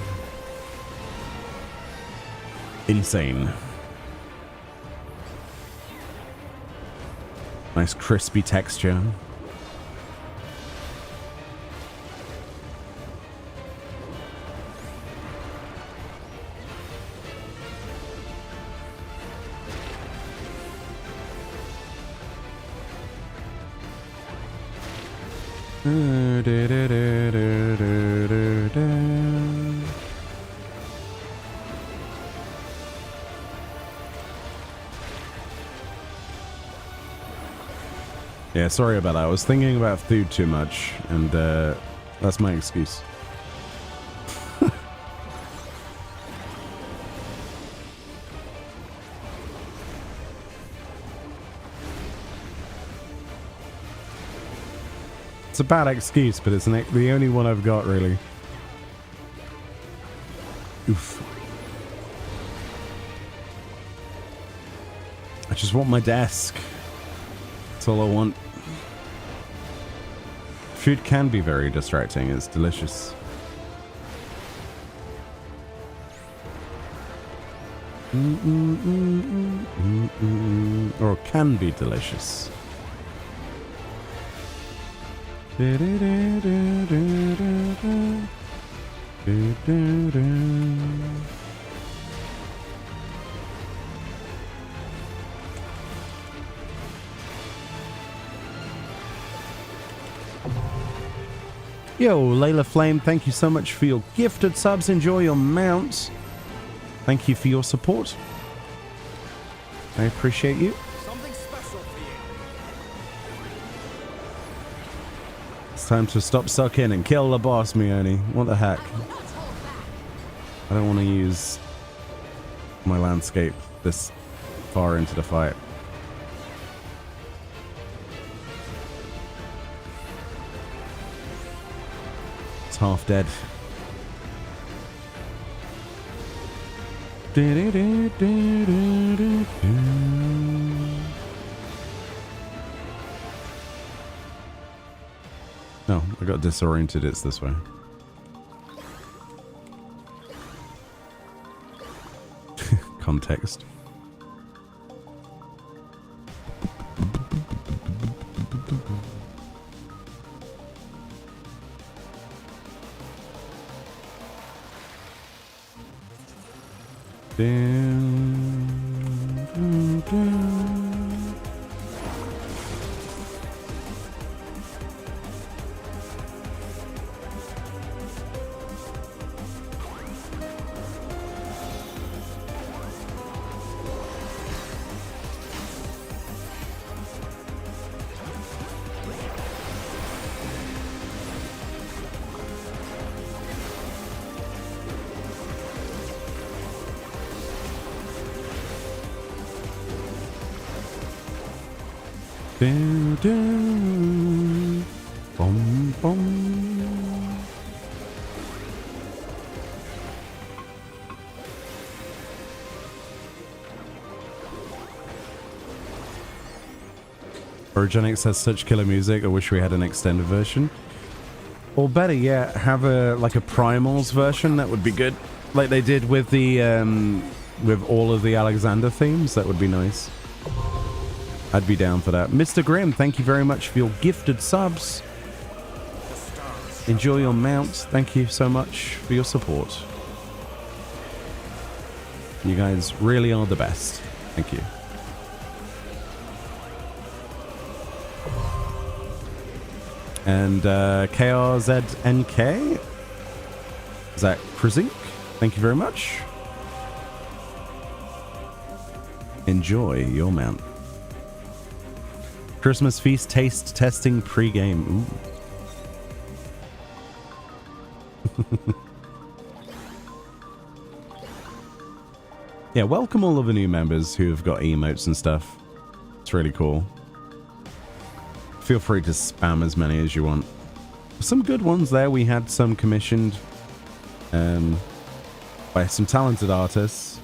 insane. Nice crispy texture. Yeah, sorry about that. I was thinking about food too much, and that's my excuse. It's a bad excuse, but it's the only one I've got, really. Oof. I just want my desk. That's all I want. Food can be very distracting. It's delicious. Or can be delicious. Yo, Layla Flame, thank you so much for your gifted subs. Enjoy your mounts. Thank you for your support. I appreciate you. Something special for you. It's time to stop sucking and kill the boss, Meoni. What the heck? I don't want to use my landscape this far into the fight. It's half dead. No, I got disoriented. It's this way. context. Bum, bum. Origenics has such killer music. I wish we had an extended version. Or better yet, have a like a Primals version. That would be good. Like they did with the with all of the Alexander themes. That would be nice. I'd be down for that. Mr. Grimm, thank you very much for your gifted subs. Enjoy your mounts. Thank you so much for your support. You guys really are the best. Thank you. And KRZNK, Zach Krazik, thank you very much. Enjoy your mount. Christmas feast taste testing pre-game. Ooh. Yeah, welcome all of the new members who have got emotes and stuff. It's really cool. Feel free to spam as many as you want. Some good ones there. We had some commissioned by some talented artists.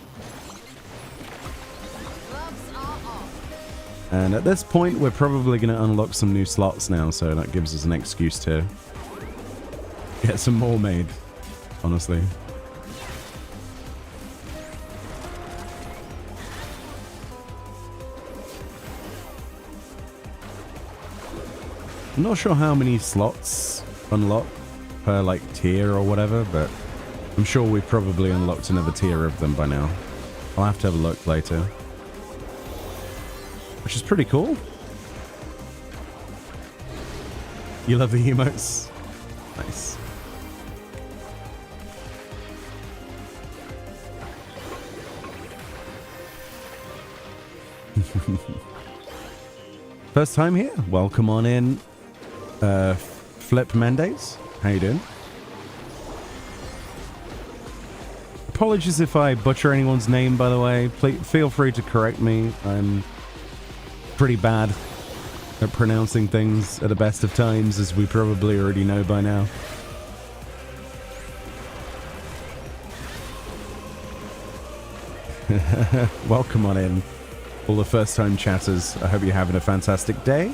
And at this point, we're probably going to unlock some new slots now, so that gives us an excuse to get some more made, honestly. I'm not sure how many slots unlock per like tier or whatever, but I'm sure we've probably unlocked another tier of them by now. I'll have to have a look later. Which is pretty cool. You love the emotes? Nice. First time here? Welcome on in. Flip Mendes, how you doing? Apologies if I butcher anyone's name, by the way. Please, feel free to correct me. I'm pretty bad at pronouncing things at the best of times, as we probably already know by now. Welcome on in, all the first-time chatters. I hope you're having a fantastic day.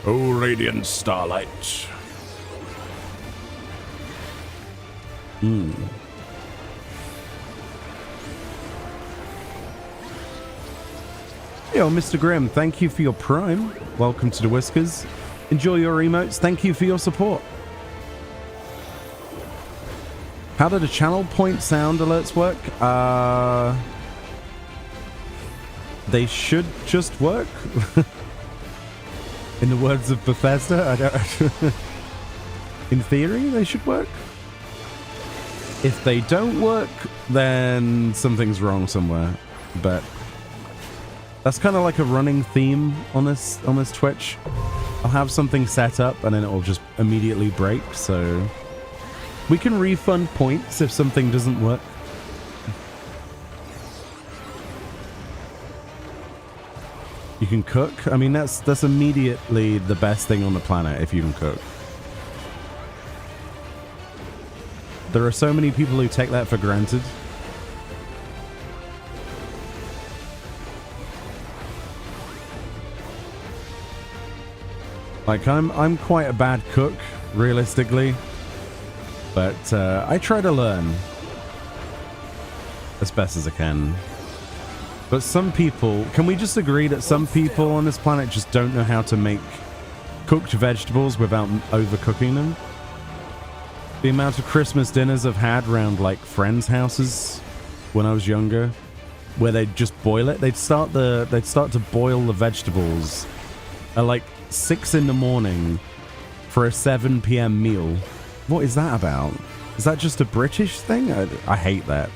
Oh, radiant starlight. Yo, Mr. Grimm, thank you for your prime. Welcome to the Whiskers. Enjoy your emotes. Thank you for your support. How do the channel point sound alerts work? They should just work. In the words of Bethesda, I don't. In theory, they should work. If they don't work, then something's wrong somewhere. But That's kind of like a running theme on this Twitch. I'll have something set up and then it'll just immediately break, so we can refund points if something doesn't work. You can cook. I mean, that's immediately the best thing on the planet if you can cook. There are so many people who take that for granted. Like, I'm quite a bad cook, realistically, but I try to learn as best as I can. But some people, can we just agree that some people on this planet just don't know how to make cooked vegetables without overcooking them? The amount of Christmas dinners I've had around like friends' houses when I was younger, where they'd just boil it. They'd start to boil the vegetables at like 6 in the morning for a 7 p.m. meal. What is that about? Is that just a British thing? I hate that.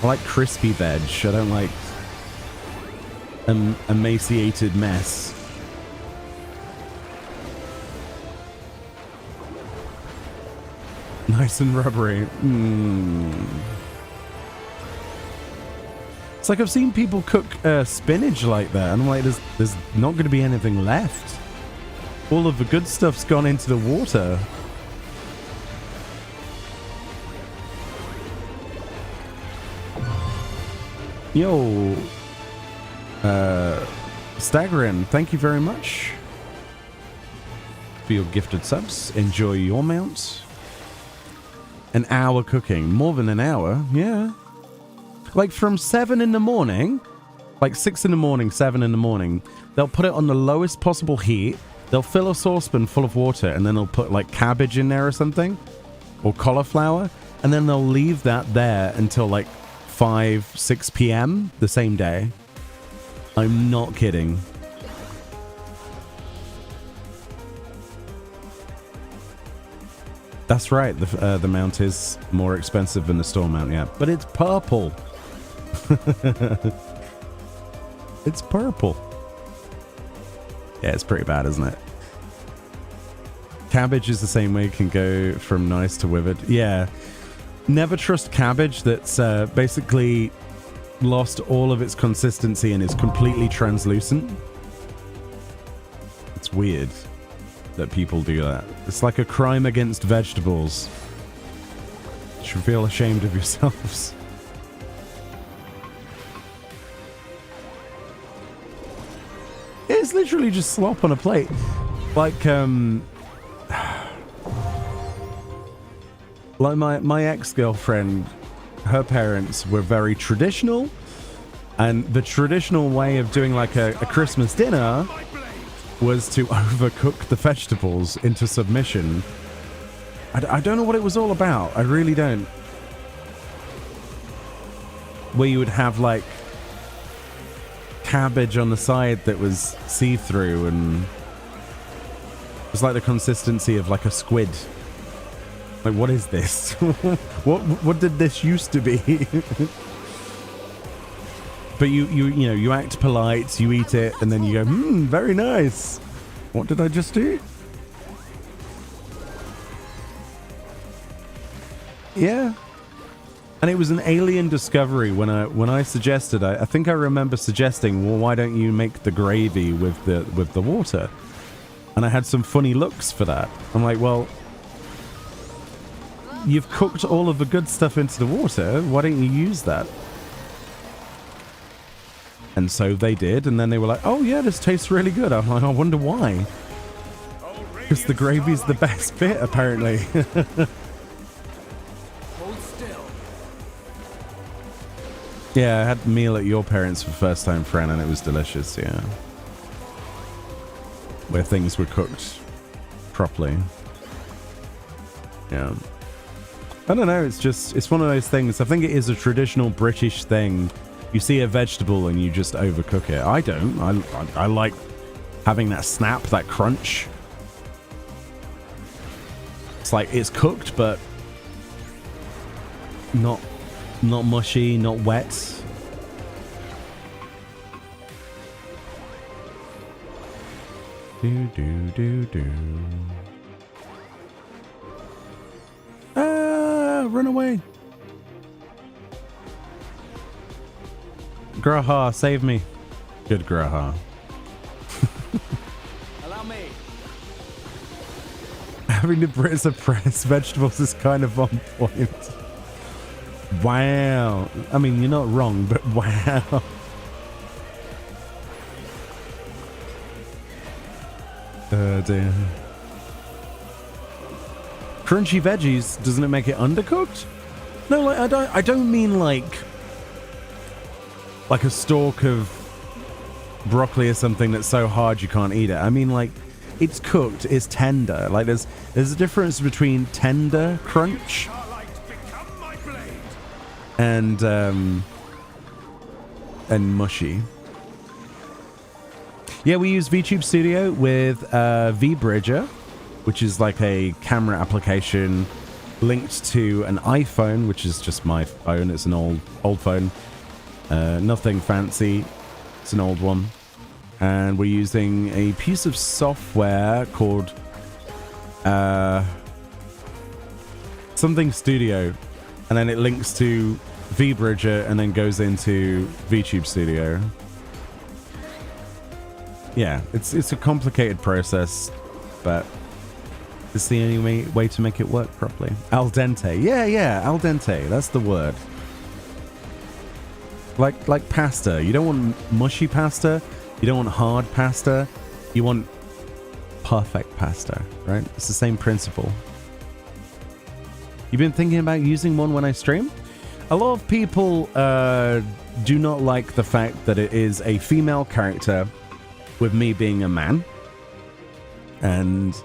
I like crispy veg. I don't like emaciated mess. Nice and rubbery. It's like I've seen people cook spinach like that, and I'm like, there's not going to be anything left. All of the good stuff's gone into the water. Yo, Staggering, thank you very much for your gifted subs. Enjoy your mount. An hour cooking, more than an hour, yeah. Like from 7 in the morning, like 6 in the morning, 7 in the morning, they'll put it on the lowest possible heat. They'll fill a saucepan full of water, and then they'll put like cabbage in there or something, or cauliflower, and then they'll leave that there until like 5, 6 p.m. the same day. I'm not kidding. That's right, the mount is more expensive than the store mount, yeah. But it's purple. It's purple. Yeah, it's pretty bad, isn't it? Cabbage is the same way. It can go from nice to withered. Yeah. Never trust cabbage that's basically lost all of its consistency and is completely translucent. It's weird that people do that. It's like a crime against vegetables. You should feel ashamed of yourselves. It's literally just slop on a plate. Like, like my ex-girlfriend, her parents were very traditional, and the traditional way of doing like a Christmas dinner was to overcook the vegetables into submission. I don't know what it was all about. I really don't. Where you would have like cabbage on the side that was see-through, and it was like the consistency of like a squid. Like, what is this? what did this used to be? But you know, you act polite, you eat it, and then you go, very nice. What did I just do? Yeah. And it was an alien discovery when I suggested, I think I remember suggesting, well, why don't you make the gravy with the water? And I had some funny looks for that. I'm like, well, you've cooked all of the good stuff into the water. Why don't you use that? And so they did, and then they were like, oh yeah, this tastes really good. I'm like, I wonder why. Because the gravy's the best bit, apparently. Hold still. Yeah, I had a meal at your parents for first time, Fran, and it was delicious, yeah. Where things were cooked properly. Yeah. I don't know, it's one of those things. I think it is a traditional British thing. You see a vegetable and you just overcook it. I don't. I like having that snap, that crunch. It's like it's cooked, but not mushy, not wet. Do do do do. Run away. Graha, save me. Good Graha. Allow me. Having the Brits oppress vegetables is kind of on point. Wow. I mean, you're not wrong, but wow. Dear. Crunchy veggies, doesn't it make it undercooked? No, like I don't mean like a stalk of broccoli or something that's so hard you can't eat it. I mean like it's cooked, it's tender. Like there's a difference between tender crunch and mushy. Yeah, we use VTube Studio with VBridger, which is like a camera application linked to an iPhone, which is just my phone. It's an old phone. Nothing fancy. It's an old one. And we're using a piece of software called something Studio. And then it links to VBridger and then goes into VTube Studio. Yeah, it's a complicated process, but it's the only way to make it work properly. Al dente. Yeah, al dente. That's the word. Like pasta. You don't want mushy pasta. You don't want hard pasta. You want perfect pasta, right? It's the same principle. You've been thinking about using one when I stream? A lot of people do not like the fact that it is a female character with me being a man. And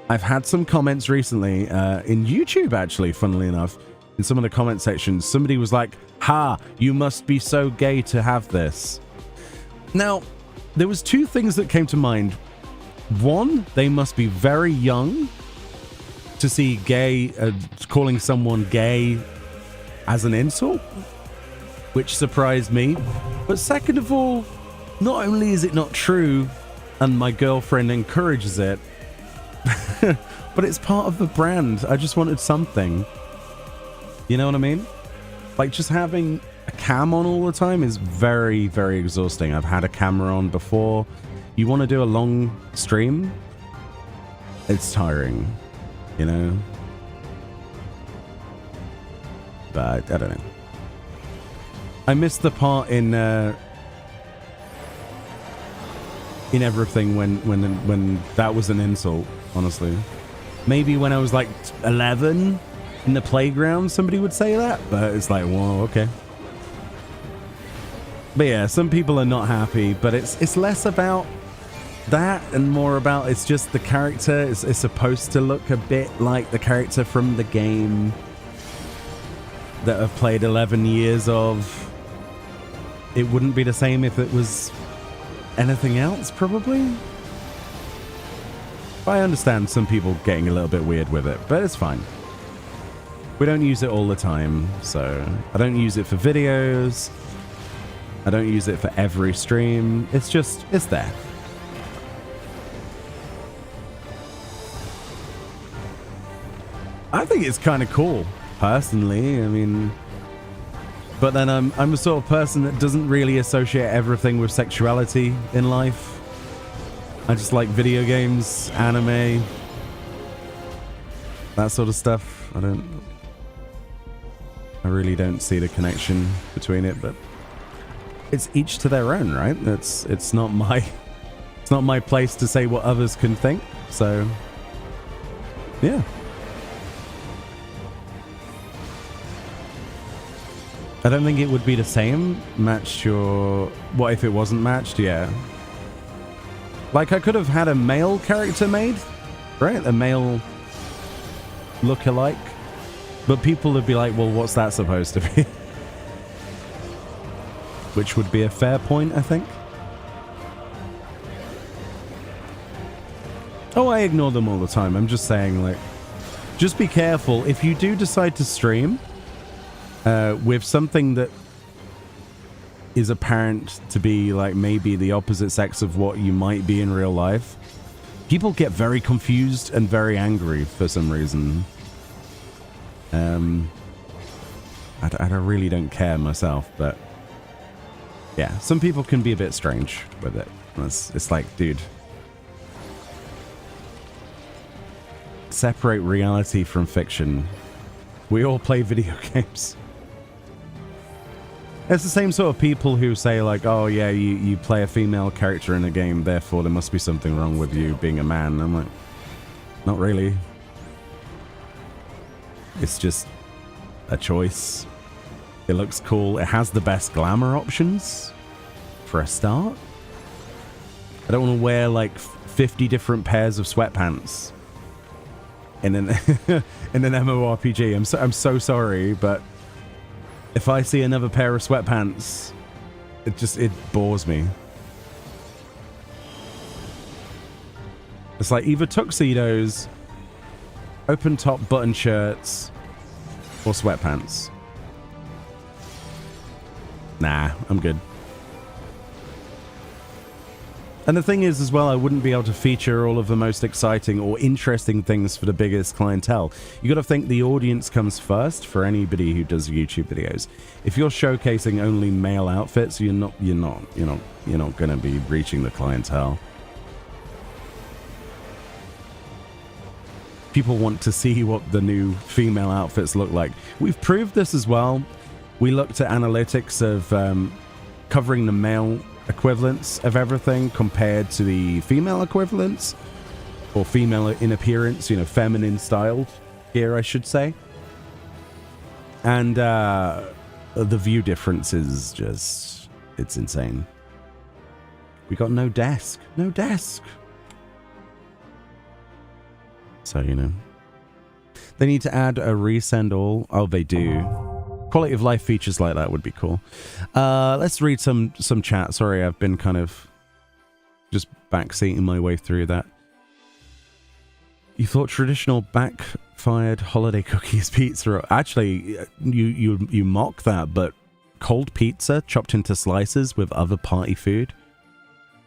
I've had some comments recently in YouTube, actually, funnily enough, in some of the comment sections. Somebody was like, ha, you must be so gay to have this. Now, there was two things that came to mind. One, they must be very young to see gay, calling someone gay as an insult, which surprised me. But second of all, not only is it not true, and my girlfriend encourages it, but it's part of the brand. I just wanted something. You know what I mean? Like, just having a cam on all the time is very, very exhausting. I've had a camera on before. You want to do a long stream? It's tiring, you know? But I don't know. I missed the part in everything when that was an insult, honestly. Maybe when I was like 11 in the playground, somebody would say that, but it's like, whoa, okay. But yeah, some people are not happy, but it's less about that and more about it's just the character is supposed to look a bit like the character from the game that I've played 11 years of. It wouldn't be the same if it was anything else, probably. I understand some people getting a little bit weird with it, but it's fine. We don't use it all the time, so I don't use it for videos. I don't use it for every stream. It's there. I think it's kind of cool, personally. I mean, but then I'm the sort of person that doesn't really associate everything with sexuality in life. I just like video games, anime, that sort of stuff. I really don't see the connection between it, but it's each to their own, right? It's not my place to say what others can think. So, yeah. I don't think it would be the same matched your... What if it wasn't matched? Yeah. Like, I could have had a male character made, right? A male look-alike. But people would be like, well, what's that supposed to be? Which would be a fair point, I think. Oh, I ignore them all the time. I'm just saying, like, just be careful. If you do decide to stream with something that is apparent to be, like, maybe the opposite sex of what you might be in real life, People get very confused and very angry for some reason. I really don't care myself, but yeah, some people can be a bit strange with it. It's like, dude, separate reality from fiction. We all play video games. It's the same sort of people who say like, oh yeah, you play a female character in a game, therefore there must be something wrong with you being a man. I'm like, not really. It's just a choice. It looks cool. It has the best glamour options for a start. I don't want to wear like 50 different pairs of sweatpants in an in an MMORPG. I'm so sorry, but if I see another pair of sweatpants, it bores me. It's like either tuxedos, open top button shirts, or sweatpants. Nah, I'm good. And the thing is as well, I wouldn't be able to feature all of the most exciting or interesting things for the biggest clientele. You got to think the audience comes first for anybody who does YouTube videos. If you're showcasing only male outfits, you're not going to be reaching the clientele. People want to see what the new female outfits look like. We've proved this as well. We looked at analytics of covering the male equivalents of everything compared to the female equivalents, or female in appearance, feminine styled gear, I should say. And the view difference is just, it's insane. We got no desk. So, they need to add a resend all. Oh, they do. Quality of life features like that would be cool. Let's read some chat. Sorry, I've been kind of just backseating my way through that. You thought traditional backfired holiday cookies pizza? Actually, you mock that, but cold pizza chopped into slices with other party food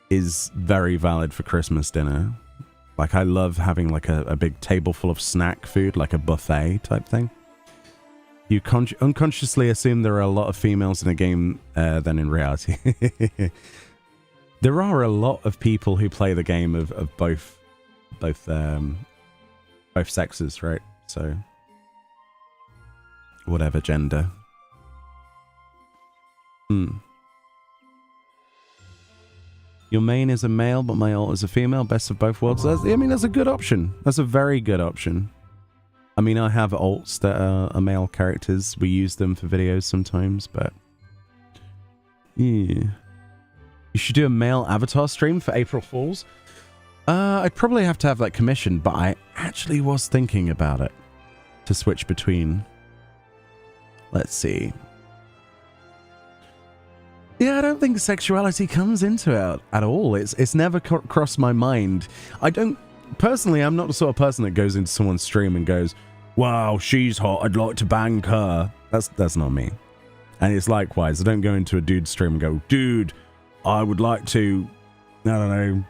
is very valid for Christmas dinner. Like, I love having like a big table full of snack food, like a buffet type thing. You unconsciously assume there are a lot of females in a game than in reality. There are a lot of people who play the game of both sexes, right? So whatever gender. Your main is a male, but my alt is a female. Best of both worlds. That's a good option. That's a very good option. I mean, I have alts that are male characters. We use them for videos sometimes, but yeah. You should do a male avatar stream for April Fools. I'd probably have to have that commissioned, but I actually was thinking about it to switch between. Let's see. Yeah, I don't think sexuality comes into it at all. It's never crossed my mind. Personally, I'm not the sort of person that goes into someone's stream and goes, wow, she's hot, I'd like to bang her. That's not me. And it's likewise, I don't go into a dude's stream and go, dude, I would like to, I don't know,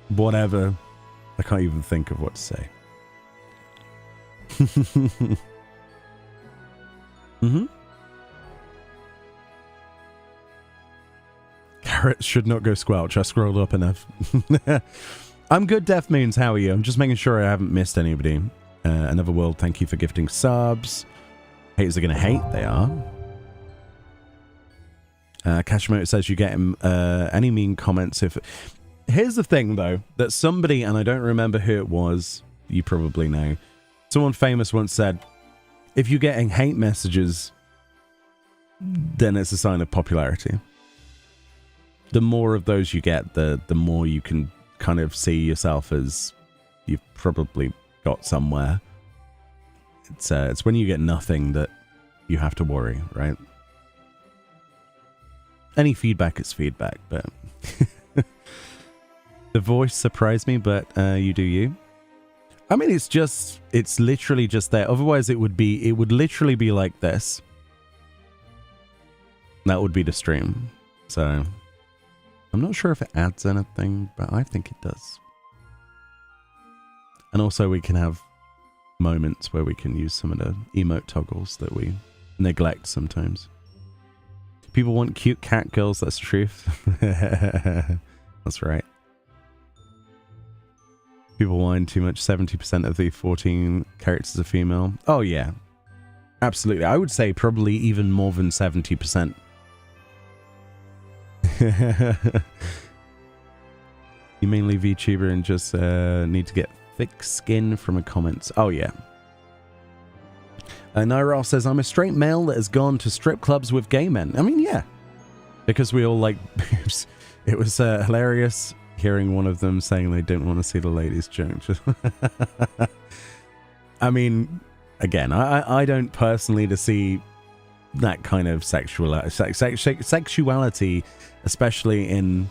whatever. I can't even think of what to say. Carrots should not go squelch. I scrolled up enough. I'm good, Death Moons. How are you? I'm just making sure I haven't missed anybody. Another World, thank you for gifting subs. Haters are going to hate. They are. Kashimoto says you get any mean comments if... Here's the thing, though, that somebody, and I don't remember who it was, you probably know, someone famous once said, if you're getting hate messages, then it's a sign of popularity. The more of those you get, the more you can kind of see yourself as you've probably got somewhere. It's when you get nothing that you have to worry, right? Any feedback is feedback, but the voice surprised me, but you do you. I mean, it's literally just there. Otherwise, it would literally be like this. That would be the stream. So I'm not sure if it adds anything, but I think it does. And also we can have moments where we can use some of the emote toggles that we neglect sometimes. People want cute cat girls, that's the truth. That's right. People whine too much, 70% of the 14 characters are female. Oh yeah, absolutely. I would say probably even more than 70%. You mainly VTuber and just need to get thick skin from the comments. Oh yeah. Nyrol says, I'm a straight male that has gone to strip clubs with gay men. I mean, yeah. Because we all like boobs. It was hilarious hearing one of them saying they didn't want to see the ladies' junk. I mean, again, I don't personally to see that kind of sexuality, especially in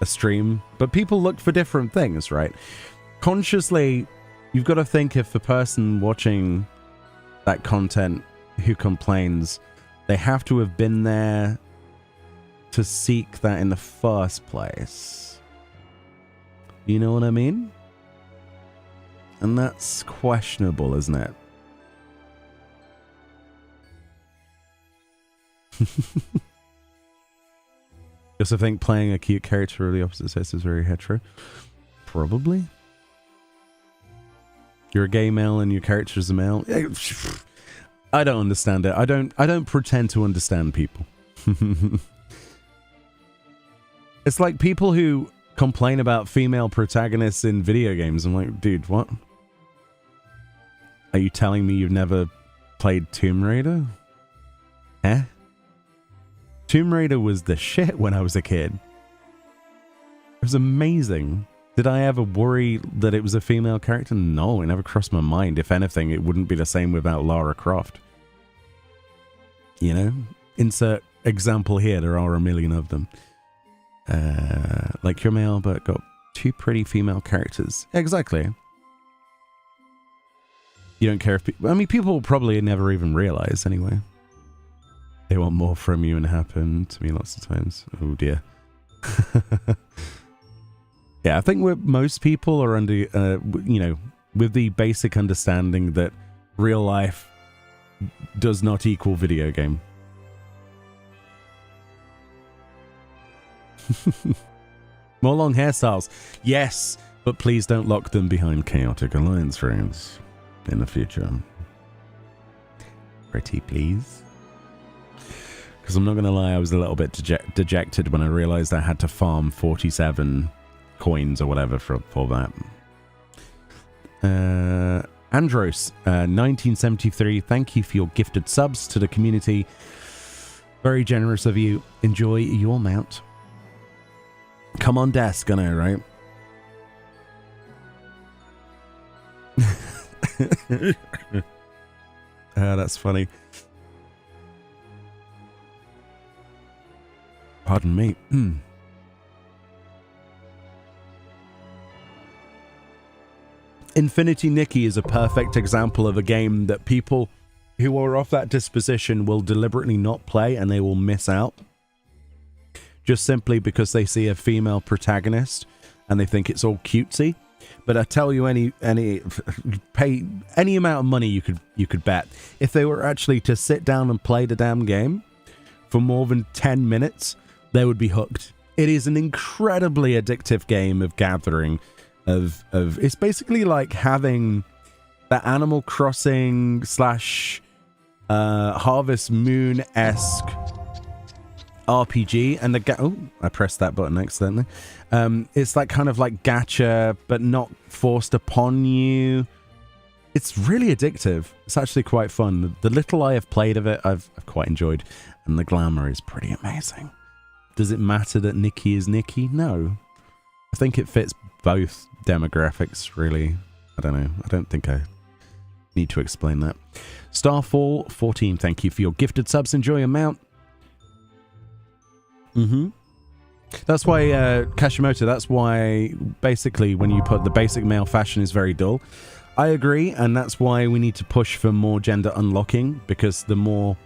a stream. But people look for different things, right? Consciously, you've got to think if the person watching that content who complains, they have to have been there to seek that in the first place. You know what I mean? And that's questionable, isn't it? Because I think playing a cute character of the opposite sex is very hetero. Probably. You're a gay male and your character is a male. I don't understand it. I don't pretend to understand people. It's like people who complain about female protagonists in video games. I'm like, dude, what? Are you telling me you've never played Tomb Raider? Eh? Tomb Raider was the shit when I was a kid. It was amazing. Did I ever worry that it was a female character? No, it never crossed my mind. If anything, it wouldn't be the same without Lara Croft. You know? Insert example here. There are a million of them. Like you're male, but got two pretty female characters. Exactly. You don't care if... I mean, people will probably never even realize anyway. They want more from you, and it happened to me lots of times. Oh, dear. Yeah, I think most people are under, you know, with the basic understanding that real life does not equal video game. More long hairstyles. Yes, but please don't lock them behind Chaotic Alliance frames in the future. Pretty please. Because I'm not going to lie, I was a little bit dejected when I realized I had to farm 47 coins or whatever for that. Andros, 1973, thank you for your gifted subs to the community. Very generous of you. Enjoy your mount. Come on desk, I know, right? That's funny. Pardon me. Infinity Nikki is a perfect example of a game that people who are of that disposition will deliberately not play, and they will miss out. Just simply because they see a female protagonist and they think it's all cutesy. But I tell you, pay any amount of money you could bet, if they were actually to sit down and play the damn game for more than 10 minutes, they would be hooked. It is an incredibly addictive game of gathering. Of it's basically like having that Animal Crossing / Harvest Moon-esque RPG, and I pressed that button accidentally. It's like kind of like gacha, but not forced upon you. It's really addictive. It's actually quite fun. The little I have played of it, I've quite enjoyed, and the glamour is pretty amazing. Does it matter that Nikki is Nikki? No. I think it fits both demographics, really. I don't know. I don't think I need to explain that. Starfall 14, thank you for your gifted subs. Enjoy your mount. That's why, Kashimoto, that's why basically when you put the basic male fashion is very dull. I agree, and that's why we need to push for more gender unlocking, because the more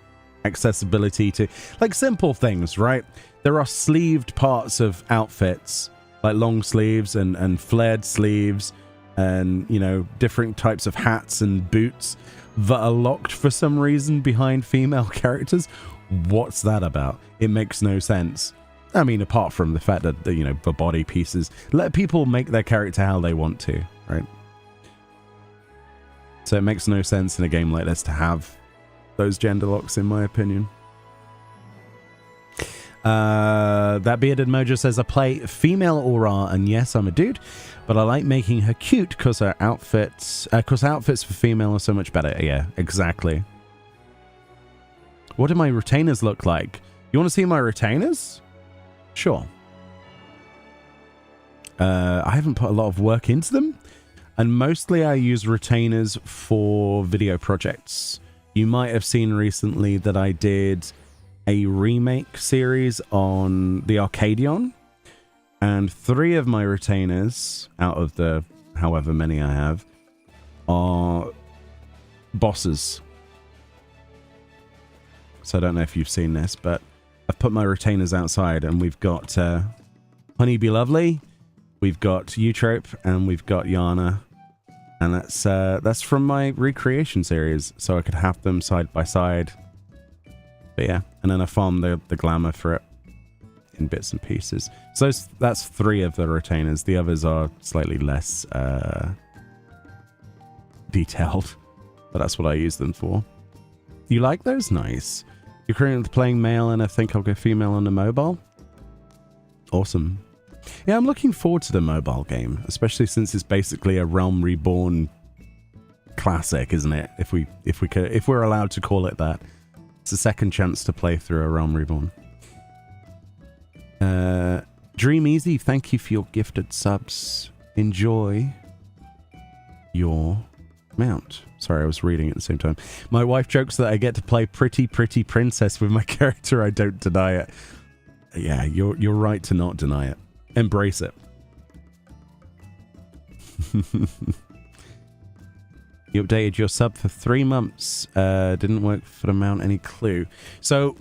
accessibility to, like, simple things, right? There are sleeved parts of outfits, like long sleeves and flared sleeves, and, you know, different types of hats and boots that are locked for some reason behind female characters. What's that about? It makes no sense. I mean, apart from the fact that, you know, the body pieces, let people make their character how they want to, right? So it makes no sense in a game like this to have those gender locks, in my opinion. That bearded mojo says, I play female aura, and yes, I'm a dude, but I like making her cute because her outfits, outfits for female are so much better. Yeah, exactly. What do my retainers look like? You want to see my retainers? Sure. I haven't put a lot of work into them, and mostly I use retainers for video projects. You might have seen recently that I did a remake series on the Arcadion, and 3 of my retainers out of the however many I have are bosses. So I don't know if you've seen this, but I've put my retainers outside, and we've got Honey Be Lovely, we've got Eutrope, and we've got Yana, and that's from my recreation series, so I could have them side by side. But yeah, and then I farmed the glamour for it in bits and pieces. So that's 3 of the retainers. The others are slightly less detailed, but that's what I use them for. You like those? Nice. You're currently playing male, and I think I'll go female on the mobile. Awesome. Yeah, I'm looking forward to the mobile game, especially since it's basically a Realm Reborn classic, isn't it? If we're allowed to call it that. It's a second chance to play through a Realm Reborn. Dream Easy, thank you for your gifted subs. Enjoy your mount. Sorry, I was reading at the same time. My wife jokes that I get to play pretty princess with my character. I don't deny it. Yeah, you're right to not deny it. Embrace it. You updated your sub for 3 months. Didn't work for the mount. Any clue? So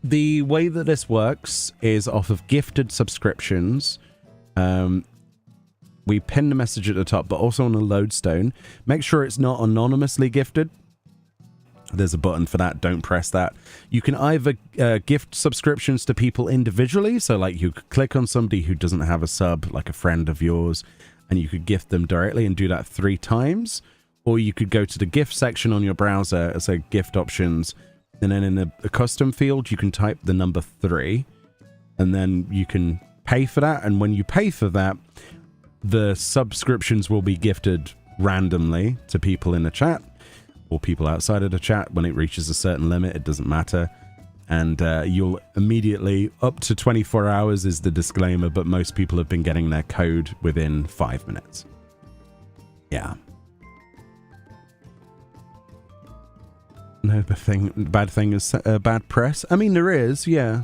the way that this works is off of gifted subscriptions. We pin the message at the top, but also on a lodestone. Make sure it's not anonymously gifted. There's a button for that. Don't press that. You can either gift subscriptions to people individually. So like you could click on somebody who doesn't have a sub, like a friend of yours, and you could gift them directly and do that 3 times. Or you could go to the gift section on your browser as a gift options. And then in the custom field, you can type the number 3. And then you can pay for that. And when you pay for that, the subscriptions will be gifted randomly to people in the chat or people outside of the chat. When it reaches a certain limit, it doesn't matter. And you'll immediately, up to 24 hours is the disclaimer, but most people have been getting their code within 5 minutes. Yeah. No bad thing is bad press. I mean, there is, yeah.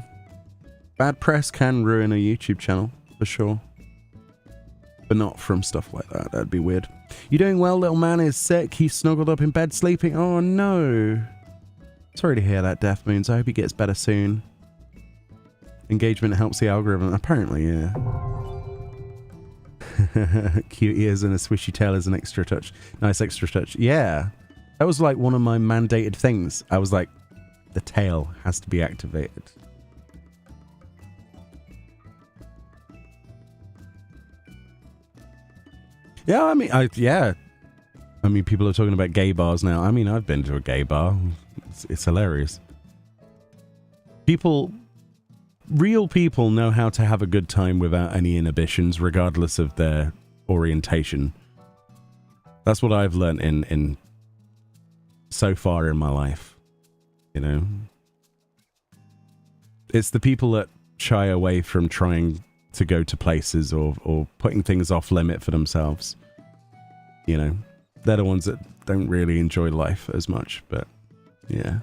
Bad press can ruin a YouTube channel, for sure. But not from stuff like that. That'd be weird. You doing well? Little man is sick. He's snuggled up in bed sleeping. Oh, no. Sorry to hear that, Death Moons. I hope he gets better soon. Engagement helps the algorithm. Apparently, yeah. Cute ears and a swishy tail is an extra touch. Nice extra touch. Yeah. That was like one of my mandated things. I was like, the tail has to be activated. Yeah, I mean, I mean, people are talking about gay bars now. I mean, I've been to a gay bar. It's hilarious. Real people know how to have a good time without any inhibitions, regardless of their orientation. That's what I've learned in so far in my life, you know. It's the people that shy away from trying to go to places or putting things off limit for themselves. You know, they're the ones that don't really enjoy life as much, but yeah.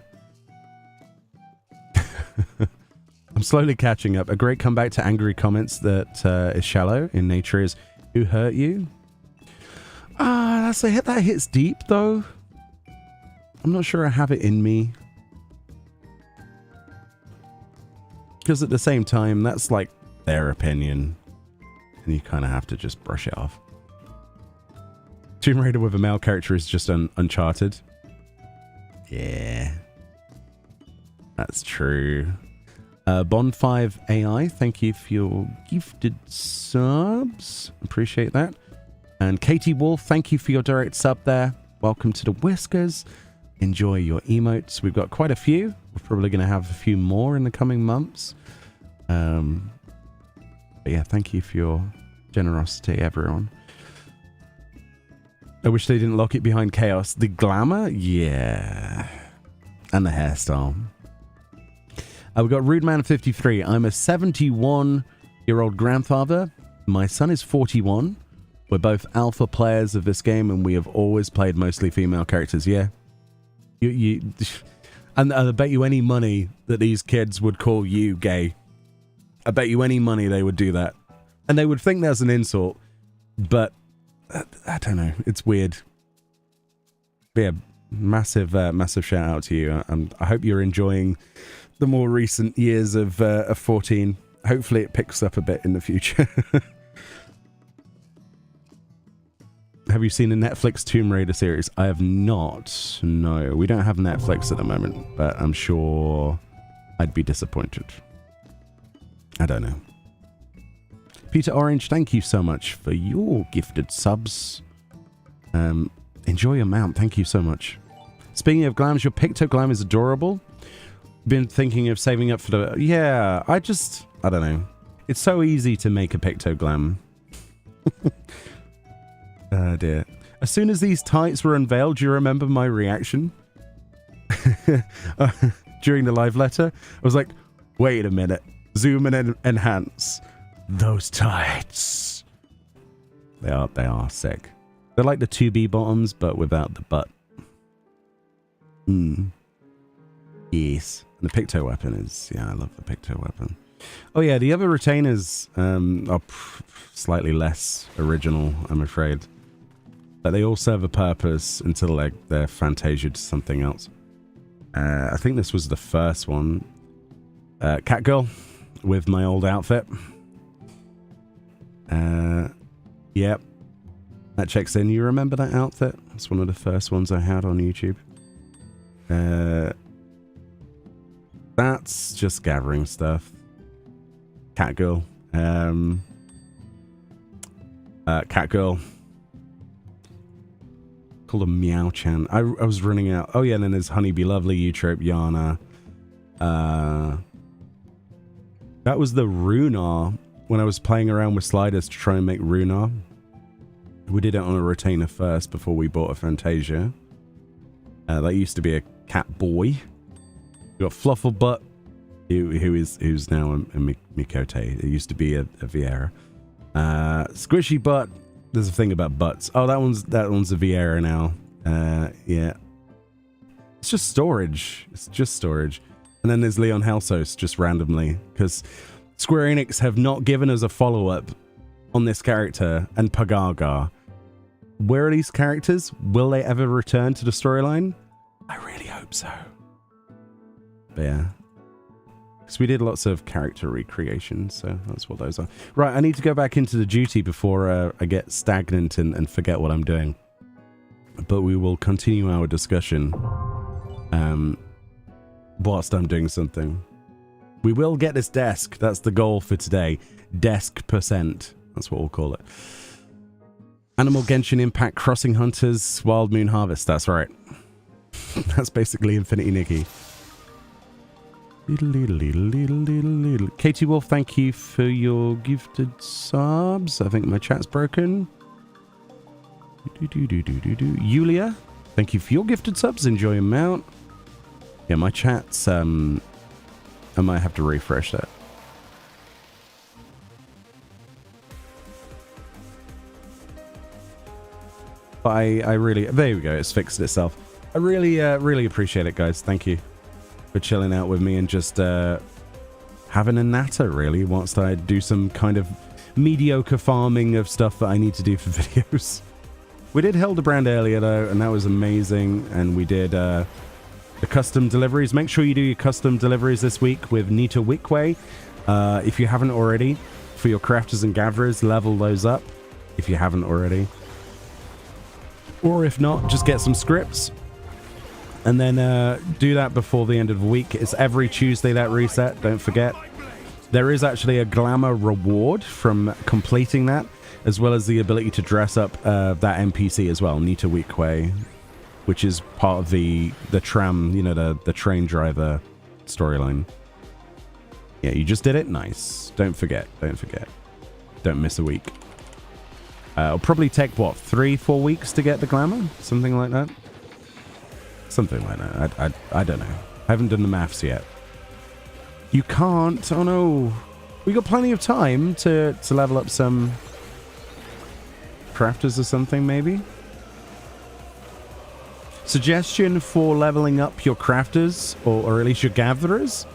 I'm slowly catching up. A great comeback to angry comments that is shallow in nature is, who hurt you? That hits deep though. I'm not sure I have it in me Because at the same time, that's like their opinion. And you kind of have to just brush it off. Tomb Raider with a male character is just Uncharted. Yeah. That's true. Bond5 AI, thank you for your gifted subs. Appreciate that. And Katie Wolf, thank you for your direct sub there. Welcome to the Whiskers. Enjoy your emotes. We've got quite a few. We're probably going to have a few more in the coming months. But yeah, thank you for your generosity, everyone. I wish they didn't lock it behind chaos. The glamour? Yeah. And the hairstyle. We've got Rudeman53. I'm a 71-year-old grandfather. My son is 41. We're both alpha players of this game, and we have always played mostly female characters. Yeah. And I bet you any money that these kids would call you gay. I bet you any money they would do that. And they would think that's an insult. But, I don't know. It's weird. But yeah, massive shout out to you. I hope you're enjoying the more recent years of 14. Hopefully it picks up a bit in the future. Have you seen the Netflix Tomb Raider series? I have not. No, we don't have Netflix at the moment, but I'm sure I'd be disappointed. I don't know. Peter Orange, thank you so much for your gifted subs. Enjoy your mount. Thank you so much. Speaking of glams, your Pictoglam is adorable. Been thinking of saving up for the... Yeah, I don't know. It's so easy to make a Pictoglam. Oh dear. As soon as these tights were unveiled, do you remember my reaction? During the live letter? I was like, wait a minute. Zoom and enhance. Those tights. They are sick. They're like the 2B bottoms, but without the butt. Yes. And the Picto weapon is... Yeah, I love the Picto weapon. Oh yeah, the other retainers are slightly less original, I'm afraid. But they all serve a purpose until they're Fantasia to something else. I think this was the first one. Catgirl with my old outfit. Yep. That checks in. You remember that outfit? It's one of the first ones I had on YouTube. That's just gathering stuff. Catgirl. Catgirl. Called a Meow Chan. I was running out. Oh yeah, and then there's Honeybee Lovely, Eutrope, Yana. That was the Runar. When I was playing around with sliders to try and make Runar. We did it on a retainer first before we bought a Fantasia. That used to be a cat boy. We got Flufflebutt, who's now a Mikote. It used to be a Vieira. Squishy Butt. There's a thing about butts. Oh, that one's a Vieira now. Yeah. It's just storage. It's just storage. And then there's Leon Halsos just randomly because Square Enix have not given us a follow-up on this character and Pagaga. Where are these characters? Will they ever return to the storyline? I really hope so. But yeah. Because we did lots of character recreation, so that's what those are. Right, I need to go back into the duty before I get stagnant and forget what I'm doing. But we will continue our discussion whilst I'm doing something. We will get this desk. That's the goal for today. Desk %. That's what we'll call it. Animal Genshin Impact, Crossing Hunters, Wild Moon Harvest. That's right. That's basically Infinity Nikki. Katie Wolf, thank you for your gifted subs. I think my chat's broken. Yulia, thank you for your gifted subs. Enjoy your mount. Yeah, my chat's... I might have to refresh that. But I really... There we go. It's fixed itself. I really appreciate it, guys. Thank you for chilling out with me and just having a natter, really, whilst I do some kind of mediocre farming of stuff that I need to do for videos. We did Hildebrand earlier, though, and that was amazing. And we did the custom deliveries. Make sure you do your custom deliveries this week with Nita Wickway. If you haven't already, for your crafters and gatherers, level those up if you haven't already. Or if not, just get some scripts and then do that before the end of the week. It's every Tuesday that reset, don't forget. There is actually a glamour reward from completing that, as well as the ability to dress up that NPC as well, Nita Wickway, which is part of the tram, you know, the train driver storyline. Yeah, you just did it. Nice. Don't forget. Don't forget. Don't miss a week. It'll probably take, what, 3-4 weeks to get the glamour? Something like that? Something like that. I don't know. I haven't done the maths yet. You can't. Oh, no. We got plenty of time to level up some crafters or something, maybe? Suggestion for leveling up your crafters, or at least your gatherers?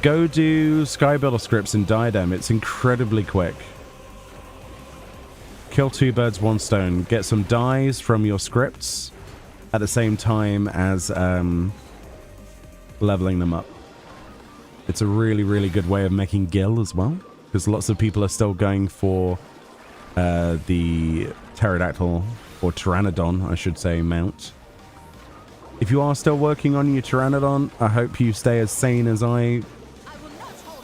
Go do Skybuilder scripts in Diadem. It's incredibly quick. Kill 2 birds, 1 stone. Get some dies from your scripts at the same time as leveling them up. It's a really, really good way of making gil as well, because lots of people are still going for the pterodactyl, or pteranodon, I should say, mount. If you are still working on your pteranodon, I hope you stay as sane as I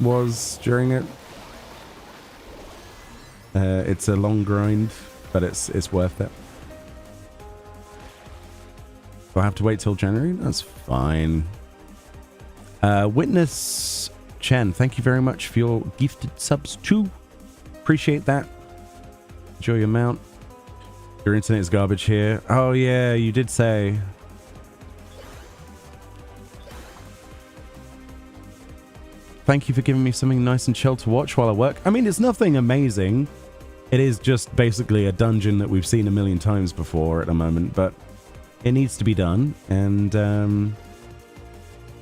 was during it. It's a long grind, but it's worth it. Do I have to wait till January? That's fine. Witness Chen, thank you very much for your gifted subs too. Appreciate that. Enjoy your mount. Your internet is garbage here. Oh yeah, you did say. Thank you for giving me something nice and chill to watch while I work. I mean, it's nothing amazing. It is just basically a dungeon that we've seen a million times before at the moment, but it needs to be done. And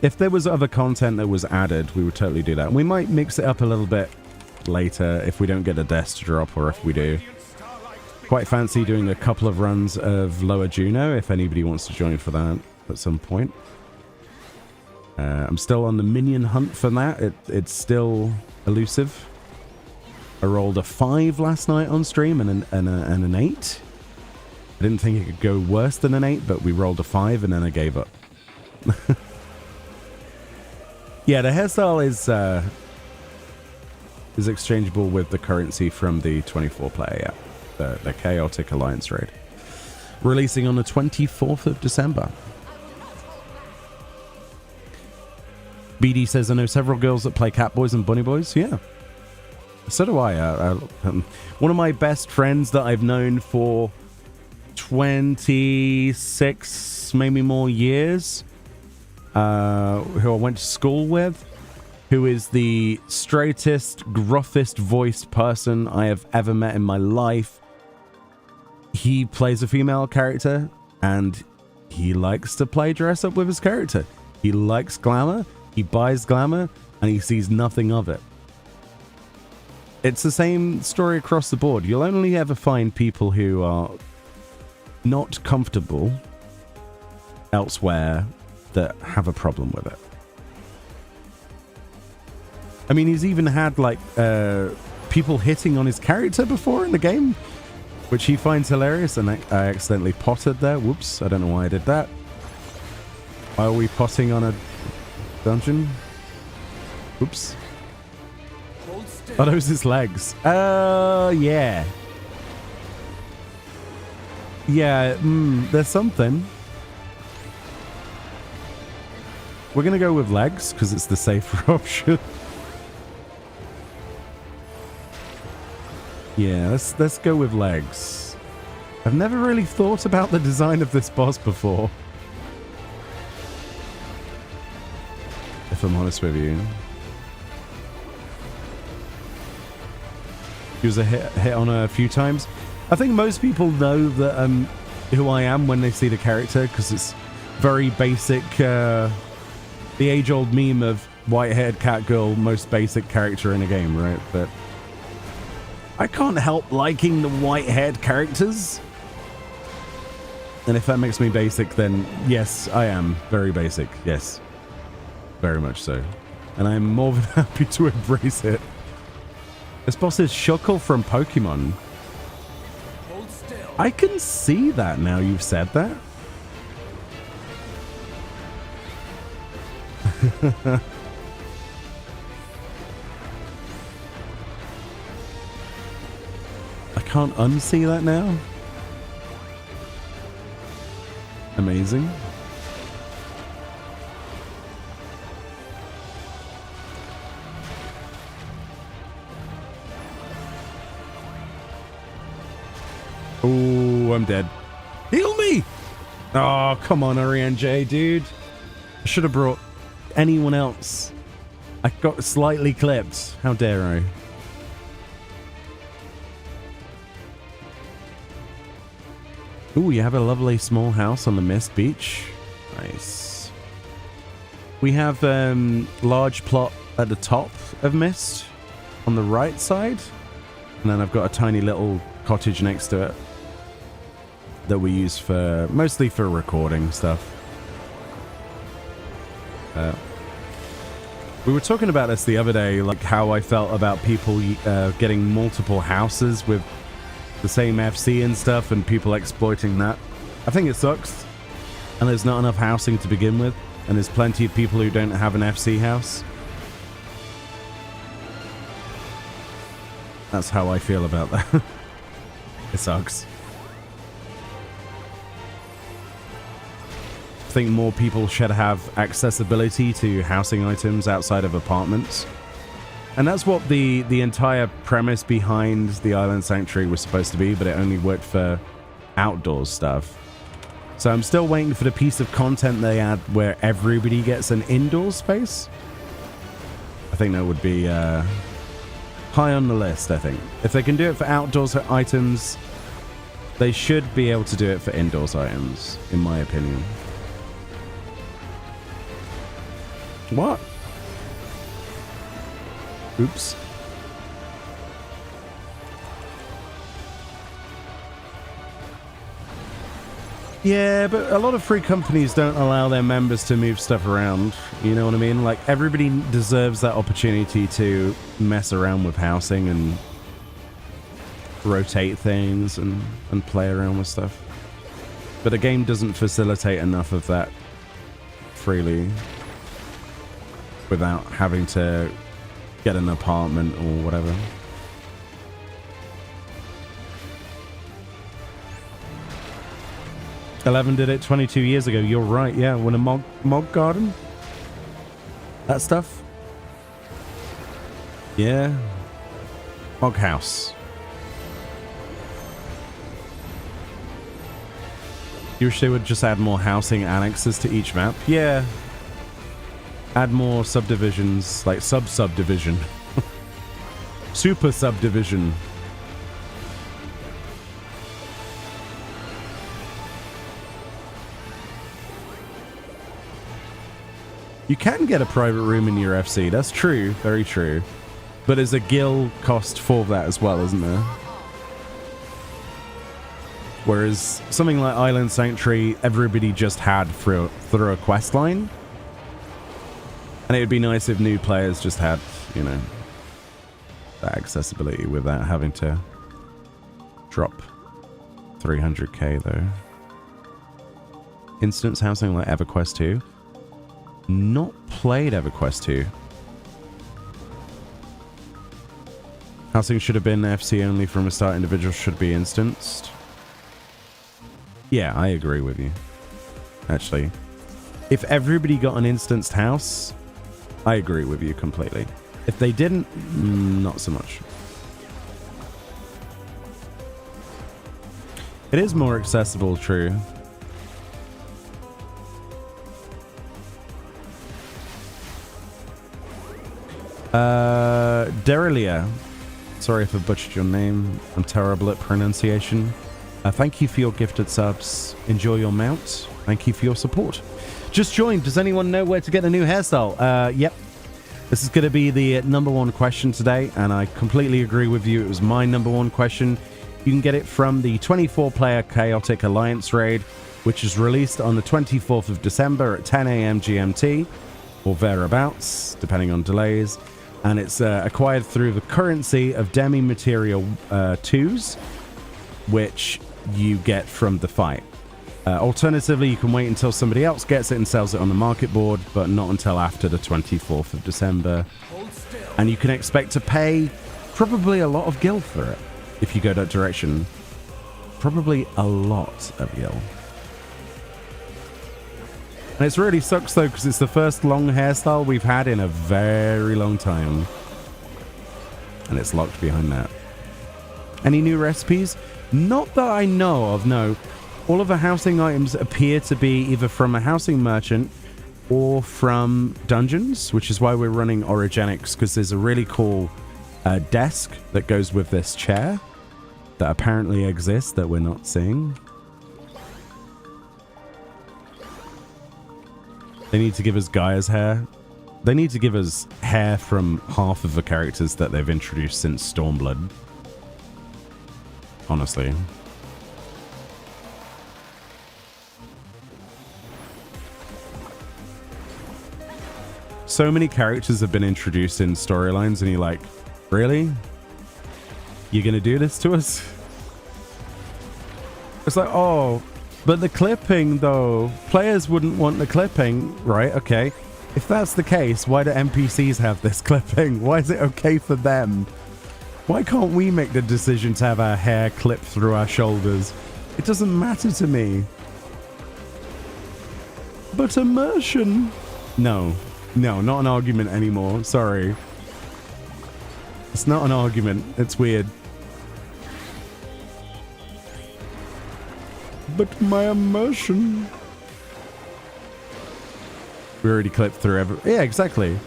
if there was other content that was added, we would totally do that. And we might mix it up a little bit later if we don't get a death to drop, or if we do. Quite fancy doing a couple of runs of Lower Juno, if anybody wants to join for that at some point. I'm still on the minion hunt for that. It's still elusive. I rolled a 5 last night on stream and an 8. I didn't think it could go worse than an 8, but we rolled a 5 and then I gave up. Yeah, the hairstyle is exchangeable with the currency from the 24 player, yeah. The Chaotic Alliance raid. Releasing on the 24th of December. BD says, I know several girls that play Catboys and Bunny Boys. Yeah. So do I. One of my best friends that I've known for 26, maybe more years, who I went to school with, who is the straightest, gruffest voiced person I have ever met in my life. He plays a female character, and he likes to play dress up with his character. He likes glamour. He buys glamour, and he sees nothing of it. It's the same story across the board. You'll only ever find people who are not comfortable elsewhere that have a problem with it. I mean, he's even had, like, people hitting on his character before in the game, which he finds hilarious, and I accidentally potted there. Whoops, I don't know why I did that. Why are we potting on a dungeon? Oops. Oh, those his legs. Yeah. Yeah, there's something. We're gonna go with legs, because it's the safer option. Yeah, let's go with legs. I've never really thought about the design of this boss before, if I'm honest with you. He was a hit on a few times. I think most people know that who I am when they see the character, because it's very basic. The age-old meme of white-haired cat girl, most basic character in a game, right? But I can't help liking the white-haired characters. And if that makes me basic, then yes, I am very basic. Yes. Very much so. And I'm more than happy to embrace it. This boss is Shuckle from Pokemon. Hold still. I can see that now you've said that. I can't unsee that now. Amazing. Oh, I'm dead. Heal me! Oh, come on, RNJ, dude. I should have brought anyone else. I got slightly clipped. How dare I? Ooh, you have a lovely small house on the Mist Beach. Nice. We have large plot at the top of Mist on the right side. And then I've got a tiny little cottage next to it that we use for mostly for recording stuff. We were talking about this the other day, like how I felt about people getting multiple houses with the same FC and stuff, and people exploiting that. I think it sucks, and there's not enough housing to begin with, and there's plenty of people who don't have an FC house. That's how I feel about that. It sucks. I think more people should have accessibility to housing items outside of apartments. And that's what the entire premise behind the Island Sanctuary was supposed to be, but it only worked for outdoors stuff. So I'm still waiting for the piece of content they add where everybody gets an indoor space. I think that would be high on the list, I think. If they can do it for outdoors items, they should be able to do it for indoors items, in my opinion. What? Oops. Yeah, but a lot of free companies don't allow their members to move stuff around. You know what I mean? Like, everybody deserves that opportunity to mess around with housing and rotate things and play around with stuff. But the game doesn't facilitate enough of that freely without having to get an apartment or whatever. Eleven did it 22 years ago. You're right, yeah. When a mog garden? That stuff? Yeah. Mog house. You wish they would just add more housing annexes to each map? Yeah. Add more subdivisions, like sub-subdivision. Super subdivision. You can get a private room in your FC, that's true, very true. But there's a guild cost for that as well, isn't there? Whereas something like Island Sanctuary, everybody just had through a quest line. And it would be nice if new players just had, you know, that accessibility without having to drop 300k though. Instance housing like EverQuest 2. Not played EverQuest 2. Housing should have been FC only from a start. Individuals should be instanced. Yeah, I agree with you. Actually, if everybody got an instanced house, I agree with you completely. If they didn't, not so much. It is more accessible, true. Derilia. Sorry if I butchered your name. I'm terrible at pronunciation. Thank you for your gifted subs. Enjoy your mount. Thank you for your support. Just joined. Does anyone know where to get a new hairstyle? Yep. This is going to be the #1 question today, and I completely agree with you. It was my #1 question. You can get it from the 24-player Chaotic Alliance raid. which is released on the 24th of December at 10 a.m. GMT, or thereabouts, depending on delays. And it's acquired through the currency of Demi Material 2s, which you get from the fight. Alternatively, you can wait until somebody else gets it and sells it on the market board, but not until after the 24th of December. And you can expect to pay probably a lot of gil for it if you go that direction. Probably a lot of gil. And it really sucks though, because it's the first long hairstyle we've had in a very long time. And it's locked behind that. Any new recipes? Not that I know of, no. All of the housing items appear to be either from a housing merchant or from dungeons, which is why we're running Origenics, because there's a really cool desk that goes with this chair that apparently exists that we're not seeing. They need to give us Gaia's hair. They need to give us hair from half of the characters that they've introduced since Stormblood. Honestly. So many characters have been introduced in storylines, and you're like, really? You're gonna do this to us? It's like, oh, but the clipping though, players wouldn't want the clipping, right? Okay, if that's the case, why do NPCs have this clipping? Why is it okay for them? Why can't we make the decision to have our hair clipped through our shoulders? It doesn't matter to me. But immersion? No, not an argument anymore. Sorry. It's not an argument. It's weird. But my immersion. We already clipped through every... Yeah, exactly.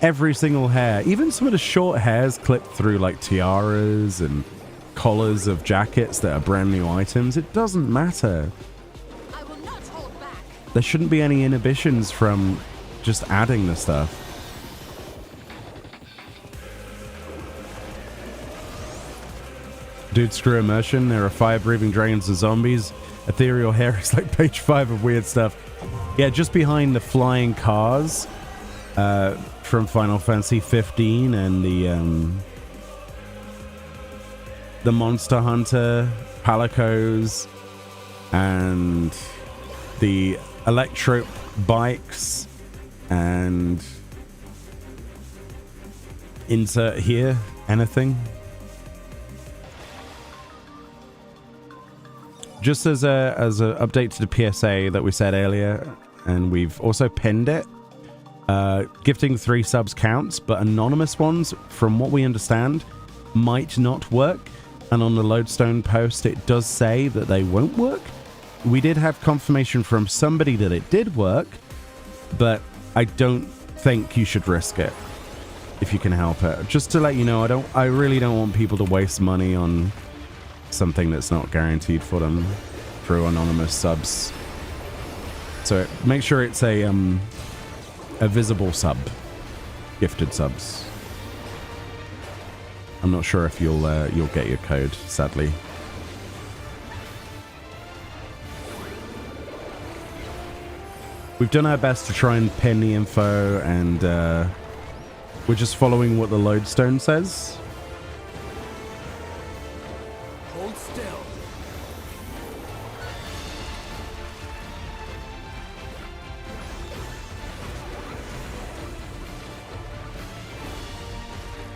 Every single hair. Even some of the short hairs clipped through like tiaras and collars of jackets that are brand new items. It doesn't matter. I will not hold back. There shouldn't be any inhibitions from just adding the stuff. Dude, screw immersion. There are fire-breathing dragons and zombies. Ethereal hair is like page 5 of weird stuff. Yeah, just behind the flying cars from Final Fantasy 15 and the Monster Hunter Palicos and the electric bikes and insert here anything. Just as a update to the PSA that we said earlier, and we've also pinned it. Gifting 3 subs counts, but anonymous ones, from what we understand, might not work. And on the Lodestone post, it does say that they won't work. We did have confirmation from somebody that it did work, but I don't think you should risk it if you can help it. Just to let you know, I really don't want people to waste money on something that's not guaranteed for them through anonymous subs. So make sure it's a visible sub, gifted subs. I'm not sure if you'll get your code, sadly. We've done our best to try and pin the info, and we're just following what the Lodestone says. Hold still.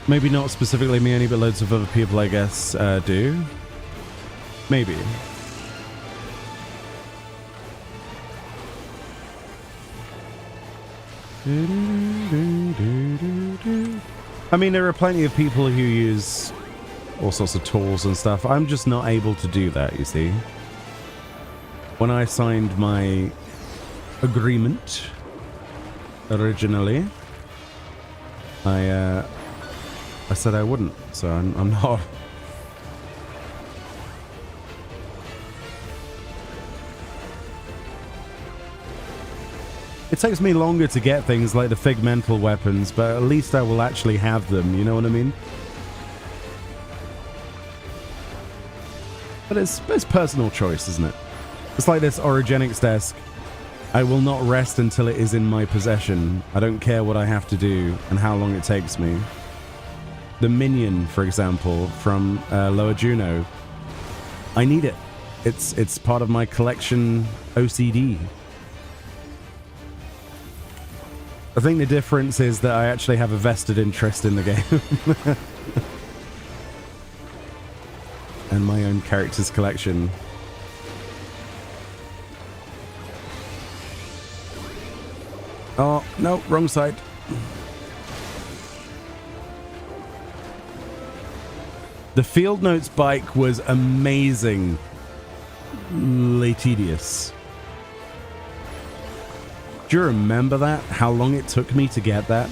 Maybe not specifically Meoni, but loads of other people, I guess, do. Maybe. I mean, there are plenty of people who use all sorts of tools and stuff. I'm just not able to do that, you see. When I signed my agreement originally, I said I wouldn't, so I'm not. It takes me longer to get things like the figmental weapons, but at least I will actually have them, you know what I mean? But it's personal choice, isn't it? It's like this Origenics desk. I will not rest until it is in my possession. I don't care what I have to do and how long it takes me. The minion, for example, from Lower Juno. I need it. It's part of my collection OCD. I think the difference is that I actually have a vested interest in the game. And my own characters collection. Oh, no, wrong side. The Field Notes bike was amazingly tedious. Do you remember that? How long it took me to get that?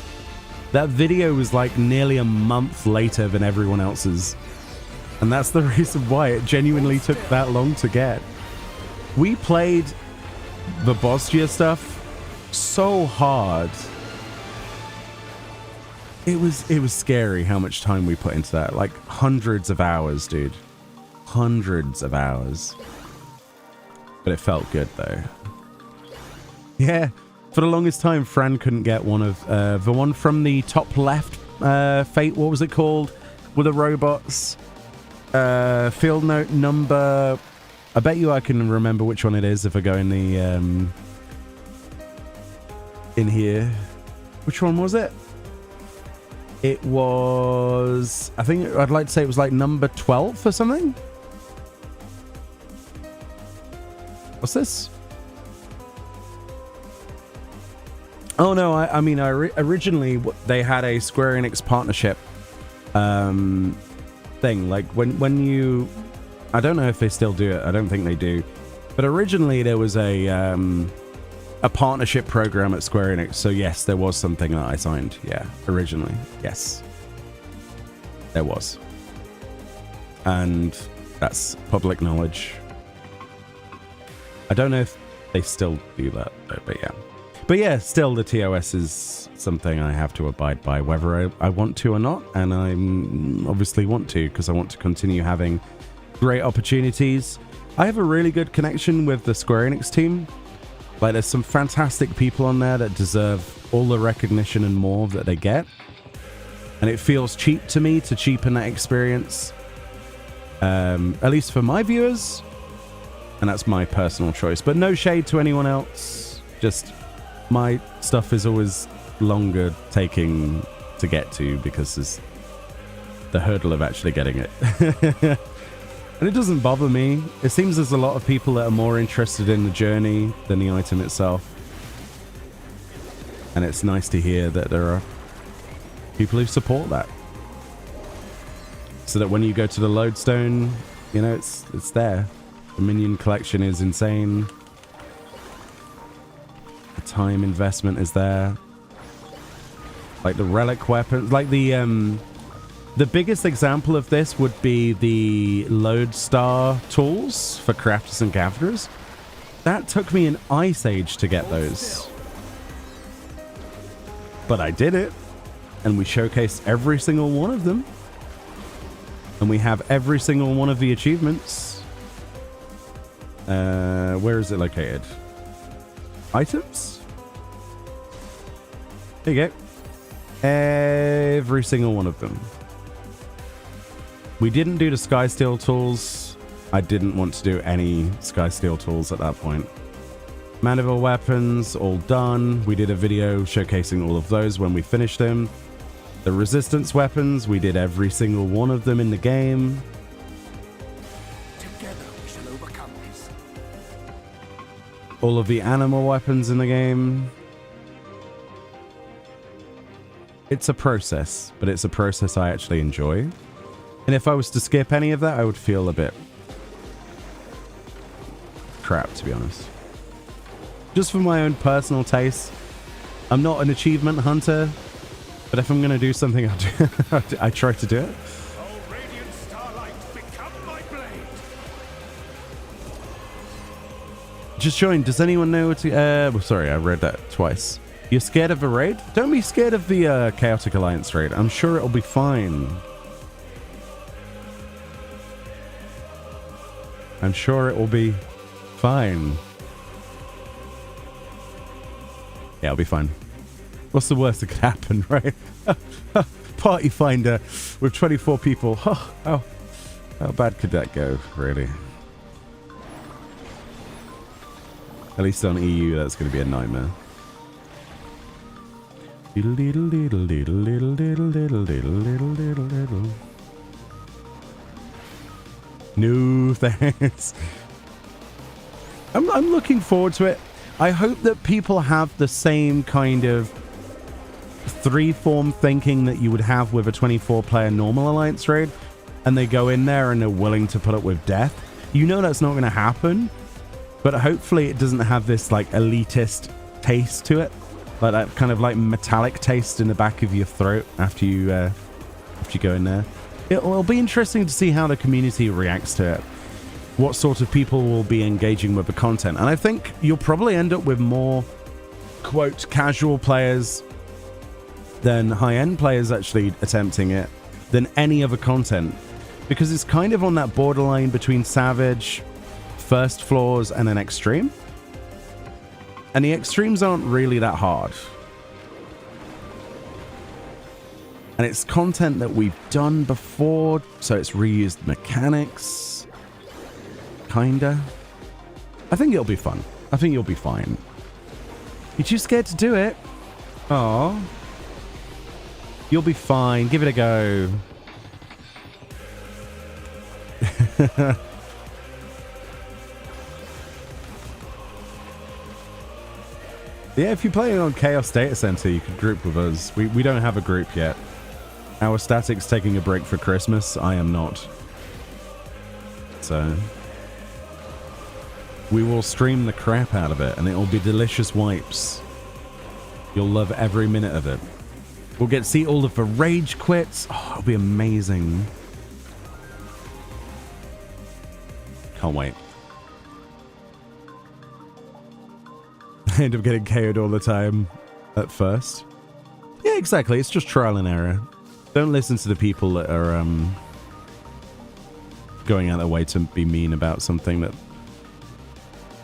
That video was like nearly a month later than everyone else's. And that's the reason why it genuinely took that long to get. We played the Bostia stuff so hard. It was scary how much time we put into that. Like hundreds of hours, dude. Hundreds of hours. But it felt good though. Yeah. For the longest time, Fran couldn't get one of the one from the top left Fate. What was it called? With the robots. Field note number. I bet you I can remember which one it is if I go in the in here. Which one was it? It was, I think I'd like to say it was like number 12 or something. What's this? Oh no, I mean, originally they had a Square Enix partnership thing. Like when you, I don't know if they still do it. I don't think they do. But originally there was a partnership program at Square Enix. So yes, there was something that I signed. Yeah, originally. Yes. There was. And that's public knowledge. I don't know if they still do that, but yeah. But yeah, still the TOS is something I have to abide by, whether I want to or not. And I obviously want to, because I want to continue having great opportunities. I have a really good connection with the Square Enix team. Like, there's some fantastic people on there that deserve all the recognition and more that they get. And it feels cheap to me to cheapen that experience. At least for my viewers. And that's my personal choice. But no shade to anyone else. Just my stuff is always longer taking to get to because there's the hurdle of actually getting it. And it doesn't bother me. It seems there's a lot of people that are more interested in the journey than the item itself. And it's nice to hear that there are people who support that. So that when you go to the lodestone, you know, it's there. The minion collection is insane. The time investment is there. Like the relic weapons, like the biggest example of this would be the lodestar tools for crafters and gatherers. That took me an ice age to get those. But I did it. And we showcased every single one of them. And we have every single one of the achievements. Where is it located? Items? There you go. Every single one of them. We didn't do the Skysteel tools. I didn't want to do any Skysteel tools at that point. Mandible weapons, all done. We did a video showcasing all of those when we finished them. The resistance weapons, we did every single one of them in the game. Together we shall overcome this. All of the animal weapons in the game. It's a process, but it's a process I actually enjoy. And if I was to skip any of that, I would feel a bit crap, to be honest. Just for my own personal taste. I'm not an achievement hunter, but if I'm going to do something, I'll do I try to do it. Oh, radiant starlight, become my blade. Just showing, does anyone know what to... well, sorry, I read that twice. You're scared of a raid? Don't be scared of the Chaotic Alliance raid. I'm sure it'll be fine. I'm sure it will be Fine. Yeah, it'll be fine. What's the worst that could happen, right? Party finder with 24 people. How bad could that go, really? At least on EU, that's going to be a nightmare. No thanks. I'm looking forward to it. I hope that people have the same kind of three-form thinking that you would have with a 24-player normal Alliance raid, and they go in there and they're willing to put up with death. You know that's not going to happen, but hopefully it doesn't have this like elitist taste to it, like that kind of like metallic taste in the back of your throat after you go in there. It'll be interesting to see how the community reacts to it. What sort of people will be engaging with the content. And I think you'll probably end up with more, quote, casual players than high-end players actually attempting it than any other content. Because it's kind of on that borderline between Savage, First Floors, and an Extreme. And the Extremes aren't really that hard. And it's content that we've done before, so it's reused mechanics. Kinda. I think it'll be fun. I think you'll be fine. You're too scared to do it. Aww. You'll be fine. Give it a go. Yeah, if you're playing on Chaos Data Center, you could group with us. We don't have a group yet. Our static's taking a break for Christmas. I am not. So we will stream the crap out of it, and it will be delicious wipes. You'll love every minute of it. We'll get to see all of the rage quits. Oh, it'll be amazing. Can't wait. I end up getting KO'd all the time at first. Yeah, exactly. It's just trial and error. Don't listen to the people that are going out their way to be mean about something that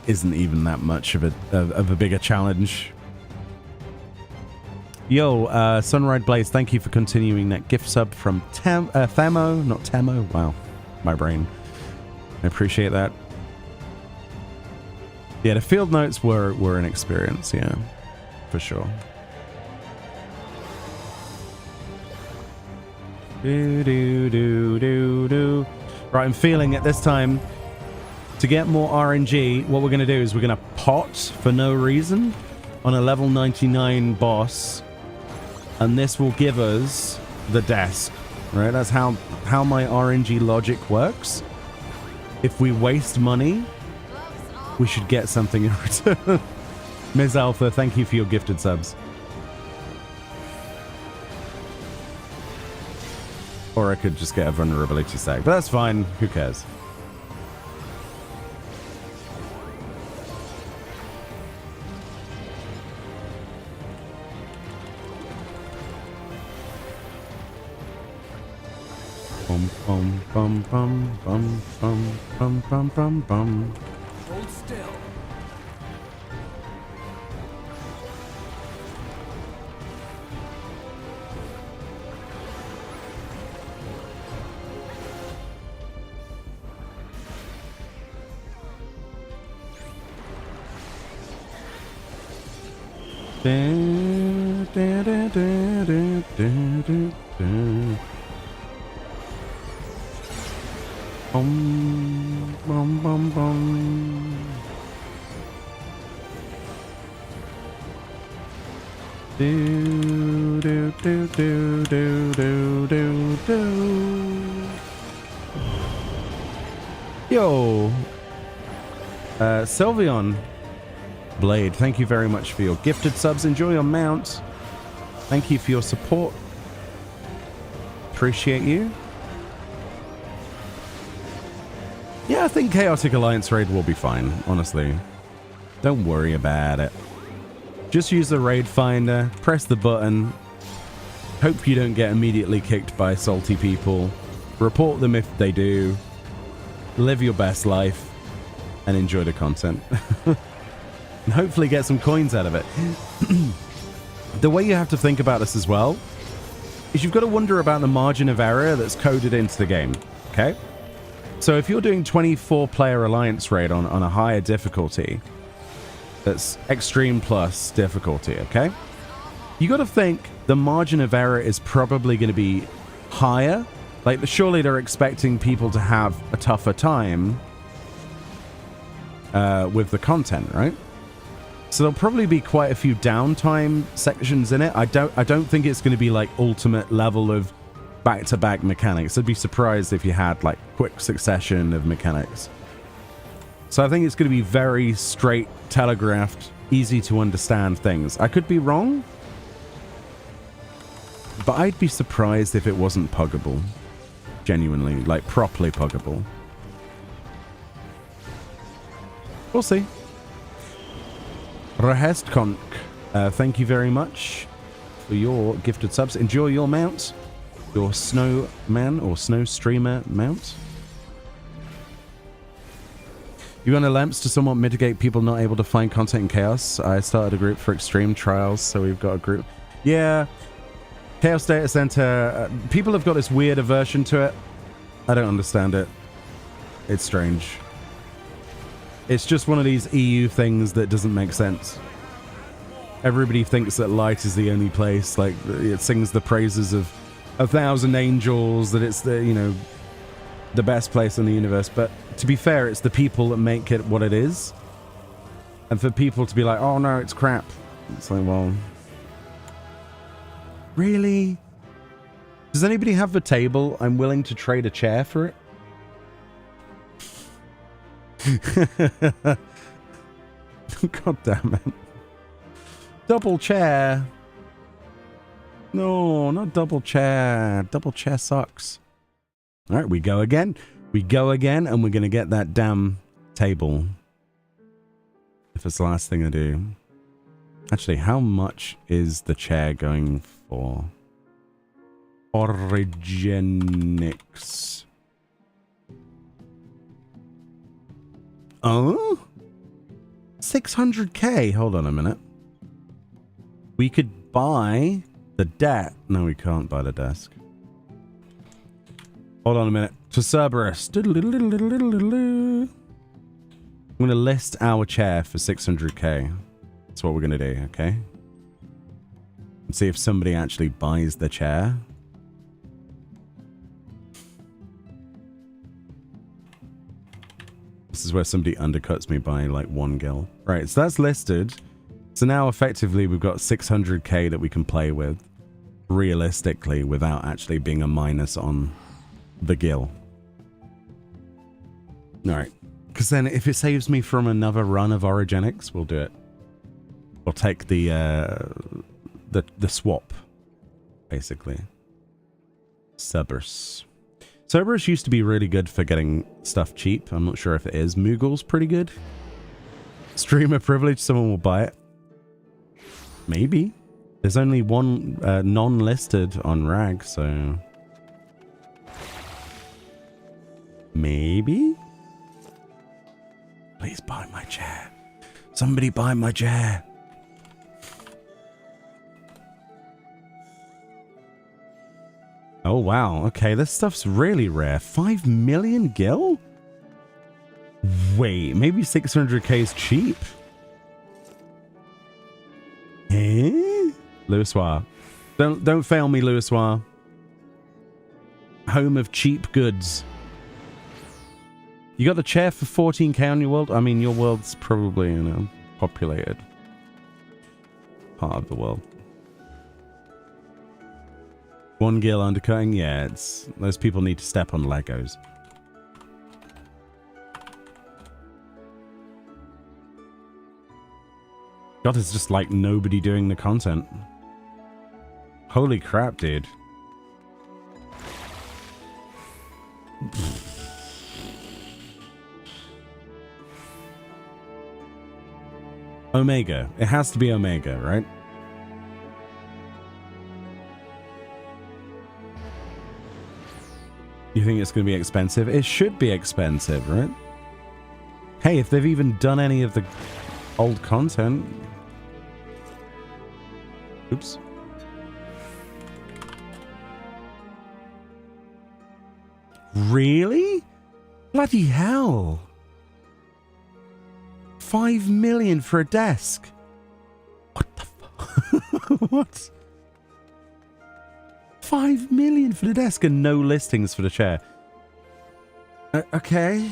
isn't even that much of a bigger challenge. Yo, Sunride Blaze, thank you for continuing that gift sub from Themo, not Temo. Wow, my brain. I appreciate that. Yeah, the field notes were an experience, yeah, for sure. Do. Right, I'm feeling it this time. To get more RNG, what we're going to do is we're going to pot for no reason on a level 99 boss. And this will give us the desk, right? That's how my RNG logic works. If we waste money, we should get something in return. Ms. Alpha, thank you for your gifted subs. Or I could just get a vulnerability stack, but that's fine. Who cares? Bum bum bum bum bum bum bum bum bum bum. Hold still. Bum bum bum. Do do do do do do do do. Yo, Sylveon Blade, thank you very much for your gifted subs. Enjoy your mount. Thank you for your support. Appreciate you. Yeah, I think Chaotic Alliance raid will be fine, honestly. Don't worry about it. Just use the raid finder, press the button. Hope you don't get immediately kicked by salty people. Report them if they do. Live your best life. and enjoy the content. And hopefully get some coins out of it. The way you have to think about this as well is you've got to wonder about the margin of error that's coded into the game, okay? So if you're doing 24-player alliance raid on a higher difficulty, that's extreme plus difficulty, okay? You got to think the margin of error is probably going to be higher. Like, surely they're expecting people to have a tougher time with the content, right? So there'll probably be quite a few downtime sections in it. I don't think it's going to be like ultimate level of back-to-back mechanics. I'd be surprised if you had like quick succession of mechanics. So I think it's going to be very straight, telegraphed, easy to understand things. I could be wrong, but I'd be surprised if it wasn't puggable. Genuinely, like properly puggable. We'll see. Rahestkonk, thank you very much for your gifted subs. Enjoy your mount, your snowman or snowstreamer mount. You want lamps to somewhat mitigate people not able to find content in Chaos? I started a group for extreme trials, so we've got a group. Yeah, Chaos Data Center. People have got this weird aversion to it. I don't understand it. It's strange. It's just one of these EU things that doesn't make sense. Everybody thinks that light is the only place. Like, it sings the praises of 1,000 angels, that it's the, you know, the best place in the universe. But to be fair, it's the people that make it what it is. And for people to be like, oh no, it's crap. It's like, well, really? Does anybody have the table? I'm willing to trade a chair for it. God damn it. Double chair. No, not double chair. Double chair sucks. All right, we go again. We go again, and we're going to get that damn table. If it's the last thing I do. Actually, how much is the chair going for? Origenics. Oh? 600k. Hold on a minute. We could buy the debt. No, we can't buy the desk. Hold on a minute. To Cerberus. I'm going to list our chair for 600k. That's what we're going to do, okay? Let's see if somebody actually buys the chair. This is where somebody undercuts me by like 1 gil. Right, so that's listed. So now effectively we've got 600k that we can play with realistically without actually being a minus on the gil. Alright, because then if it saves me from another run of Origenics, we'll do it. We'll take the swap, basically. Cerberus. Cerberus used to be really good for getting stuff cheap. I'm not sure if it is. Moogle's pretty good. Streamer privilege, someone will buy it. Maybe. There's only one non-listed on RAG, so... Maybe? Please buy my chair. Somebody buy my chair. Oh, wow. Okay, this stuff's really rare. 5 million gil? Wait, maybe 600k is cheap. Eh? Louisoir. Don't fail me, Louisoir. Home of cheap goods. You got the chair for 14k on your world? I mean, your world's probably, you know, populated part of the world. 1 gil undercutting? Yeah, it's... Those people need to step on Legos. God, it's just like nobody doing the content. Holy crap, dude. Omega. It has to be Omega, right? You think it's going to be expensive? It should be expensive, right? Hey, if they've even done any of the old content. Oops. Really? Bloody hell. 5 million for a desk. What the fuck? What? 5 million for the desk and no listings for the chair. Okay.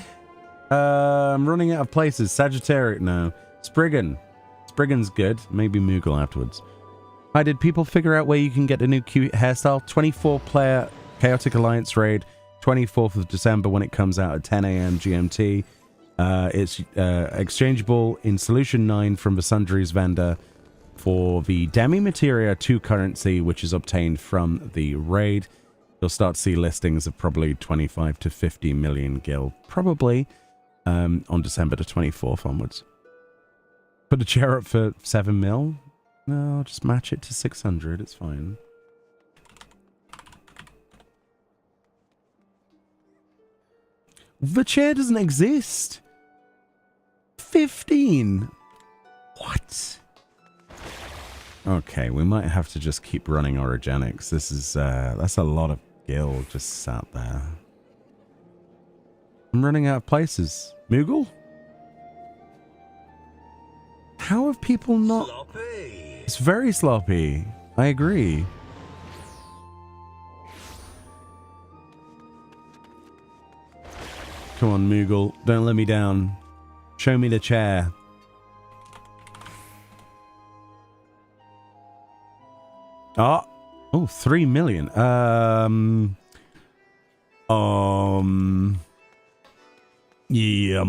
I'm running out of places. Sagittarius, no. Spriggan. Spriggan's good. Maybe Moogle afterwards. Hi, did people figure out where you can get a new cute hairstyle? 24-player Chaotic Alliance raid. 24th of December when it comes out at 10 a.m. GMT. It's exchangeable in Solution 9 from the Sundries vendor for the Demi Materia 2 currency, which is obtained from the raid. You'll start to see listings of probably 25 to 50 million gil, probably on December the 24th onwards. Put the chair up for 7 mil. No, I'll just match it to 600. It's fine. The chair doesn't exist. 15. What? Okay, we might have to just keep running Origenics. This is, that's a lot of gil just sat there. I'm running out of places. Moogle? How have people not... Sloppy. It's very sloppy. I agree. Come on, Moogle. Don't let me down. Show me the chair. Oh, 3 million. Yeah,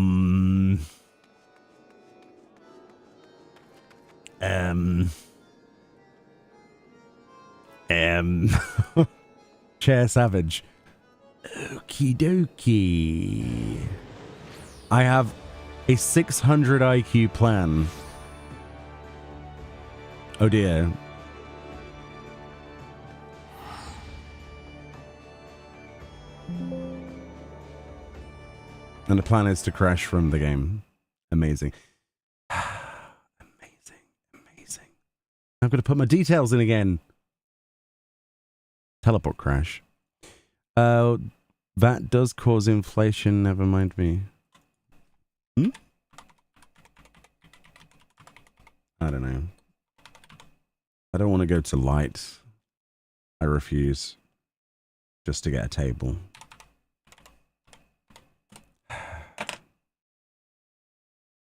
Chair Savage. Okie dokie. I have a 600 IQ plan. Oh dear. And the plan is to crash from the game. Amazing. Amazing. Amazing. I'm going to put my details in again. Teleport crash. That does cause inflation. Never mind me. Hmm? I don't know. I don't want to go to light. I refuse. Just to get a table.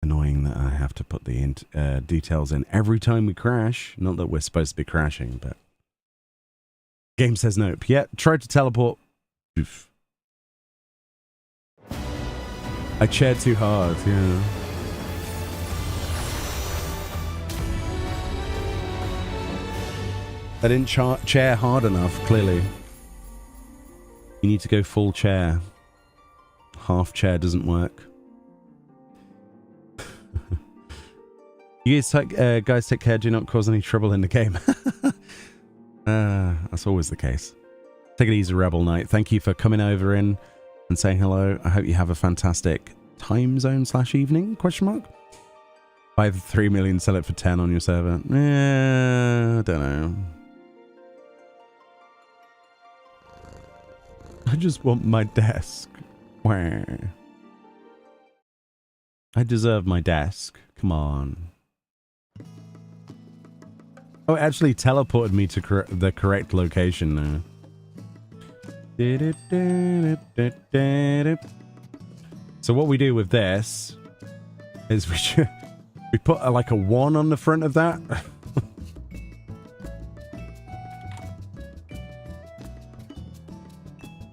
Annoying that I have to put the details in every time we crash. Not that we're supposed to be crashing, but... Game says nope. Yeah, tried to teleport. Oof. I chaired too hard, yeah. I didn't chair hard enough, clearly. You need to go full chair. Half chair doesn't work. You guys take care. Do not cause any trouble in the game. That's always the case. Take it easy, Rebel Knight. Thank you for coming over in and saying hello. I hope you have a fantastic time zone / evening, question mark. Buy the 3 million, sell it for 10 on your server. I don't know. I just want my desk. Where? I deserve my desk. Come on. Oh, it actually teleported me to the correct location now. So what we do with this is we put like a 1 on the front of that.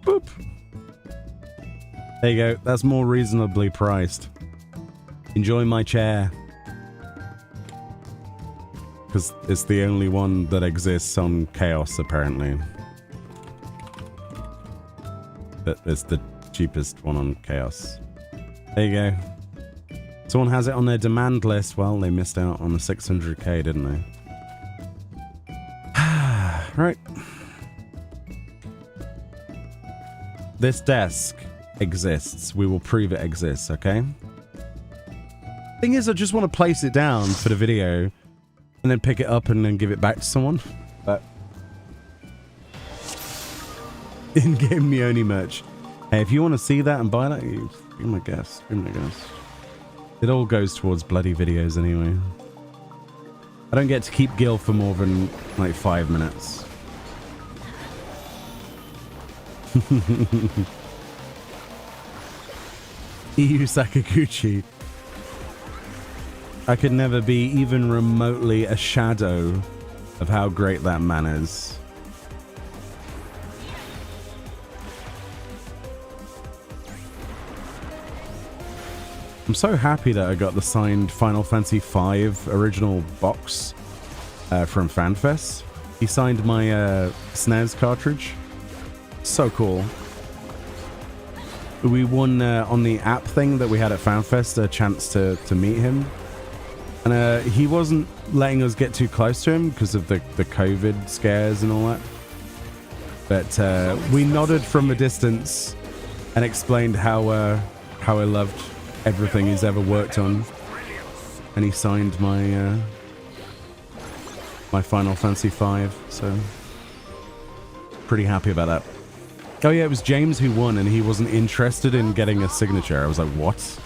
Boop. There you go. That's more reasonably priced. Enjoy my chair. Because it's the only one that exists on Chaos, apparently. It's the cheapest one on Chaos. There you go. Someone has it on their demand list. Well, they missed out on the 600k, didn't they? Right. This desk exists. We will prove it exists, okay? Thing is, I just want to place it down for the video and then pick it up and then give it back to someone. But in-game Meoni merch. Hey, if you want to see that and buy that, you be my guest. Be my guest. It all goes towards bloody videos anyway. I don't get to keep Gil for more than like 5 minutes. EU Sakaguchi. I could never be even remotely a shadow of how great that man is. I'm so happy that I got the signed Final Fantasy V original box from FanFest. He signed my SNES cartridge. So cool. We won on the app thing that we had at FanFest a chance to meet him. And he wasn't letting us get too close to him because of the COVID scares and all that. But we nodded from a distance and explained how I loved everything he's ever worked on, and he signed my my Final Fantasy V, so pretty happy about that. Oh yeah, it was James who won, and he wasn't interested in getting a signature. I was like, what?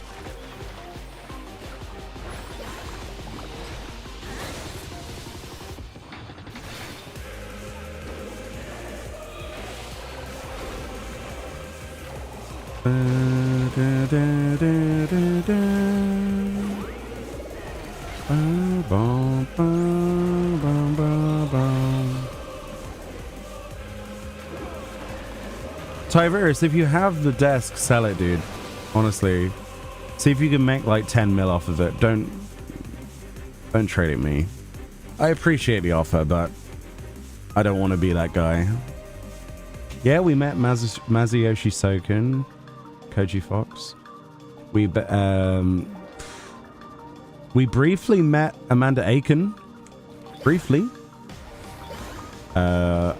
Tyverus, if you have the desk, sell it, dude. Honestly, see if you can make like 10 mil off of it. Don't trade it me. I appreciate the offer, but I don't want to be that guy. Yeah, we met Masayoshi Soken, Koji Fox. We briefly met Amanda Aiken. Briefly.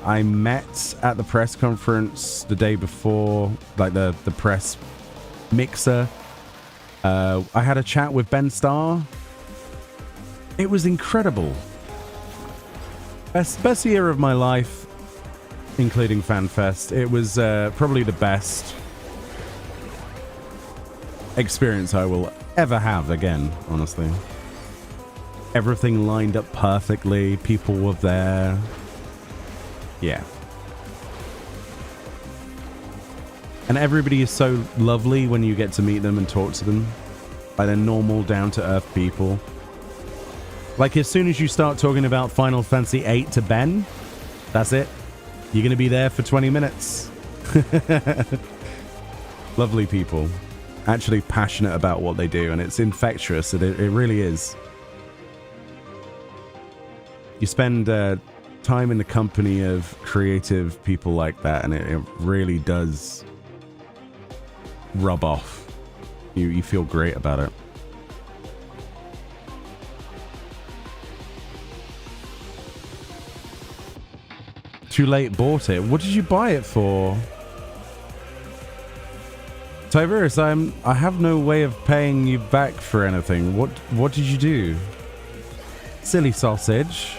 I met at the press conference the day before, like the press mixer. I had a chat with Ben Starr. It was incredible. Best year of my life, including FanFest. It was probably the best experience I will ever have again, honestly. Everything lined up perfectly. People were there. Yeah. And everybody is so lovely when you get to meet them and talk to them. Like, they're normal, down-to-earth people. Like, as soon as you start talking about Final Fantasy VIII to Ben, that's it. You're going to be there for 20 minutes. Lovely people. Actually passionate about what they do, and it's infectious. It really is. You spend time in the company of creative people like that, and it really does rub off. You feel great about it. Too late, bought it. What did you buy it for? Tiberius, I have no way of paying you back for anything. What did you do? Silly sausage.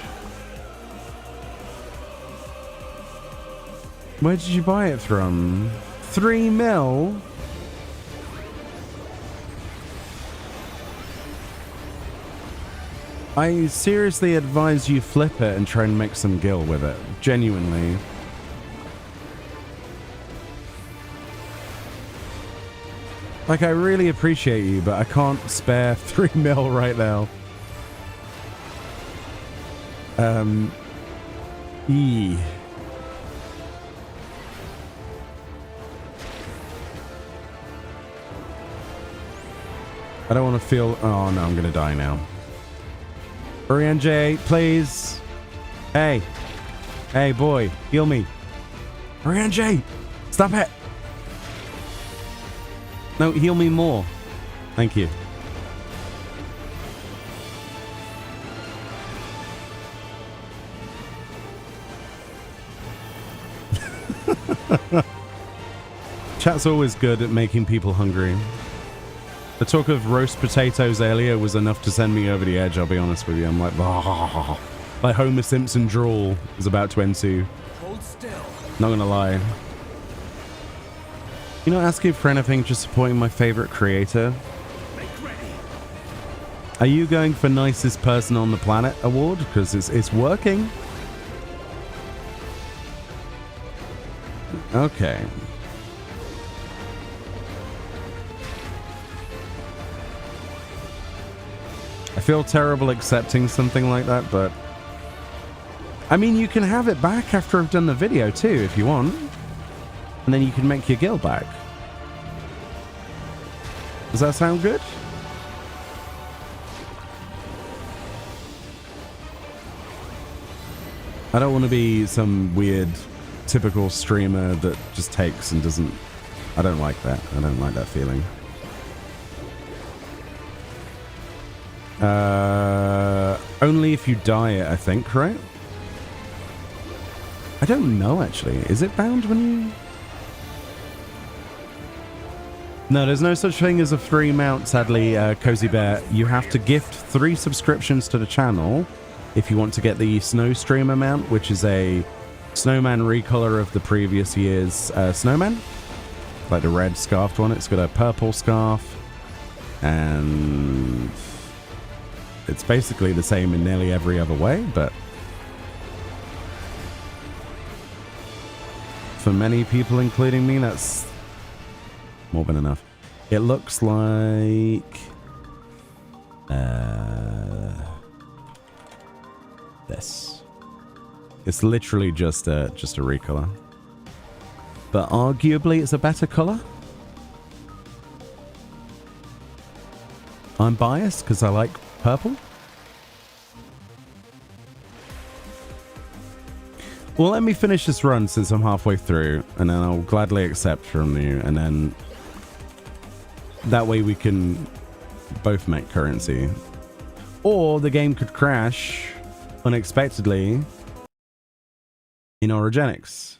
Where did you buy it from? 3 mil? I seriously advise you flip it and try and make some gil with it. Genuinely. Like, I really appreciate you, but I can't spare 3 mil right now. E. I don't want to feel... Oh, no, I'm going to die now. Brian J, please. Hey. Hey, boy. Heal me. Brian J, stop it. No, heal me more. Thank you. Chat's always good at making people hungry. The talk of roast potatoes earlier was enough to send me over the edge, I'll be honest with you. I'm like, oh, like Homer Simpson drawl is about to ensue. Hold still. Not gonna lie. You're not asking for anything, just supporting my favorite creator. Make ready. Are you going for nicest person on the planet award? Because it's working. Okay. I feel terrible accepting something like that, but I mean, you can have it back after I've done the video too, if you want. And then you can make your guild back. Does that sound good? I don't want to be some weird, typical streamer that just takes and doesn't... I don't like that. I don't like that feeling. Only if you die it, I think, right? I don't know, actually. Is it bound when you... No, there's no such thing as a free mount, sadly, Cozy Bear. You have to gift 3 subscriptions to the channel if you want to get the Snowstreamer mount, which is a snowman recolor of the previous year's snowman. Like the red scarfed one. It's got a purple scarf. And it's basically the same in nearly every other way, but for many people, including me, that's more than enough. It looks like this. It's literally just a recolor, but arguably it's a better color. I'm biased because I like purple. Well, let me finish this run since I'm halfway through, and then I'll gladly accept from you, and then that way we can both make currency. Or the game could crash unexpectedly in Origenics.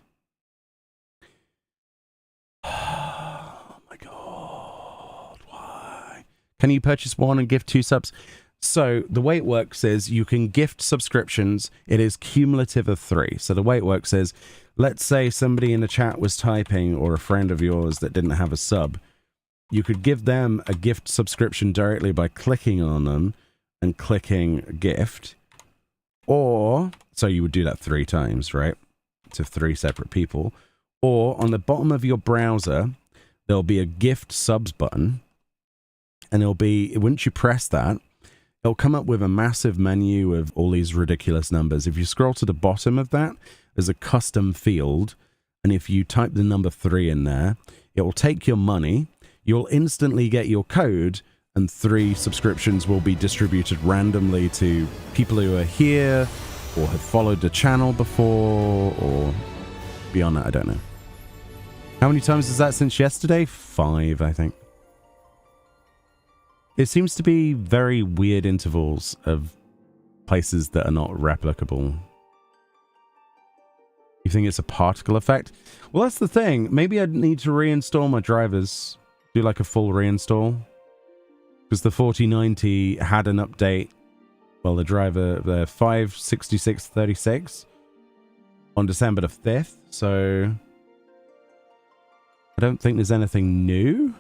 Oh my god, why? Can you purchase 1 and gift 2 subs? So the way it works is you can gift subscriptions. It is cumulative of 3. So the way it works is, let's say somebody in the chat was typing, or a friend of yours that didn't have a sub. You could give them a gift subscription directly by clicking on them and clicking gift. Or, so you would do that 3 times, right? To 3 separate people. Or on the bottom of your browser, there'll be a gift subs button. And it'll be, once you press that, it'll come up with a massive menu of all these ridiculous numbers. If you scroll to the bottom of that, there's a custom field. And if you type the number 3 in there, it will take your money. You'll instantly get your code, and 3 subscriptions will be distributed randomly to people who are here or have followed the channel before, or beyond that, I don't know. How many times is that since yesterday? 5, I think. It seems to be very weird intervals of places that are not replicable. You think it's a particle effect? Well, that's the thing. Maybe I'd need to reinstall my drivers. Do like a full reinstall. Because the 4090 had an update. Well, the driver, the 56636 on December the 5th. So I don't think there's anything new.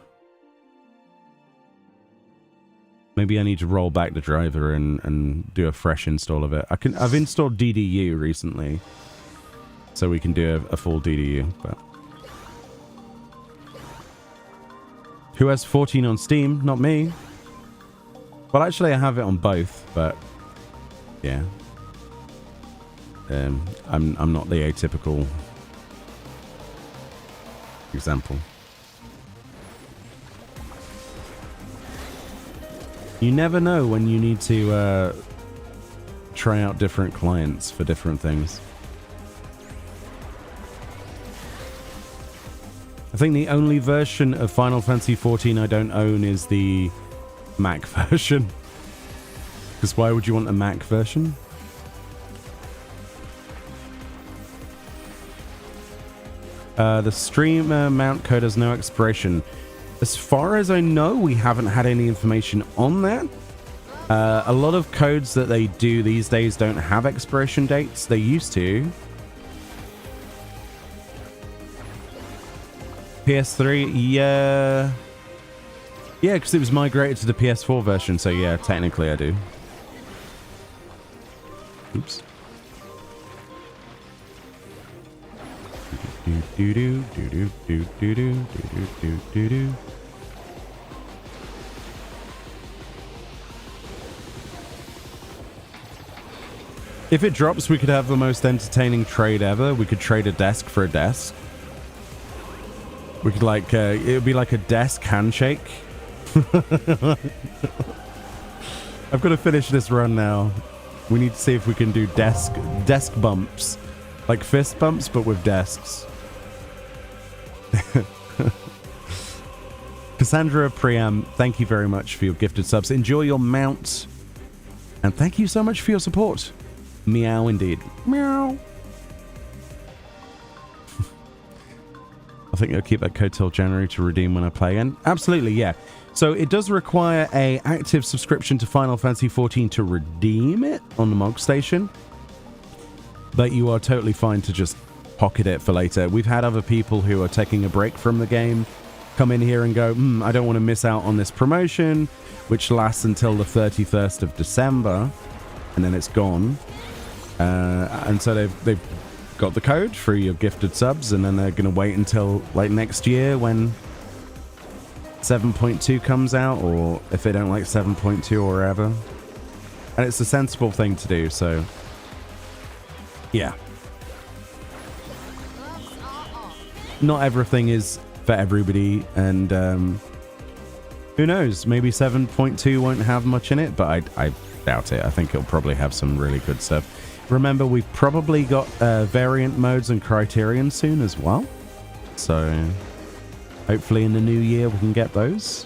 Maybe I need to roll back the driver and do a fresh install of it. I've installed DDU recently, so we can do a full DDU. But who has 14 on Steam? Not me. Well, actually, I have it on both, but yeah, I'm not the atypical example. You never know when you need to try out different clients for different things. I think the only version of Final Fantasy XIV I don't own is the Mac version. Because why would you want a Mac version? The streamer mount code has no expiration. As far as I know, we haven't had any information on that. A lot of codes that they do these days don't have expiration dates. They used to. PS3, yeah. Yeah, because it was migrated to the PS4 version, so yeah, technically I do. Oops. If it drops, we could have the most entertaining trade ever. We could trade a desk for a desk. We could like, it would be like a desk handshake. I've got to finish this run now. We need to see if we can do desk bumps. Like fist bumps, but with desks. Cassandra Priam, thank you very much for your gifted subs. Enjoy your mount. And thank you so much for your support. Meow indeed. Meow. I think I'll keep that code till January to redeem when I play again. Absolutely, yeah. So it does require a active subscription to Final Fantasy XIV to redeem it on the Mog Station. But you are totally fine to just pocket it for later. We've had other people who are taking a break from the game come in here and go, I don't want to miss out on this promotion, which lasts until the 31st of December, and then it's gone. And so they've got the code for your gifted subs, and then they're going to wait until like next year when 7.2 comes out, or if they don't like 7.2 or whatever. And it's a sensible thing to do, so yeah. Not everything is for everybody, and who knows, maybe 7.2 won't have much in it, but I doubt it. I think it'll probably have some really good stuff. Remember, we've probably got variant modes and criterion soon as well. So hopefully in the new year we can get those.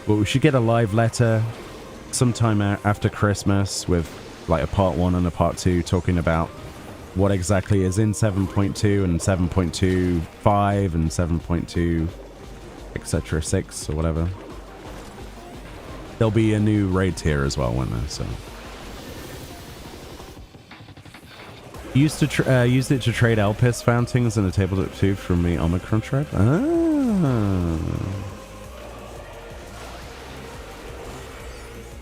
But we should get a live letter sometime after Christmas with like a part 1 and a part 2 talking about what exactly is in 7.2 and 7.25 and 7.2 etc. 6 or whatever. There'll be a new raid tier as well, won't there? So used it to trade Elpis fountains and a tabletop tube from the Omicron tribe.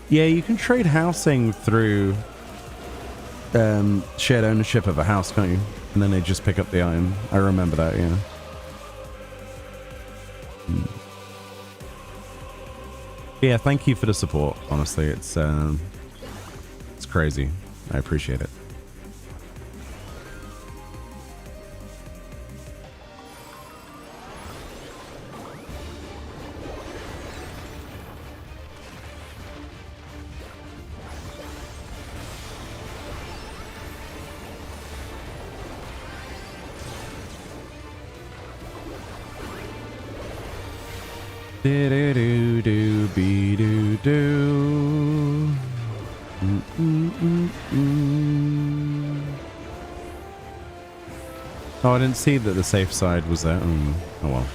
Yeah, you can trade housing through shared ownership of a house, can't you? And then they just pick up the item. I remember that, yeah. Yeah, thank you for the support. Honestly, it's crazy. I appreciate it. Do-do-do-do-be-do-do. Oh, I didn't see that the safe side was there. Oh well.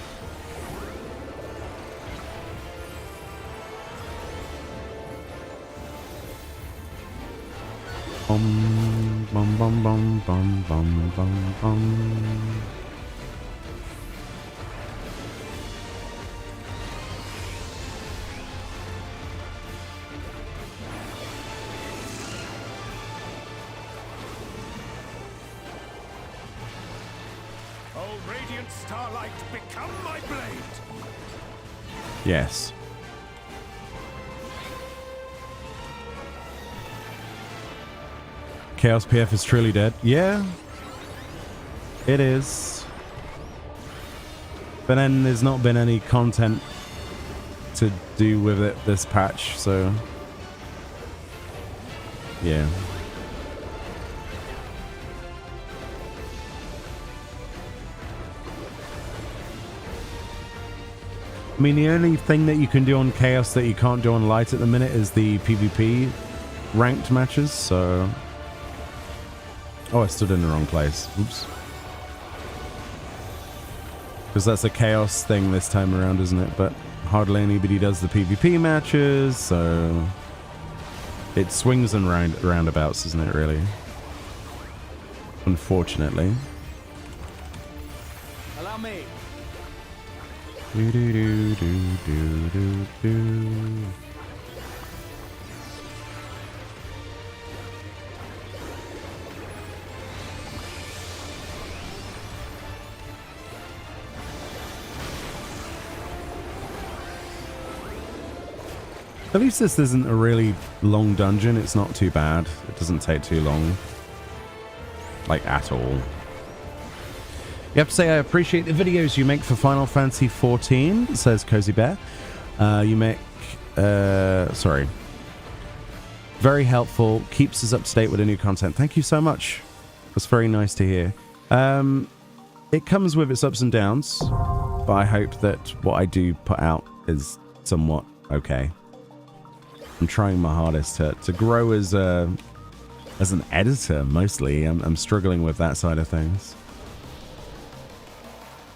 Bum bum bum bum bum bum bum bum. Yes. Chaos PF is truly dead. Yeah. It is. But then there's not been any content to do with it this patch, so yeah. I mean, the only thing that you can do on Chaos that you can't do on Light at the minute is the PvP ranked matches, so... Oh, I stood in the wrong place. Oops. Because that's a chaos thing this time around, isn't it? But hardly anybody does the PvP matches, so it swings and roundabouts, isn't it, really? Unfortunately. Allow me. Do do do do do do do. At least this isn't a really long dungeon. It's not too bad. It doesn't take too long. Like, at all. You have to say I appreciate the videos you make for Final Fantasy XIV, says Cozy Bear. You make... sorry. Very helpful. Keeps us up to date with the new content. Thank you so much. That's very nice to hear. It comes with its ups and downs, but I hope that what I do put out is somewhat okay. I'm trying my hardest to grow as an editor, mostly. I'm struggling with that side of things.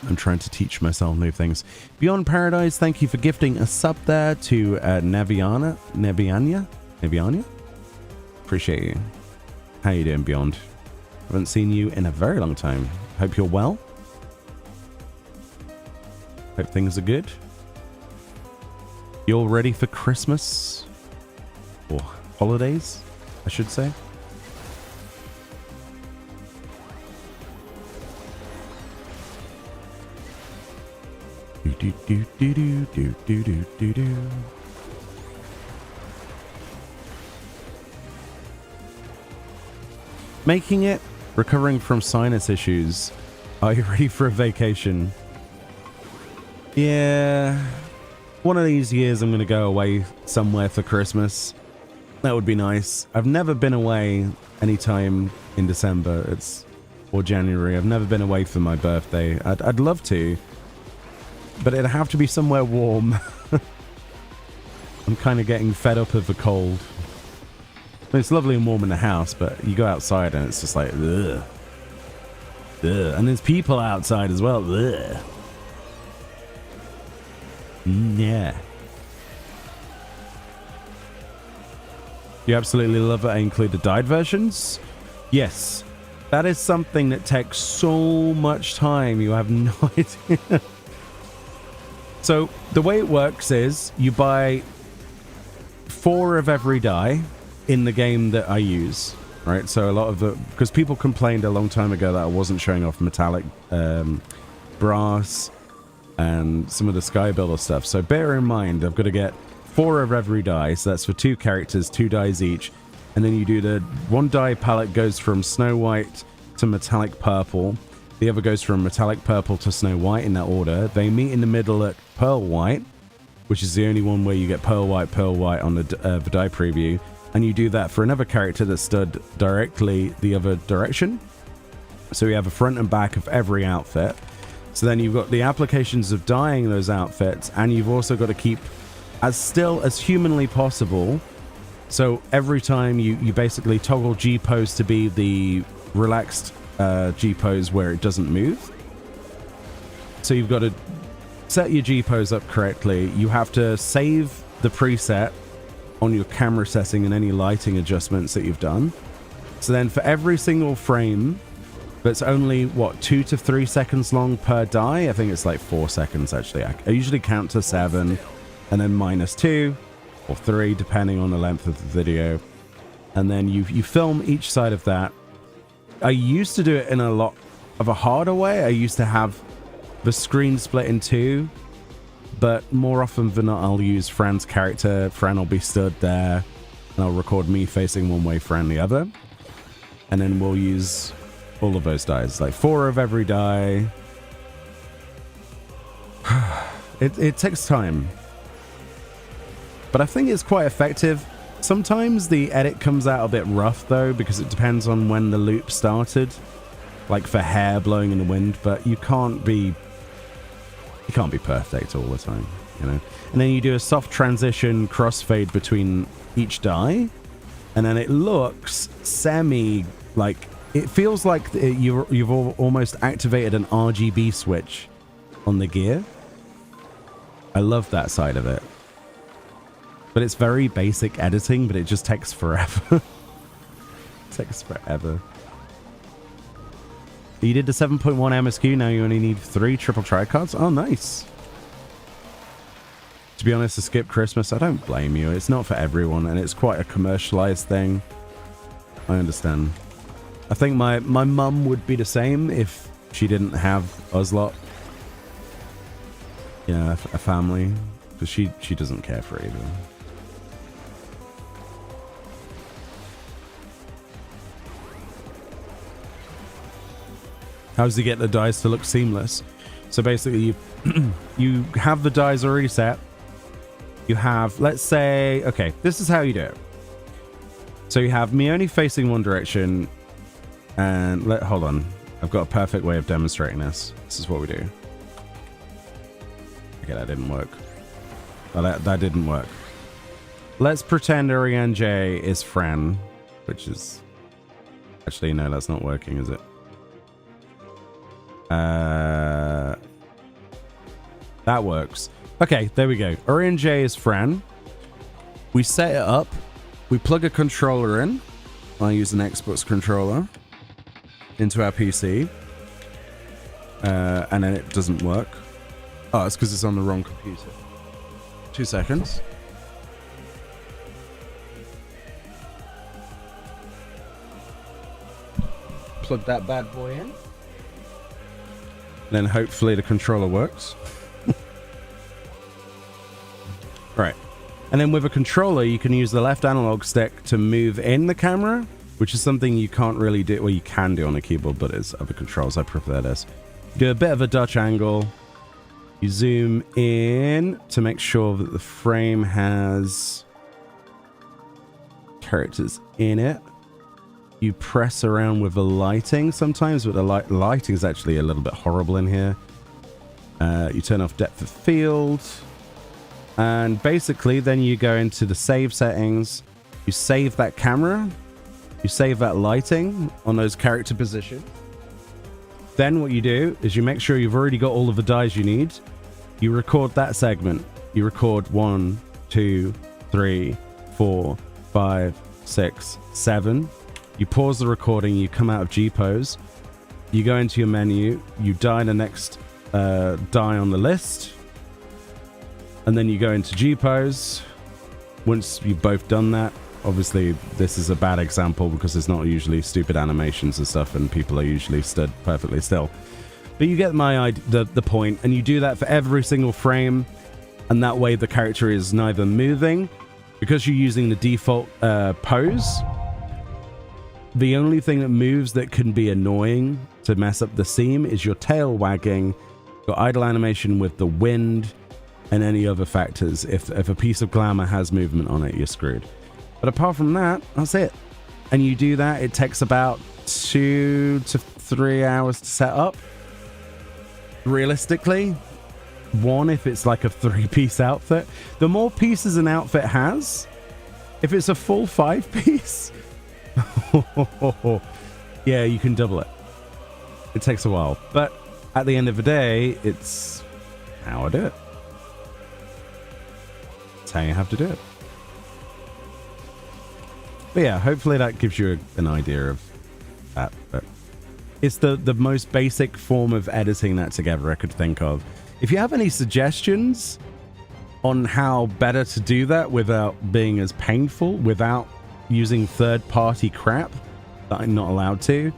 I'm trying to teach myself new things. Beyond Paradise, thank you for gifting a sub there to Nebiania. Appreciate you. How you doing, Beyond? Haven't seen you in a very long time. Hope you're well. Hope things are good. You all ready for Christmas? Or holidays, I should say. Do do do do do do do do do. Making it, recovering from sinus issues. Are you ready for a vacation? Yeah. One of these years I'm going to go away somewhere for Christmas. That would be nice. I've never been away anytime in December or January. I've never been away for my birthday. I'd love to, but it'd have to be somewhere warm. I'm kind of getting fed up of the cold. It's lovely and warm in the house, but you go outside and it's just like, ugh. Ugh. And there's people outside as well. Ugh. Yeah. You absolutely love it. I included dyed versions. Yes. That is something that takes so much time. You have no idea. So the way it works is you buy 4 of every dye in the game that I use, right? So a lot of because people complained a long time ago that I wasn't showing off metallic brass and some of the Sky Builder stuff. So bear in mind, I've got to get 4 of every dye. So that's for 2 characters, 2 dyes each. And then you do the 1 dye palette goes from Snow White to metallic purple. The other goes from metallic purple to Snow White in that order. They meet in the middle at Pearl White, which is the only one where you get Pearl White on the dye preview. And you do that for another character that stood directly the other direction. So you have a front and back of every outfit. So then you've got the applications of dyeing those outfits, and you've also got to keep as still as humanly possible. So every time you basically toggle G pose to be the relaxed G pose where it doesn't move. So you've got to set your G pose up correctly. You have to save the preset on your camera setting and any lighting adjustments that you've done. So then for every single frame that's only, 2 to 3 seconds long per dye? I think it's like 4 seconds, actually. I usually count to 7 and then -2 or 3, depending on the length of the video. And then you film each side of that. I used to do it in a lot of a harder way. I used to have the screen split in 2. But more often than not, I'll use Fran's character. Fran will be stood there, and I'll record me facing one way, Fran the other. And then we'll use all of those dyes, like 4 of every dye. It takes time. But I think it's quite effective. Sometimes the edit comes out a bit rough, though, because it depends on when the loop started. Like for hair blowing in the wind, but you can't be perfect all the time, you know. And then you do a soft transition crossfade between each dye, and then it looks it feels like you've almost activated an RGB switch on the gear. I love that side of it. But it's very basic editing, but it just takes forever. It takes forever. You did the 7.1 MSQ, now you only need 3 triple tricards. Oh, nice. To be honest, to skip Christmas, I don't blame you. It's not for everyone, and it's quite a commercialized thing. I understand. I think my mum would be the same if she didn't have us lot. Yeah, a family. Because she doesn't care for either. How does he get the dice to look seamless? So basically, you have the dice already set. You have, let's say, okay, this is how you do it. So you have Meoni facing one direction, and hold on, I've got a perfect way of demonstrating this. This is what we do. Okay, that didn't work. Oh, that didn't work. Let's pretend Orion J is Fran, which is actually no, that's not working, is it? That works. Okay, there we go. Orion J is Fran. We set it up. We plug a controller in. I use an Xbox controller into our PC. And then it doesn't work. Oh, it's because it's on the wrong computer. 2 seconds. Plug that bad boy in. Then hopefully the controller works. Right. And then with a controller, you can use the left analog stick to move in the camera, which is something you can't really do. Well, you can do on a keyboard, but it's other controls. I prefer this. Do a bit of a Dutch angle. You zoom in to make sure that the frame has characters in it. You press around with the lighting sometimes, but the lighting is actually a little bit horrible in here. You turn off depth of field. And basically, then you go into the save settings. You save that camera. You save that lighting on those character positions. Then what you do is you make sure you've already got all of the dies you need. You record that segment. You record 1, 2, 3, 4, 5, 6, 7. You pause the recording. You come out of G pose. You go into your menu. You die the next die on the list. And then you go into G pose. Once you've both done that, obviously this is a bad example because there's not usually stupid animations and stuff, and people are usually stood perfectly still. But you get the point, and you do that for every single frame, and that way the character is neither moving because you're using the default pose. The only thing that moves that can be annoying to mess up the seam is your tail wagging, your idle animation with the wind, and any other factors. If a piece of glamour has movement on it, you're screwed. But apart from that, that's it. And you do that, it takes about 2 to 3 hours to set up. Realistically, 1 if it's like a 3-piece outfit. The more pieces an outfit has, if it's a full 5-piece, yeah, you can double it. It takes a while. But at the end of the day, it's how I do it. It's how you have to do it. But yeah, hopefully that gives you an idea of that. But it's the most basic form of editing that together I could think of. If you have any suggestions on how better to do that without being as painful, without using third-party crap that I'm not allowed to,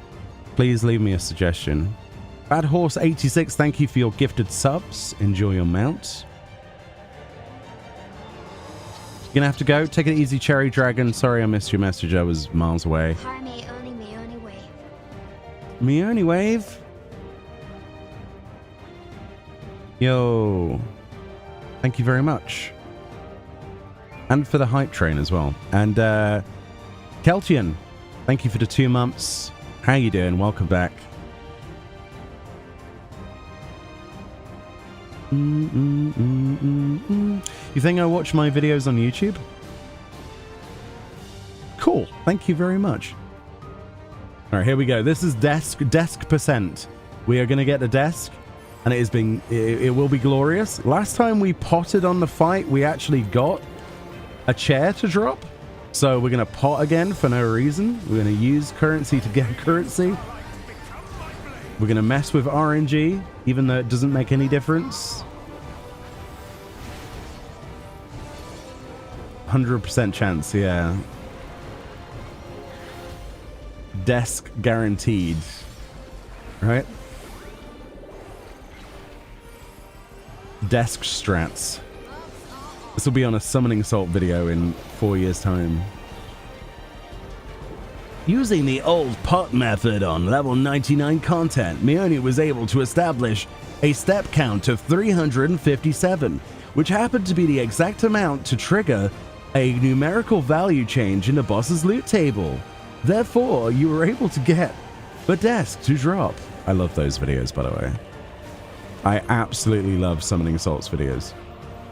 please leave me a suggestion. Bad Horse 86, thank you for your gifted subs. Enjoy your mount. You're gonna have to go. Take it easy, Cherry Dragon. Sorry I missed your message. I was miles away. Hi, Meoni Wave. Meoni Wave? Yo. Thank you very much. And for the hype train as well. And Keltian, thank you for the 2 months. How you doing? Welcome back. You think I watch my videos on YouTube? Cool. Thank you very much. All right, here we go. This is desk percent. We are going to get the desk. and it will be glorious. Last time we potted on the fight, we actually got a chair to drop. So we're going to pot again for no reason. We're going to use currency to get currency. We're going to mess with RNG, even though it doesn't make any difference. 100% chance, yeah. Desk guaranteed. Right? Desk strats. This will be on a summoning salt video in 4 years' time. Using the old pot method on level 99 content, Meoni was able to establish a step count of 357, which happened to be the exact amount to trigger a numerical value change in the boss's loot table. Therefore, you were able to get the desk to drop. I love those videos, by the way. I absolutely love Summoning Salts videos.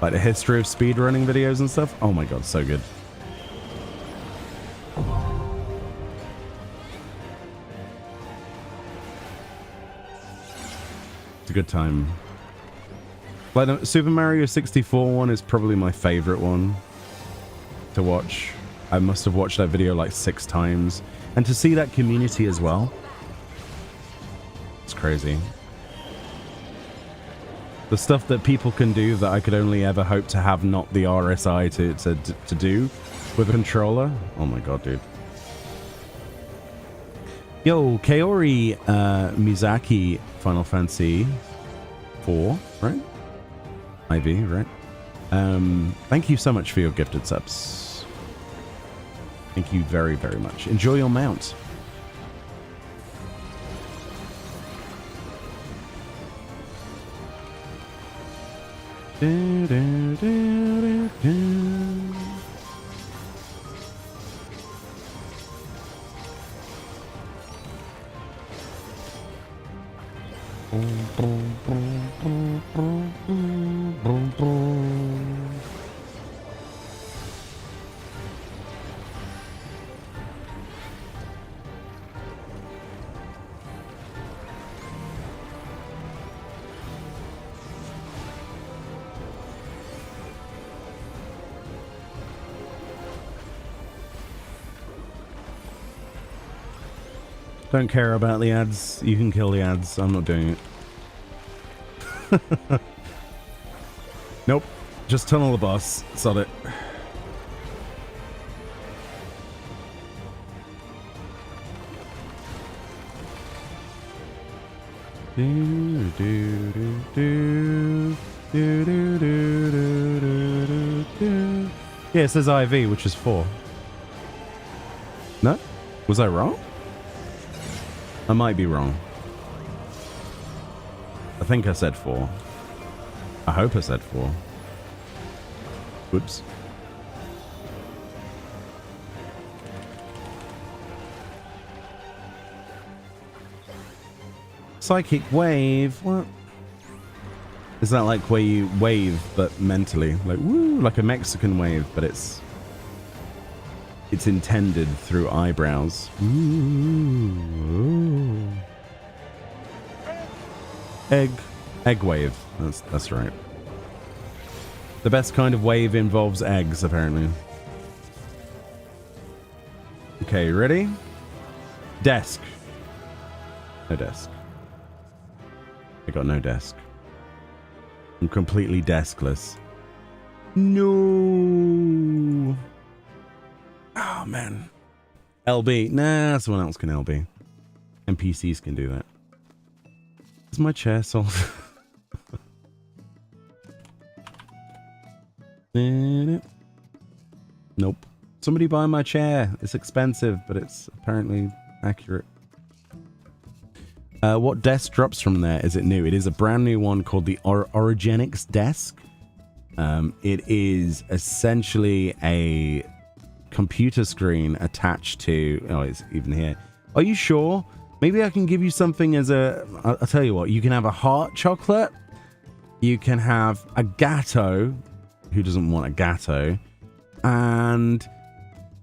Like the history of speedrunning videos and stuff. Oh my god, so good. It's a good time. Like the Super Mario 64 one is probably my favorite one to watch. I must have watched that video like 6 times. And to see that community as well. It's crazy. The stuff that people can do that I could only ever hope to have not the RSI to do with a controller. Oh my god, dude. Yo, Kaori Mizaki, Final Fantasy 4, right? IV, right? Thank you so much for your gifted subs. Thank you very, very much. Enjoy your mount. Do, do, do, do, do. Don't care about the ads. You can kill the ads. I'm not doing it. Nope. Just tunnel the boss. Sod it. Do, do, do, do, do, do, do, do, do, do. Yeah, it says IV, which is 4. No? Was I wrong? I might be wrong. I think I said 4. I hope I said 4. Whoops. Psychic wave? What? Is that like where you wave but mentally? Like woo, like a Mexican wave, but it's intended through eyebrows. Ooh. Egg wave. That's right. The best kind of wave involves eggs, apparently. Okay, ready? Desk. No desk. I got no desk. I'm completely deskless. No. Oh, man. LB. Nah, someone else can LB. NPCs can do that. Is my chair sold? Nope. Somebody buy my chair. It's expensive, but it's apparently accurate. What desk drops from there? Is it new? It is a brand new one called the Origenics desk. It is essentially a computer screen attached to... Oh, it's even here. Are you sure? Maybe I can give you something as a... I'll tell you what. You can have a heart chocolate. You can have a gatto. Who doesn't want a gatto? And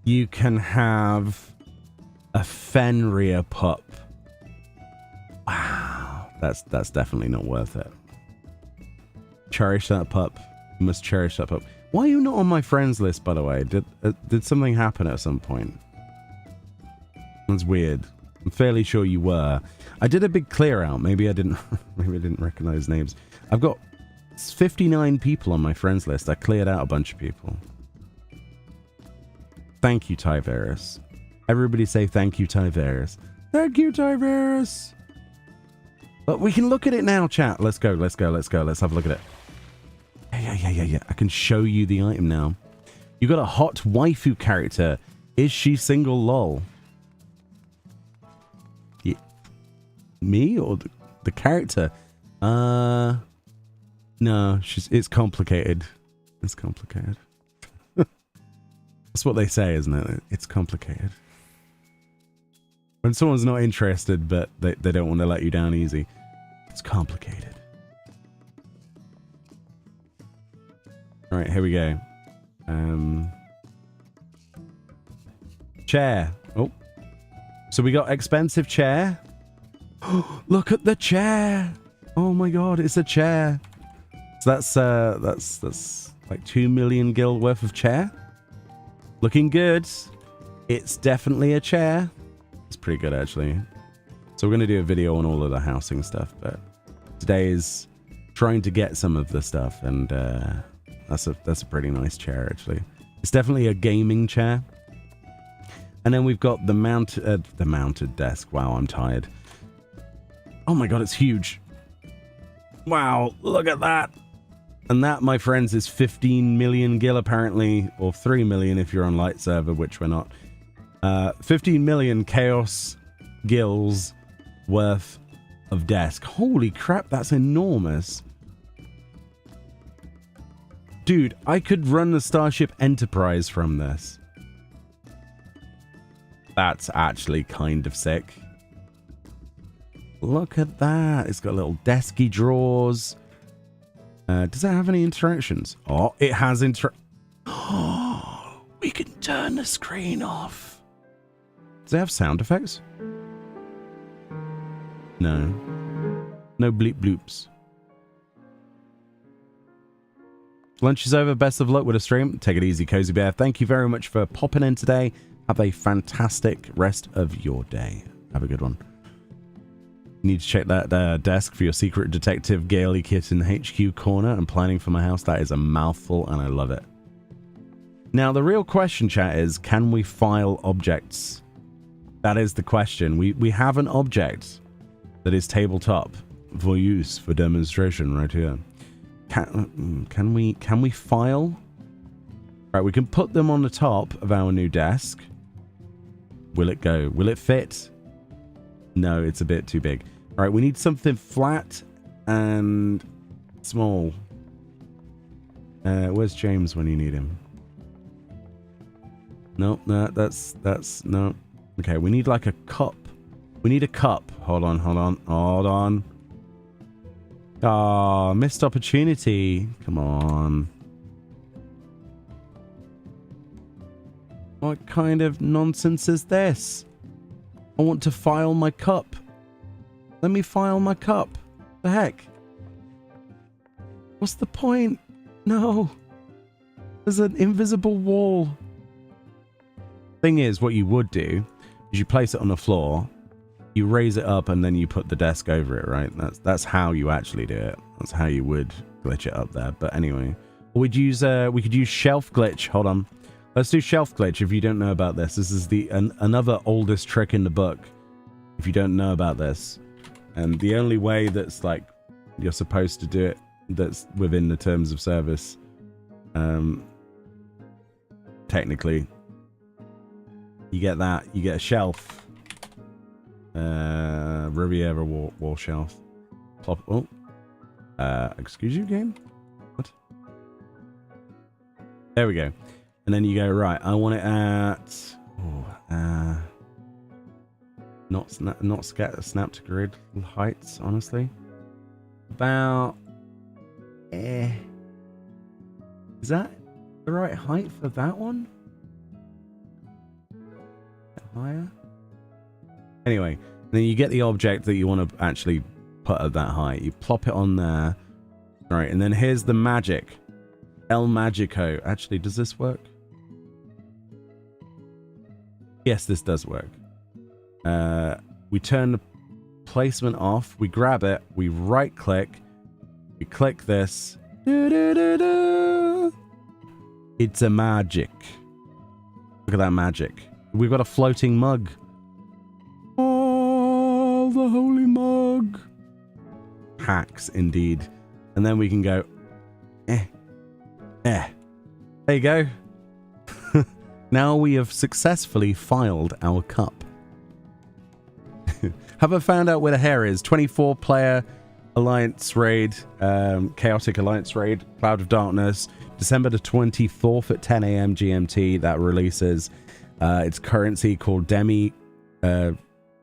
you can have a Fenrir pup. Wow. that's definitely not worth it. Cherish that pup. You must cherish that pup. Why are you not on my friends list, by the way? Did something happen at some point? That's weird. I'm fairly sure you were. I did a big clear out. Maybe I didn't. Maybe I didn't recognize names. I've got 59 people on my friends list. I cleared out a bunch of people. Thank you, Tyverus. Everybody say thank you, Tyverus. Thank you, Tyverus. But we can look at it now, chat. Let's go. Let's go. Let's go. Let's have a look at it. Yeah. I can show you the item now. You got a hot waifu character. Is she single? Lol. Yeah. Me or the character? No. It's complicated. It's complicated. That's what they say, isn't it? It's complicated. When someone's not interested, but they don't want to let you down easy. It's complicated. All right, here we go. Chair. Oh. So we got expensive chair. Look at the chair. Oh my god, it's a chair. So that's like 2 million gil worth of chair. Looking good. It's definitely a chair. It's pretty good, actually. So we're going to do a video on all of the housing stuff, but today is trying to get some of the stuff, and that's a pretty nice chair, actually. It's definitely a gaming chair. And then we've got the mounted desk. Wow, I'm tired. Oh my god, it's huge. Wow, look at that. And that, my friends, is 15 million gil, apparently, or 3 million if you're on light server, which we're not. 15 million chaos gills worth of desk. Holy crap, that's enormous. Dude, I could run the Starship Enterprise from this. That's actually kind of sick. Look at that. It's got little desky drawers. Does it have any interactions? Oh, it has Oh, we can turn the screen off. Does it have sound effects? No. No bleep bloops. Lunch is over. Best of luck with the stream. Take it easy, Cozy Bear. Thank you very much for popping in today. Have a fantastic rest of your day. Have a good one. You need to check that desk for your secret detective Gaily kit in the HQ corner. I'm planning for my house. That is a mouthful and I love it. Now, the real question, chat, is can we file objects? That is the question. We have an object that is tabletop for use for demonstration right here. Can we file? Right, we can put them on the top of our new desk. Will it go? Will it fit? No, it's a bit too big. All right, we need something flat and small. Where's James when you need him? No, that's no. Okay, we need like a cup. We need a cup. Hold on. Ah, missed opportunity. Come on. What kind of nonsense is this? I want to file my cup. Let me file my cup. The heck? What's the point? No. There's an invisible wall. Thing is, what you would do is you place it on the floor, you raise it up, and then you put the desk over it, right? That's how you actually do it. That's how you would glitch it up there. But anyway, we could use shelf glitch. Hold on. Let's do shelf glitch. If you don't know about this, this is the another oldest trick in the book. If you don't know about this, and the only way that's like you're supposed to do it, that's within the terms of service, technically, you get that. You get a shelf, Riviera wall shelf. Plop. Oh, excuse you, game. What? There we go. And then you go, right, I want it at not snap to grid heights, honestly. About is that the right height for that one? Higher? Anyway, then you get the object that you want to actually put at that height. You plop it on there. All right, and then here's the magic. El Magico. Actually, does this work? Yes, this does work. We turn the placement off. We grab it. We right click. We click this. It's a magic. Look at that magic. We've got a floating mug. Oh, the holy mug. Hacks, indeed. And then we can go, There you go. Now we have successfully filed our cup. Have I found out where the hair is? 24-player Alliance Raid, Chaotic Alliance Raid, Cloud of Darkness, December the 24th at 10 a.m. GMT. That releases its currency called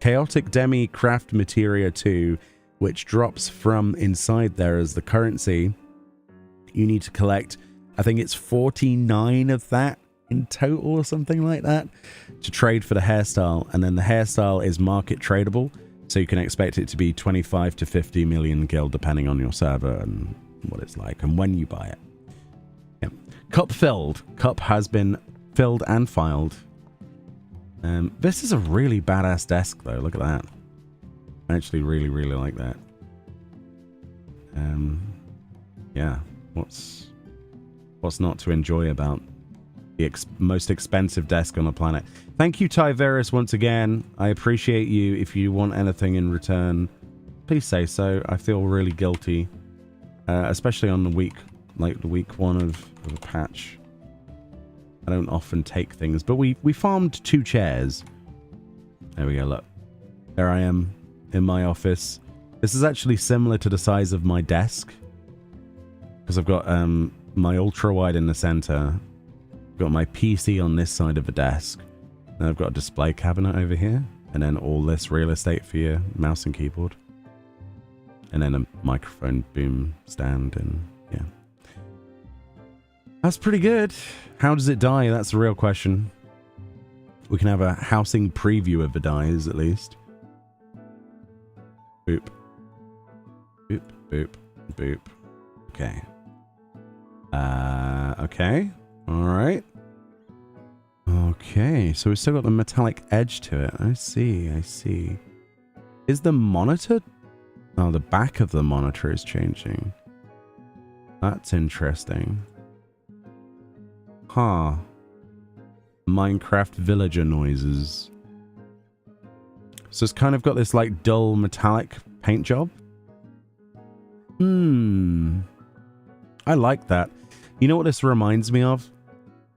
Chaotic Demi Craft Materia 2, which drops from inside there as the currency. You need to collect, I think it's 49 of that in total or something like that to trade for the hairstyle. And then the hairstyle is market tradable, so you can expect it to be 25 to 50 million gil depending on your server and what it's like and when you buy it. Yeah. Cup filled. Cup has been filled and filed. This is a really badass desk though. Look at that. I actually really like that. Yeah, what's not to enjoy about the most expensive desk on the planet? Thank you, Tyverus, once again. I appreciate you. If you want anything in return, please say so. I feel really guilty, especially on the week, like the week one of a patch. I don't often take things, but we farmed 2 chairs. There we go, look. There I am in my office. This is actually similar to the size of my desk, because I've got my ultra-wide in the center. I've got my PC on this side of the desk. Then I've got a display cabinet over here, and then all this real estate for your mouse and keyboard. And then a microphone boom stand, and yeah. That's pretty good. How does it die? That's the real question. We can have a housing preview of the dies, at least. Boop. Boop, boop, boop. Okay. Okay. Alright. Okay, so we've still got the metallic edge to it. I see. Is the monitor... Oh, the back of the monitor is changing. That's interesting. Huh. Minecraft villager noises. So it's kind of got this like dull metallic paint job. I like that. You know what this reminds me of?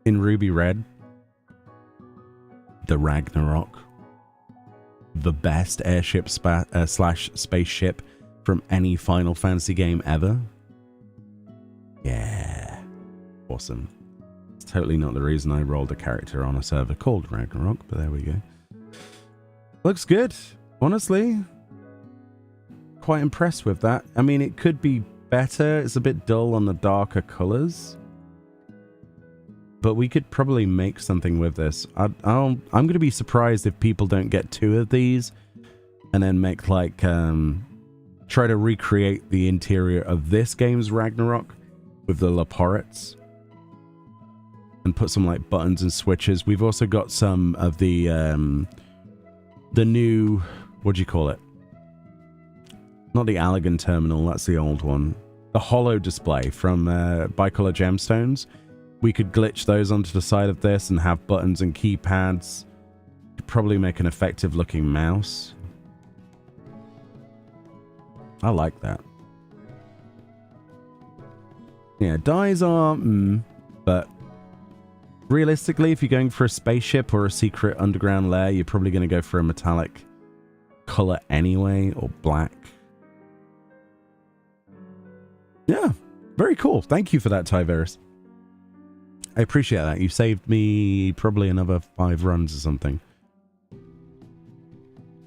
In Ruby Red? The Ragnarok. The best airship slash spaceship from any Final Fantasy game ever. Yeah. Awesome. It's totally not the reason I rolled a character on a server called Ragnarok, but there we go. Looks good. Honestly. Quite impressed with that. I mean, it could be better. It's a bit dull on the darker colors. But we could probably make something with this. I'm going to be surprised if people don't get 2 of these and then make like try to recreate the interior of this game's Ragnarok with the Laporets and put some like buttons and switches. We've also got some of the new, what do you call it? Not the Allegan terminal, that's the old one. The holo display from Bicolor Gemstones. We could glitch those onto the side of this and have buttons and keypads. Could probably make an effective looking mouse. I like that. Yeah, dies are but realistically, if you're going for a spaceship or a secret underground lair, you're probably going to go for a metallic color anyway, or black. Yeah, very cool. Thank you for that, Tyverus. I appreciate that. You saved me probably another 5 runs or something.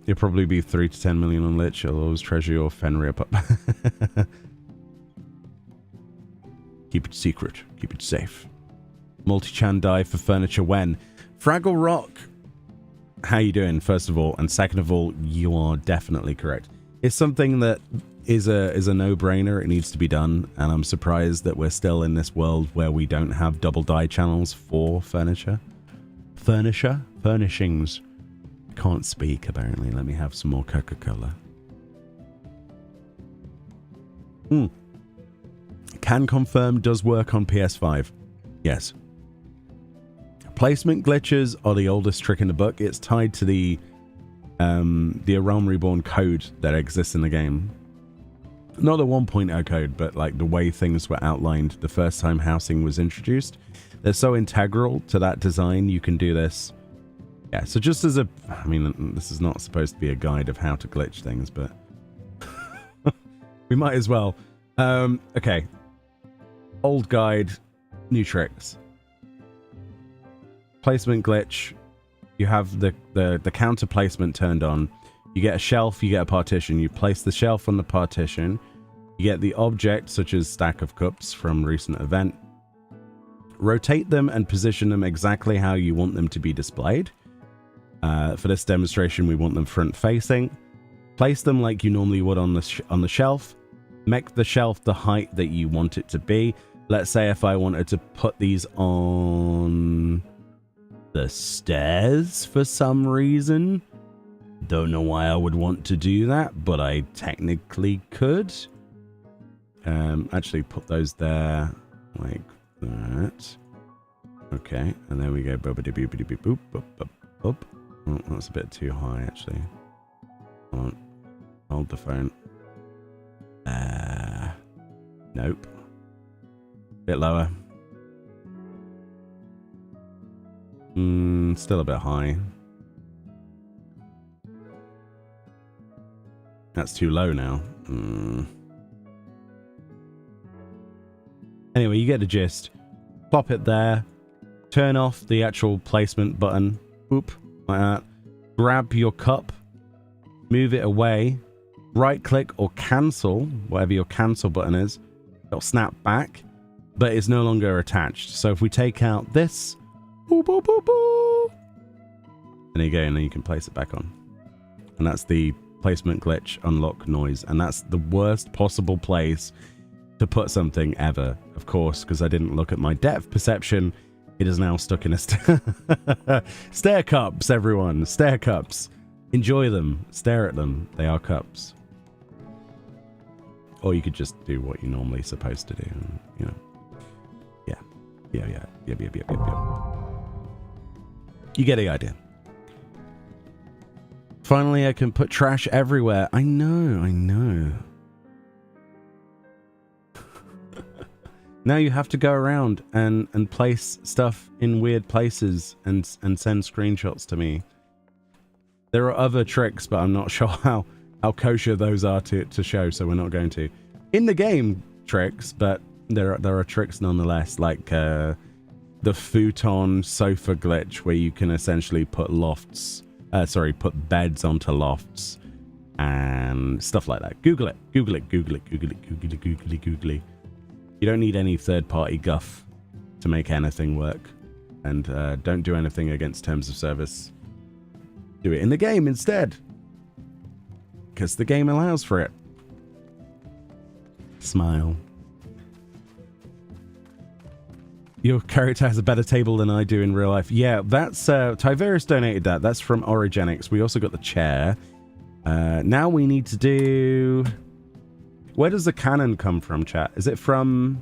You'll probably be 3 to 10 million on Lich. You'll always treasure your Fenrir pup. Keep it secret. Keep it safe. Multi-chan die for furniture when? Fraggle Rock. How you doing, first of all? And second of all, you are definitely correct. It's something that is a no-brainer. It needs to be done, and I'm surprised that we're still in this world where we don't have double die channels for furnishings. Can't speak apparently. Let me have some more Coca-Cola. Can confirm does work on PS5. Yes. Placement glitches are the oldest trick in the book. It's tied to the A Realm Reborn code that exists in the game. Not the 1.0 code, but like the way things were outlined the first time housing was introduced. They're so integral to that design, you can do this. Yeah, so just as a... I mean, this is not supposed to be a guide of how to glitch things, but... we might as well. Okay. Old guide, new tricks. Placement glitch. You have the counter placement turned on. You get a shelf, you get a partition. You place the shelf on the partition. You get the object, such as stack of cups from recent event. Rotate them and position them exactly how you want them to be displayed. For this demonstration, we want them front facing. Place them like you normally would on the shelf. Make the shelf the height that you want it to be. Let's say if I wanted to put these on the stairs for some reason. Don't know why I would want to do that, but I technically could. Actually put those there like that. Okay, and then we go boop boop boop boop boop boop boop. Oh, that's a bit too high actually. Hold the phone. Nope. Bit lower. Still a bit high. That's too low now. Anyway, you get the gist. Plop it there. Turn off the actual placement button. Boop. Like that. Grab your cup. Move it away. Right click or cancel, whatever your cancel button is. It'll snap back, but it's no longer attached. So if we take out this, boop, boop, boop, boop, and there you go, and then you can place it back on. And that's the placement glitch unlock noise. And that's the worst possible place to put something ever, of course, because I didn't look at my depth perception. It is now stuck in a stair cups, everyone. Stair cups. Enjoy them. Stare at them. They are cups. Or you could just do what you're normally supposed to do. You know. Yeah. You get the idea. Finally, I can put trash everywhere. I know. Now you have to go around and place stuff in weird places and send screenshots to me. There are other tricks, but I'm not sure how kosher those are to show, so we're not going to. In the game, tricks, but there are tricks nonetheless, like the futon sofa glitch, where you can essentially put put beds onto lofts and stuff like that. Google it. You don't need any third-party guff to make anything work, and don't do anything against terms of service. Do it in the game instead, because the game allows for it. Smile. Your character has a better table than I do in real life. Yeah, that's Tyverus donated that. That's from Origenics. We also got the chair. Now we need to do... Where does the cannon come from, chat? Is it from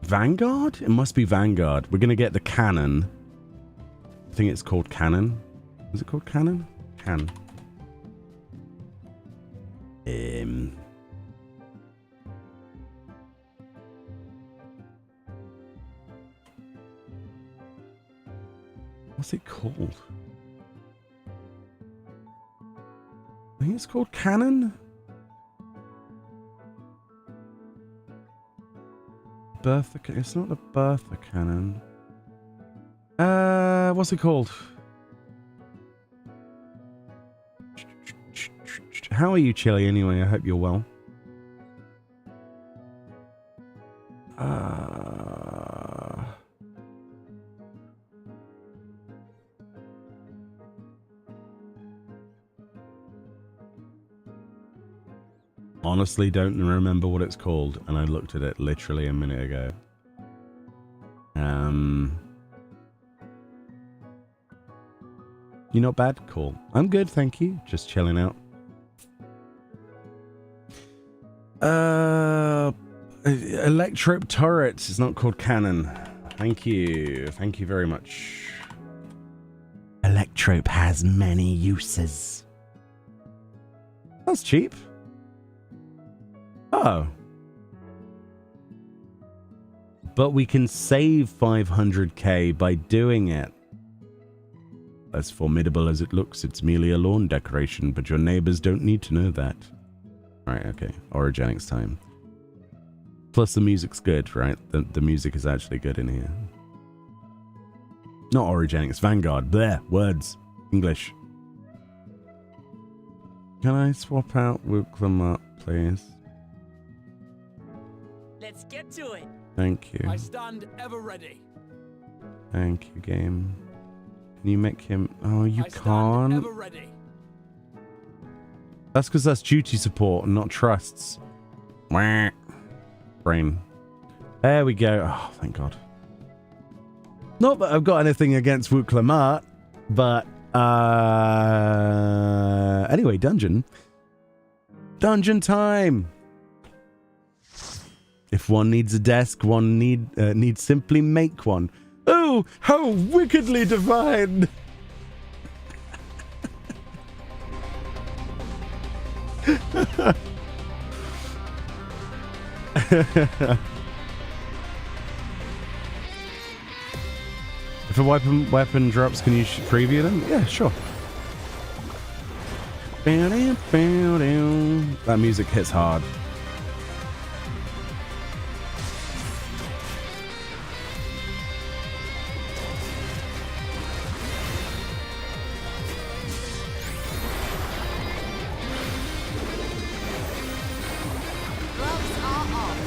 Vanguard? It must be Vanguard. We're going to get the cannon. I think it's called cannon. Is it called cannon? Can. What's it called? I think it's called cannon. Bertha. It's not the Bertha cannon. What's it called? How are you, Chili, anyway? I hope you're well. honestly don't remember what it's called, and I looked at it literally a minute ago. You not bad? Cool. I'm good, thank you. Just chilling out. Electric turrets. It's not called cannon. Thank you. Thank you very much. Electrope has many uses. That's cheap. Oh. But we can save 500k by doing it. As formidable as it looks, it's merely a lawn decoration, but your neighbors don't need to know that. Right, okay. Origenics time. Plus the music's good, right? The music is actually good in here. Not Origenics, Vanguard. Bleh, words. English. Can I swap out Wooklamut, please? Let's get to it. Thank you. I stand ever ready. Thank you, game. Can you make him... Oh, you I stand can't. ever ready. That's because that's duty support and not trusts. Wah. Brain. There we go. Oh, thank God. Not that I've got anything against Wooklamut, but... Anyway, dungeon. Dungeon time! If one needs a desk, one needs simply make one. Oh, how wickedly divine! If a weapon drops, can you preview them? Yeah, sure. That music hits hard. Gloves are off.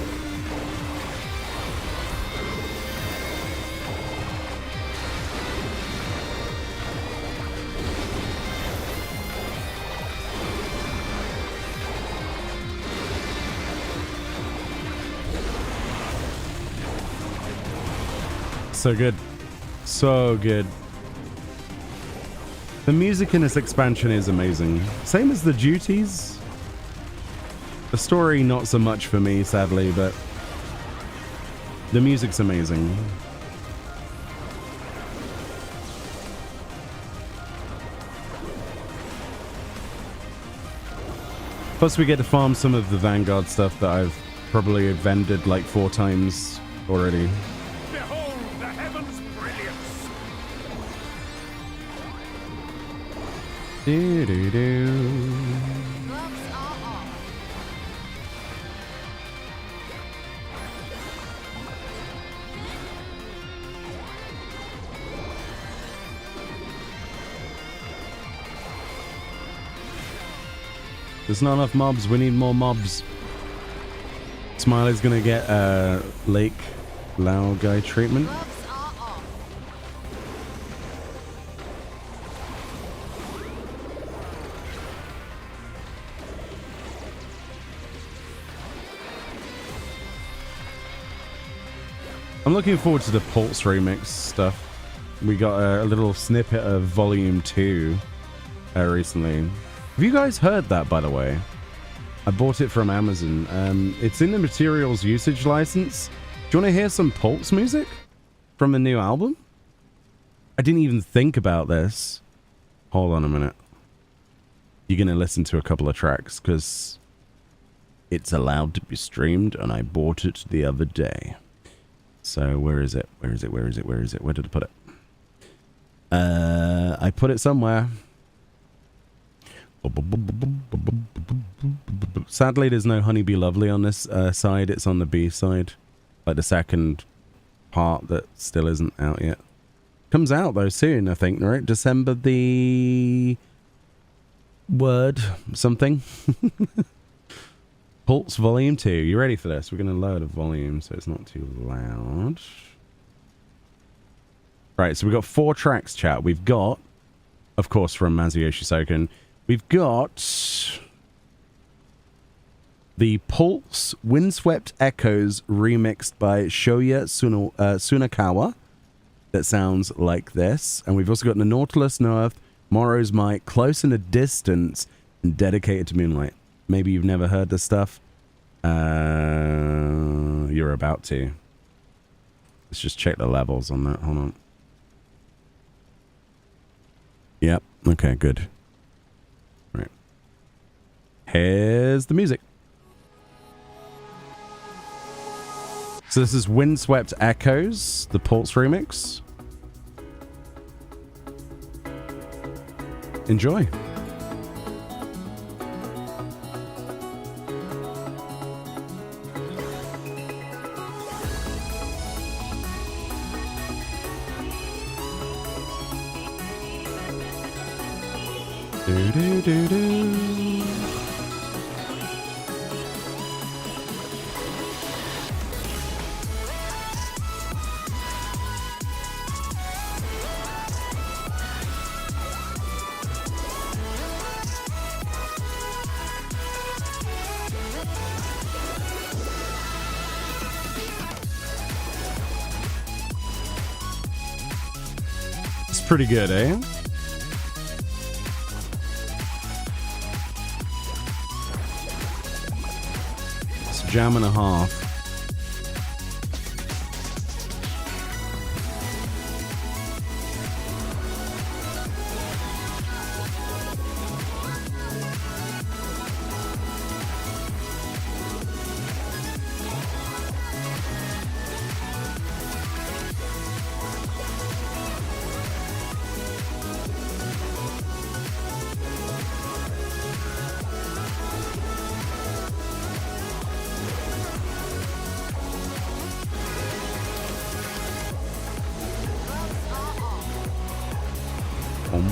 So good. So good. The music in this expansion is amazing. Same as the duties. The story, not so much for me, sadly, but the music's amazing. Plus, we get to farm some of the Vanguard stuff that I've probably vended like 4 times already. Behold the heavens' brilliance! Gloves are off. There's not enough mobs. We need more mobs. Smiley's gonna get Lake Lao guy treatment. Gloves are off. I'm looking forward to the Pulse remix stuff. We got a little snippet of Volume 2 recently. Have you guys heard that, by the way? I bought it from Amazon. It's in the materials usage license. Do you want to hear some Pulse music from the new album? I didn't even think about this. Hold on a minute. You're going to listen to a couple of tracks because it's allowed to be streamed and I bought it the other day. So where is it? Where is it? Where is it? Where is it? Where did I put it? I put it somewhere. Sadly, there's no Honeybee Lovely on this side. It's on the B side. Like the second part that still isn't out yet. Comes out though soon, I think, right? December the... word something. Pulse Volume 2. You ready for this? We're going to lower the volume so it's not too loud. Right, so we've got 4 tracks, chat. We've got, of course, from Masayoshi Soken, we've got The Pulse Windswept Echoes remixed by Shoya Sunakawa. That sounds like this. And we've also got the Nautilus North, Morrow's Might, Close in a Distance, and Dedicated to Moonlight. Maybe you've never heard this stuff. You're about to. Let's just check the levels on that. Hold on. Yep. Okay, good. Right. Here's the music. So this is Windswept Echoes, the Pulse remix. Enjoy. Do do do do. It's pretty good, eh? Jam and a half.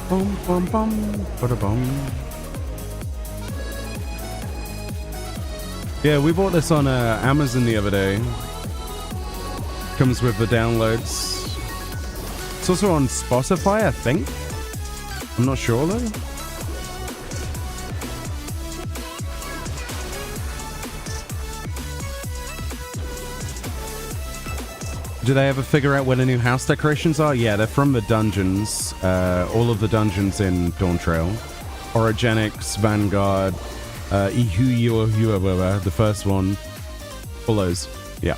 Bum bum bum bada bum. Yeah, we bought this on Amazon the other day. Comes with the downloads. It's also on Spotify, I think. I'm not sure though. Do they ever figure out where the new house decorations are? Yeah, they're from the dungeons. All of the dungeons in Dawn Trail. Orogenics, Vanguard, Ihu, the first one. All those. Yeah.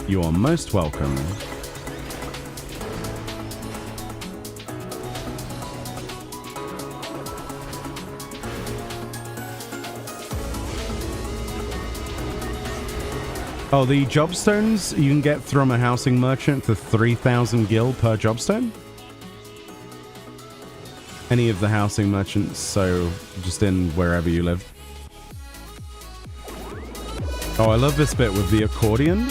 You are most welcome. Oh, the jobstones you can get from a housing merchant for 3,000 gil per jobstone. Any of the housing merchants, so just in wherever you live. Oh, I love this bit with the accordion.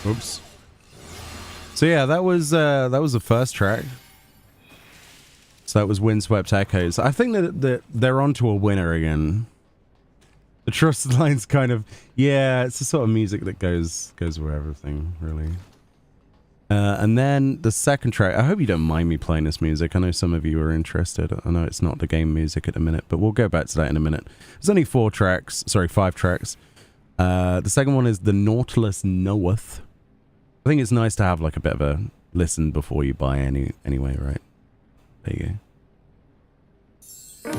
Oops. So yeah, that was the first track. So that was Windswept Echoes. I think that they're onto a winner again. The trust line's kind of, yeah, it's the sort of music that goes with everything, really. And then the second track, I hope you don't mind me playing this music. I know some of you are interested. I know it's not the game music at the minute, but we'll go back to that in a minute. There's only 5 tracks. The second one is The Nautilus Knoweth. I think it's nice to have like a bit of a listen before you buy anyway, right? There you go.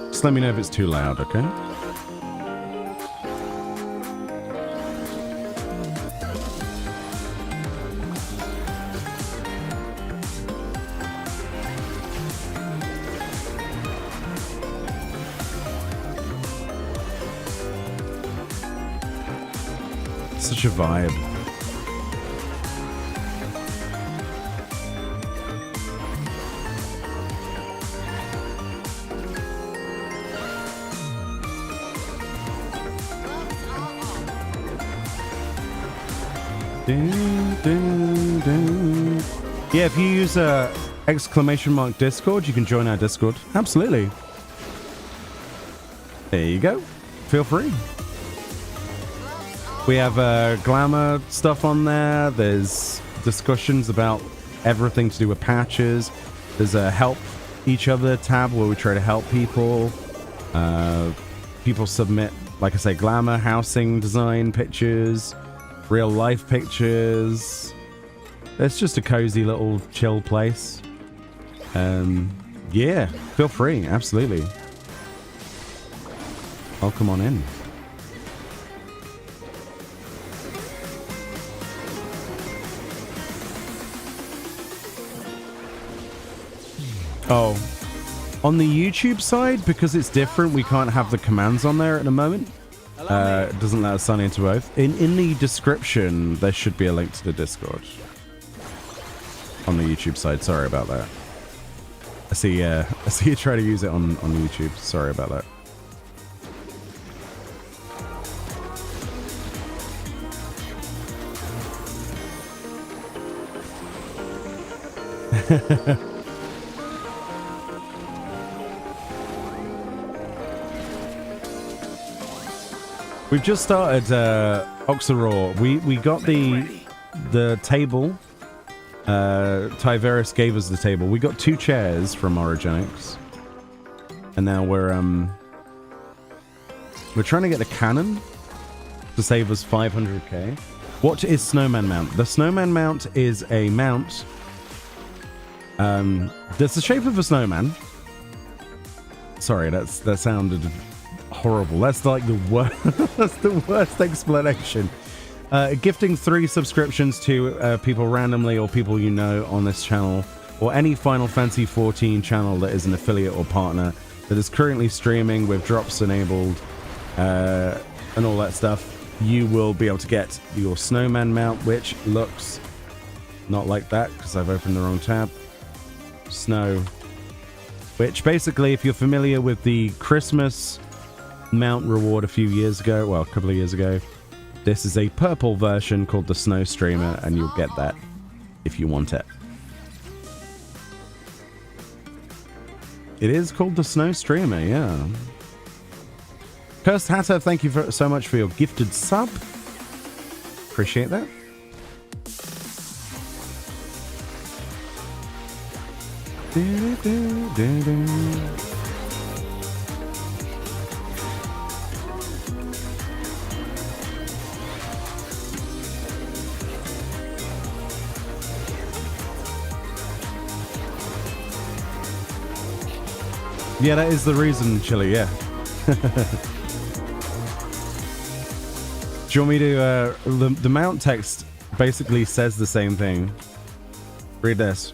Just let me know if it's too loud, okay? Such a vibe. Yeah, if you use ! Discord, you can join our Discord. Absolutely. There you go. Feel free. We have glamour stuff on there. There's discussions about everything to do with patches. There's a help each other tab where we try to help people. People submit, like I say, glamour, housing design pictures, real life pictures. It's just a cozy little chill place. Yeah, feel free. Absolutely. Welcome on in. Oh, on the YouTube side, because it's different, we can't have the commands on there at the moment. It doesn't let us sign into both. In the description, there should be a link to the Discord. On the YouTube side, sorry about that. I see you try to use it on YouTube. Sorry about that. We've just started Oxaraw. We got the table. Tyveris gave us the table. We got 2 chairs from Origenics. And now we're trying to get the cannon to save us 500k. What is Snowman Mount? The Snowman Mount is a mount that's the shape of a snowman. Sorry, that sounded horrible. That's like the worst. That's the worst explanation. Gifting 3 subscriptions to people randomly or people you know on this channel, or any Final Fantasy XIV channel that is an affiliate or partner that is currently streaming with drops enabled and all that stuff, you will be able to get your snowman mount, which looks not like that because I've opened the wrong tab. Snow, which basically, if you're familiar with the Christmas mount reward a few years ago, well, a couple of years ago, this is a purple version called the Snowstreamer, and you'll get that if you want it. It is called the Snowstreamer, yeah. Cursed Hatter, thank you so much for your gifted sub. Appreciate that. Yeah, that is the reason, Chili, yeah. Do you want me to, the mount text basically says the same thing. Read this.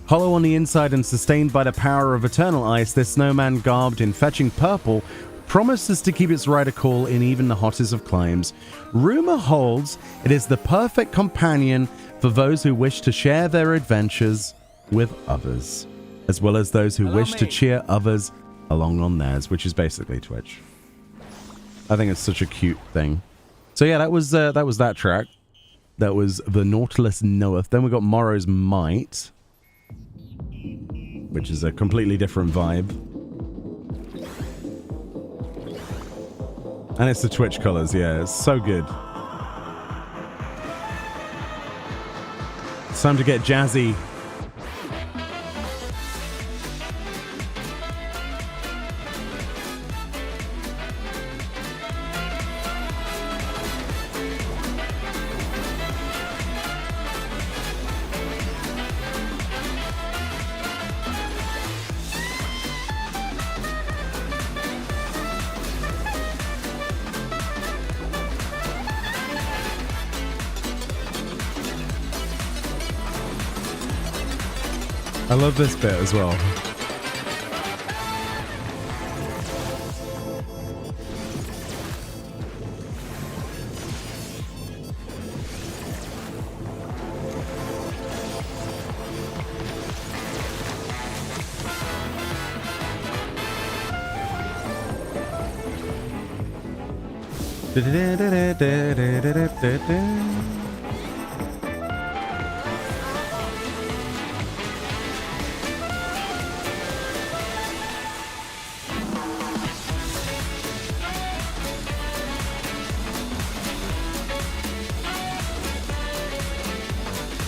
Hollow on the inside and sustained by the power of eternal ice, this snowman garbed in fetching purple promises to keep its rider cool in even the hottest of climes. Rumor holds it is the perfect companion for those who wish to share their adventures with others, as well as those who wish to cheer others along on theirs, which is basically Twitch. I think it's such a cute thing. So yeah, that was that track. That was The Nautilus Knoweth. Then we got Morrow's Might, which is a completely different vibe. And it's the Twitch colors, yeah, it's so good. It's time to get jazzy. I love this bit as well.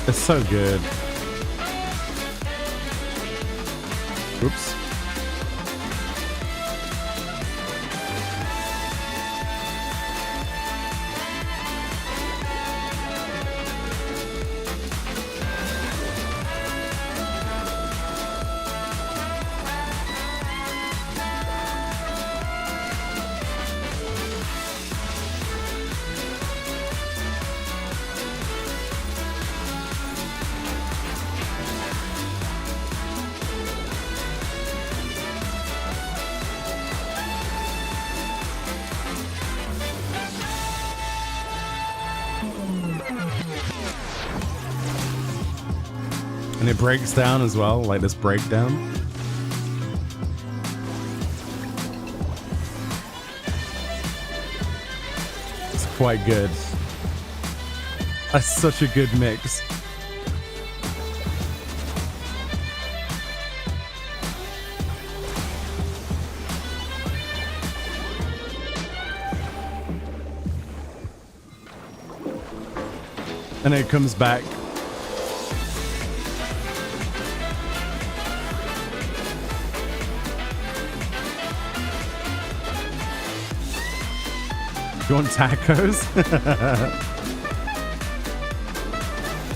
It's so good. Oops. And it breaks down as well, like this breakdown. It's quite good. That's such a good mix. And it comes back. You want tacos?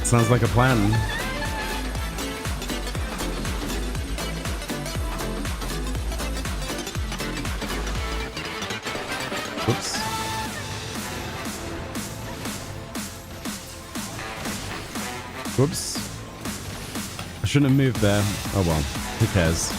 Sounds like a plan. Whoops. Whoops. I shouldn't have moved there. Oh well, who cares?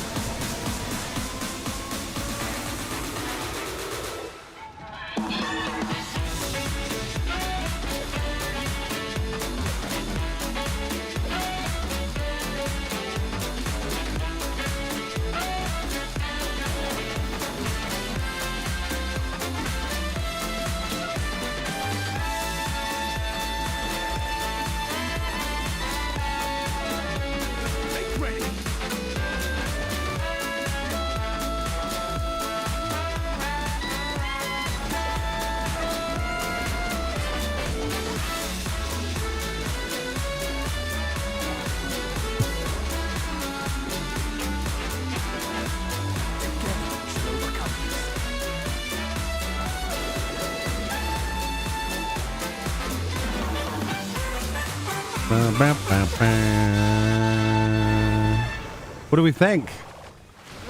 What do we think?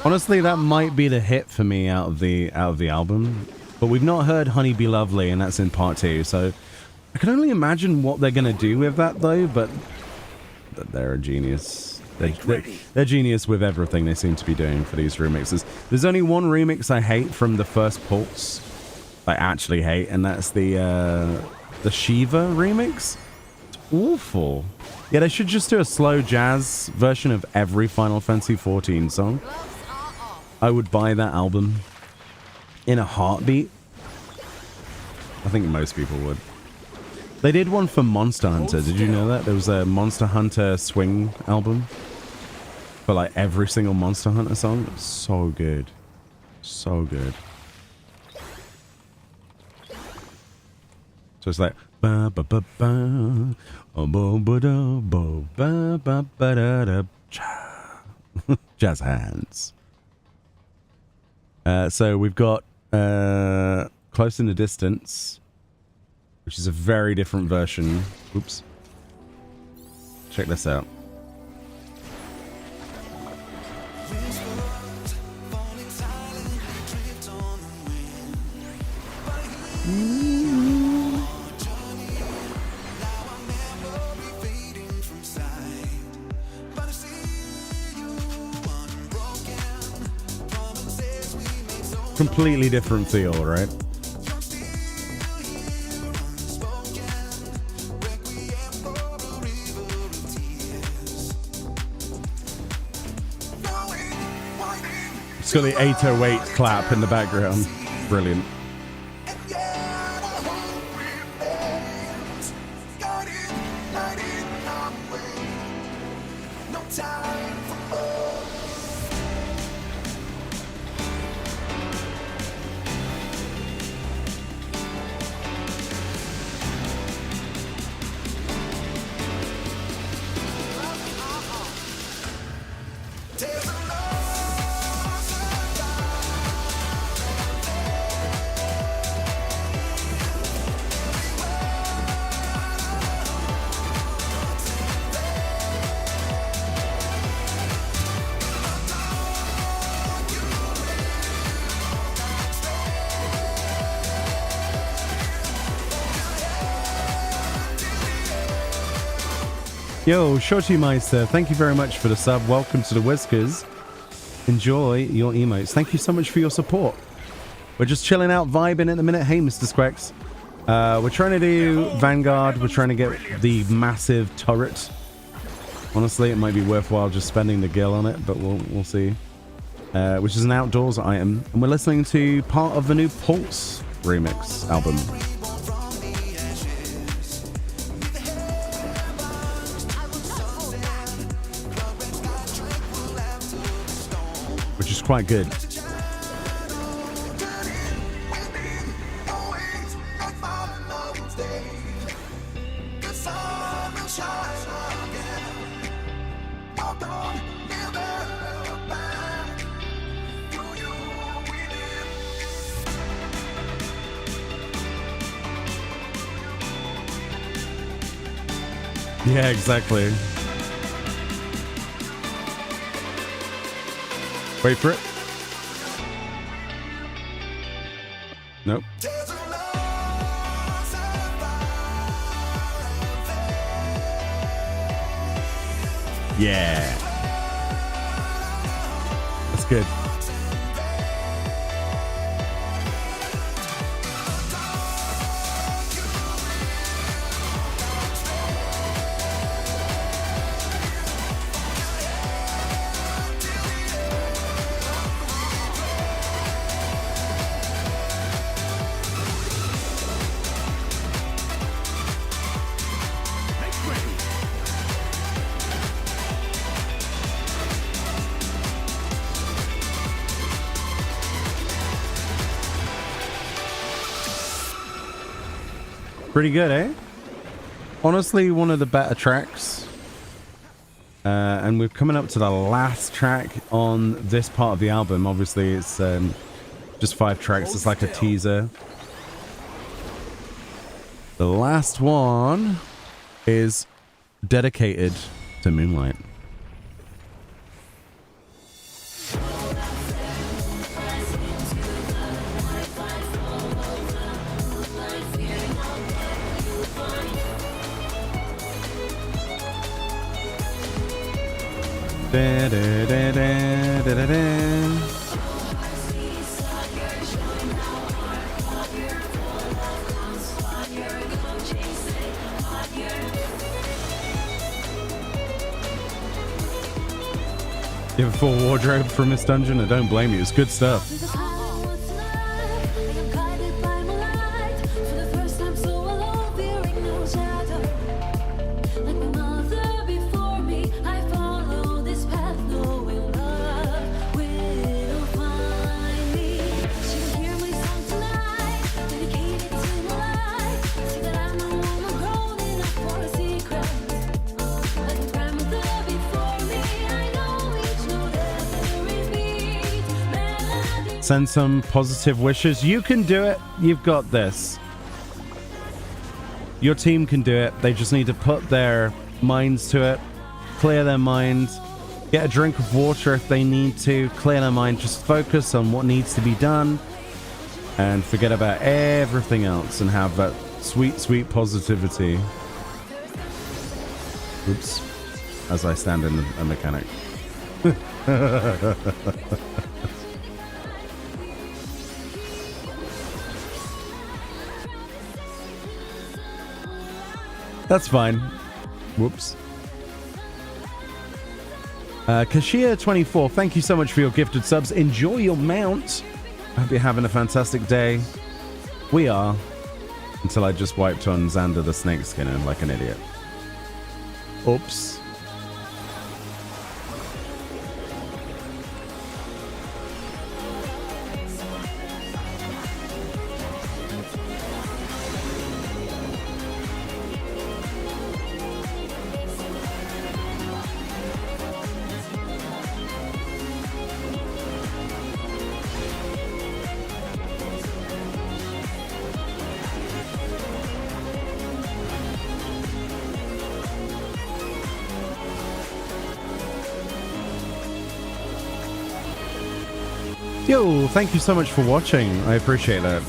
Honestly, that might be the hit for me out of the album. But we've not heard Honey Be Lovely, and that's in part 2. So I can only imagine what they're gonna do with that, though. But they're a genius. They're genius with everything they seem to be doing for these remixes. There's only one remix I hate from the first Pulse. I actually hate, and that's the Shiva remix. It's awful. Yeah, they should just do a slow jazz version of every Final Fantasy XIV song. I would buy that album in a heartbeat. I think most people would. They did one for Monster Hunter. Did you know that? There was a Monster Hunter swing album for like every single Monster Hunter song. It was so good. So good. So it's like ba ba ba ba bo ba da bo ba ba ba da da cha. Jazz hands. So we've got Close in the Distance, which is a very different version. Oops. Check this out. Completely different feel, right? It's got the 808 clap in the background. Brilliant. Yo, Shorty Meister, thank you very much for the sub. Welcome to the Whiskers. Enjoy your emotes. Thank you so much for your support. We're just chilling out, vibing at the minute. Hey, Mr. Squex. We're trying to do Vanguard. We're trying to get the massive turret. Honestly, it might be worthwhile just spending the gil on it, but we'll see. Which is an outdoors item. And we're listening to part of the new Pulse remix album. Which is quite good. Yeah, exactly. Wait for it. Nope. Yeah. That's good. Pretty good, eh? Honestly, one of the better tracks. And we're coming up to the last track on this part of the album. Obviously, it's just 5 tracks. It's like a teaser. The last one is dedicated to Moonlight. Da, da, da, da, da, da, da. You have a full wardrobe from this dungeon? I don't blame you. It's good stuff. Send some positive wishes. You can do it. You've got this. Your team can do it. They just need to put their minds to it, clear their minds, get a drink of water if they need to, clear their mind, just focus on what needs to be done and forget about everything else and have that sweet, sweet positivity. Oops. As I stand in a mechanic. That's fine. Whoops. Kashia24, thank you so much for your gifted subs. Enjoy your mount. I hope you're having a fantastic day. We are. Until I just wiped on Xander the Snake Skinner like an idiot. Oops. Yo, thank you so much for watching. I appreciate that.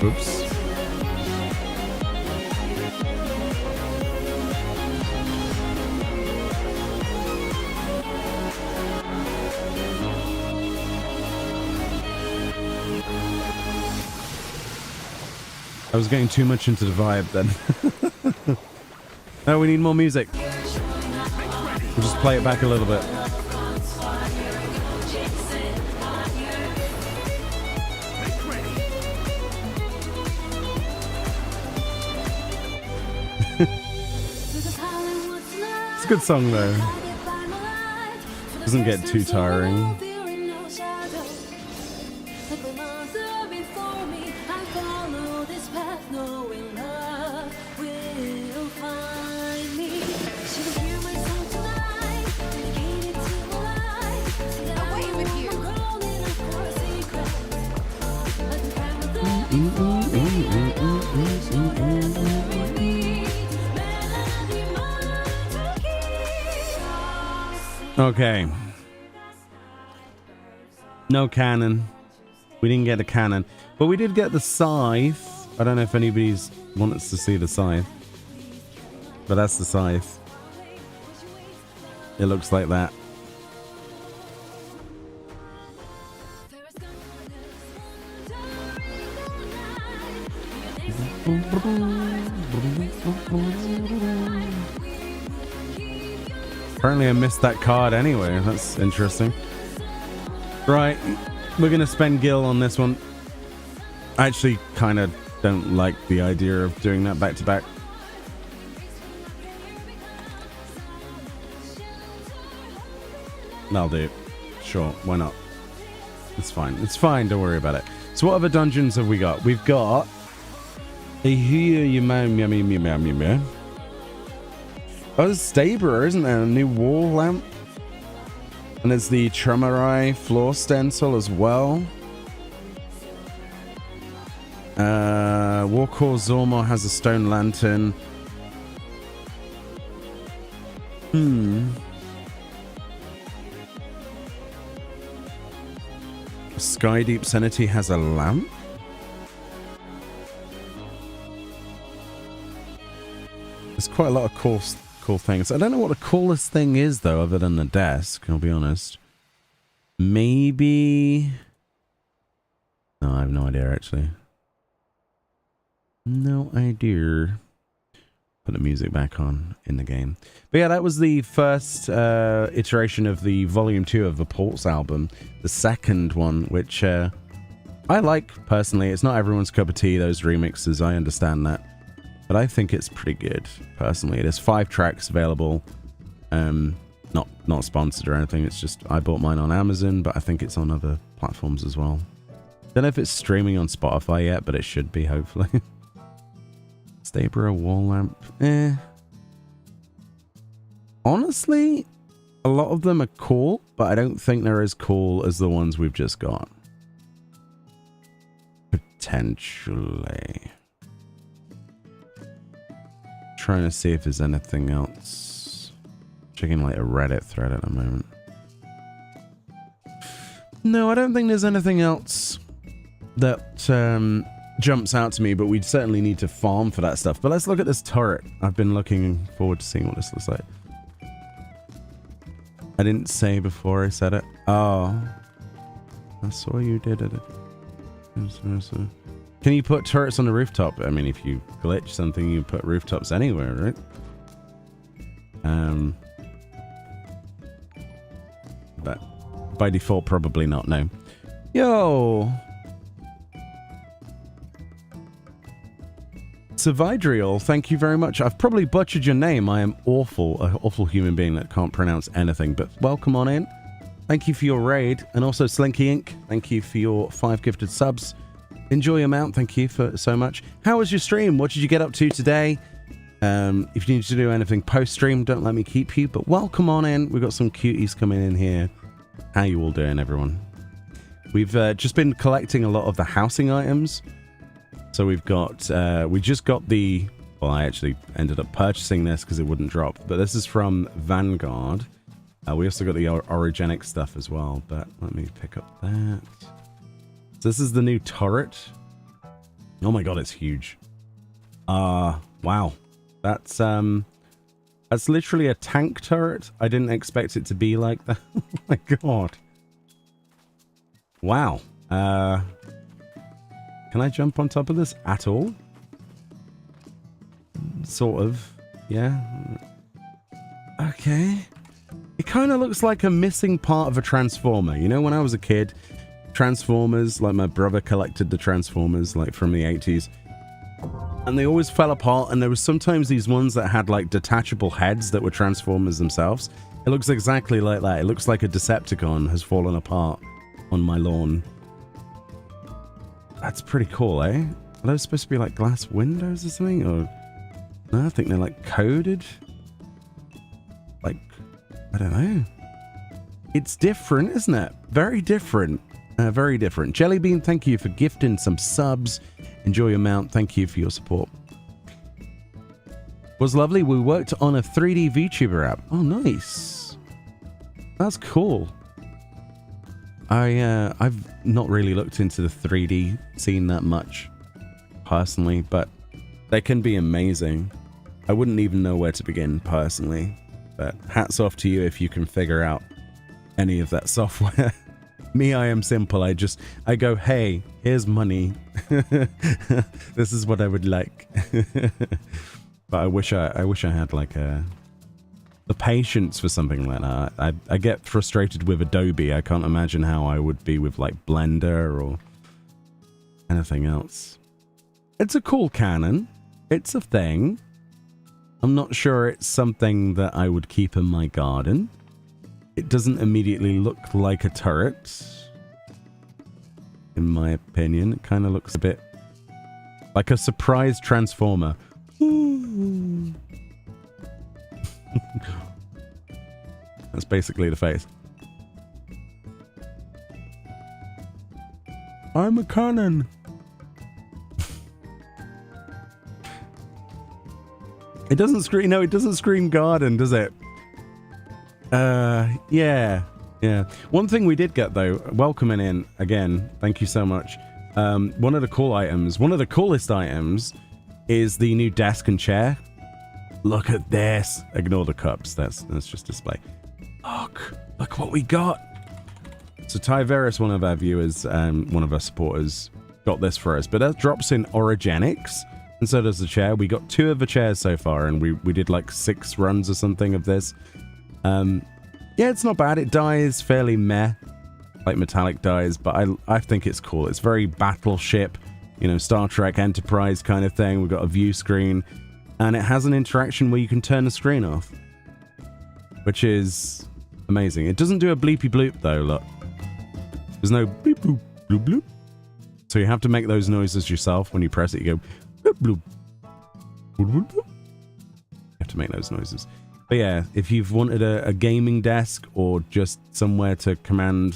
Oops. I was getting too much into the vibe then. No, we need more music. We'll just play it back a little bit. It's a good song though. Doesn't get too tiring. Okay. No cannon. We didn't get a cannon. But we did get the scythe. I don't know if anybody's wants to see the scythe. But that's the scythe. It looks like that. Apparently I missed that card anyway. That's interesting. Right, we're going to spend gil on this one. I actually kind of don't like the idea of doing that back to back. I'll do it. Sure, why not? It's fine. It's fine, don't worry about it. So what other dungeons have we got? We've got oh, there's Stabler, isn't there? A new wall lamp. And there's the Tremorai floor stencil as well. Warcore Zormor has a stone lantern. Sky Deep Sanity has a lamp. There's quite a lot of cool things. I don't know what the coolest thing is though, other than the desk, I'll be honest. Maybe... No, I have no idea actually. No idea. Put the music back on in the game. But yeah, that was the first iteration of the Volume 2 of the Pulse album. The second one, which I like personally. It's not everyone's cup of tea, those remixes, I understand that. But I think it's pretty good, personally. There's 5 tracks available. Not sponsored or anything. It's just, I bought mine on Amazon, but I think it's on other platforms as well. Don't know if it's streaming on Spotify yet, but it should be, hopefully. Stabler wall lamp. Honestly, a lot of them are cool, but I don't think they're as cool as the ones we've just got. Potentially. Trying to see if there's anything else. Checking like a Reddit thread at the moment. No, I don't think there's anything else that jumps out to me, but we'd certainly need to farm for that stuff. But let's look at this turret. I've been looking forward to seeing what this looks like. I didn't say before I said it. Oh. I saw you did it. Can you put turrets on the rooftop? I mean, if you glitch something, you put rooftops anywhere, right? But by default, probably not, no. Yo! Survidriel, thank you very much. I've probably butchered your name. I am awful, an awful human being that can't pronounce anything, but welcome on in. Thank you for your raid. And also Slinky Inc., thank you for your 5 gifted subs. Enjoy your mount, thank you for so much. How was your stream? What did you get up to today? If you need to do anything post-stream, don't let me keep you, but welcome on in. We've got some cuties coming in here. How you all doing, everyone? We've just been collecting a lot of the housing items. So we've got, we just got the, well, I actually ended up purchasing this because it wouldn't drop, but this is from Vanguard. We also got the orogenic stuff as well, but let me pick up that. So this is the new turret. Oh my god, it's huge. Wow. That's literally a tank turret. I didn't expect it to be like that. Oh my god. Wow. Can I jump on top of this at all? Sort of. Yeah. Okay. It kind of looks like a missing part of a Transformer. You know, when I was a kid, Transformers, like my brother collected the Transformers, like from the 80s. And they always fell apart, and there was sometimes these ones that had like detachable heads that were Transformers themselves. It looks exactly like that. It looks like a Decepticon has fallen apart on my lawn. That's pretty cool, eh? Are those supposed to be like glass windows or something? Or no, I think they're like coded. Like, I don't know. It's different, isn't it? Very different. Very different. Jellybean, thank you for gifting some subs. Enjoy your mount. Thank you for your support. Was lovely. We worked on a 3D VTuber app. Oh, nice. That's cool. I've not really looked into the 3D scene that much personally, but they can be amazing. I wouldn't even know where to begin personally, but hats off to you if you can figure out any of that software. Me, I am simple. I go, hey, here's money. This is what I would like. But I wish I had like the patience for something like that. I get frustrated with Adobe. I can't imagine how I would be with like Blender or anything else. It's a cool cannon. It's a thing. I'm not sure it's something that I would keep in my garden. It doesn't immediately look like a turret, in my opinion. It kind of looks a bit like a surprise transformer. That's basically the face. I'm a cannon. It doesn't scream. No, it doesn't scream garden, does it? Yeah. One thing we did get though, welcoming in again. Thank you so much. One of the coolest items, is the new desk and chair. Look at this. Ignore the cups. That's just display. Look what we got. So Ty Veris, one of our viewers, one of our supporters, got this for us. But that drops in Origenics, and so does the chair. We got 2 of the chairs so far, and we did like 6 runs or something of this. Yeah, it's not bad. It dies fairly meh, like metallic dies, but I think it's cool. It's very battleship, you know, Star Trek Enterprise kind of thing. We've got a view screen, and it has an interaction where you can turn the screen off, which is amazing. It doesn't do a bleepy bloop though, look. There's no bleep bloop bloop bloop. So you have to make those noises yourself. When you press it, you go bloop bloop. Bloop, bloop, bloop. You have to make those noises. But yeah, if you've wanted a gaming desk or just somewhere to command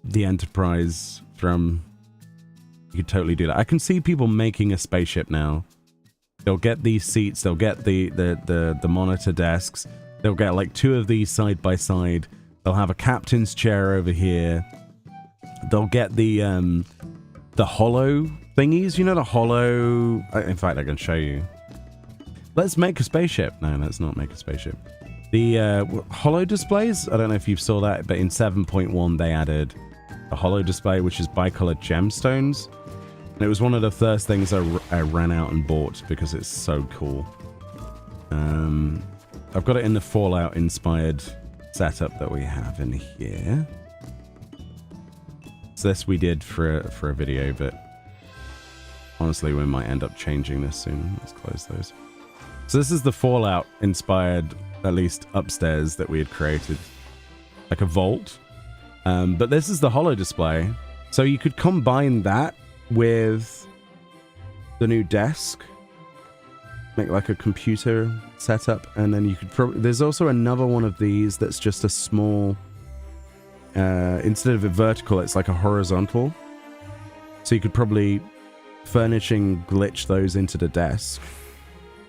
the Enterprise from, you could totally do that. I can see people making a spaceship now. They'll get these seats, they'll get the monitor desks, they'll get like 2 of these side by side, they'll have a captain's chair over here, they'll get the hollow thingies, you know, the hollow, in fact I can show you. Let's make a spaceship. No, let's not make a spaceship. The hollow displays, I don't know if you saw that, but in 7.1 they added a hollow display, which is bicolored gemstones. And it was one of the first things I ran out and bought because it's so cool. I've got it in the Fallout inspired setup that we have in here. So this we did for a video, but honestly we might end up changing this soon. Let's close those. So this is the Fallout inspired, at least upstairs, that we had created, like a vault. But this is the hollow display. So you could combine that with the new desk, make like a computer setup, and then you could probably, there's also another one of these that's just a small, instead of a vertical, it's like a horizontal. So you could probably furnishing glitch those into the desk.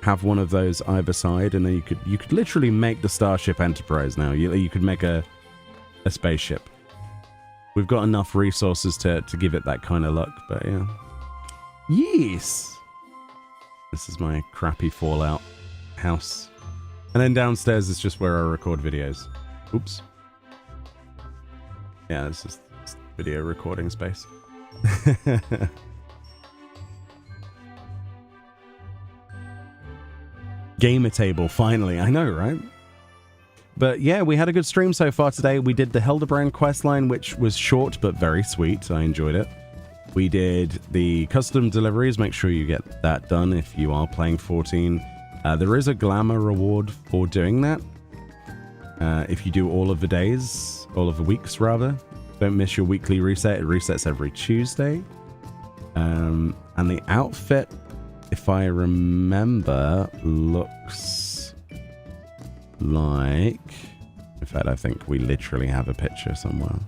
Have one of those either side, and then you could literally make the Starship Enterprise now. You could make a spaceship. We've got enough resources to give it that kind of look, but yeah. Yes! This is my crappy Fallout house. And then downstairs is just where I record videos. Oops. Yeah, this is video recording space. Gamer table, finally. I know, right? But yeah, we had a good stream so far today. We did the Hildebrand questline, which was short but very sweet. I enjoyed it. We did the custom deliveries. Make sure you get that done if you are playing 14. There is a glamour reward for doing that. If you do all of the days, all of the weeks rather. Don't miss your weekly reset. It resets every Tuesday. And the outfit, if I remember, looks like... In fact, I think we literally have a picture somewhere.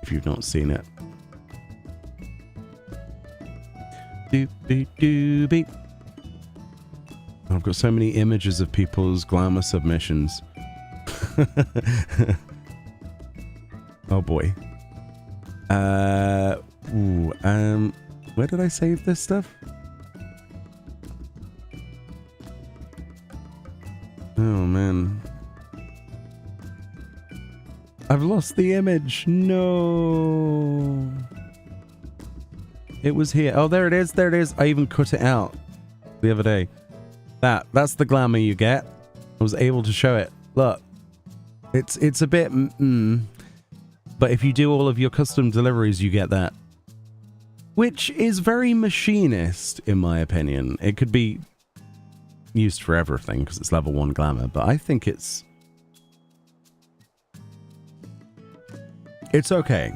If you've not seen it. Doop. I've got so many images of people's glamour submissions. Oh boy. Where did I save this stuff? Oh man. I've lost the image. No. It was here. Oh, there it is. There it is. I even cut it out the other day. That's the glamour you get. I was able to show it. Look. It's a bit but if you do all of your custom deliveries, you get that. Which is very machinist, in my opinion. It could be used for everything because it's level 1 glamour, but I think it's okay.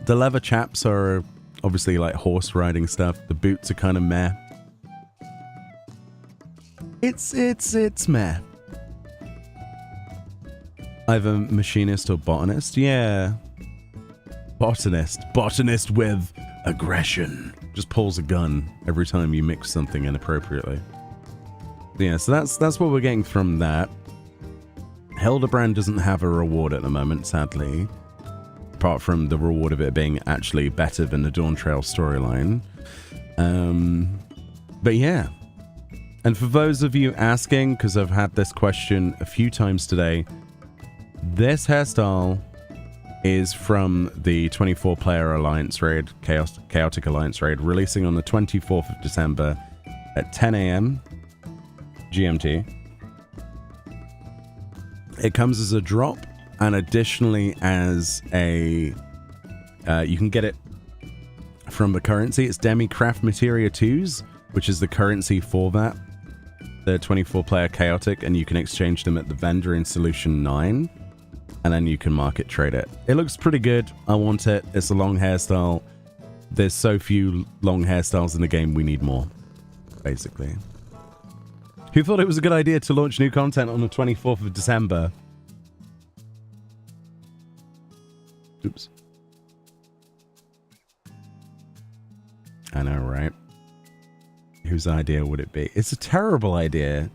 The leather chaps are obviously like horse riding stuff. The boots are kind of meh. It's meh. Either machinist or botanist. Yeah. Botanist with aggression. Just pulls a gun every time you mix something inappropriately. Yeah, so that's what we're getting from that. Hildebrand doesn't have a reward at the moment, sadly. Apart from the reward of it being actually better than the Dawn Trail storyline. But yeah. And for those of you asking, because I've had this question a few times today, this hairstyle is from the 24-player Alliance raid, Chaotic Alliance raid, releasing on the 24th of December at 10 a.m. GMT. It comes as a drop, and additionally as a... you can get it from the currency. It's Demicraft Materia 2s, which is the currency for that. They're 24-player Chaotic, and you can exchange them at the vendor in Solution 9. And then you can market trade it. It looks pretty good. I want it. It's a long hairstyle. There's so few long hairstyles in the game, we need more. Basically. Who thought it was a good idea to launch new content on the 24th of December? Oops. I know, right? Whose idea would it be? It's a terrible idea.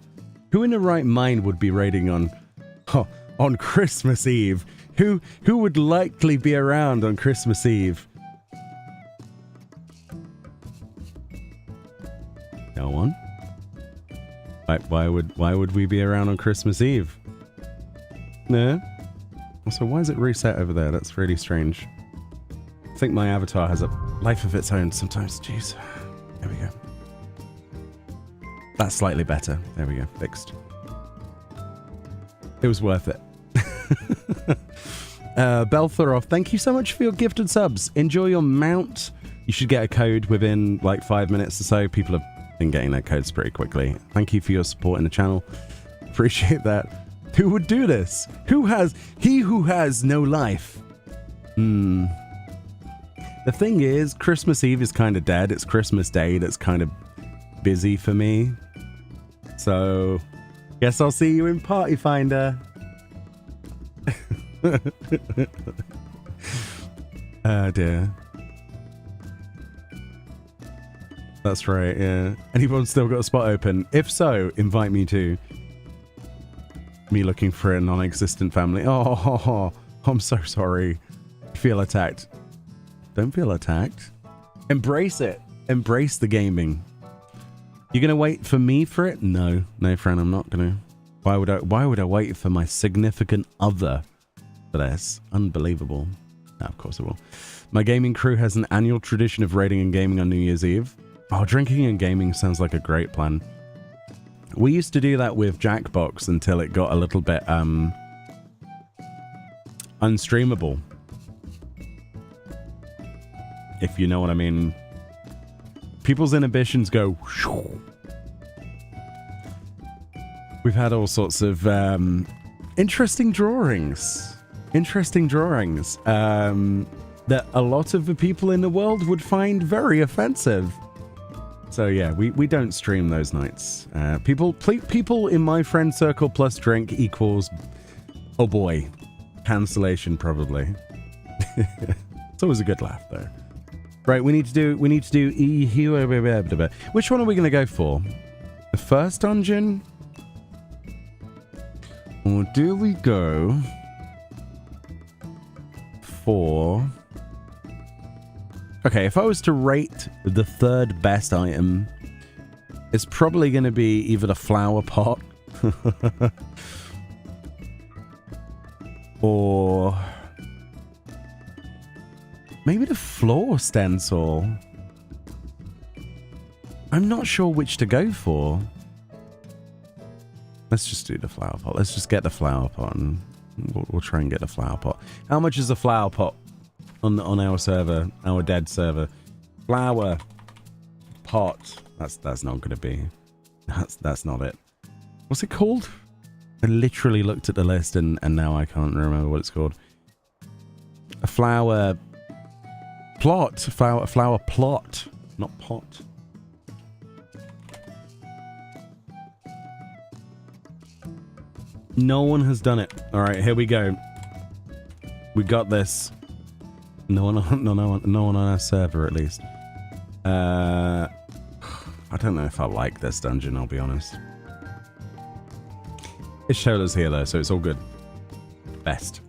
Who in the right mind would be raiding on Christmas Eve? Who would likely be around on Christmas Eve? No one. Why would we be around on Christmas Eve? No. Also, why is it reset over there? That's really strange. I think my avatar has a life of its own sometimes. Jeez. There we go. That's slightly better. There we go. Fixed. It was worth it. Belthoroff, thank you so much for your gifted subs. Enjoy your mount. You should get a code within like 5 minutes or so. People have been getting their codes pretty quickly. Thank you for your support in the channel. Appreciate that. Who would do this? He who has no life. The thing is, Christmas Eve is kind of dead. It's Christmas Day that's kind of busy for me. So, guess I'll see you in Party Finder. Oh dear. That's right, yeah. Anyone still got a spot open? If so, invite me too. Me looking for a non-existent family. Oh, I'm so sorry. Feel attacked. Don't feel attacked. Embrace it. Embrace the gaming. You're gonna wait for me for it? No, friend, I'm not gonna. Why would I wait for my significant other for this? Unbelievable. No, of course I will. My gaming crew has an annual tradition of raiding and gaming on New Year's Eve. Oh, drinking and gaming sounds like a great plan. We used to do that with Jackbox until it got a little bit unstreamable. If you know what I mean. People's inhibitions go. We've had all sorts of interesting drawings. That a lot of the people in the world would find very offensive. So yeah, we don't stream those nights. People in my friend circle plus drink equals, oh boy, cancellation probably. It's always a good laugh though. Right, we need to do which one are we gonna go for? The first dungeon? Or do we go for... Okay, if I was to rate the third best item, it's probably going to be either the flower pot or maybe the floor stencil. I'm not sure which to go for. Let's just do the flower pot. Let's just get the flower pot and we'll try and get the flower pot. How much is the flower pot on our server, our dead server? Flower pot. That's not going to be. That's not it. What's it called? I literally looked at the list and now I can't remember what it's called. A flower plot. Flower plot, not pot. No one has done it. All right, here we go. We got this. No one on our server, at least. I don't know if I like this dungeon, I'll be honest. It's Shola's here, though, so it's all good. Best.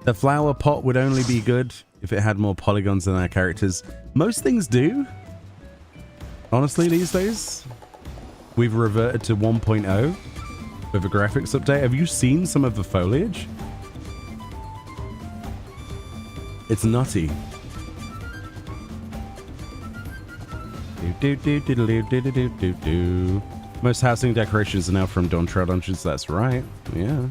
The flower pot would only be good if it had more polygons than our characters. Most things do. Honestly, these days. We've reverted to 1.0 with a graphics update. Have you seen some of the foliage? It's nutty. Most housing decorations are now from Dawn Trail Dungeons. That's right. Yeah.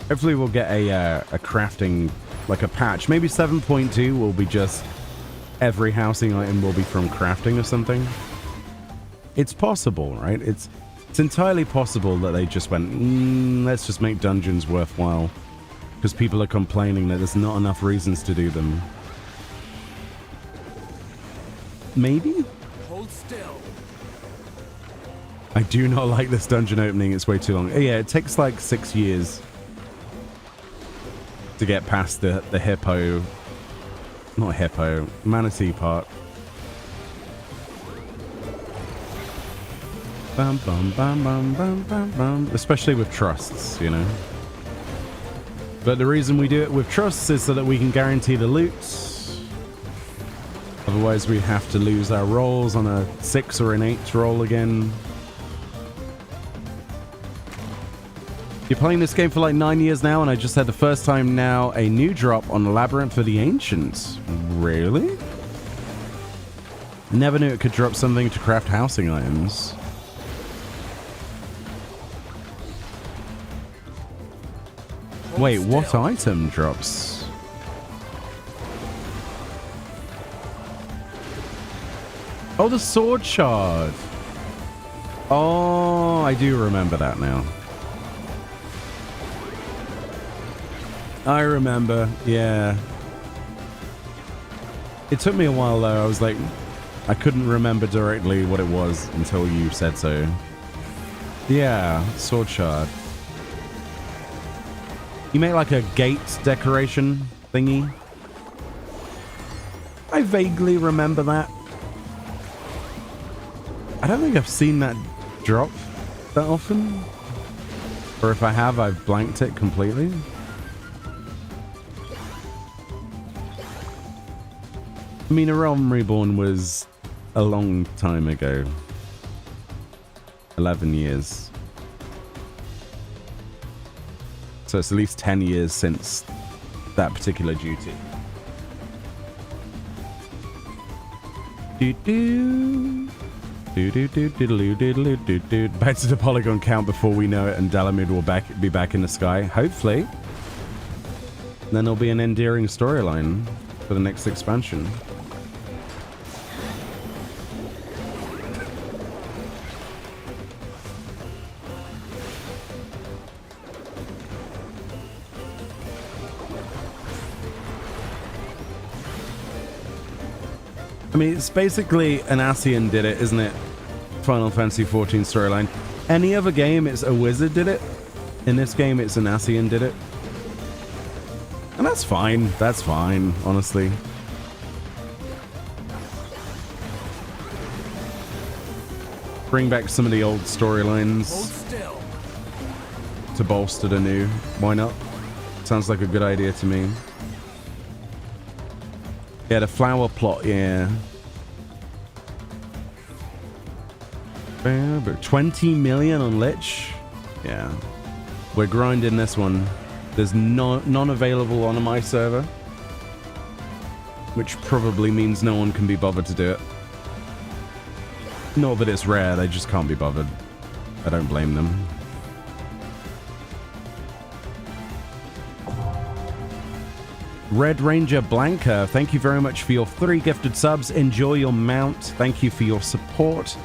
Hopefully we'll get a crafting, like a patch. Maybe 7.2 will be just every housing item will be from crafting or something. It's possible, right? It's entirely possible that they just went, let's just make dungeons worthwhile. Because people are complaining that there's not enough reasons to do them. Maybe? Hold still. I do not like this dungeon opening. It's way too long. Yeah, it takes like 6 years to get past the hippo. Not hippo. Manatee part. Bum, bum, bum, bum, bum, bum, bum. Especially with trusts, you know. But the reason we do it with trusts is so that we can guarantee the loot. Otherwise we have to lose our rolls on a 6 or an 8 roll again. You're playing this game for like 9 years now, and I just had the first time now a new drop on Labyrinth for the Ancients. Really? Never knew it could drop something to craft housing items. Wait, what item drops? Oh, the sword shard. Oh, I do remember that now. I remember, yeah. It took me a while though. I was like, I couldn't remember directly what it was until you said so. Yeah, sword shard. You make like a gate decoration thingy. I vaguely remember that. I don't think I've seen that drop that often. Or if I have, I've blanked it completely. I mean, A Realm Reborn was a long time ago. 11 years. So it's at least 10 years since that particular duty. Back to the polygon count before we know it, and Dalamud will be back in the sky. Hopefully. And then there'll be an endearing storyline for the next expansion. I mean, it's basically an Ascian did it, isn't it? Final Fantasy XIV storyline. Any other game, it's a wizard did it. In this game, it's an Ascian did it. And that's fine. That's fine, honestly. Bring back some of the old storylines to bolster the new. Why not? Sounds like a good idea to me. Yeah, the flower plot, yeah. 20 million on Lich? Yeah. We're grinding this one. There's none available on my server. Which probably means no one can be bothered to do it. Not that it's rare, they just can't be bothered. I don't blame them. Red Ranger Blanca, thank you very much for your 3 gifted subs. Enjoy your mount. Thank you for your support.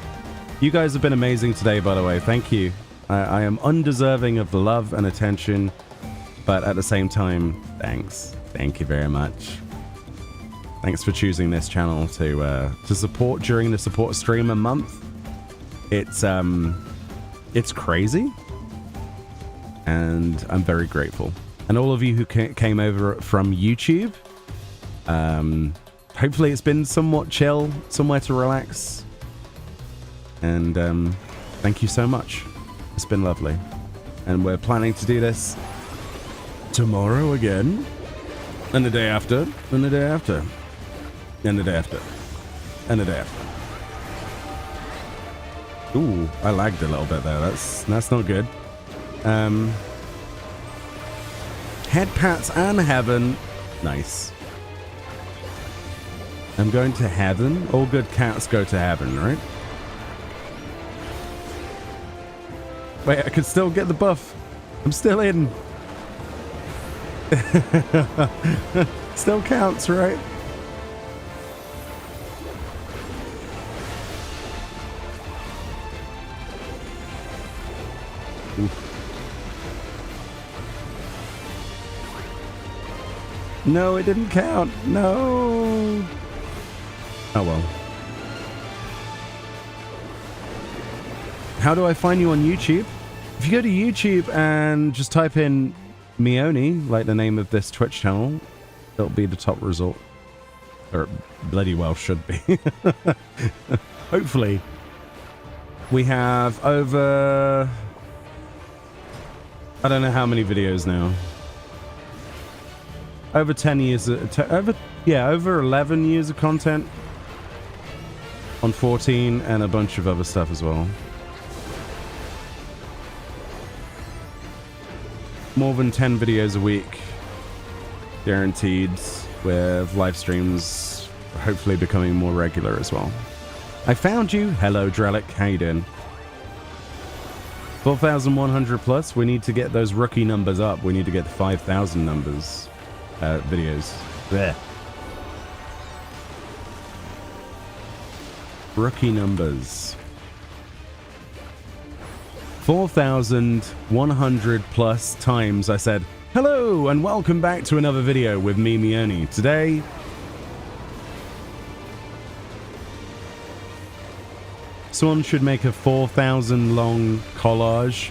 You guys have been amazing today, by the way. Thank you. I am undeserving of the love and attention, but at the same time, thanks. Thank you very much. Thanks for choosing this channel to support during the support streamer month. It's crazy, and I'm very grateful. And all of you who came over from YouTube, hopefully it's been somewhat chill, somewhere to relax. And thank you so much. It's been lovely. And we're planning to do this tomorrow again, and the day after, and the day after, and the day after, and the day after. Ooh, I lagged a little bit there. That's not good. Head pats and heaven. Nice. I'm going to heaven. All good cats go to heaven, right? Wait, I can still get the buff. I'm still in. Still counts, right? Oof. No, it didn't count. No. Oh well. How do I find you on YouTube? If you go to YouTube and just type in Meoni, like the name of this Twitch channel, it'll be the top result. Or bloody well should be. Hopefully. We have over... I don't know how many videos now. Over 10 years, over 11 years of content on 14 and a bunch of other stuff as well. More than 10 videos a week, guaranteed, with live streams hopefully becoming more regular as well. I found you. Hello, Drelic. How you doing? 4,100 plus. We need to get those rookie numbers up. We need to get the 5,000 numbers. Videos. There. Rookie numbers. 4,100 plus times I said, hello and welcome back to another video with me, Meoni. Today, someone should make a 4,000 long collage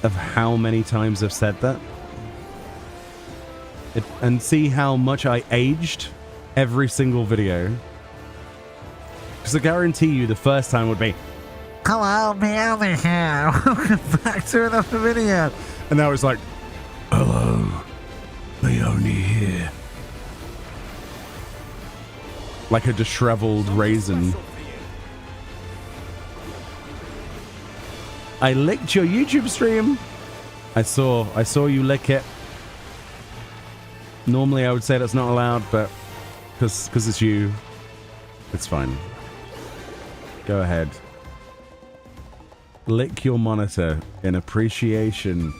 of how many times I've said that. And see how much I aged every single video. Because I guarantee you the first time would be, hello, Meoni here. Welcome back to another video. And now it's like, hello, Meoni here. Like a disheveled raisin. I licked your YouTube stream. I saw you lick it. Normally I would say that's not allowed, but because it's you, it's fine. Go ahead. Lick your monitor in appreciation?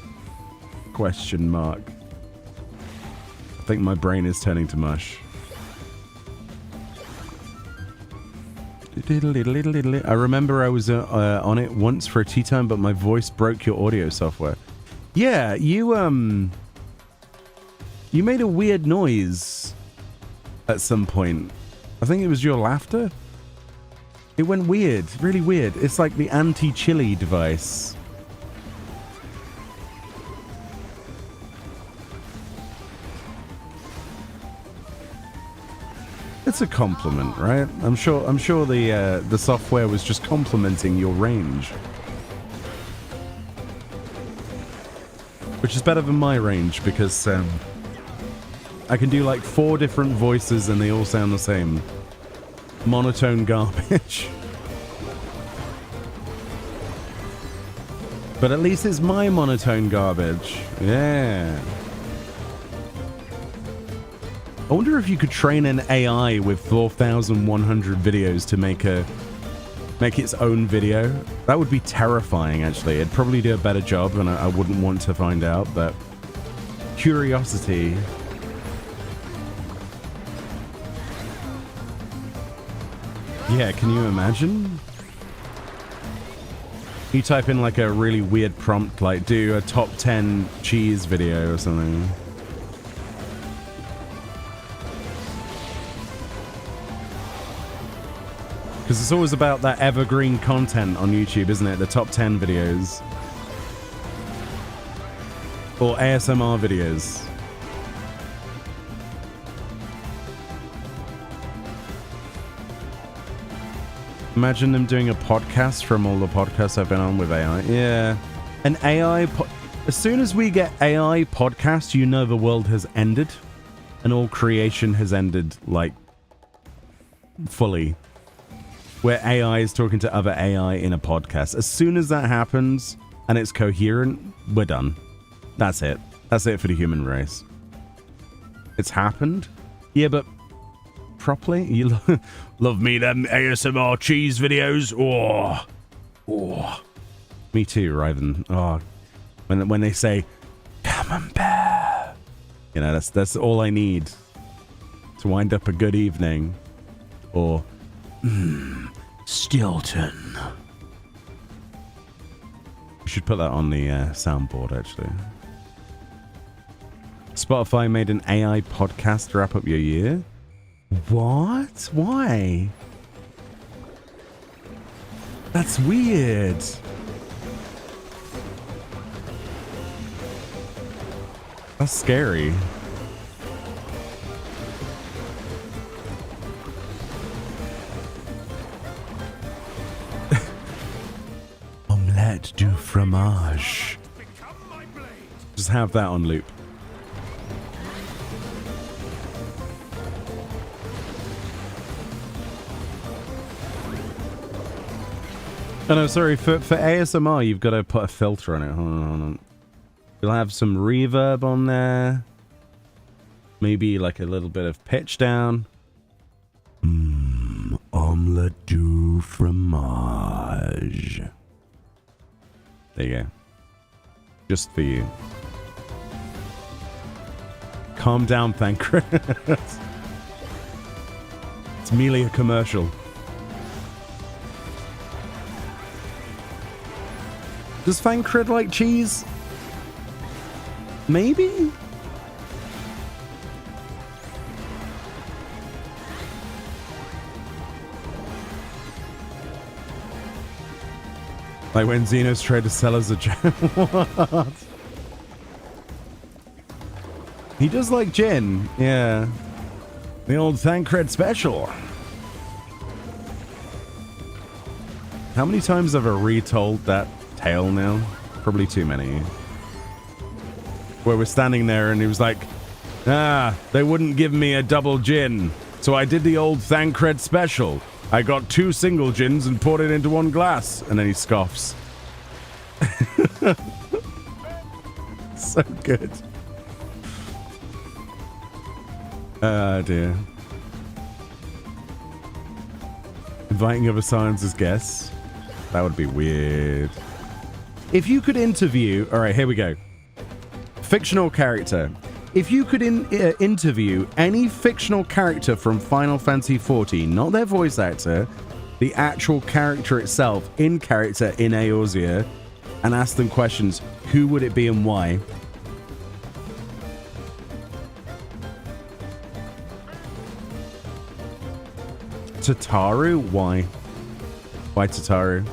Question mark. I think my brain is turning to mush. I remember I was on it once for a tea time, but my voice broke your audio software. Yeah, you made a weird noise at some point. I think it was your laughter. It went weird, really weird. It's like the anti-chili device. It's a compliment, right? I'm sure the software was just complimenting your range. which is better than my range because I can do like 4 different voices and they all sound the same. Monotone garbage. But at least it's my monotone garbage. Yeah. I wonder if you could train an AI with 4,100 videos to make its own video. That would be terrifying, actually. It'd probably do a better job, and I wouldn't want to find out, but curiosity. Yeah, can you imagine? You type in like a really weird prompt, like do a top 10 cheese video or something. Because it's always about that evergreen content on YouTube, isn't it? The top 10 videos. Or ASMR videos. Imagine them doing a podcast from all the podcasts I've been on with AI. Yeah. An AI... As soon as we get AI podcasts, you know the world has ended. And all creation has ended, like, fully. Where AI is talking to other AI in a podcast. As soon as that happens and it's coherent, we're done. That's it. That's it for the human race. It's happened? Yeah, but properly? You love me them ASMR cheese videos? Oh. Me too, Raven. Oh, when they say, camembert. You know, that's all I need to wind up a good evening. Or... Stilton. We should put that on the soundboard, actually. Spotify made an AI podcast to wrap up your year? What? Why? That's weird. That's scary. Omelette du fromage. Just have that on loop. Oh no, sorry, for ASMR you've got to put a filter on it. Hold on. You'll have some reverb on there. Maybe like a little bit of pitch down. Omelette du fromage. There you go. Just for you. Calm down, Thancred. It's merely a commercial. Does Thancred like cheese? Maybe? Like when Xenos tried to sell us a gin. What? He does like gin, yeah. The old Thancred special. How many times have I retold that tale now? Probably too many. Where we're standing there and he was like, they wouldn't give me a double gin. So I did the old Thancred special. I got 2 single gins and poured it into 1 glass. And then he scoffs. So good. Oh dear. Inviting other science as guests. That would be weird. If you could interview... Alright, here we go. Fictional character. If you could interview any fictional character from Final Fantasy XIV, not their voice actor, the actual character itself, in character in Eorzea, and ask them questions, who would it be and why? Tataru? Why? Why Tataru?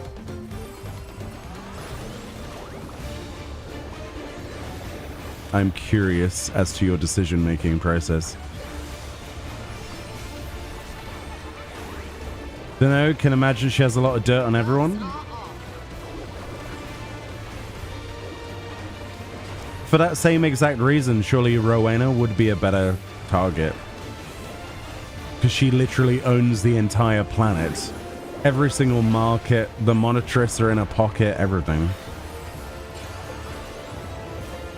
I'm curious as to your decision-making process. Dunno, can imagine she has a lot of dirt on everyone. for that same exact reason, surely Rowena would be a better target. Because she literally owns the entire planet. Every single market, the monitorists are in her pocket, everything.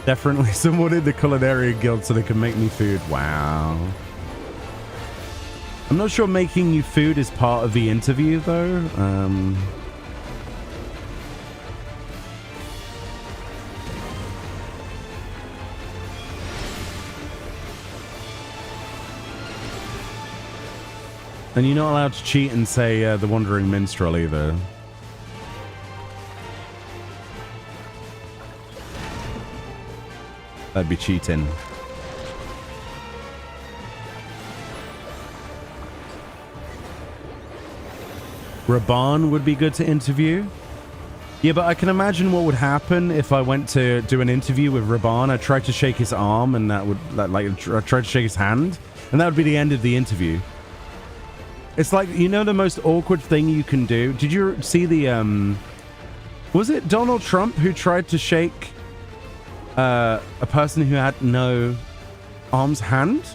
Definitely someone in the Culinary Guild so they can make me food. Wow. I'm not sure making you food is part of the interview, though. And you're not allowed to cheat and say the Wandering Minstrel either. That'd be cheating. Raban would be good to interview. Yeah, but I can imagine what would happen if I went to do an interview with Raban. I tried to shake his arm, and I tried to shake his hand, and that would be the end of the interview. It's like, you know, the most awkward thing you can do. Did you see the was it Donald Trump who tried to shake a person who had no arm's hand?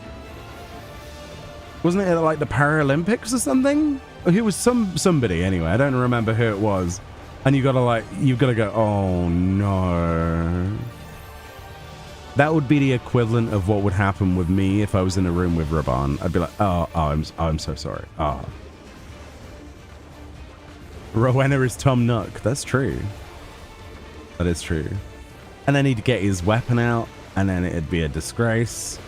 Wasn't it like the Paralympics or something? He was somebody anyway. I don't remember who it was. And you've got to go, oh no. That would be the equivalent of what would happen with me if I was in a room with Raban. I'd be like, I'm so sorry. Oh. Rowena is Tom Nook. That's true. That is true. And then he'd get his weapon out, and then it'd be a disgrace.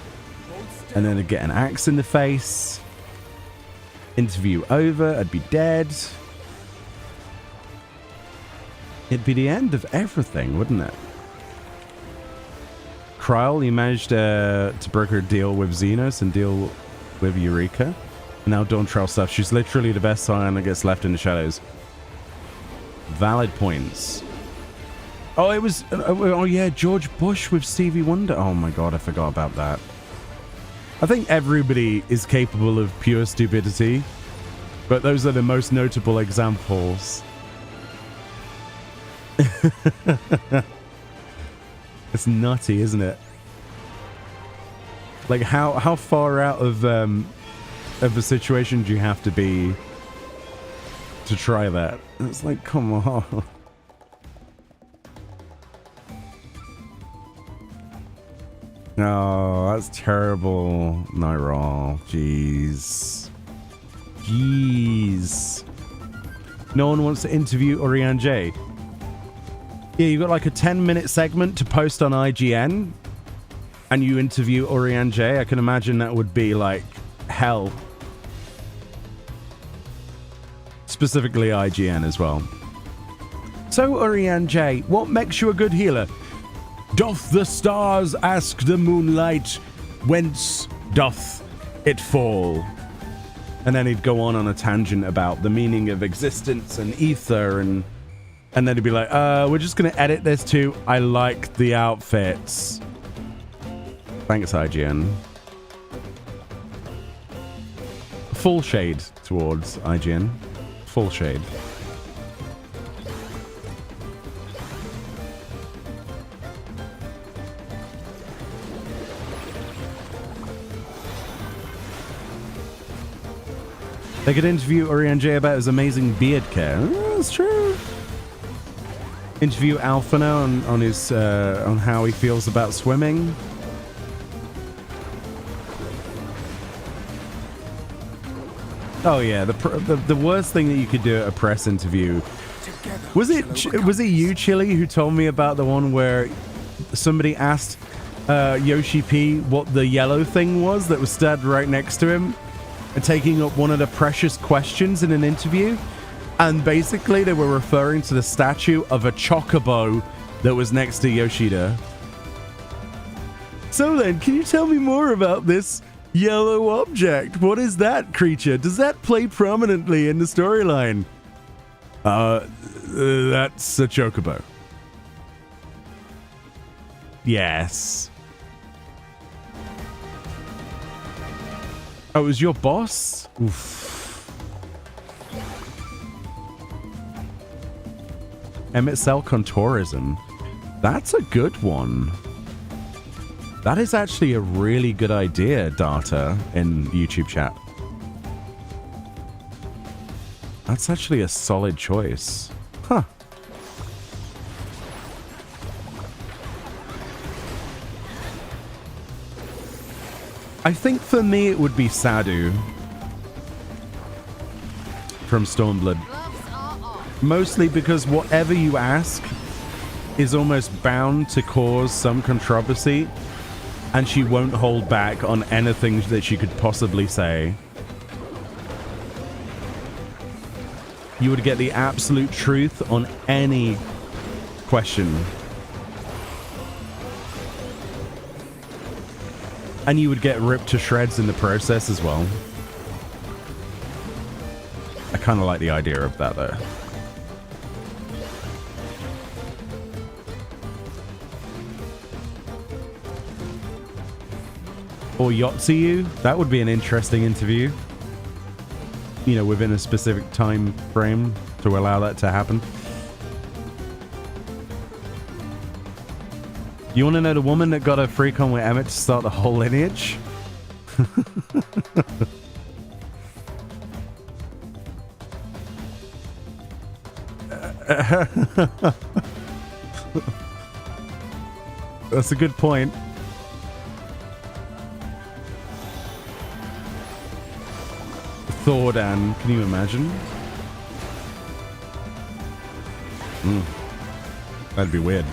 And then he'd get an axe in the face. Interview over, I'd be dead. It'd be the end of everything, wouldn't it? Kryl, you managed to broker a deal with Xenos and deal with Eureka. And now Dawn Trail stuff. She's literally the best scion that gets left in the shadows. Valid points. Oh, it was... Oh, yeah, George Bush with Stevie Wonder. Oh, my God, I forgot about that. I think everybody is capable of pure stupidity, but those are the most notable examples. It's nutty, isn't it? Like, how far out of a situation do you have to be to try that? It's like, come on. No, that's terrible. Nyrol. Jeez. Jeez. No one wants to interview Oriane J. Yeah, you've got like a 10-minute segment to post on IGN, and you interview Oriane J. I can imagine that would be like hell. Specifically IGN as well. So, Oriane J, what makes you a good healer? Doth the stars ask the moonlight, whence doth it fall? And then he'd go on a tangent about the meaning of existence and ether, and then he'd be like, we're just going to edit this to, I like the outfits. Thanks, IGN. Full shade towards IGN. Full shade. They could interview Oriane J about his amazing beard care. Oh, that's true. Interview Alphana on his on how he feels about swimming. Oh yeah, the worst thing that you could do at a press interview. Was it you, Chili, who told me about the one where somebody asked Yoshi P what the yellow thing was that was stood right next to him and taking up one of the precious questions in an interview? And basically they were referring to the statue of a chocobo that was next to Yoshida. So then, can you tell me more about this yellow object? What is that creature? Does that play prominently in the storyline? That's a chocobo. Yes. Oh, it was your boss? Oof. Emmett Cell Contourism. That's a good one. That is actually a really good idea, Data, in YouTube chat. That's actually a solid choice. Huh. I think for me it would be Sadu from Stormblood. Gloves are off. Mostly because whatever you ask is almost bound to cause some controversy, and she won't hold back on anything that she could possibly say. You would get the absolute truth on any question. And you would get ripped to shreds in the process as well. I kind of like the idea of that, though. Or Yotsuyu, that would be an interesting interview. You know, within a specific time frame to allow that to happen. You want to know the woman that got a freak on with Emmett to start the whole lineage? That's a good point. Thordan, can you imagine? That'd be weird.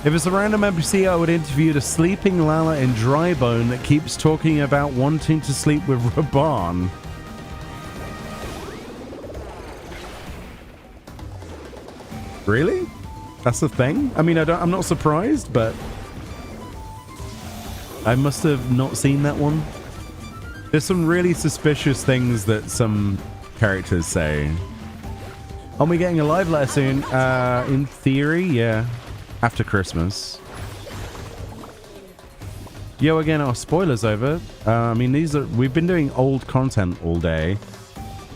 If it's a random NPC, I would interview the sleeping Lala in Drybone that keeps talking about wanting to sleep with Raban. Really? That's the thing? I mean, I'm not surprised, but I must have not seen that one. There's some really suspicious things that some characters say. Are we getting a live letter soon? In theory, yeah. After Christmas. Yo, again, our spoilers over. I mean, we've been doing old content all day.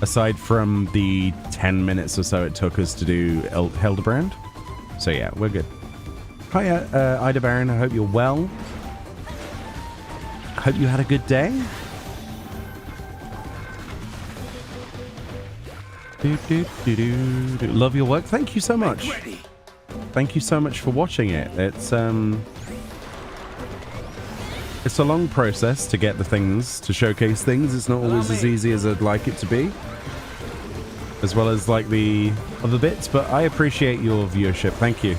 Aside from the 10 minutes or so it took us to do Hildebrand. So yeah, we're good. Hi, Ida Baron. I hope you're well. Hope you had a good day. Love your work. Thank you so much. Thank you so much for watching it. It's a long process to get the things, to showcase things. It's not always as easy as I'd like it to be. As well as like the other bits, but I appreciate your viewership. Thank you.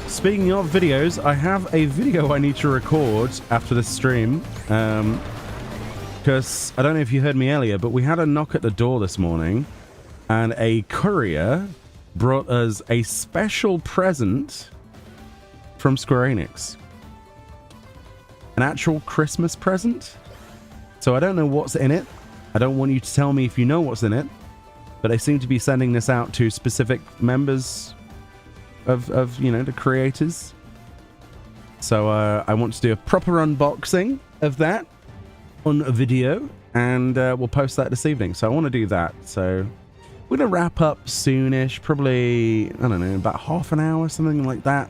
Speaking of videos, I have a video I need to record after this stream. Because I don't know if you heard me earlier, but we had a knock at the door this morning, and a courier brought us a special present from Square Enix. An actual Christmas present. So I don't know what's in it. I don't want you to tell me if you know what's in it, but they seem to be sending this out to specific members of you know, the creators. So I want to do a proper unboxing of that on a video, and we'll post that this evening. So I want to do that. So we're going to wrap up soonish, probably, I don't know, about half an hour, something like that.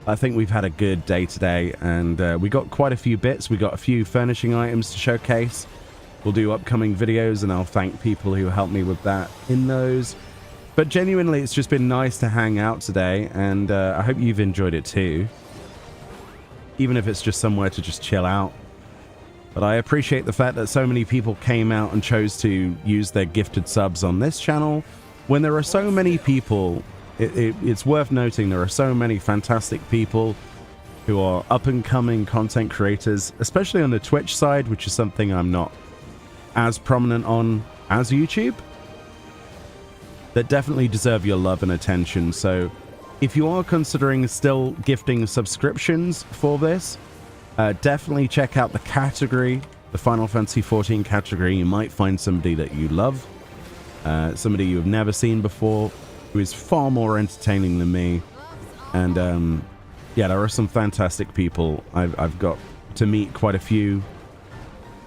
I think we've had a good day today, and we got quite a few bits. We got a few furnishing items to showcase. We'll do upcoming videos, and I'll thank people who helped me with that in those. But genuinely, it's just been nice to hang out today, and I hope you've enjoyed it too. Even if it's just somewhere to just chill out. But I appreciate the fact that so many people came out and chose to use their gifted subs on this channel. When there are so many people, it's worth noting there are so many fantastic people who are up-and-coming content creators, especially on the Twitch side, which is something I'm not as prominent on as YouTube, that definitely deserve your love and attention. So if you are considering still gifting subscriptions for this, definitely check out the category, the Final Fantasy XIV category. You might find somebody that you love. somebody you have never seen before, who is far more entertaining than me. And yeah, there are some fantastic people. I've got to meet quite a few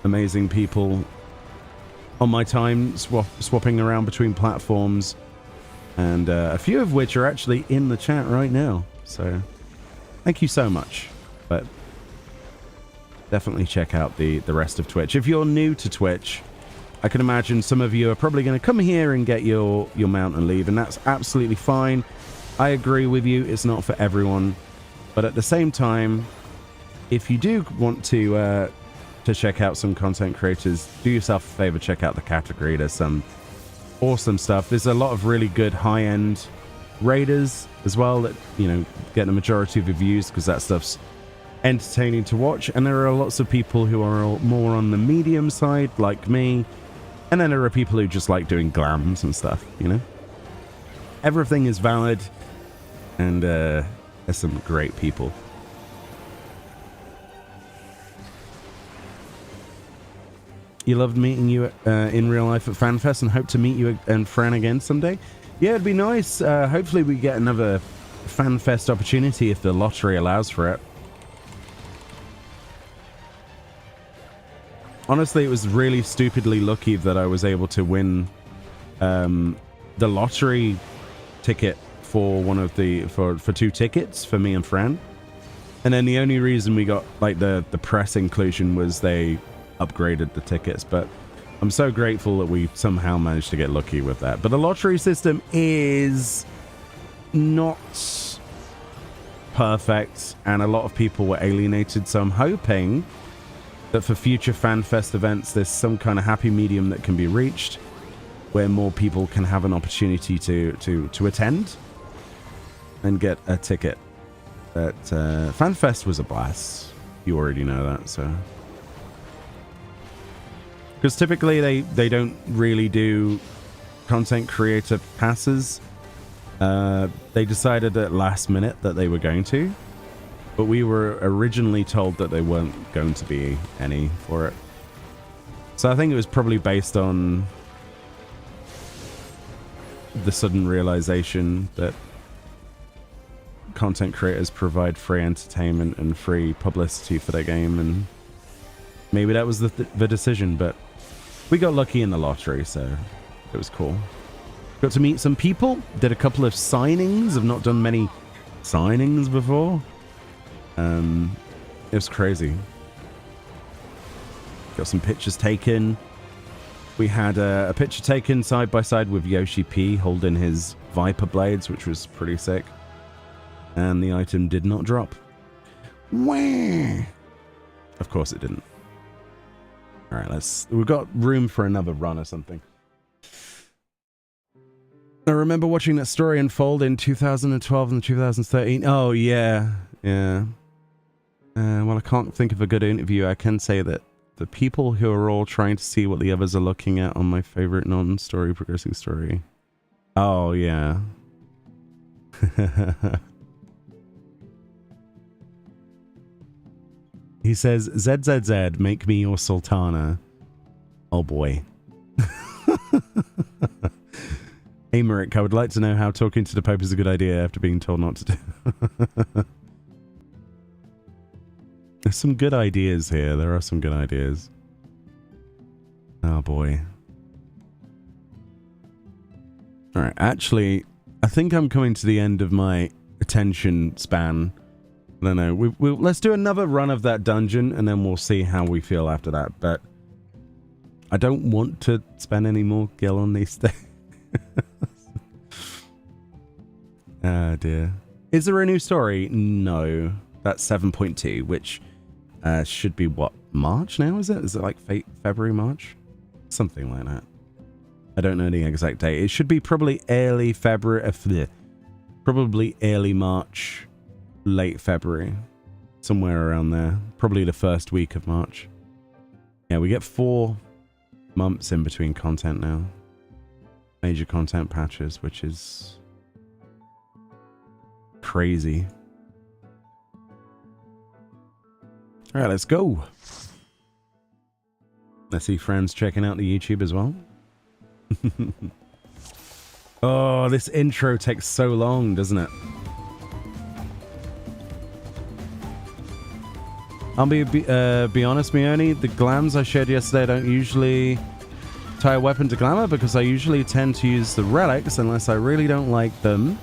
amazing people on my time swapping around between platforms, and a few of which are actually in the chat right now. So thank you so much. But definitely check out the rest of Twitch. If you're new to Twitch, I can imagine some of you are probably going to come here and get your mount and leave, and that's absolutely fine. I agree with you, it's not for everyone. But at the same time, if you do want to check out some content creators, do yourself a favor, check out the category. There's some awesome stuff. There's a lot of really good high-end raiders as well that, you know, get the majority of the views because that stuff's entertaining to watch. And there are lots of people who are more on the medium side, like me. And then there are people who just like doing glams and stuff, you know? Everything is valid, and there's some great people. You loved meeting you in real life at FanFest, and hope to meet you and Fran again someday. Yeah, it'd be nice. Hopefully we get another FanFest opportunity if the lottery allows for it. Honestly, it was really stupidly lucky that I was able to win the lottery ticket for one of the for 2 tickets for me and Fran. And then the only reason we got like the press inclusion was they upgraded the tickets, but I'm so grateful that we somehow managed to get lucky with that. But the lottery system is not perfect, and a lot of people were alienated, so I'm hoping that for future FanFest events there's some kind of happy medium that can be reached where more people can have an opportunity to attend and get a ticket. But FanFest was a blast. You already know that, so. Because typically they don't really do content creator passes. They decided at last minute that they were going to, but we were originally told that they weren't going to be any for it. So I think it was probably based on the sudden realization that content creators provide free entertainment and free publicity for their game, and maybe that was the decision, but we got lucky in the lottery, so it was cool. Got to meet some people, did a couple of signings. I've not done many signings before. It was crazy. Got some pictures taken. We had a picture taken side by side with Yoshi P holding his Viper blades, which was pretty sick. And the item did not drop. Wah! Of course it didn't. All right, we've got room for another run or something. I remember watching that story unfold in 2012 and 2013. Oh, yeah. Yeah. Well, I can't think of a good interview. I can say that the people who are all trying to see what the others are looking at on my favorite non-story progressing story. Oh, yeah. He says, ZZZ, make me your sultana. Oh, boy. Hey, Merrick, I would like to know how talking to the Pope is a good idea after being told not to do. There's some good ideas here. There are some good ideas. Oh, boy. All right, actually, I think I'm coming to the end of my attention span. I don't know. Let's do another run of that dungeon, and then we'll see how we feel after that. But I don't want to spend any more gil on these things. Oh, dear. Is there a new story? No. That's 7.2, which should be, what, March now, is it? Is it like February, March? Something like that. I don't know the exact date. It should be probably early February. Probably early March, late February. Somewhere around there. Probably the first week of March. Yeah, we get 4 months in between content now. Major content patches, which is crazy. All right, let's go. I see friends checking out the YouTube as well. Oh, this intro takes so long, doesn't it? I'll be honest, Meoni, the glams I shared yesterday, I don't usually tie a weapon to glamour because I usually tend to use the relics unless I really don't like them.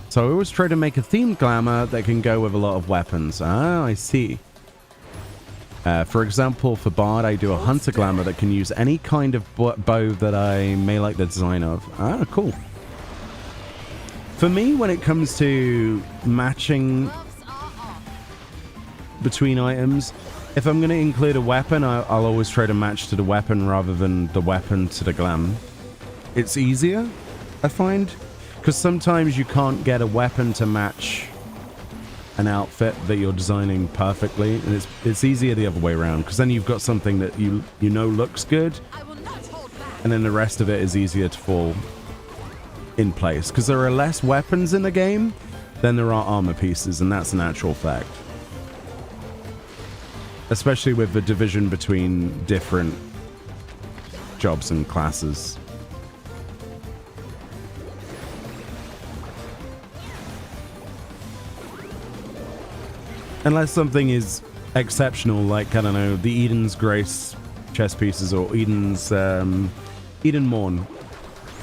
So I always try to make a themed glamour that can go with a lot of weapons. Ah, I see. For example, for Bard, I do a hunter glamour that can use any kind of bow that I may like the design of. Ah, cool. For me, when it comes to matching Gloves are off. between items, if I'm going to include a weapon, I'll always try to match to the weapon rather than the weapon to the glam. It's easier, I find, because sometimes you can't get a weapon to match an outfit that you're designing perfectly, and it's easier the other way around, because then you've got something that you know looks good, I will not hold back. and then the rest of it is easier to fall in place, because there are less weapons in the game than there are armor pieces, and that's an actual fact. Especially with the division between different jobs and classes. Unless something is exceptional, like, I don't know, the Eden's Grace chess pieces or Eden's Eden Morn.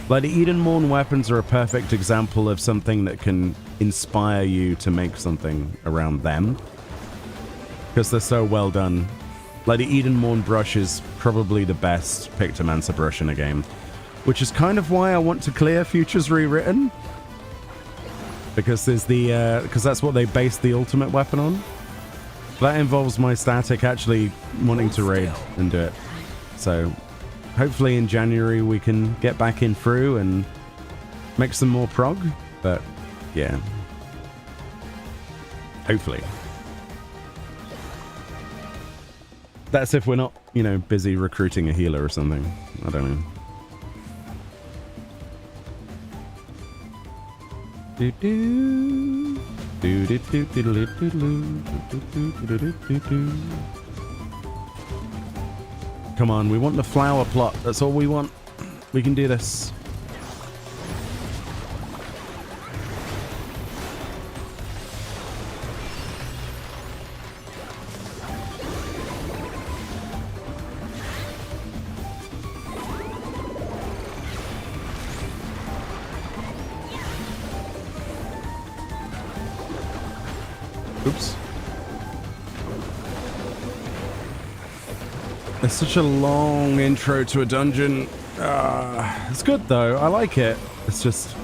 Like, the Eden Morn weapons are a perfect example of something that can inspire you to make something around them. Because they're so well done. Like, the Eden Morn brush is probably the best Pictomancer brush in a game. Which is kind of why I want to clear Futures Rewritten. Because there's the because that's what they base the ultimate weapon on. That involves my static actually wanting to raid and do it. So hopefully in January we can get back in through and make some more prog. But yeah. Hopefully. That's if we're not, you know, busy recruiting a healer or something. I don't know. Come on, we want the flower plot. That's all we want. We can do this. Oops. It's such a long intro to a dungeon. It's good though. I like it. It's just...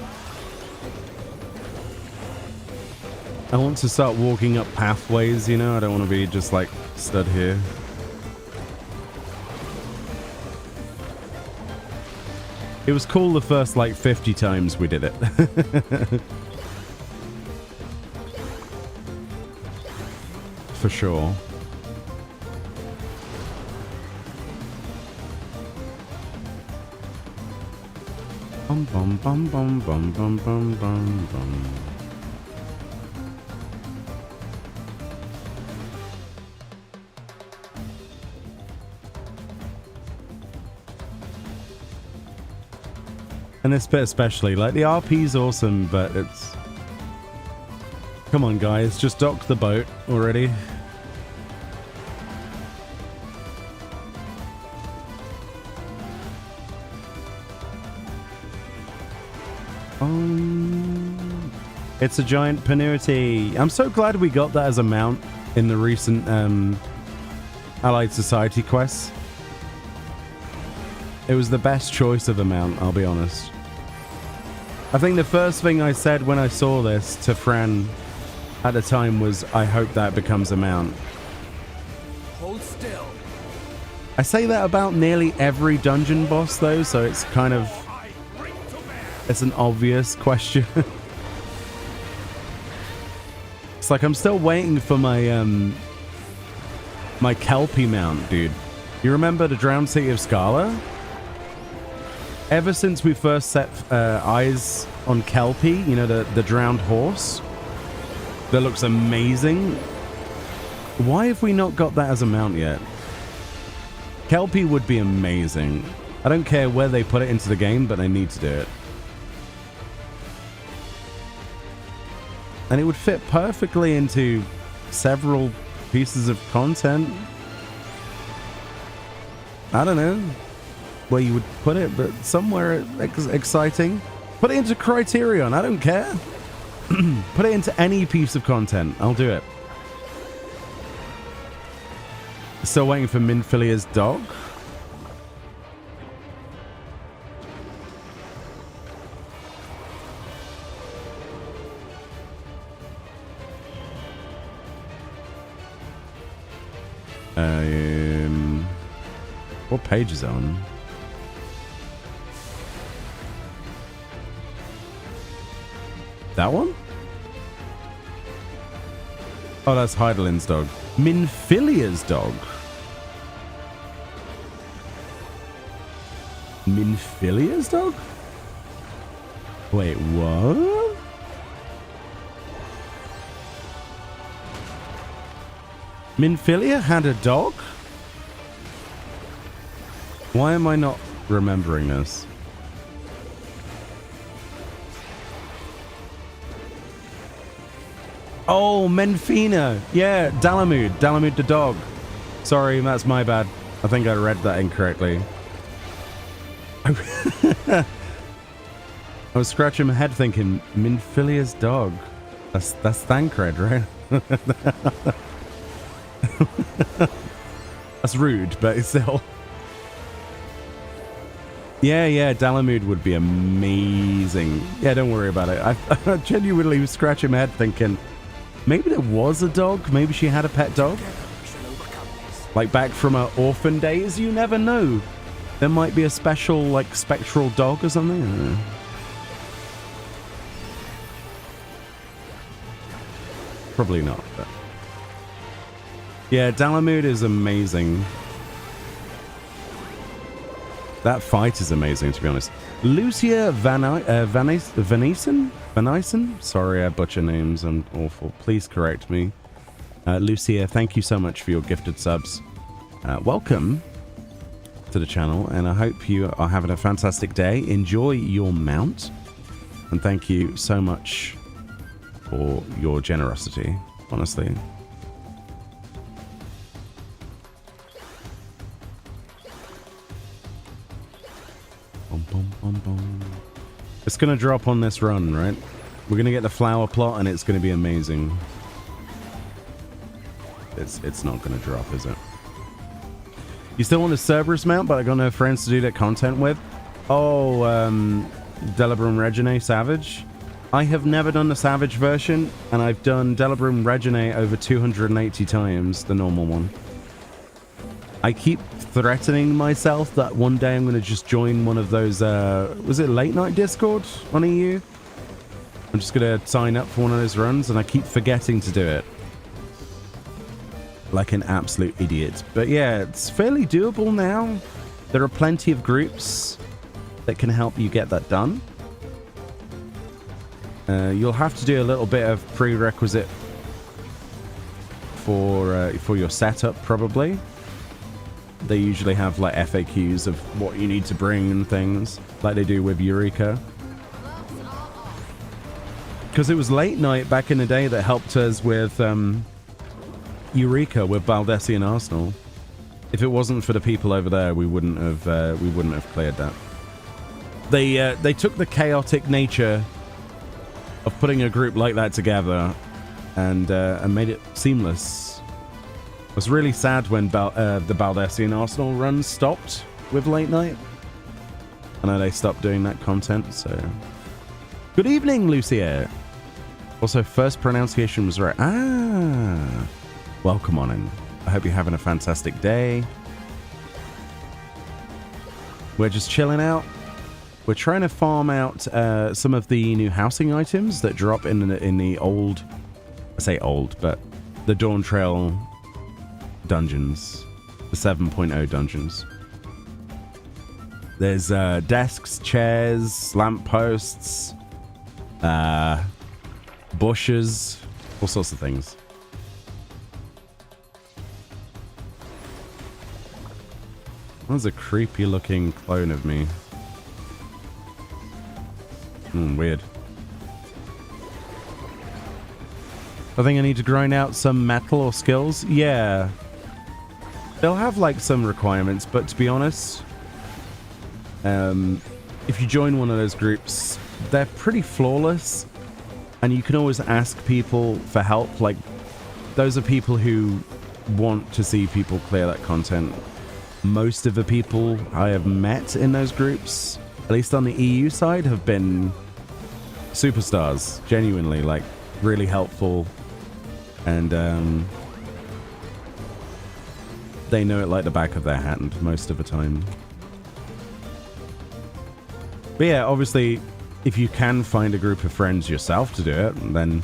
I want to start walking up pathways, you know? I don't want to be just like stood here. It was cool the first like 50 times we did it. For sure. Bum bum bum bum bum bum bum bum bum. And this bit especially, like the RP's awesome, but it's... Come on guys, just dock the boat already. It's a giant Penuity. I'm so glad we got that as a mount in the recent Allied Society quests. It was the best choice of a mount, I'll be honest. I think the first thing I said when I saw this to Fran at the time was, I hope that becomes a mount. Hold still. I say that about nearly every dungeon boss though, so it's kind of... It's an obvious question. It's like I'm still waiting for my my Kelpie mount, dude. You remember the Drowned City of Scala? Ever since we first set eyes on Kelpie, you know, the drowned horse, that looks amazing. Why have we not got that as a mount yet? Kelpie would be amazing. I don't care where they put it into the game, but they need to do it. And it would fit perfectly into several pieces of content. I don't know where you would put it, but somewhere exciting. Put it into Criterion, I don't care. Put it into any piece of content, I'll do it. Still waiting for Minfilia's dog. What page is it on? That one? Oh, that's Heidelin's dog. Minfilia's dog. Minfilia's dog? Wait, what? Minfilia had a dog? Why am I not remembering this? Oh, Menfina. Yeah, Dalamud. Dalamud the dog. Sorry, that's my bad. I think I read that incorrectly. I was scratching my head thinking, Minfilia's dog. That's Thancred, right? That's rude, but it's still... Yeah, Dalamud would be amazing. Yeah, don't worry about it. I genuinely was scratching my head thinking, maybe there was a dog. Maybe she had a pet dog. Like back from her orphan days. You never know. There might be a special, like, spectral dog or something. I don't know. Probably not, but... Yeah, Dalamud is amazing. That fight is amazing, to be honest. Lucia Vanison? Sorry, I butcher names. I'm awful. Please correct me. Lucia, thank you so much for your gifted subs. Welcome to the channel, and I hope you are having a fantastic day. Enjoy your mount, and thank you so much for your generosity, honestly. It's gonna drop on this run, right? We're gonna get the flower plot, and it's gonna be amazing. It's not gonna drop, is it? You still want a Cerberus mount, but I got no friends to do that content with. Oh, Delibrum Regine Savage. I have never done the Savage version, and I've done Delibrum Regine over 280 times, the normal one. I keep threatening myself that one day I'm going to just join one of those, was it late night Discord on EU? I'm just going to sign up for one of those runs, and I keep forgetting to do it. Like an absolute idiot. But yeah, it's fairly doable now. There are plenty of groups that can help you get that done. You'll have to do a little bit of prerequisite for your setup, probably. They usually have like FAQs of what you need to bring and things, like they do with Eureka. Because it was late night back in the day that helped us with Eureka with Baldessi and Arsenal. If it wasn't for the people over there, we wouldn't have cleared that. They took the chaotic nature of putting a group like that together and made it seamless. I was really sad when the Baldessi and Arsenal run stopped with late night. I know they stopped doing that content, so... Good evening, Lucia! Also, first pronunciation was right. Ah! Welcome on in. I hope you're having a fantastic day. We're just chilling out. We're trying to farm out some of the new housing items that drop in the old... I say old, but the Dawn Trail dungeons. The 7.0 dungeons. There's desks, chairs, lampposts, bushes, all sorts of things. That's a creepy looking clone of me. Weird. I think I need to grind out some metal or skills. Yeah. They'll have like some requirements, but to be honest, if you join one of those groups, they're pretty flawless, and you can always ask people for help. Like, those are people who want to see people clear that content. Most of the people I have met in those groups, at least on the EU side, have been superstars, genuinely, like, really helpful, and they know it like the back of their hand most of the time. But yeah, obviously, if you can find a group of friends yourself to do it, then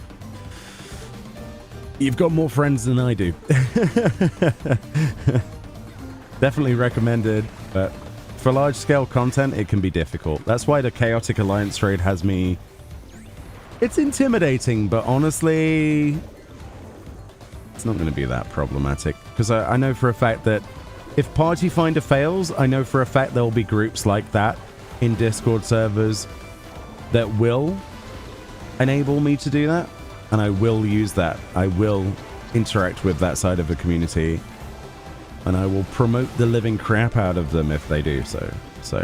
you've got more friends than I do. Definitely recommended, but for large-scale content, it can be difficult. That's why the Chaotic Alliance raid has me... It's intimidating, but honestly, it's not going to be that problematic. Because I know for a fact that if Party Finder fails, I know for a fact there will be groups like that in Discord servers that will enable me to do that, and I will use that. I will interact with that side of the community, and I will promote the living crap out of them if they do so. So,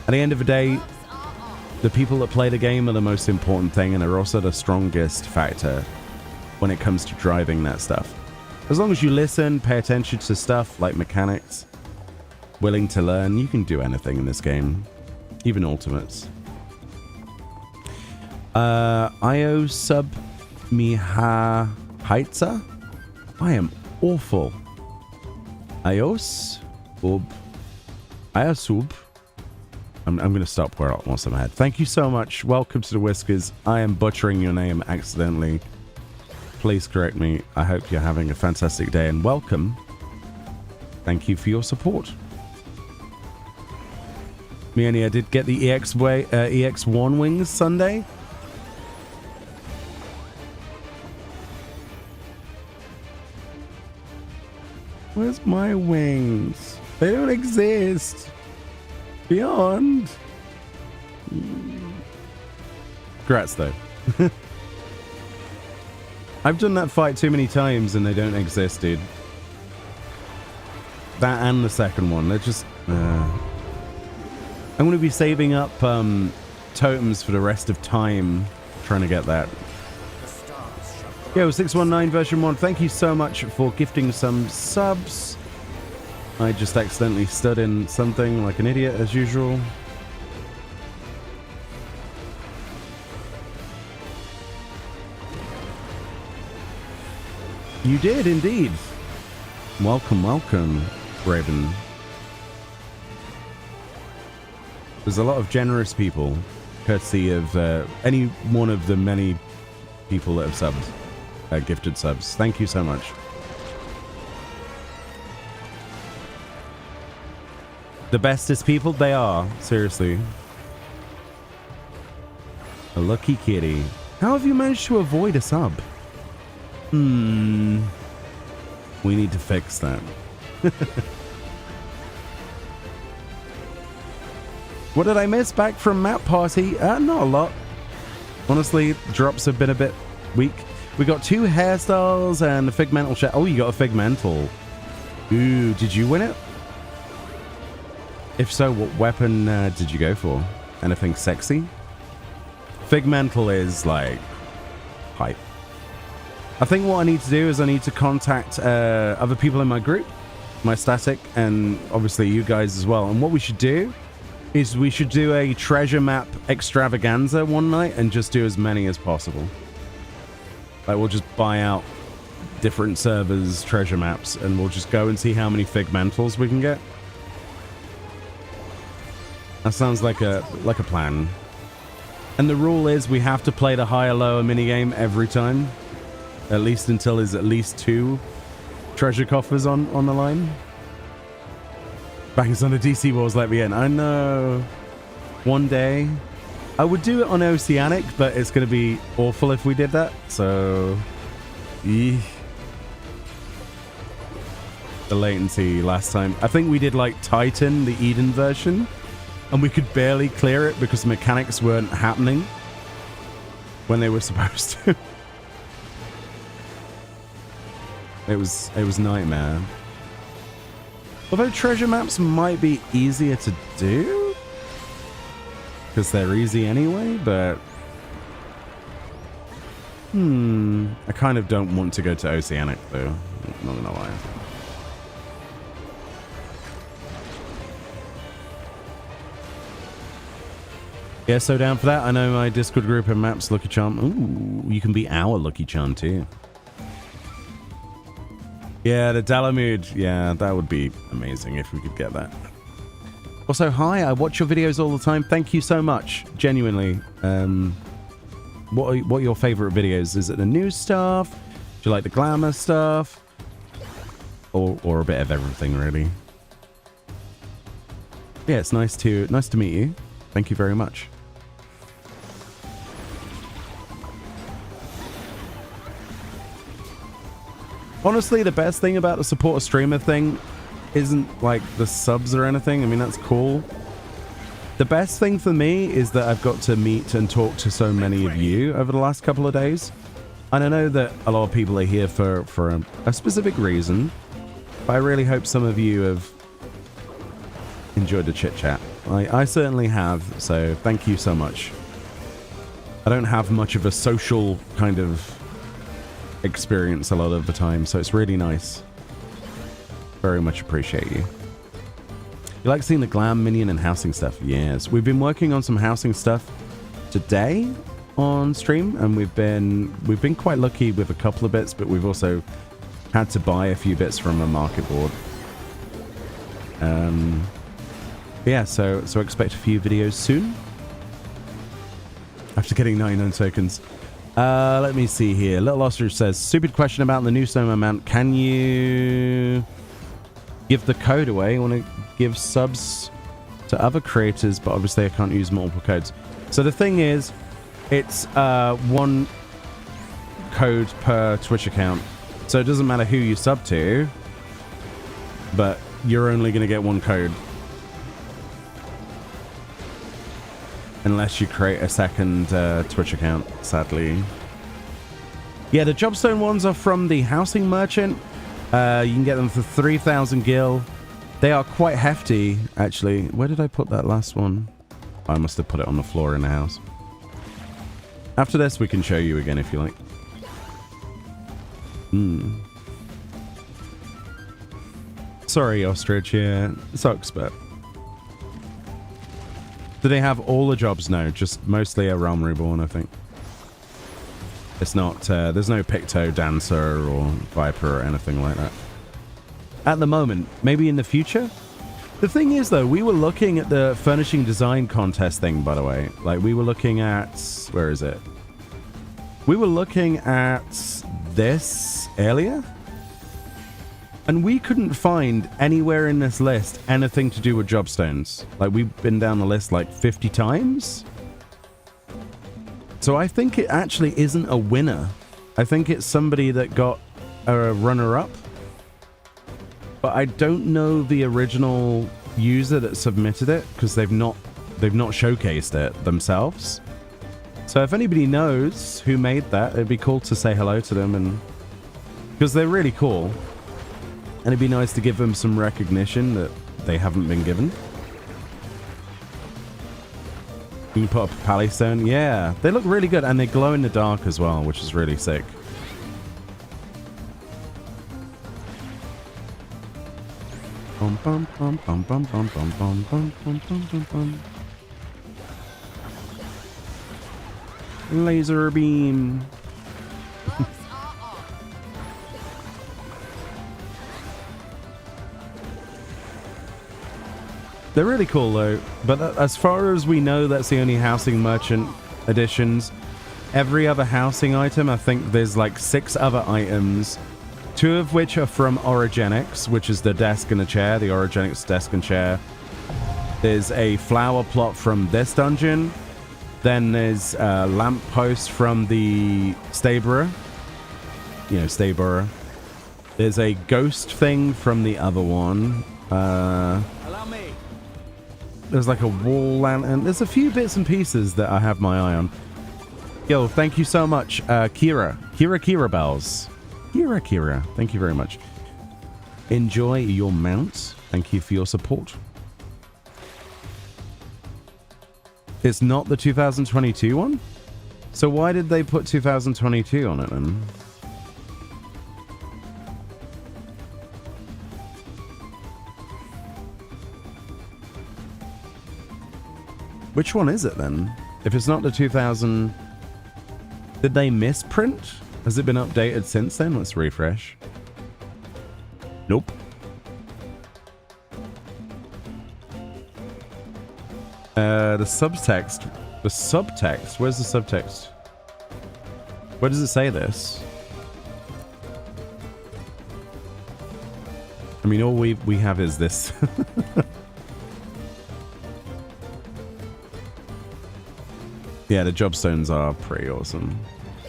at the end of the day, the people that play the game are the most important thing, and are also the strongest factor when it comes to driving that stuff. As long as you listen, pay attention to stuff like mechanics, willing to learn, you can do anything in this game, even ultimates. Io sub miha heitza. I am awful. Ios ub Iosub. I'm going to stop once I'm ahead. Thank you so much. Welcome to the Whiskers. I am butchering your name accidentally. Please correct me. I hope you're having a fantastic day, and welcome. Thank you for your support. Meoni, I did get the EX1 wings Sunday. Where's my wings? They don't exist. Beyond. Congrats, though. I've done that fight too many times and they don't exist, dude. That and the second one. They're just... I'm going to be saving up totems for the rest of time trying to get that. Yo, 619 version 1, thank you so much for gifting some subs. I just accidentally stood in something like an idiot as usual. You did indeed. Welcome, welcome, Raven. There's a lot of generous people, courtesy of any one of the many people that have subbed, gifted subs. Thank you so much. The bestest people they are, seriously. A lucky kitty. How have you managed to avoid a sub? We need to fix that. What did I miss back from Map Party? Not a lot. Honestly, drops have been a bit weak. We got 2 hairstyles and a Figmental shell. Oh, you got a Figmental. Ooh, did you win it? If so, what weapon did you go for? Anything sexy? Figmental is like hype. I think what I need to do is I need to contact other people in my group, my static, and obviously you guys as well. And what we should do is we should do a treasure map extravaganza one night and just do as many as possible. Like, we'll just buy out different servers' treasure maps and we'll just go and see how many Figmentals we can get. That sounds like a plan. And the rule is we have to play the higher-lower minigame every time. At least until there's at least 2 treasure coffers on the line. Bangs on the DC walls let me in. I know. One day. I would do it on Oceanic, but it's going to be awful if we did that. So... The latency last time. I think we did like Titan, the Eden version. And we could barely clear it because the mechanics weren't happening when they were supposed to. It was nightmare. Although treasure maps might be easier to do because they're easy anyway, but I kind of don't want to go to Oceanic though. Not gonna lie. Yeah, so down for that. I know my Discord group and Maps Lucky Charm. Ooh, you can be our Lucky Charm too. Yeah, the Dalamud. Yeah, that would be amazing if we could get that. Also, hi, I watch your videos all the time. Thank you so much. Genuinely. What are your favorite videos? Is it the new stuff? Do you like the glamour stuff? Or a bit of everything, really? Yeah, it's nice to meet you. Thank you very much. Honestly, the best thing about the support a streamer thing isn't like the subs or anything. I mean, that's cool. The best thing for me is that I've got to meet and talk to so many of you over the last couple of days. And I know that a lot of people are here for a specific reason, but I really hope some of you have enjoyed the chit chat. I certainly have, so thank you so much. I don't have much of a social kind of experience a lot of the time, so it's really nice. Very much appreciate you. You like seeing the glam, minion, and housing stuff? Yes. We've been working on some housing stuff today on stream, and we've been quite lucky with a couple of bits, but we've also had to buy a few bits from a market board. Yeah, so expect a few videos soon. After getting 99 tokens. Let me see here. Little Ostrich says, stupid question about the new Snowman mount. Can you give the code away? I want to give subs to other creators, but obviously I can't use multiple codes. So the thing is, it's one code per Twitch account. So it doesn't matter who you sub to, but you're only going to get one code. Unless you create a second Twitch account, sadly. Yeah, the Jobstone ones are from the housing merchant. You can get them for 3,000 gil. They are quite hefty, actually. Where did I put that last one? I must have put it on the floor in the house. After this, we can show you again if you like. Sorry, Ostrich. Yeah, sucks, but... Do they have all the jobs? No, just mostly a Realm Reborn, I think. It's not, there's no Picto Dancer or Viper or anything like that. At the moment, maybe in the future? The thing is, though, we were looking at the furnishing design contest thing, by the way. Like, we were looking at... Where is it? We were looking at this earlier. And we couldn't find anywhere in this list anything to do with Jobstones. Like, we've been down the list like 50 times. So I think it actually isn't a winner. I think it's somebody that got a runner-up. But I don't know the original user that submitted it, because they've not showcased it themselves. So if anybody knows who made that, it'd be cool to say hello to them, and because they're really cool. And it'd be nice to give them some recognition that they haven't been given. You can put up a Palistone. Yeah, they look really good, and they glow in the dark as well, which is really sick. Bum, bum, bum, bum, bum, bum, bum, bum, bum, bum, bum, bum. Laser beam. They're really cool, though. But as far as we know, that's the only housing merchant editions. Every other housing item, I think there's like 6 other items, 2 of which are from Origenics, which is the desk and a chair, the Origenics desk and chair. There's a flower plot from this dungeon. Then there's a lamppost from the Stabourer. You know, Stabourer. There's a ghost thing from the other one. Allow me. There's like a wall lantern. There's a few bits and pieces that I have my eye on. Yo, thank you so much, Kira Bells. Kira, thank you very much. Enjoy your mounts. Thank you for your support. It's not the 2022 one? So why did they put 2022 on it then? Which one is it then? If it's not the 2000... Did they misprint? Has it been updated since then? Let's refresh. Nope. The subtext. The subtext? Where's the subtext? Where does it say this? I mean, all we have is this. Yeah, the jobstones are pretty awesome. I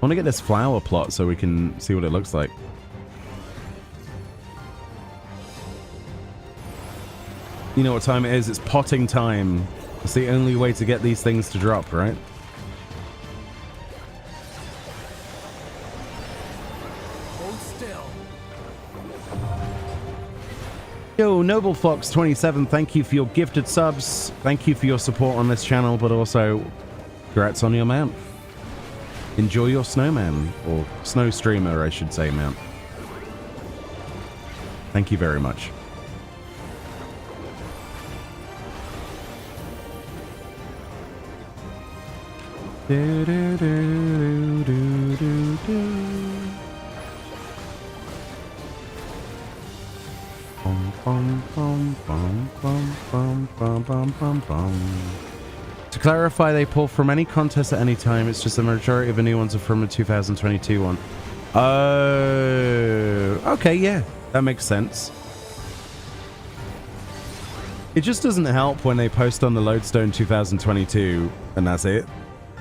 want to get this flower plot so we can see what it looks like. You know what time it is? It's potting time. It's the only way to get these things to drop, right? Hold still. Yo, Noble Fox 27, thank you for your gifted subs. Thank you for your support on this channel, but also congrats on your mount. Enjoy your snowman, or Snowstreamer, I should say, mount. Thank you very much. Do, do, do, do, do, do. Bum, bum, bum, bum, bum, bum, bum, bum, bum, bum. To clarify, they pull from any contest at any time. It's just the majority of the new ones are from a 2022 one. Oh, okay, yeah, that makes sense. It just doesn't help when they post on the Lodestone 2022 and that's it.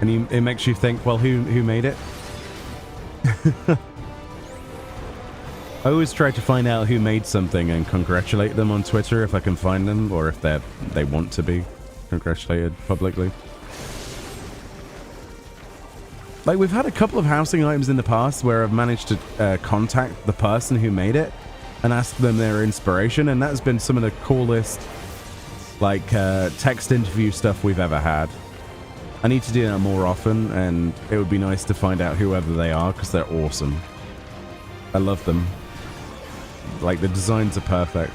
And it makes you think, well, who made it? I always try to find out who made something and congratulate them on Twitter if I can find them, or if they want to be congratulated publicly. Like, we've had a couple of housing items in the past where I've managed to contact the person who made it and ask them their inspiration, and that's been some of the coolest, like, text interview stuff we've ever had. I need to do that more often, and it would be nice to find out whoever they are, because they're awesome. I love them. Like, the designs are perfect.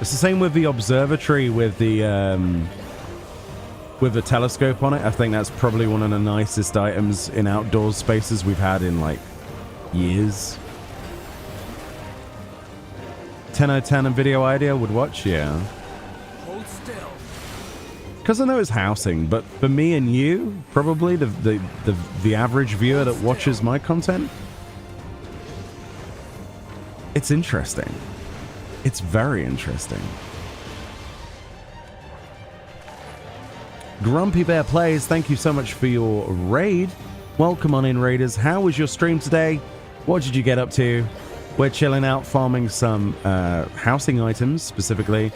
It's the same with the observatory with the telescope on it. I think that's probably one of the nicest items in outdoor spaces we've had in, like, years. 10 out of 10 and video idea would watch, yeah. Hold still. Because I know it's housing, but for me and you, probably the average viewer that watches my content, it's interesting. It's very interesting. Grumpy Bear Plays, thank you so much for your raid. Welcome on in, raiders. How was your stream today? What did you get up to? We're chilling out, farming some housing items, specifically.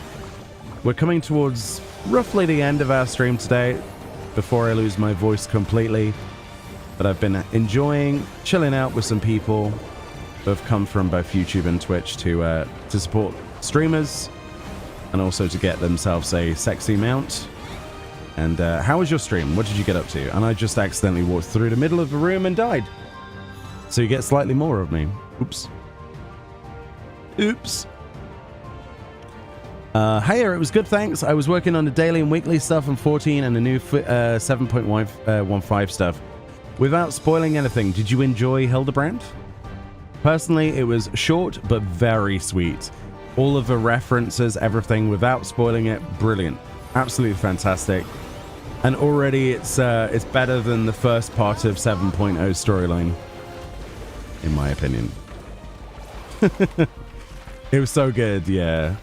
We're coming towards roughly the end of our stream today, before I lose my voice completely. But I've been enjoying chilling out with some people who have come from both YouTube and Twitch to support streamers, and also to get themselves a sexy mount. And how was your stream? What did you get up to? And I just accidentally walked through the middle of the room and died. So you get slightly more of me. Oops. Oops. Hey, it was good, thanks. I was working on the daily and weekly stuff on 14 and the new 7.15 stuff. Without spoiling anything, did you enjoy Hildebrand? Personally, it was short but very sweet. All of the references, everything, without spoiling it, brilliant. Absolutely fantastic. And already it's better than the first part of 7.0 storyline, in my opinion. It was so good, yeah.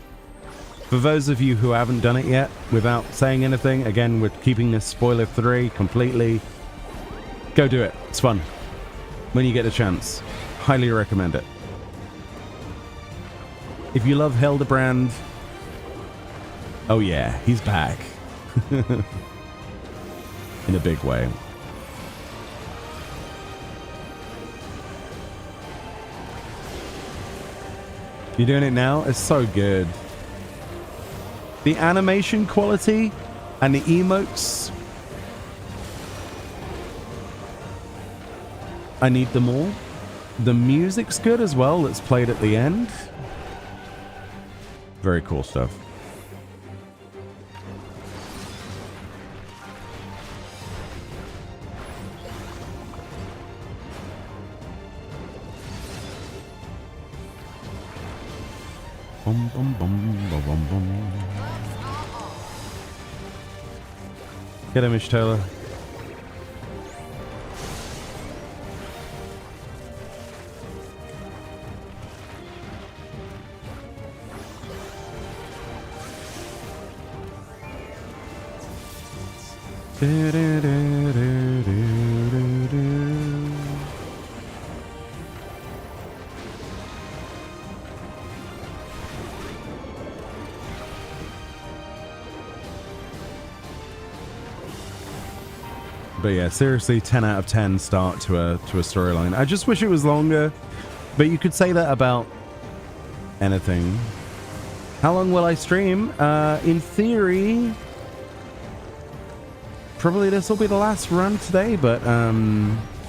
For those of you who haven't done it yet, without saying anything, again, we're keeping this spoiler-free completely. Go do it. It's fun. When you get a chance. Highly recommend it. If you love Hildebrand, oh yeah, he's back. In a big way. You're doing it now? It's so good. The animation quality and the emotes. I need them all. The music's good as well. It's played at the end. Very cool stuff. Bum, bum, bum, bum, bum, bum. Get him, Ishtola. But yeah, seriously, 10 out of 10 start to a storyline. I just wish it was longer, but you could say that about anything. How long will I stream? In theory, probably this will be the last run today, but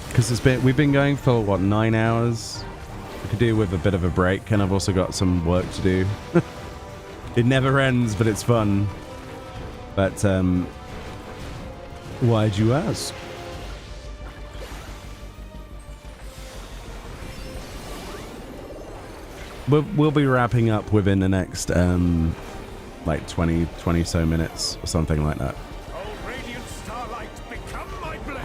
because we've been going for what, 9 hours. I could do with a bit of a break, and I've also got some work to do. It never ends, but it's fun. But why'd you ask? We'll be wrapping up within the next like 20 so minutes or something like that. Oh, radiant starlight, become my blade.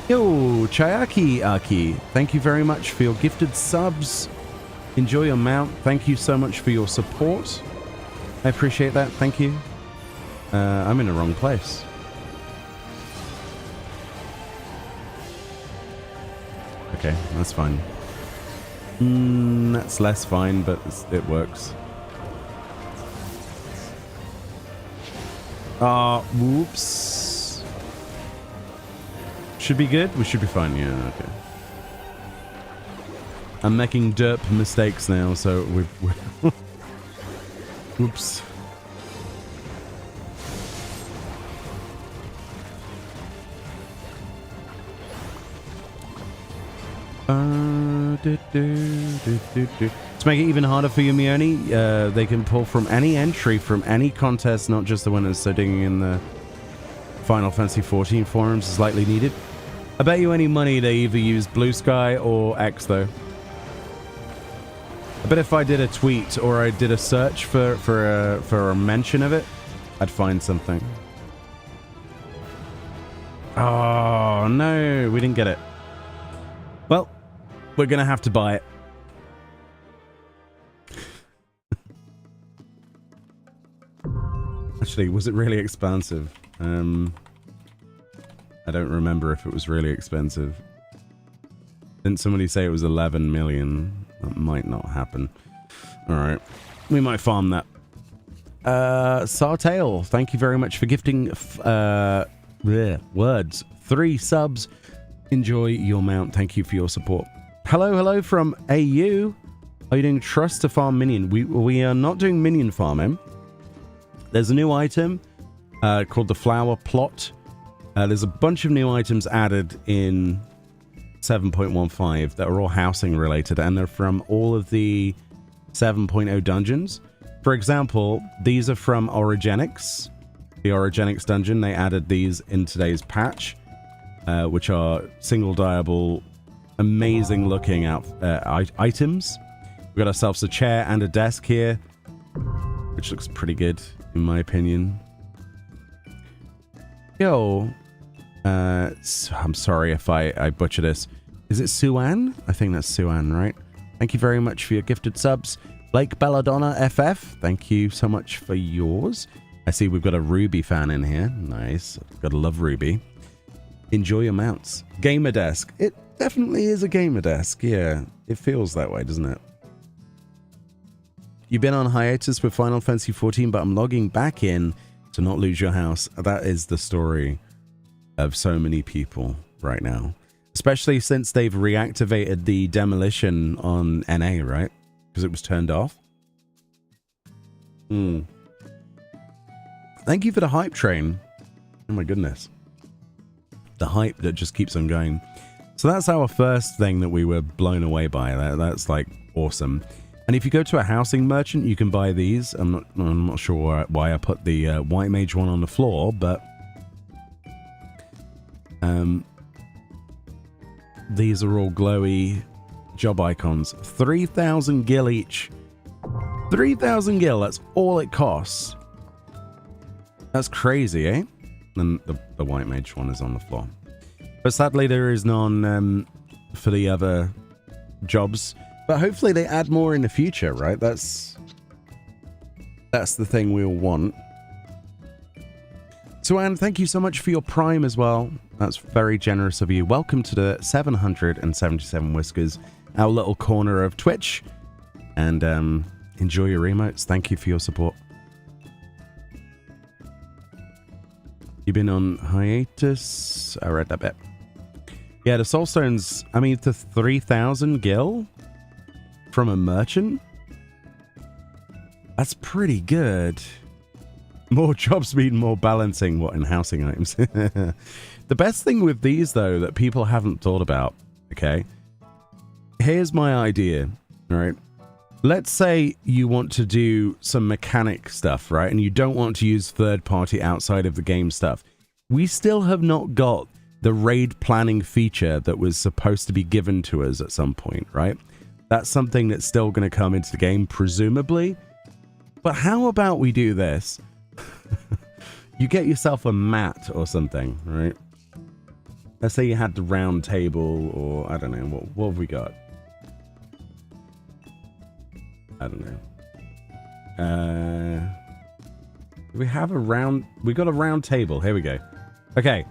Yo, Chayaki Aki, thank you very much for your gifted subs. Enjoy your mount. Thank you so much for your support. I appreciate that. Thank you. I'm in the wrong place. Okay, that's fine. That's less fine, but it works. Whoops. Should be good? We should be fine, yeah, okay. I'm making derp mistakes now, so we've whoops. To make it even harder for you, Meoni, they can pull from any entry from any contest, not just the winners, so digging in the Final Fantasy XIV forums is likely needed. I bet you any money they either use Blue Sky or X, though. I bet if I did a tweet or I did a search for a mention of it, I'd find something. Oh, no, we didn't get it. Well, we're going to have to buy it. Actually, was it really expensive? I don't remember if it was really expensive. Didn't somebody say it was 11 million? That might not happen. Alright. We might farm that. Sartail, thank you very much for gifting words. 3 subs. Enjoy your mount. Thank you for your support. Hello from AU. Are you doing trust to farm minion? We are not doing minion farming. There's a new item called the flower plot. There's a bunch of new items added in 7.15 that are all housing related, and they're from all of the 7.0 dungeons. For example, these are from Origenics. The Origenics dungeon, they added these in today's patch, which are single dyeable, amazing looking items. We've got ourselves a chair and a desk here, which looks pretty good in my opinion. Yo, I'm sorry if I butcher this. Is it Suan? I think that's Suan, right? Thank you very much for your gifted subs. Blake Belladonna FF, thank you so much for yours. I see we've got a Ruby fan in here. Nice. Gotta love Ruby. Enjoy your mounts. Gamer desk. It definitely is a gamer desk. Yeah, it feels that way, doesn't it? You've been on hiatus with Final Fantasy XIV, but I'm logging back in to not lose your house. That is the story of so many people right now. Especially since they've reactivated the demolition on NA, right? because it was turned off. Thank you for the hype train. Oh my goodness. The hype that just keeps on going. So that's our first thing that we were blown away by. That's like awesome. And if you go to a housing merchant, you can buy these. I'm not sure why I put the white mage one on the floor, but these are all glowy job icons. 3,000 gil each. 3,000 gil, that's all it costs. That's crazy, eh? And the white mage one is on the floor. But sadly, there is none for the other jobs. But hopefully they add more in the future, right? That's the thing we'll want. So, Anne, thank you so much for your Prime as well. That's very generous of you. Welcome to the 777 Whiskers, our little corner of Twitch. And enjoy your emotes. Thank you for your support. You've been on hiatus? I read that bit. Yeah, the Soulstones, I mean, the 3,000 gil from a merchant? That's pretty good. More jobs mean more balancing, what, in housing items. The best thing with these, though, that people haven't thought about, okay? Here's my idea, all right? Let's say you want to do some mechanic stuff, right? And you don't want to use third-party outside of the game stuff. We still have not got the raid planning feature that was supposed to be given to us at some point, right? That's something that's still going to come into the game, presumably. But how about we do this? You get yourself a mat or something, right? Let's say you had the round table, or I don't know, what have we got? I don't know. We have a round... We got a round table. Here we go. Okay.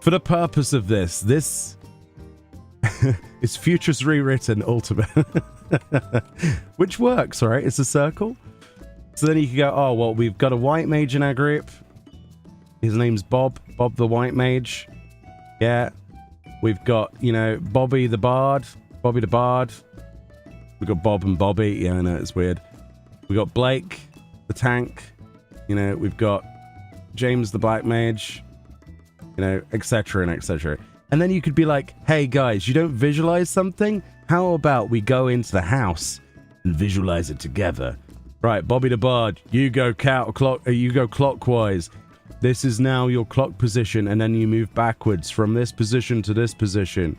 For the purpose of this is Futures Rewritten Ultimate. Which works, right? It's a circle. So then you can go, oh, well, we've got a white mage in our group. His name's Bob. Bob the White Mage. Yeah. We've got, you know, Bobby the Bard. Bobby the Bard. We've got Bob and Bobby. Yeah, I know, it's weird. We've got Blake, the tank. You know, we've got James the Black Mage. You know, etc. and etc. And then you could be like, hey, guys, you don't visualize something? How about we go into the house and visualize it together? Right, Bobby the Bard, you go clockwise. This is now your clock position, and then you move backwards from this position to this position.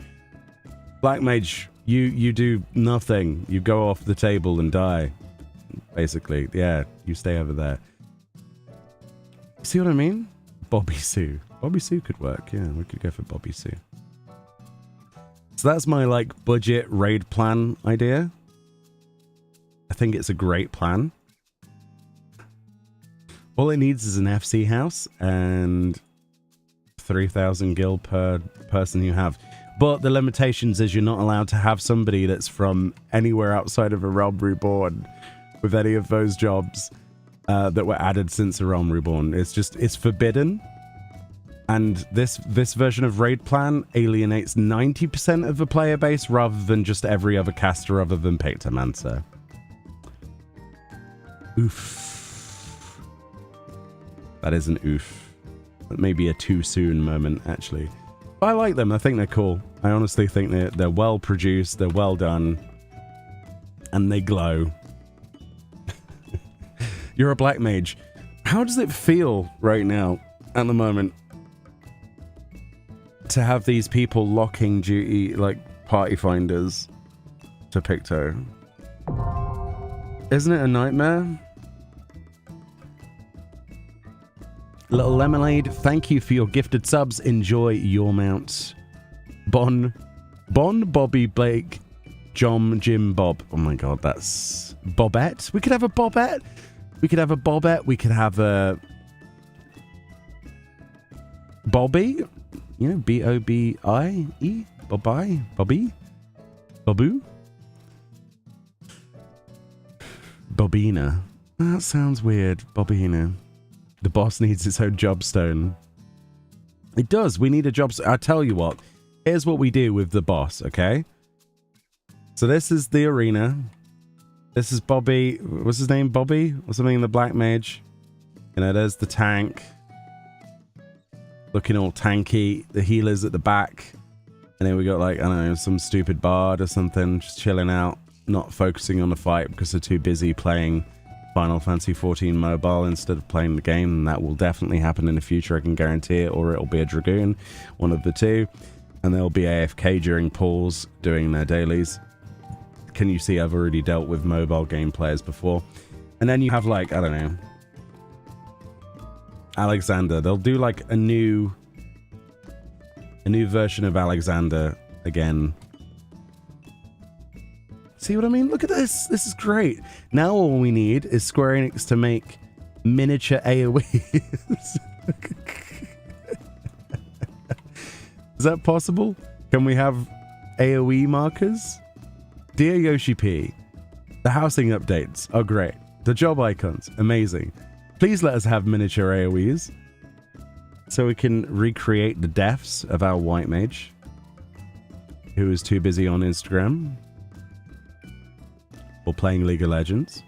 Black Mage, you do nothing. You go off the table and die. Basically, yeah, you stay over there. See what I mean? Bobby Sue. Bobby Sue could work, yeah, we could go for Bobby Sue. So that's my, like, budget raid plan idea. I think it's a great plan. All it needs is an FC house and 3,000 gil per person you have. But the limitations is you're not allowed to have somebody that's from anywhere outside of A Realm Reborn with any of those jobs that were added since A Realm Reborn. It's forbidden. And this version of Raid Plan alienates 90% of the player base rather than just every other caster other than Pictomancer. Oof. That is an oof. That may be a too soon moment, actually. But I like them. I think they're cool. I honestly think they're well produced, they're well done, and they glow. You're a black mage. How does it feel right now, at the moment, to have these people locking duty, like, party finders to Picto? Isn't it a nightmare? Little Lemonade, thank you for your gifted subs. Enjoy your mounts. Bon, Bobby, Blake, John, Jim, Bob. Oh my god, that's... Bobette? We could have a Bobette. We could have a Bobette. We could have a... Bobby? You know, B-O-B-I-E? Bobby? Bobby? Babu? Bobina. That sounds weird. Bobina. The boss needs its own jobstone. It does. We need a job. I'll tell you what. Here's what we do with the boss, okay? So this is the arena. This is Bobby. What's his name? Bobby? Or something? The Black Mage. You know, there's the tank. Looking all tanky. The healer's at the back. And then we got like, I don't know, some stupid bard or something. Just chilling out. Not focusing on the fight because they're too busy playing Final Fantasy XIV Mobile instead of playing the game. And that will definitely happen in the future, I can guarantee it. Or it'll be a Dragoon. One of the two. And they'll be AFK during pulls doing their dailies. Can you see I've already dealt with mobile game players before? And then you have like, I don't know, Alexander. They'll do like a new version of Alexander again. See what I mean? Look at this. This is great. Now all we need is Square Enix to make miniature AoEs. Is that possible? Can we have AoE markers? Dear Yoshi P, the housing updates are great. The job icons, amazing. Please let us have miniature AoEs so we can recreate the deaths of our white mage who is too busy on Instagram or playing League of Legends.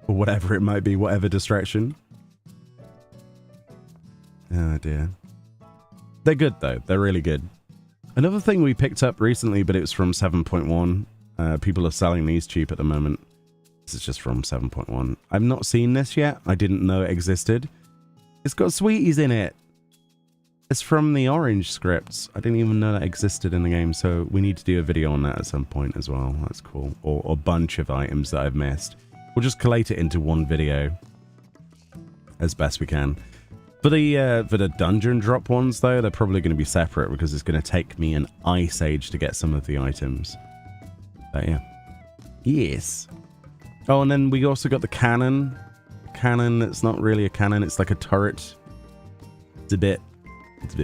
Or whatever it might be, whatever distraction. Oh dear. They're good though, they're really good. Another thing we picked up recently, but it was from 7.1. People are selling these cheap at the moment. This is just from 7.1. I've not seen this yet. I didn't know it existed. It's got sweeties in it. It's from the Orange scripts. I didn't even know that existed in the game, so we need to do a video on that at some point as well. That's cool. Or a bunch of items that I've missed. We'll just collate it into one video as best we can. For the dungeon drop ones, though, they're probably going to be separate because it's going to take me an ice age to get some of the items. But yeah. Yes. Oh, and then we also got the cannon. Cannon, it's not really a cannon, it's like a turret. It's a bit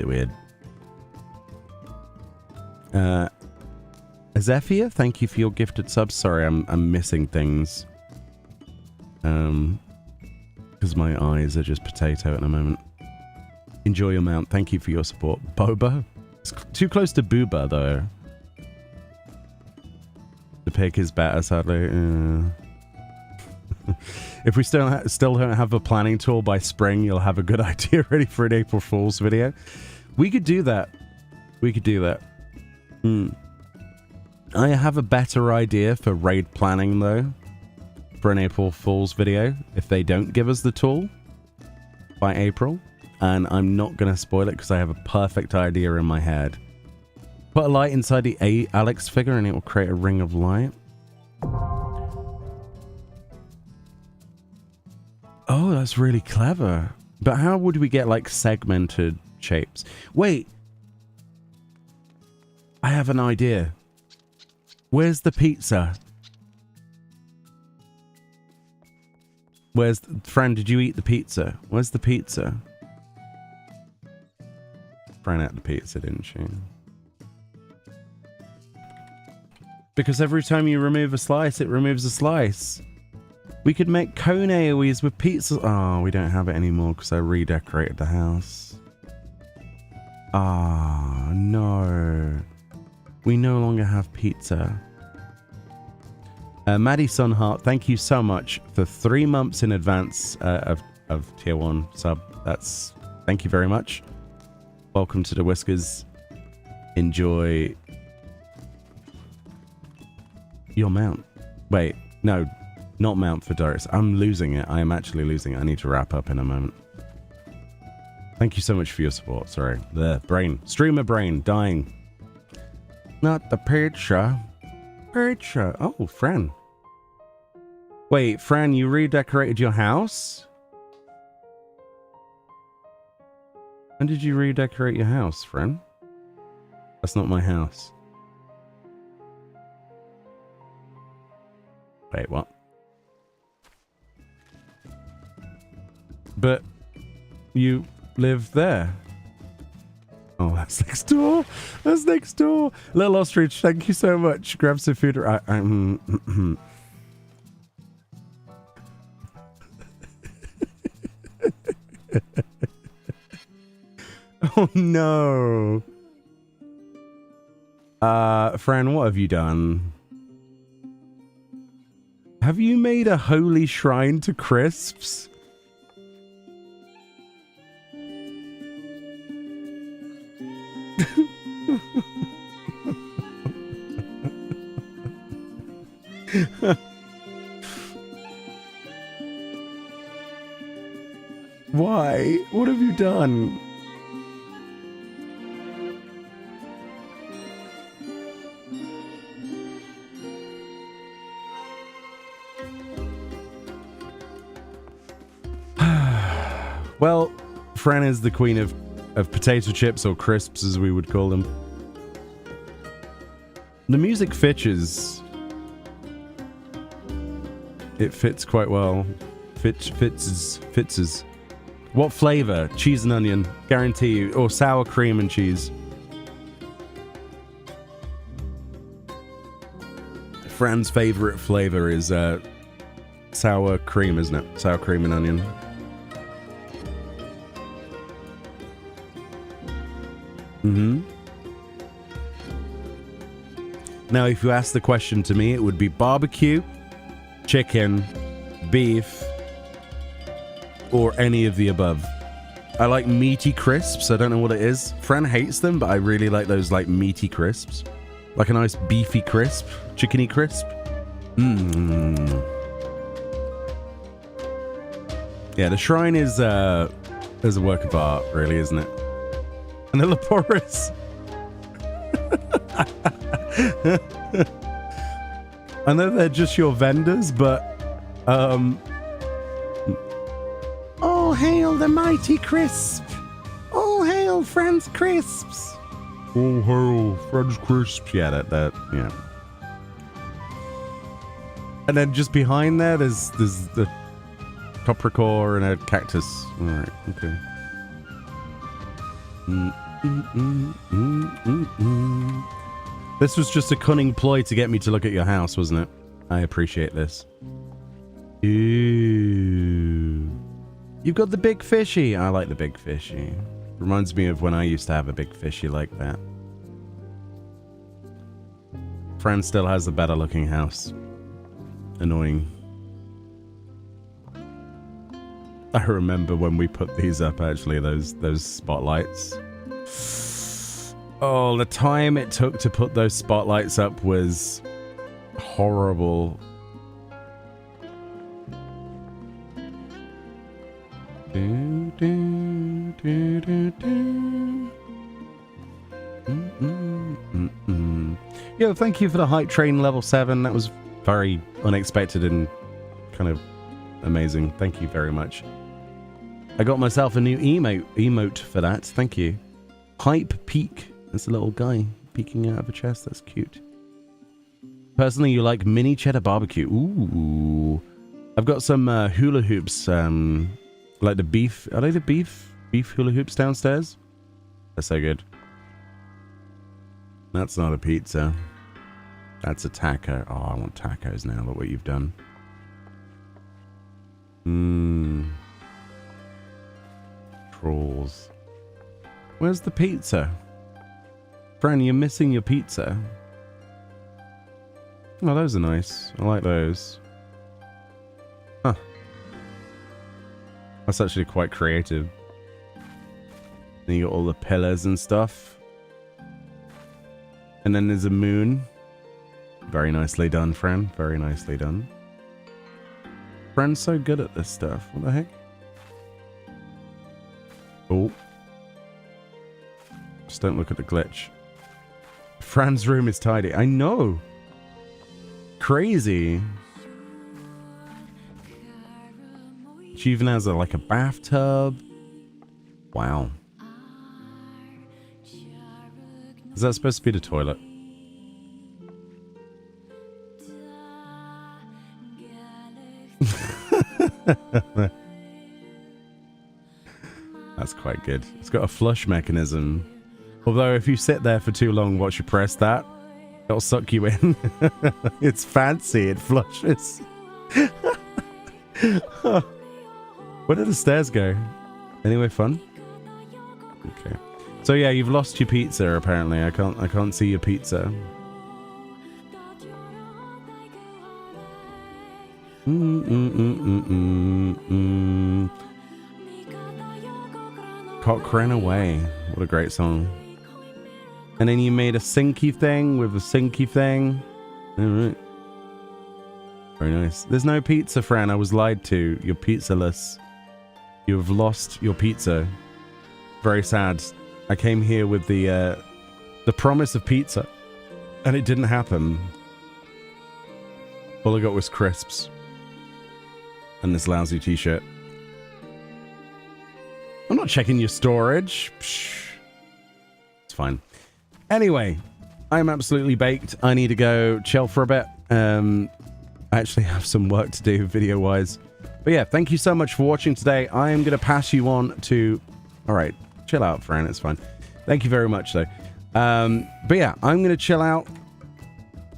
weird. Azefia, thank you for your gifted subs. Sorry, I'm missing things. Because my eyes are just potato at the moment. Enjoy your mount. Thank you for your support. Boba? It's too close to Booba, though. The pick is better, sadly. If we still don't have a planning tool by spring, you'll have a good idea ready for an April Fool's video. We could do that. We could do that. I have a better idea for raid planning, though, for an April Fool's video, if they don't give us the tool by April. And I'm not going to spoil it because I have a perfect idea in my head. Put a light inside the Alex figure and it will create a ring of light. Oh, that's really clever. But how would we get like segmented shapes? Wait. I have an idea. Where's the pizza? Where's... Fran, did you eat the pizza? Where's the pizza? Fran ate the pizza, didn't she? Because every time you remove a slice, it removes a slice. We could make cone AoEs with pizza. Oh, we don't have it anymore because I redecorated the house. Ah, oh, no. We no longer have pizza. Maddie Sunheart, thank you so much for 3 months in advance of tier 1 sub. Thank you very much. Welcome to the Whiskers. Enjoy your mount. Wait, no, not mount for Doris. I'm losing it. I am actually losing it. I need to wrap up in a moment. Thank you so much for your support. Sorry. The brain. Streamer brain dying. Not the pizza. Pizza. Oh, Fran. Wait, Fran, you redecorated your house? When did you redecorate your house, Fran? That's not my house. Wait, what? But you live there. Oh, that's next door. That's next door. Little Ostrich, thank you so much. Grab some food. Oh no. Fran, what have you done? Have you made a holy shrine to crisps? Why? What have you done? Well, Fran is the queen of potato chips, or crisps as we would call them. The music fitches. It fits quite well. Fitses. What flavor? Cheese and onion, guarantee you. Or sour cream and cheese. Fran's favorite flavor is sour cream, isn't it? Sour cream and onion. Mm-hmm. Now, if you ask the question to me, it would be barbecue, chicken, beef, or any of the above. I like meaty crisps. I don't know what it is. Fran hates them, but I really like those like meaty crisps. Like a nice beefy crisp, chickeny crisp. Mmm. Yeah, the shrine is a work of art, really, isn't it? Vanilla porous. I know they're just your vendors, but all hail the mighty crisp. All hail Fran's crisps. All hail Fran's crisps. Yeah, that yeah. And then just behind there, there's the copricore and a cactus. All right, okay. This was just a cunning ploy to get me to look at your house, wasn't it? I appreciate this. Ooh. You've got the big fishy. I like the big fishy. Reminds me of when I used to have a big fishy like that. Fran still has the better looking house. Annoying. I remember when we put these up, actually, those spotlights. Oh, the time it took to put those spotlights up was horrible. Yo, thank you for the hype train level 7. That was very unexpected and kind of amazing. Thank you very much. I got myself a new emote for that. Thank you. Hype peak. That's a little guy peeking out of a chest. That's cute. Personally, you like mini cheddar barbecue. Ooh. I've got some hula hoops. Like the beef. Are they the beef hula hoops downstairs? They're so good. That's not a pizza. That's a taco. Oh, I want tacos now. Look what you've done. Trolls. Where's the pizza? Fran, you're missing your pizza. Oh, those are nice. I like those. Huh. That's actually quite creative. Then you got all the pillars and stuff. And then there's a moon. Very nicely done, Fran. Very nicely done. Fran's so good at this stuff. What the heck? Oh. Just don't look at the glitch. Fran's room is tidy. I know. Crazy. She even has like a bathtub. Wow. Is that supposed to be the toilet? That's quite good. It's got a flush mechanism. Although if you sit there for too long, once you press that, it'll suck you in. It's fancy. It flushes. Where did the stairs go? Anyway, fun? Okay. So yeah, you've lost your pizza apparently. I can't see your pizza. Cock ran away. What a great song. And then you made a sinky thing with a sinky thing. Alright. Very nice. There's no pizza, Fran. I was lied to. You're pizzaless. You have lost your pizza. Very sad. I came here with the promise of pizza. And it didn't happen. All I got was crisps. And this lousy t-shirt. I'm not checking your storage. Psh. It's fine. Anyway, I'm absolutely baked. I need to go chill for a bit. I actually have some work to do video-wise. But yeah, thank you so much for watching today. I am going to pass you on to... Alright, chill out, Fran. It's fine. Thank you very much, though. But yeah, I'm going to chill out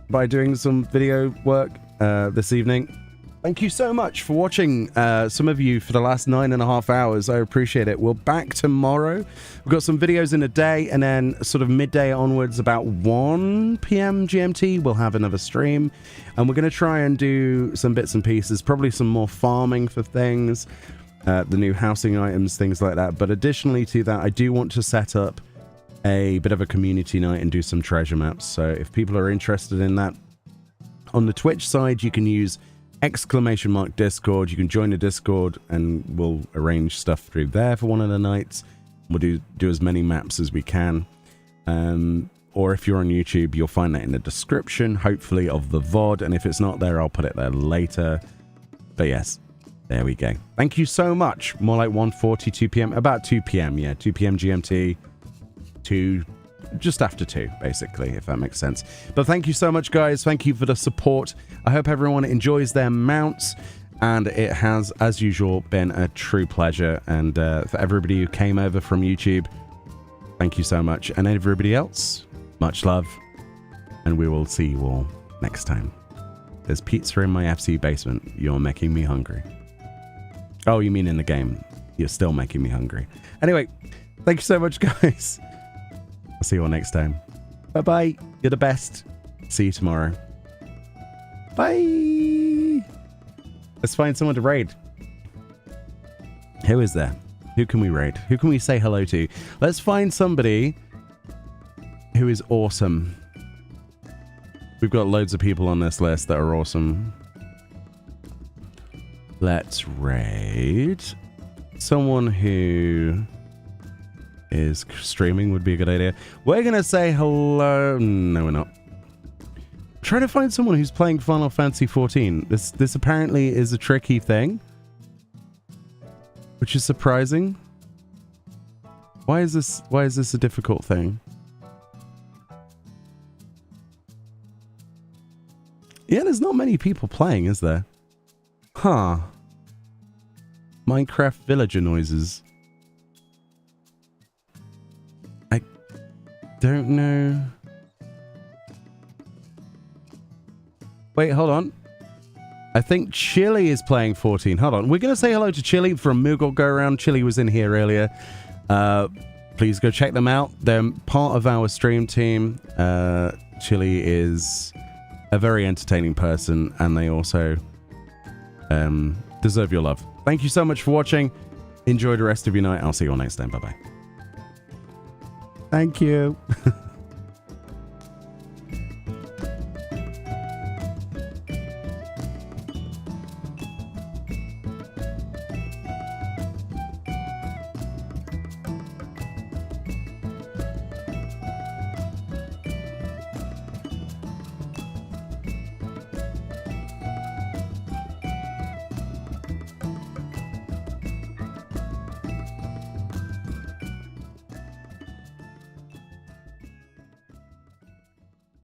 by doing some video work this evening. Thank you so much for watching, some of you, for the last 9.5 hours. I appreciate it. We're back tomorrow. We've got some videos in a day, and then sort of midday onwards, about 1 p.m. GMT, we'll have another stream. And we're going to try and do some bits and pieces, probably some more farming for things, the new housing items, things like that. But additionally to that, I do want to set up a bit of a community night and do some treasure maps. So if people are interested in that, on the Twitch side, you can use !Discord. You can join the Discord and we'll arrange stuff through there for one of the nights. We'll do as many maps as we can. Or if you're on YouTube, you'll find that in the description, hopefully, of the VOD. And if it's not there, I'll put it there later. But yes, there we go. Thank you so much. More like 1:42 p.m. About 2 p.m. Yeah, 2 p.m. GMT. Just after 2, basically, if that makes sense. But thank you so much, guys. Thank you for the support. I hope everyone enjoys their mounts, and it has, as usual, been a true pleasure. And for everybody who came over from YouTube, thank you so much. And everybody else, much love, and we will see you all next time. There's pizza in my FC basement. You're making me hungry. Oh, you mean in the game? You're still making me hungry. Anyway, thank you so much, guys. I'll see you all next time. Bye-bye. You're the best. See you tomorrow. Bye. Let's find someone to raid. Who is there? Who can we raid? Who can we say hello to? Let's find somebody who is awesome. We've got loads of people on this list that are awesome. Let's raid someone who is streaming. Would be a good idea. We're gonna say hello. No, we're not. Trying to find someone who's playing Final Fantasy XIV. This apparently is a tricky thing, which is surprising. Why is this a difficult thing? Yeah, there's not many people playing, is there? Huh. Minecraft villager noises. I don't know. Wait, hold on. I think Chili is playing 14. Hold on. We're going to say hello to Chili from Moogle Go Around. Chili was in here earlier. Please go check them out. They're part of our stream team. Chili is a very entertaining person, and they also deserve your love. Thank you so much for watching. Enjoy the rest of your night. I'll see you all next time. Bye-bye. Thank you.